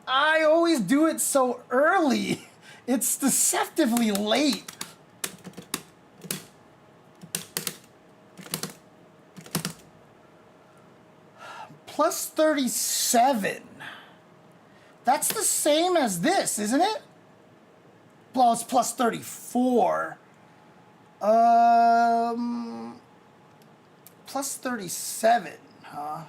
I always do it so early. It's deceptively late. Plus 37. That's the same as this, isn't it? Well, it's plus 34. Plus 37, huh?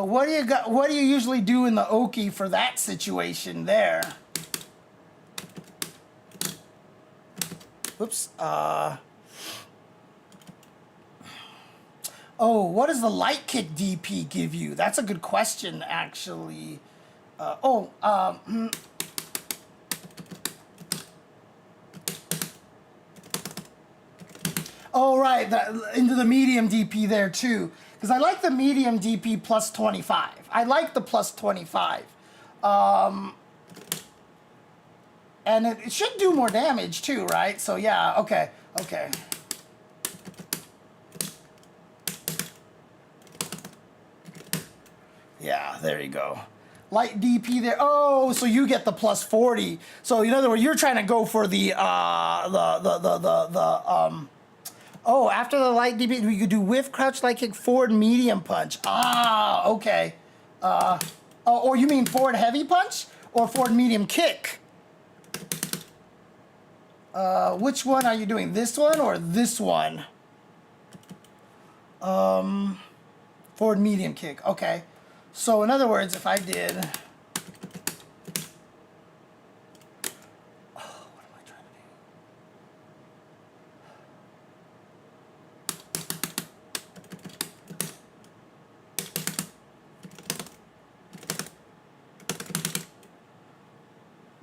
What do you got? What do you usually do in the Oki for that situation there? Whoops. Oh, what does the light kick DP give you? That's a good question, actually. Oh, right, into the medium DP there too. Because I like the medium DP plus 25. I like the plus 25. And it should do more damage too, right? So yeah, okay. Yeah, there you go. Light DP there. Oh, so you get the plus 40. So in other words, you're trying to go for the oh, after the light DP, we could do whiff, crouch, light kick, forward, medium punch. Ah, okay. Oh, or you mean forward heavy punch or forward medium kick? Which one are you doing? This one or this one? Forward medium kick. Okay. So in other words, if I did, what am I trying to do?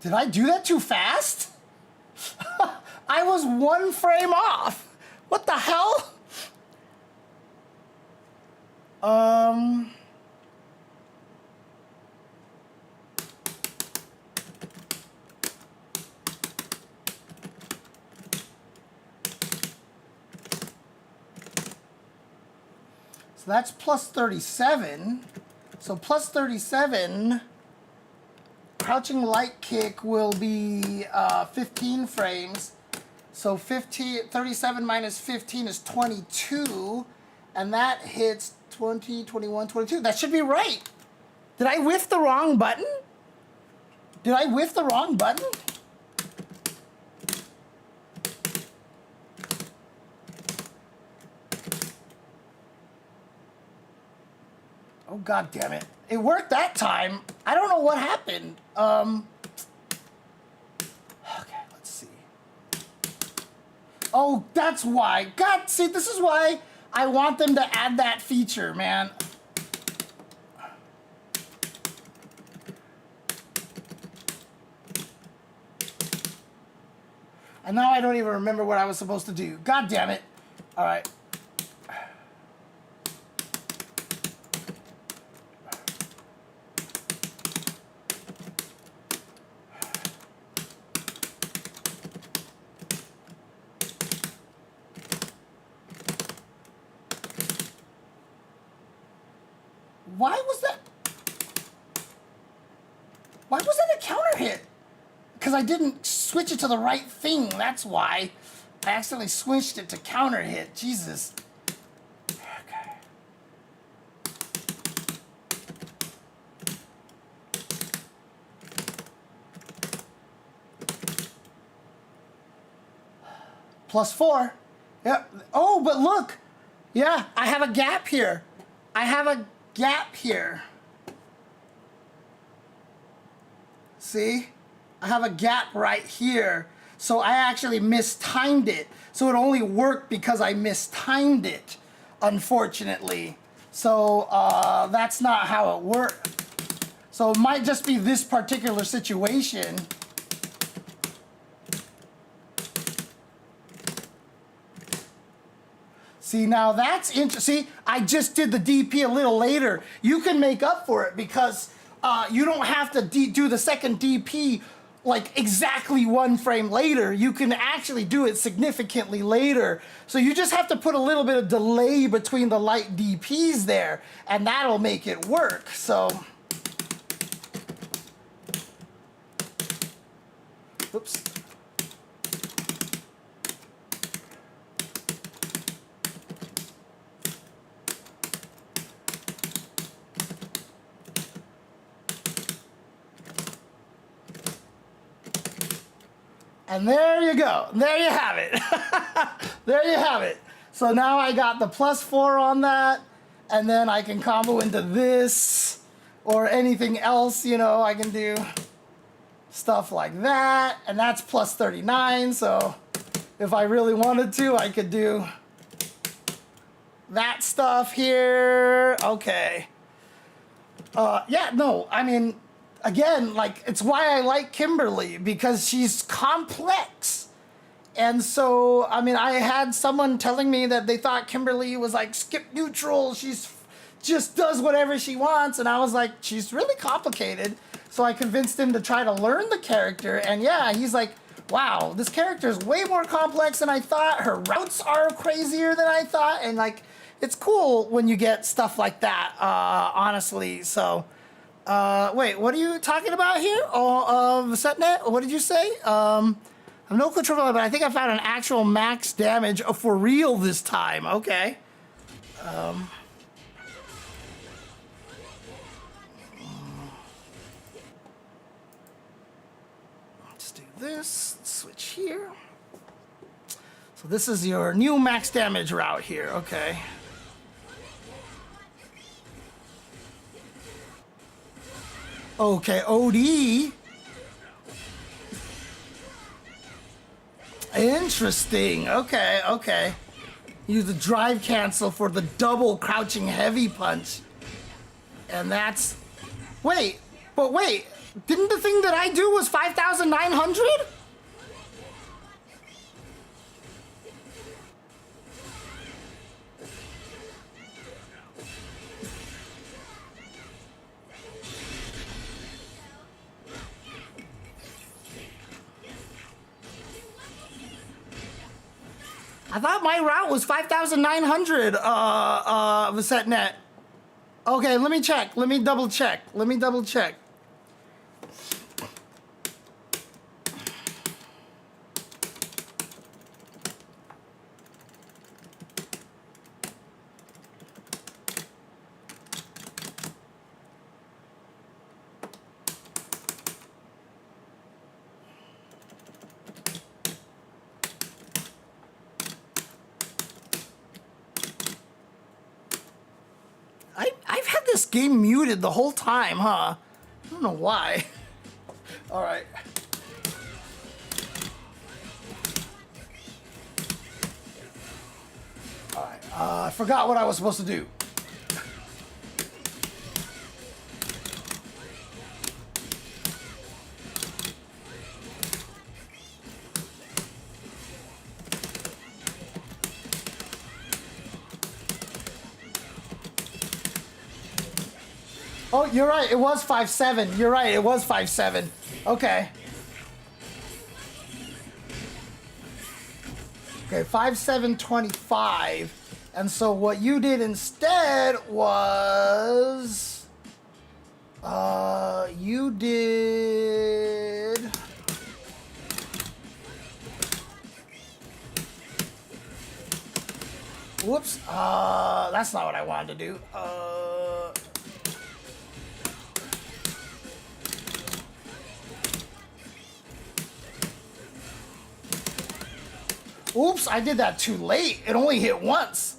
Did I do that too fast? I was 1 frame off. What the hell? So that's plus 37. So plus 37, crouching light kick will be 15 frames. So 37 minus 15 is 22. And that hits 20, 21, 22. That should be right. Did I whiff the wrong button? Did I whiff the wrong button? Oh, God damn it. It worked that time. I don't know what happened. Okay, let's see. Oh, that's why. God, see, this is why I want them to add that feature, man. And now I don't even remember what I was supposed to do. God damn it. All right. Why was that? Why was that a counter hit? Because I didn't switch it to the right thing. That's why. I accidentally switched it to counter hit. Jesus. Okay. Plus 4. Yep. Oh, but look. Yeah, I have a gap here. I have a gap here. See? I have a gap right here. So I actually mistimed it. So it only worked because I mistimed it, unfortunately. So that's not how it worked. So it might just be this particular situation. See, now that's interesting. See, I just did the DP a little later. You can make up for it because you don't have to do the second DP like exactly 1 frame later. You can actually do it significantly later. So you just have to put a little bit of delay between the light DPs there, and that'll make it work. So, oops. And there you go. There you have it. There you have it. So now I got the plus 4 on that, and then I can combo into this or anything else, you know, I can do stuff like that, and that's plus 39, so if I really wanted to, I could do that stuff here. Okay. Yeah, no, I mean, again, like, it's why I like Kimberly, because she's complex. And so, I mean, I had someone telling me that they thought Kimberly was like skip neutral. She's just does whatever she wants. And I was like, she's really complicated. So I convinced him to try to learn the character. And yeah, he's like, wow, this character is way more complex than I thought. Her routes are crazier than I thought. And like, it's cool when you get stuff like that, honestly. So, wait, what are you talking about here? Oh, Setnet, what did you say? I'm no control, but I think I found an actual max damage for real this time. Okay. Let's do this. Switch here. So this is your new max damage route here. Okay. Okay, OD. Interesting. Okay, okay. Use the drive cancel for the double crouching heavy punch. And that's... Wait, but wait. Didn't the thing that I do was 5,900? I thought my route was 5,900, Setnet. Okay, let me check. Let me double check. Let me double check. I've had this game muted the whole time, huh? I don't know why. All right. All right. I forgot what I was supposed to do. Oh, you're right. It was 5.7. You're right. It was 5.7. Okay. Okay, 5.725. And so what you did instead was... you did... Whoops. That's not what I wanted to do. Oops, I did that too late. It only hit once.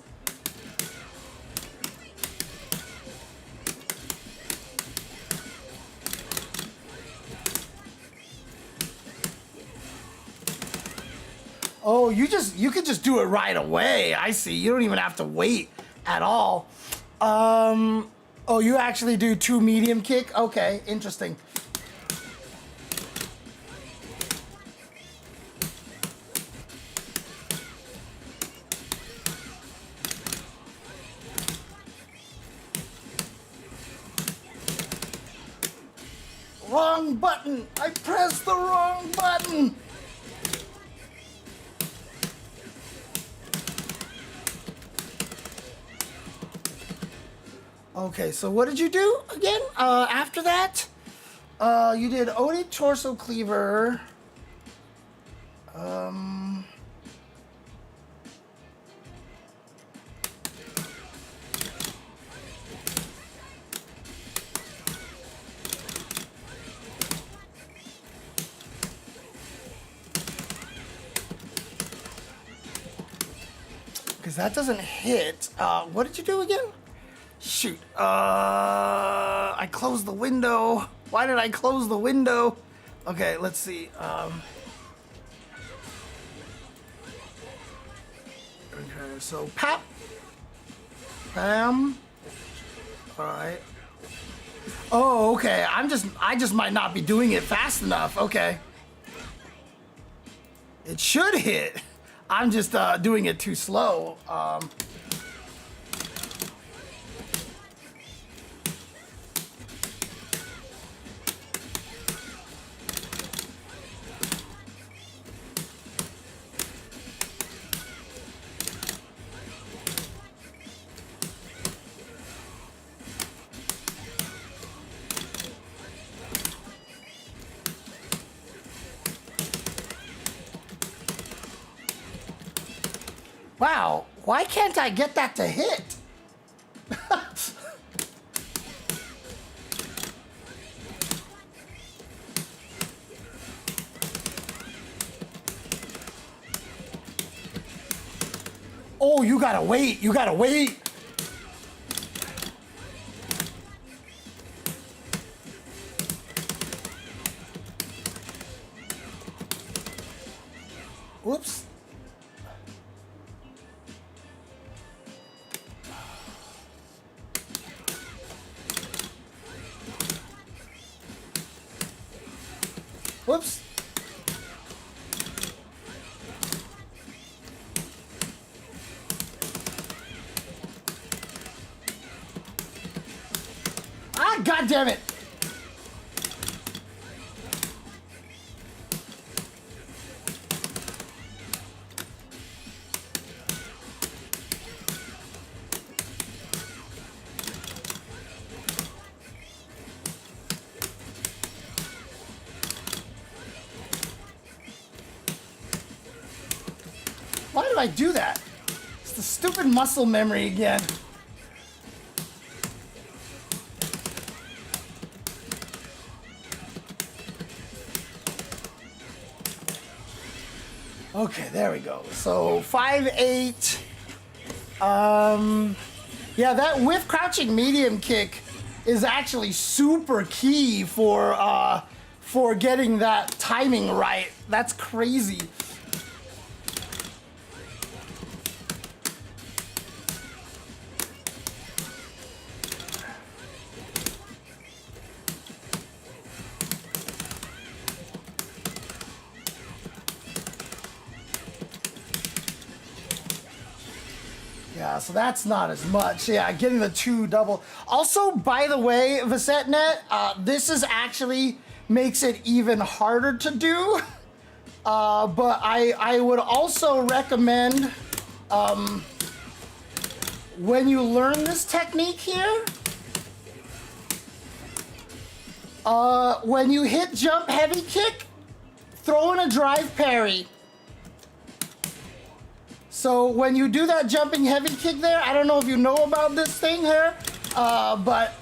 Oh, you could just do it right away. I see. You don't even have to wait at all. Oh, you actually do 2 medium kick? Okay, interesting. Wrong button! I pressed the wrong button! Okay, so what did you do again? After that? You did Odie Torso Cleaver. Because that doesn't hit. What did you do again? Shoot. I closed the window. Why did I close the window? Okay, let's see. Okay, so pap. Bam. Alright. Oh, okay. I just might not be doing it fast enough. Okay. It should hit. I'm just doing it too slow. Wow, why can't I get that to hit? Oh, you gotta wait, you gotta wait. Whoops. Whoops. Ah, God damn it. Why did I do that? It's the stupid muscle memory again. Okay, there we go. So 5-8. Yeah, that with crouching medium kick is actually super key for getting that timing right. That's crazy. Yeah, so that's not as much. Yeah, getting the 2 double. Also, by the way, VisetNet, this is actually makes it even harder to do. But I would also recommend when you learn this technique here, when you hit jump heavy kick, throw in a drive parry. So when you do that jumping heavy kick there, I don't know if you know about this thing here, but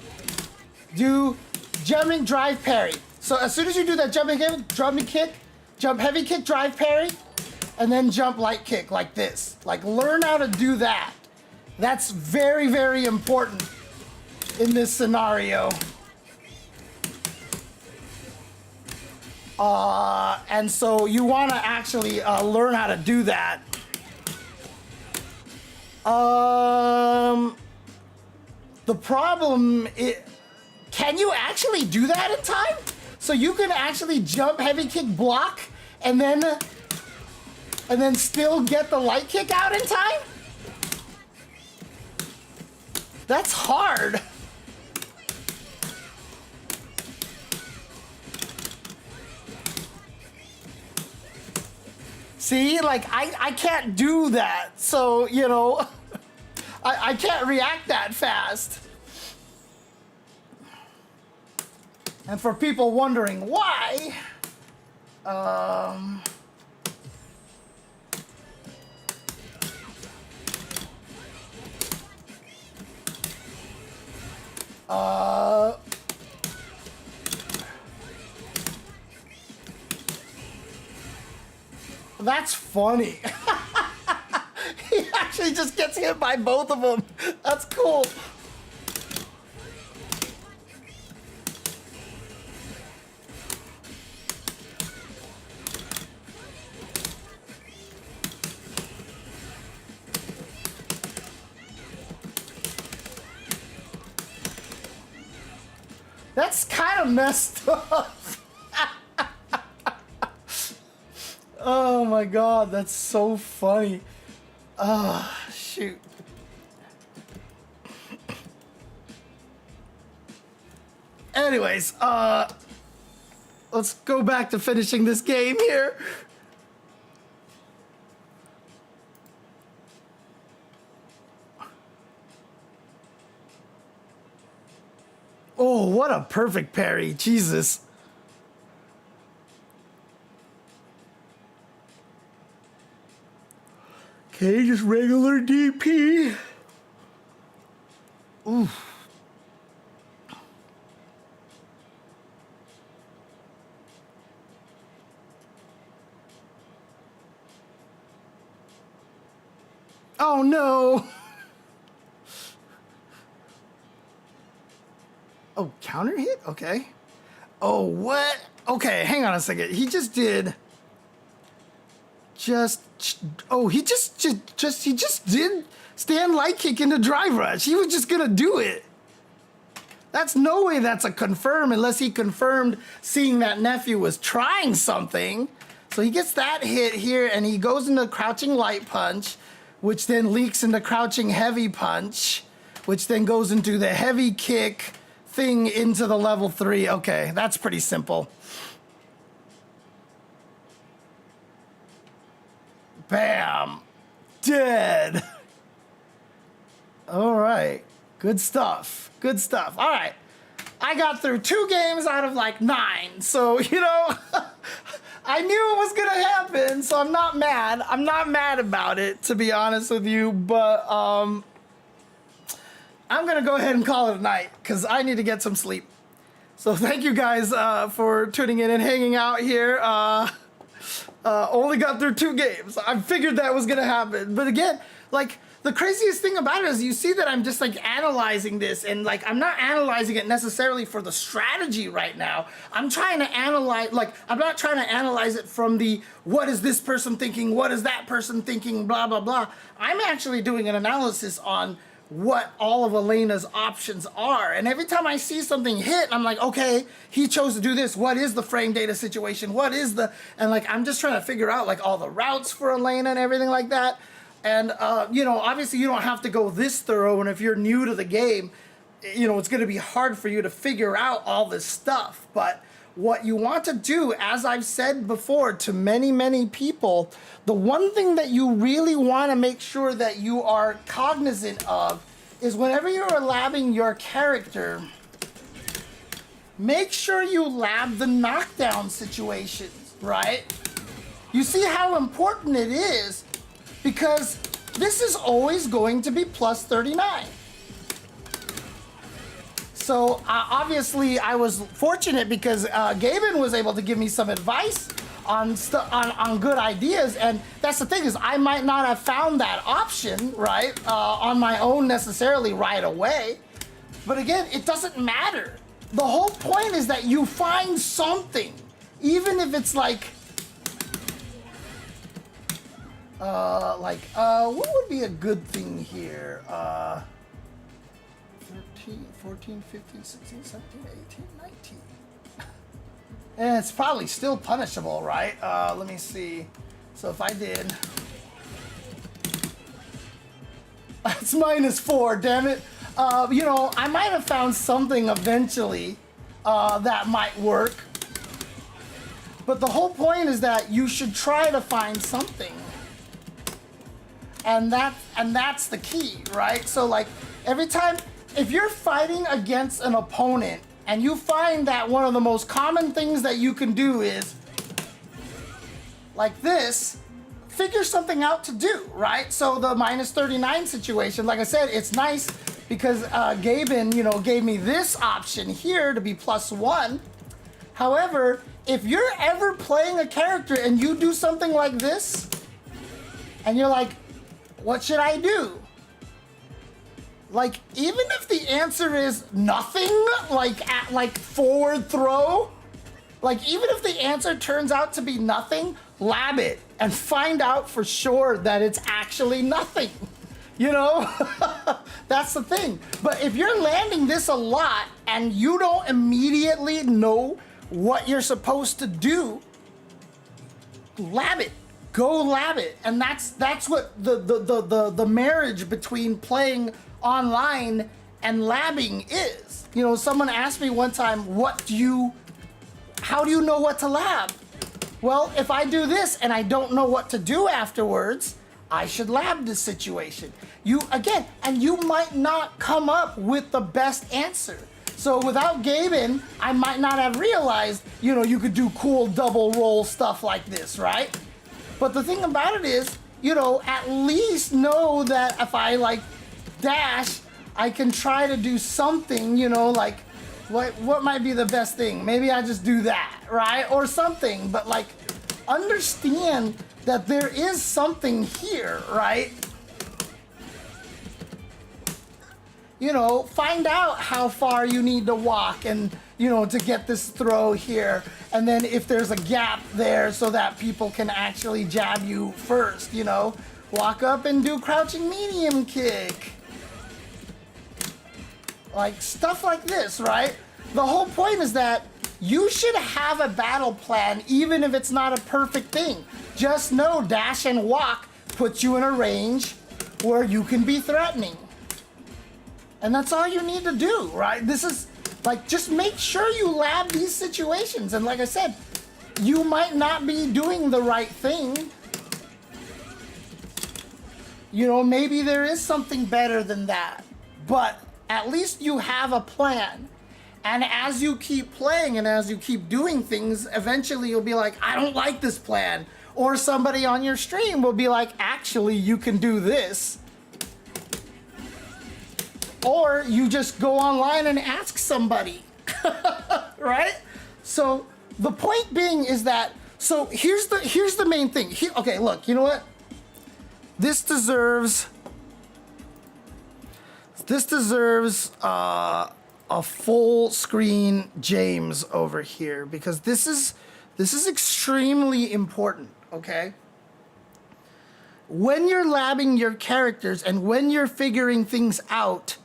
do jumping drive parry. So as soon as you do that jumping kick, jump heavy kick, drive parry, and then jump light kick like this. Like learn how to do that. That's very, very important in this scenario. And so you want to actually learn how to do that. The problem is, can you actually do that in time? So you can actually jump heavy kick block and then still get the light kick out in time? That's hard. See, like I can't do that. So, you know, I can't react that fast. And for people wondering why, that's funny. He actually just gets hit by both of them. That's cool. That's kind of messed up. Oh my god, that's so funny. Shoot. Anyways, let's go back to finishing this game here. Oh, what a perfect parry. Jesus. Okay, just regular DP. Oof. Oh no. Oh, counter hit? Okay. Oh, what? Okay, hang on a second. He just did. He just did stand light kick into drive rush. He was just gonna do it. That's no way that's a confirm unless he confirmed seeing that nephew was trying something. So he gets that hit here and he goes into crouching light punch, which then leaks into crouching heavy punch, which then goes into the heavy kick thing into the level 3. Okay, that's pretty simple. Bam. Dead. All right. Good stuff. Good stuff. All right. I got through 2 games out of like 9. So, you know, I knew it was going to happen. So I'm not mad. I'm not mad about it, to be honest with you. But I'm going to go ahead and call it a night because I need to get some sleep. So thank you guys for tuning in and hanging out here. Only got through 2 games. I figured that was gonna happen. But again, like, the craziest thing about it is you see that I'm just like analyzing this and like, I'm not analyzing it necessarily for the strategy right now. I'm trying to analyze, like, I'm not trying to analyze it from the, what is this person thinking? What is that person thinking? Blah, blah, blah. I'm actually doing an analysis on what all of Elena's options are. And every time I see something hit, I'm like, okay, he chose to do this. What is the frame data situation? What is the, and like, I'm just trying to figure out like all the routes for Elena and everything like that. And, you know, obviously you don't have to go this thorough. And if you're new to the game, you know, it's going to be hard for you to figure out all this stuff. But what you want to do, as I've said before to many, many people, the one thing that you really want to make sure that you are cognizant of is whenever you're labbing your character, make sure you lab the knockdown situations, right? You see how important it is because this is always going to be plus 39. So obviously I was fortunate because Gaben was able to give me some advice on good ideas, and that's the thing is I might not have found that option right on my own necessarily right away. But again, it doesn't matter. The whole point is that you find something, even if it's like what would be a good thing here? 13, 14, 15, 16, 17, 18, 19. And it's probably still punishable, right? Let me see. So if I did... That's -4, damn it. You know, I might have found something eventually that might work. But the whole point is that you should try to find something. And that's the key, right? So like every time, if you're fighting against an opponent and you find that one of the most common things that you can do is like this, figure something out to do, right? So the -39 situation, like I said, it's nice because Gaben, you know, gave me this option here to be +1. However, if you're ever playing a character and you do something like this, and you're like, what should I do? Like, even if the answer is nothing, like forward throw, like even if the answer turns out to be nothing, lab it and find out for sure that it's actually nothing. You know, that's the thing. But if you're landing this a lot and you don't immediately know what you're supposed to do, lab it. Go lab it. And that's what the marriage between playing online and labbing is. You know, someone asked me one time, how do you know what to lab? Well, if I do this and I don't know what to do afterwards, I should lab this situation. You might not come up with the best answer. So without Gaben, I might not have realized, you know, you could do cool double roll stuff like this, right? But the thing about it is, you know, at least know that if I like dash, I can try to do something, you know, like what might be the best thing? Maybe I just do that, right? Or something, but like understand that there is something here, right? You know, find out how far you need to walk and, you know, to get this throw here. And then if there's a gap there so that people can actually jab you first, you know, walk up and do crouching medium kick. Like stuff like this, right? The whole point is that you should have a battle plan even if it's not a perfect thing. Just know dash and walk puts you in a range where you can be threatening. And that's all you need to do, right? This is like, just make sure you lab these situations. And like I said, you might not be doing the right thing. You know, maybe there is something better than that, but at least you have a plan. And as you keep playing and as you keep doing things, eventually you'll be like, I don't like this plan. Or somebody on your stream will be like, actually, you can do this. Or you just go online and ask somebody, right? So the point being is that, so here's the main thing. Okay, look, you know what? This deserves a full screen James over here, because this is extremely important, okay? When you're labbing your characters and when you're figuring things out,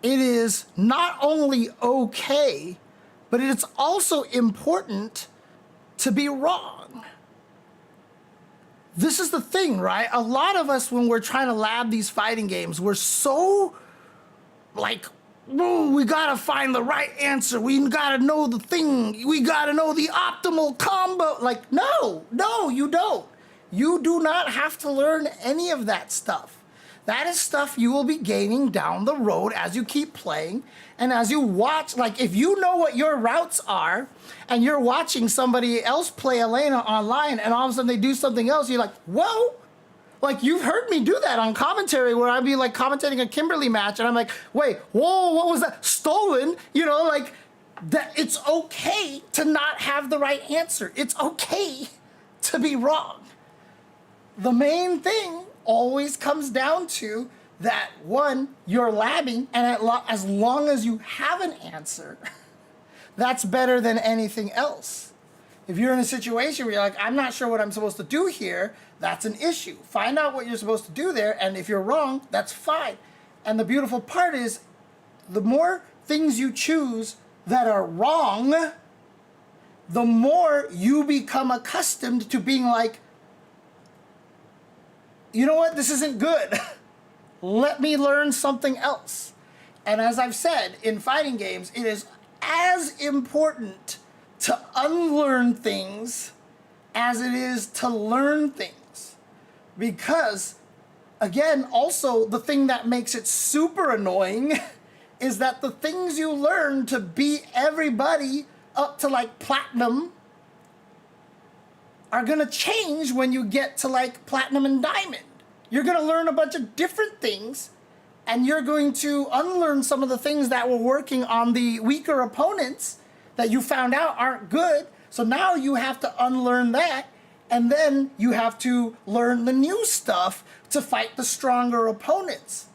it is not only okay, but it's also important to be wrong. This is the thing, right? A lot of us, when we're trying to lab these fighting games, we're so like, oh, we gotta find the right answer. We gotta know the thing. We gotta know the optimal combo. Like, no, you don't. You do not have to learn any of that stuff. That is stuff you will be gaining down the road as you keep playing and as you watch. Like, if you know what your routes are and you're watching somebody else play Elena online and all of a sudden they do something else, you're like, whoa. Like, you've heard me do that on commentary where I'd be like commentating a Kimberly match and I'm like, wait, whoa, what was that? Stolen? You know, like, that. It's okay to not have the right answer. It's okay to be wrong. The main thing always comes down to that, one, you're labbing, and as long as you have an answer, that's better than anything else. If you're in a situation where you're like, I'm not sure what I'm supposed to do here, that's an issue. Find out what you're supposed to do there, and if you're wrong, that's fine. And the beautiful part is, the more things you choose that are wrong, the more you become accustomed to being like, you know what, this isn't good. Let me learn something else. And as I've said, in fighting games, it is as important to unlearn things as it is to learn things. Because, again, also the thing that makes it super annoying is that the things you learn to beat everybody up to like platinum are gonna change when you get to like platinum and diamond. You're gonna learn a bunch of different things, and you're going to unlearn some of the things that were working on the weaker opponents that you found out aren't good. So now you have to unlearn that, and then you have to learn the new stuff to fight the stronger opponents.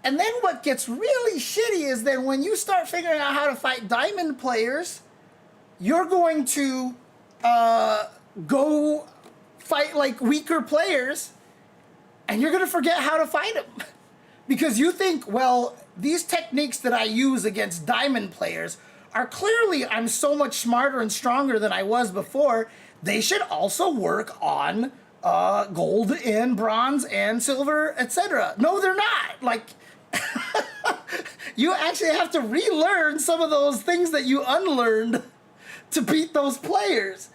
And then what gets really shitty is that when you start figuring out how to fight diamond players, you're going to go fight like weaker players, and you're gonna forget how to fight them. Because you think, well, these techniques that I use against diamond players are clearly, I'm so much smarter and stronger than I was before, they should also work on gold and bronze and silver, etc. No, they're not. Like, you actually have to relearn some of those things that you unlearned to beat those players.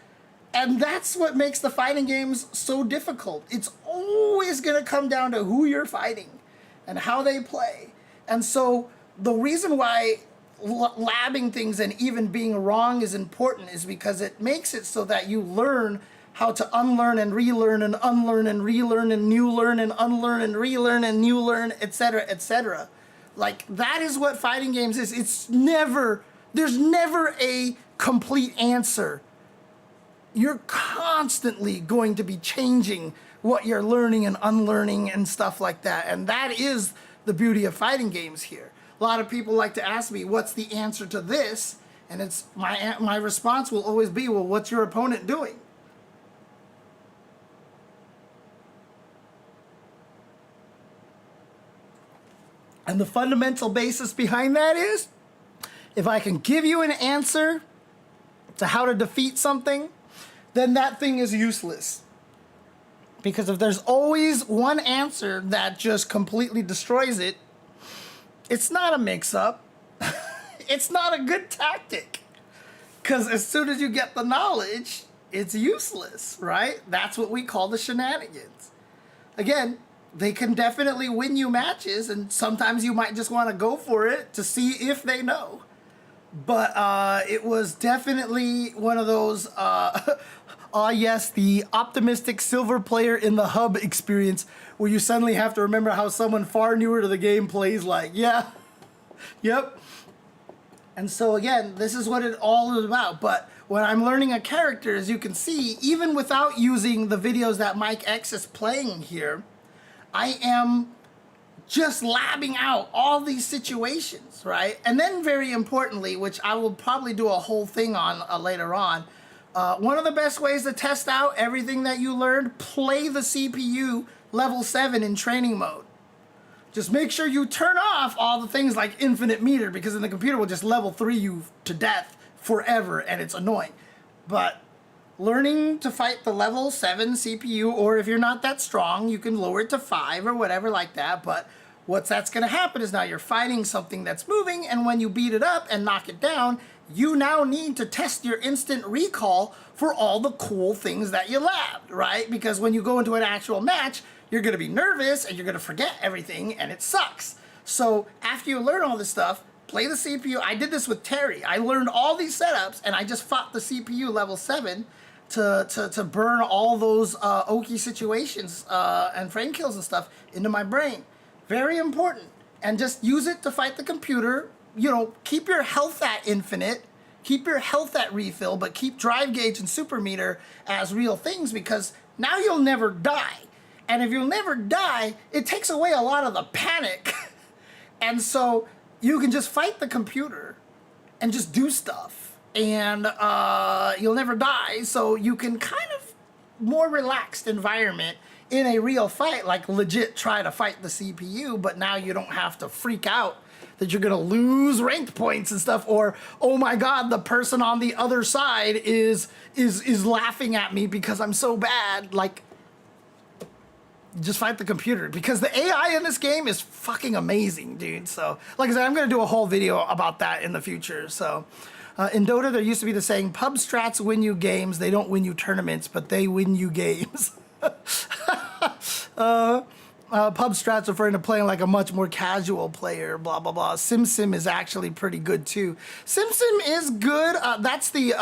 And that's what makes the fighting games so difficult. It's always going to come down to who you're fighting and how they play. And so the reason why labbing things and even being wrong is important is because it makes it so that you learn how to unlearn and relearn and unlearn and relearn and new learn and unlearn and relearn and new learn, etc., etc. Like, that is what fighting games is. There's never a complete answer. You're constantly going to be changing what you're learning and unlearning and stuff like that. And that is the beauty of fighting games here. A lot of people like to ask me, what's the answer to this? And it's my response will always be, well, what's your opponent doing? And the fundamental basis behind that is, if I can give you an answer to how to defeat something, then that thing is useless. Because if there's always one answer that just completely destroys it, it's not a mix-up. It's not a good tactic. Because as soon as you get the knowledge, it's useless, right? That's what we call the shenanigans. Again, they can definitely win you matches, and sometimes you might just want to go for it to see if they know. But it was definitely one of those, yes, the optimistic silver player in the hub experience, where you suddenly have to remember how someone far newer to the game plays like, yeah, yep. And so again, this is what it all is about. But when I'm learning a character, as you can see, even without using the videos that MikeX is playing here, I am just labbing out all these situations, right? And then very importantly, which I will probably do a whole thing on later on, one of the best ways to test out everything that you learned, play the CPU level 7 in training mode. Just make sure you turn off all the things like infinite meter, because then the computer will just level 3 you to death forever, and it's annoying. But learning to fight the level 7 CPU, or if you're not that strong, you can lower it to 5 or whatever like that. But that's going to happen is now you're fighting something that's moving, and when you beat it up and knock it down, you now need to test your instant recall for all the cool things that you labbed, right? Because when you go into an actual match, you're going to be nervous and you're going to forget everything, and it sucks. So after you learn all this stuff, play the CPU. I did this with Terry. I learned all these setups, and I just fought the CPU level 7 to burn all those okie situations and frame kills and stuff into my brain. Very important. And just use it to fight the computer. You know, keep your health at infinite, keep your health at refill, but keep drive gauge and super meter as real things, because now you'll never die. And if you'll never die, it takes away a lot of the panic. And so you can just fight the computer and just do stuff, and you'll never die. So you can kind of more relaxed environment in a real fight, like legit try to fight the CPU, but now you don't have to freak out that you're gonna lose ranked points and stuff, or oh my god, the person on the other side is laughing at me because I'm so bad. Like, just fight the computer, because the AI in this game is fucking amazing, dude. So, like I said, I'm gonna do a whole video about that in the future. So, in Dota, there used to be the saying, pub strats win you games, they don't win you tournaments, but they win you games. Pub strats referring to playing like a much more casual player, blah, blah, blah. Sim is actually pretty good too. Sim is good. That's the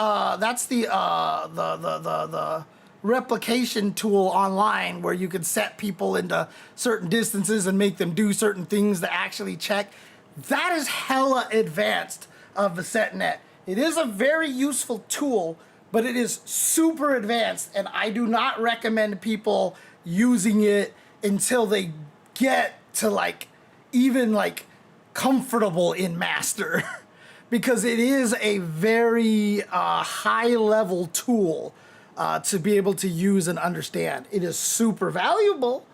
replication tool online where you can set people into certain distances and make them do certain things to actually check. That is hella advanced of the SetNet. It is a very useful tool, but it is super advanced, and I do not recommend people using it until they get to like even like comfortable in master, because it is a very high level tool to be able to use and understand. It is super valuable,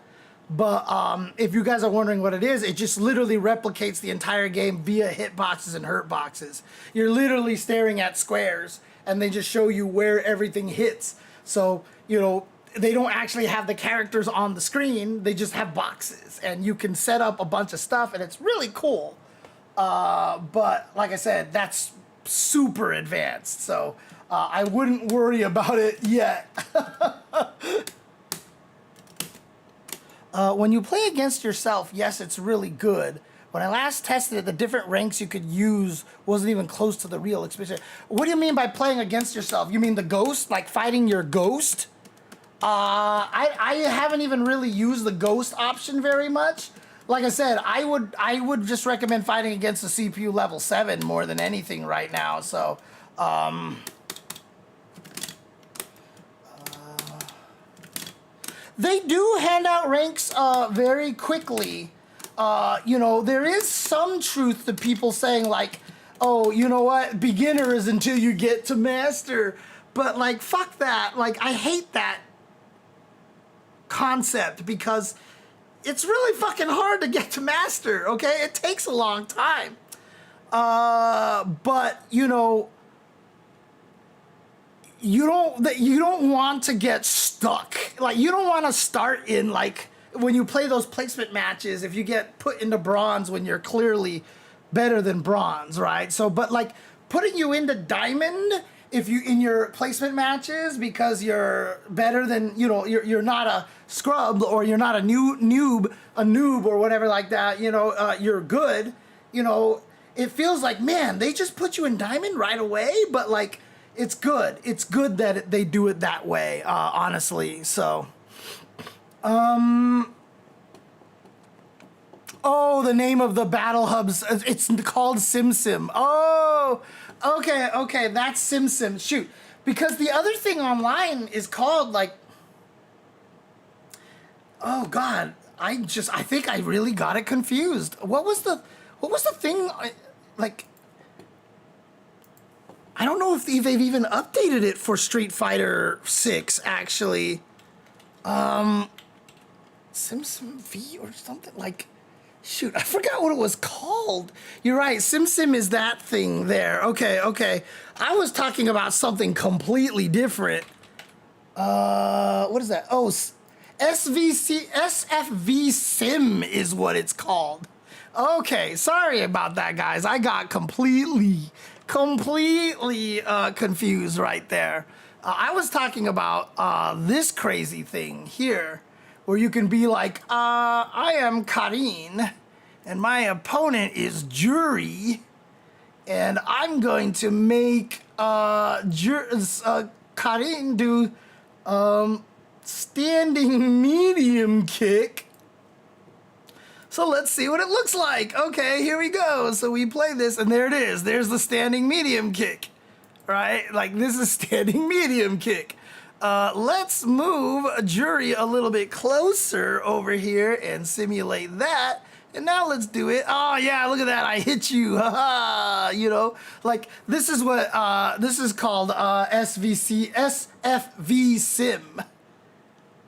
but if you guys are wondering what it is, it just literally replicates the entire game via hitboxes and hurt boxes. You're literally staring at squares, and they just show you where everything hits. So, you know, they don't actually have the characters on the screen, they just have boxes, and you can set up a bunch of stuff, and it's really cool. But like I said, that's super advanced, so I wouldn't worry about it yet. When you play against yourself, yes, it's really good. When I last tested it, the different ranks you could use wasn't even close to the real experience. What do you mean by playing against yourself? You mean the ghost? Like fighting your ghost? I haven't even really used the ghost option very much. Like I said, I would just recommend fighting against the CPU level 7 more than anything right now. So, they do hand out ranks very quickly. You know, there is some truth to people saying like, oh, you know what, beginner is until you get to master. But like, fuck that. Like, I hate that concept because it's really fucking hard to get to master, okay? It takes a long time. But, you know, you don't want to get stuck. Like, you don't want to start in, like, when you play those placement matches, if you get put into bronze when you're clearly better than bronze, right? So, but, like, putting you into diamond if you in your placement matches because you're better than, you know, you're not a scrub or you're not a noob or whatever like that, you know, you're good, you know, it feels like, man, they just put you in diamond right away, but like, it's good that they do it that way, honestly. So, oh, the name of the battle hubs, it's called SimSim. Oh, okay, that's SimSim. Shoot, because the other thing online is called like, oh God, I think I really got it confused. What was the thing, like, I don't know if they've even updated it for Street Fighter 6, actually. SimSim V or something, like, shoot, I forgot what it was called. You're right, SimSim is that thing there. Okay. I was talking about something completely different. What is that? Oh, SFV Sim is what it's called. Okay, sorry about that, guys. I got completely confused right there. I was talking about this crazy thing here, where you can be like, I am Karin, and my opponent is Jury, and I'm going to make Karin do standing medium kick. So let's see what it looks like. Okay, here we go. So we play this, and there it is. There's the standing medium kick, right? Like, this is standing medium kick. Let's move Jury a little bit closer over here and simulate that. And now let's do it. Oh yeah, look at that. I hit you. Haha. You know, like, this is what, this is called SFV Sim.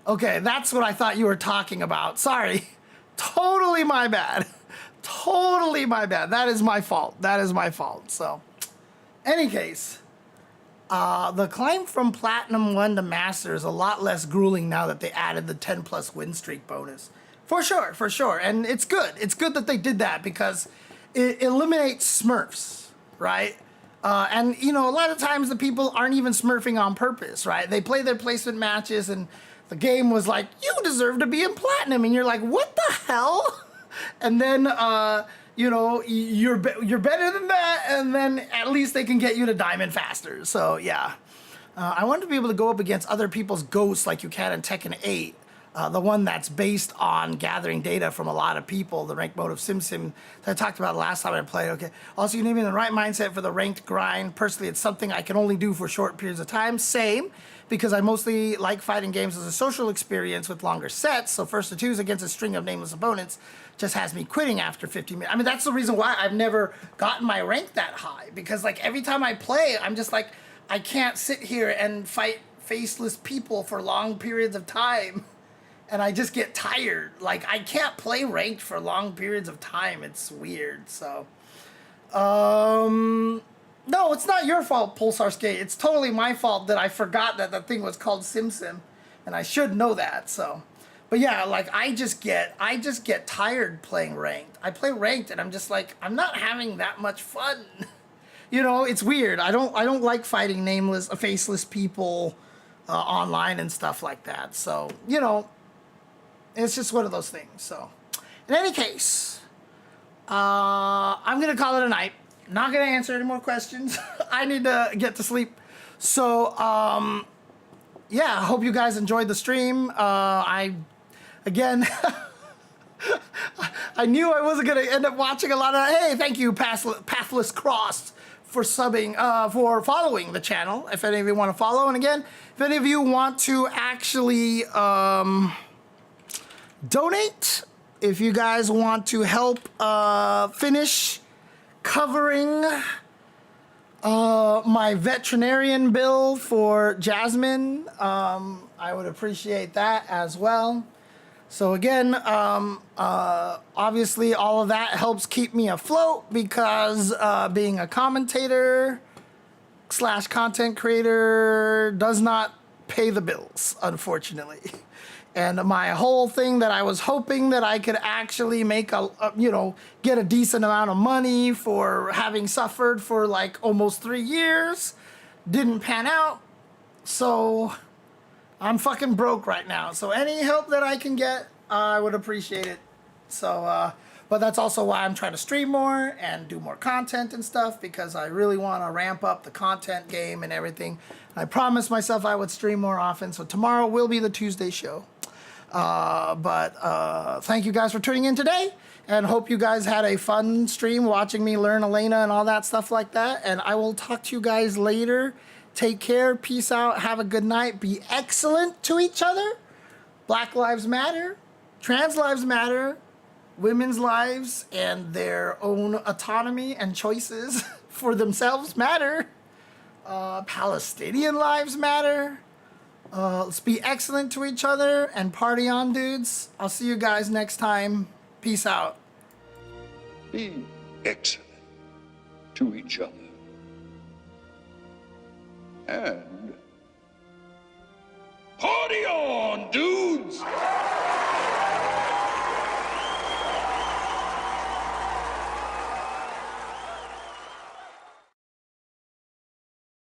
Okay, that's what I thought you were talking about. Sorry. Totally my bad. Totally my bad. That is my fault. So, any case, the climb from Platinum 1 to Master is a lot less grueling now that they added the 10+ win streak bonus. For sure. And it's good. It's good that they did that because it eliminates Smurfs, right? And, you know, a lot of times the people aren't even Smurfing on purpose, right? They play their placement matches and the game was like, you deserve to be in Platinum. And you're like, what the hell? And then, you know, you're better than that. And then at least they can get you to Diamond faster. So, yeah. I want to be able to go up against other people's ghosts like you can in Tekken 8. The one that's based on gathering data from a lot of people, the ranked mode of SimSim that I talked about last time I played. Okay. Also, you need me in the right mindset for the ranked grind. Personally, it's something I can only do for short periods of time. Same, because I mostly like fighting games as a social experience with longer sets. So first to twos against a string of nameless opponents just has me quitting after 15 minutes. I mean, that's the reason why I've never gotten my rank that high. Because, like, every time I play, I'm just like, I can't sit here and fight faceless people for long periods of time. And I just get tired. Like, I can't play ranked for long periods of time. It's weird, so. No, it's not your fault, Pulsar Skate. It's totally my fault that I forgot that the thing was called SimSim. And I should know that, so. But yeah, like, I just get tired playing ranked. I play ranked and I'm just like, I'm not having that much fun. You know, it's weird. I don't like fighting nameless, faceless people online and stuff like that. So, you know, it's just one of those things. So, in any case, I'm going to call it a night. Not going to answer any more questions. I need to get to sleep. So, yeah, I hope you guys enjoyed the stream. Again, I knew I wasn't going to end up watching a lot of, hey, thank you, Pathless Cross, for subbing, for following the channel, if any of you want to follow. And again, if any of you want to actually donate, if you guys want to help finish covering my veterinarian bill for Jasmine, I would appreciate that as well. So again, obviously all of that helps keep me afloat because being a commentator / content creator does not pay the bills, unfortunately. And my whole thing that I was hoping that I could actually make get a decent amount of money for having suffered for like almost 3 years didn't pan out. So I'm fucking broke right now. So any help that I can get, I would appreciate it. So, but that's also why I'm trying to stream more and do more content and stuff, because I really want to ramp up the content game and everything. I promised myself I would stream more often. So tomorrow will be the Tuesday show. Thank you guys for tuning in today, and hope you guys had a fun stream watching me learn Elena and all that stuff like that. And I will talk to you guys later. Take care. Peace out. Have a good night. Be excellent to each other. Black lives matter. Trans lives matter. Women's lives and their own autonomy and choices for themselves matter. Palestinian lives matter. Let's be excellent to each other and party on, dudes. I'll see you guys next time. Peace out. Be excellent to each other. And party on!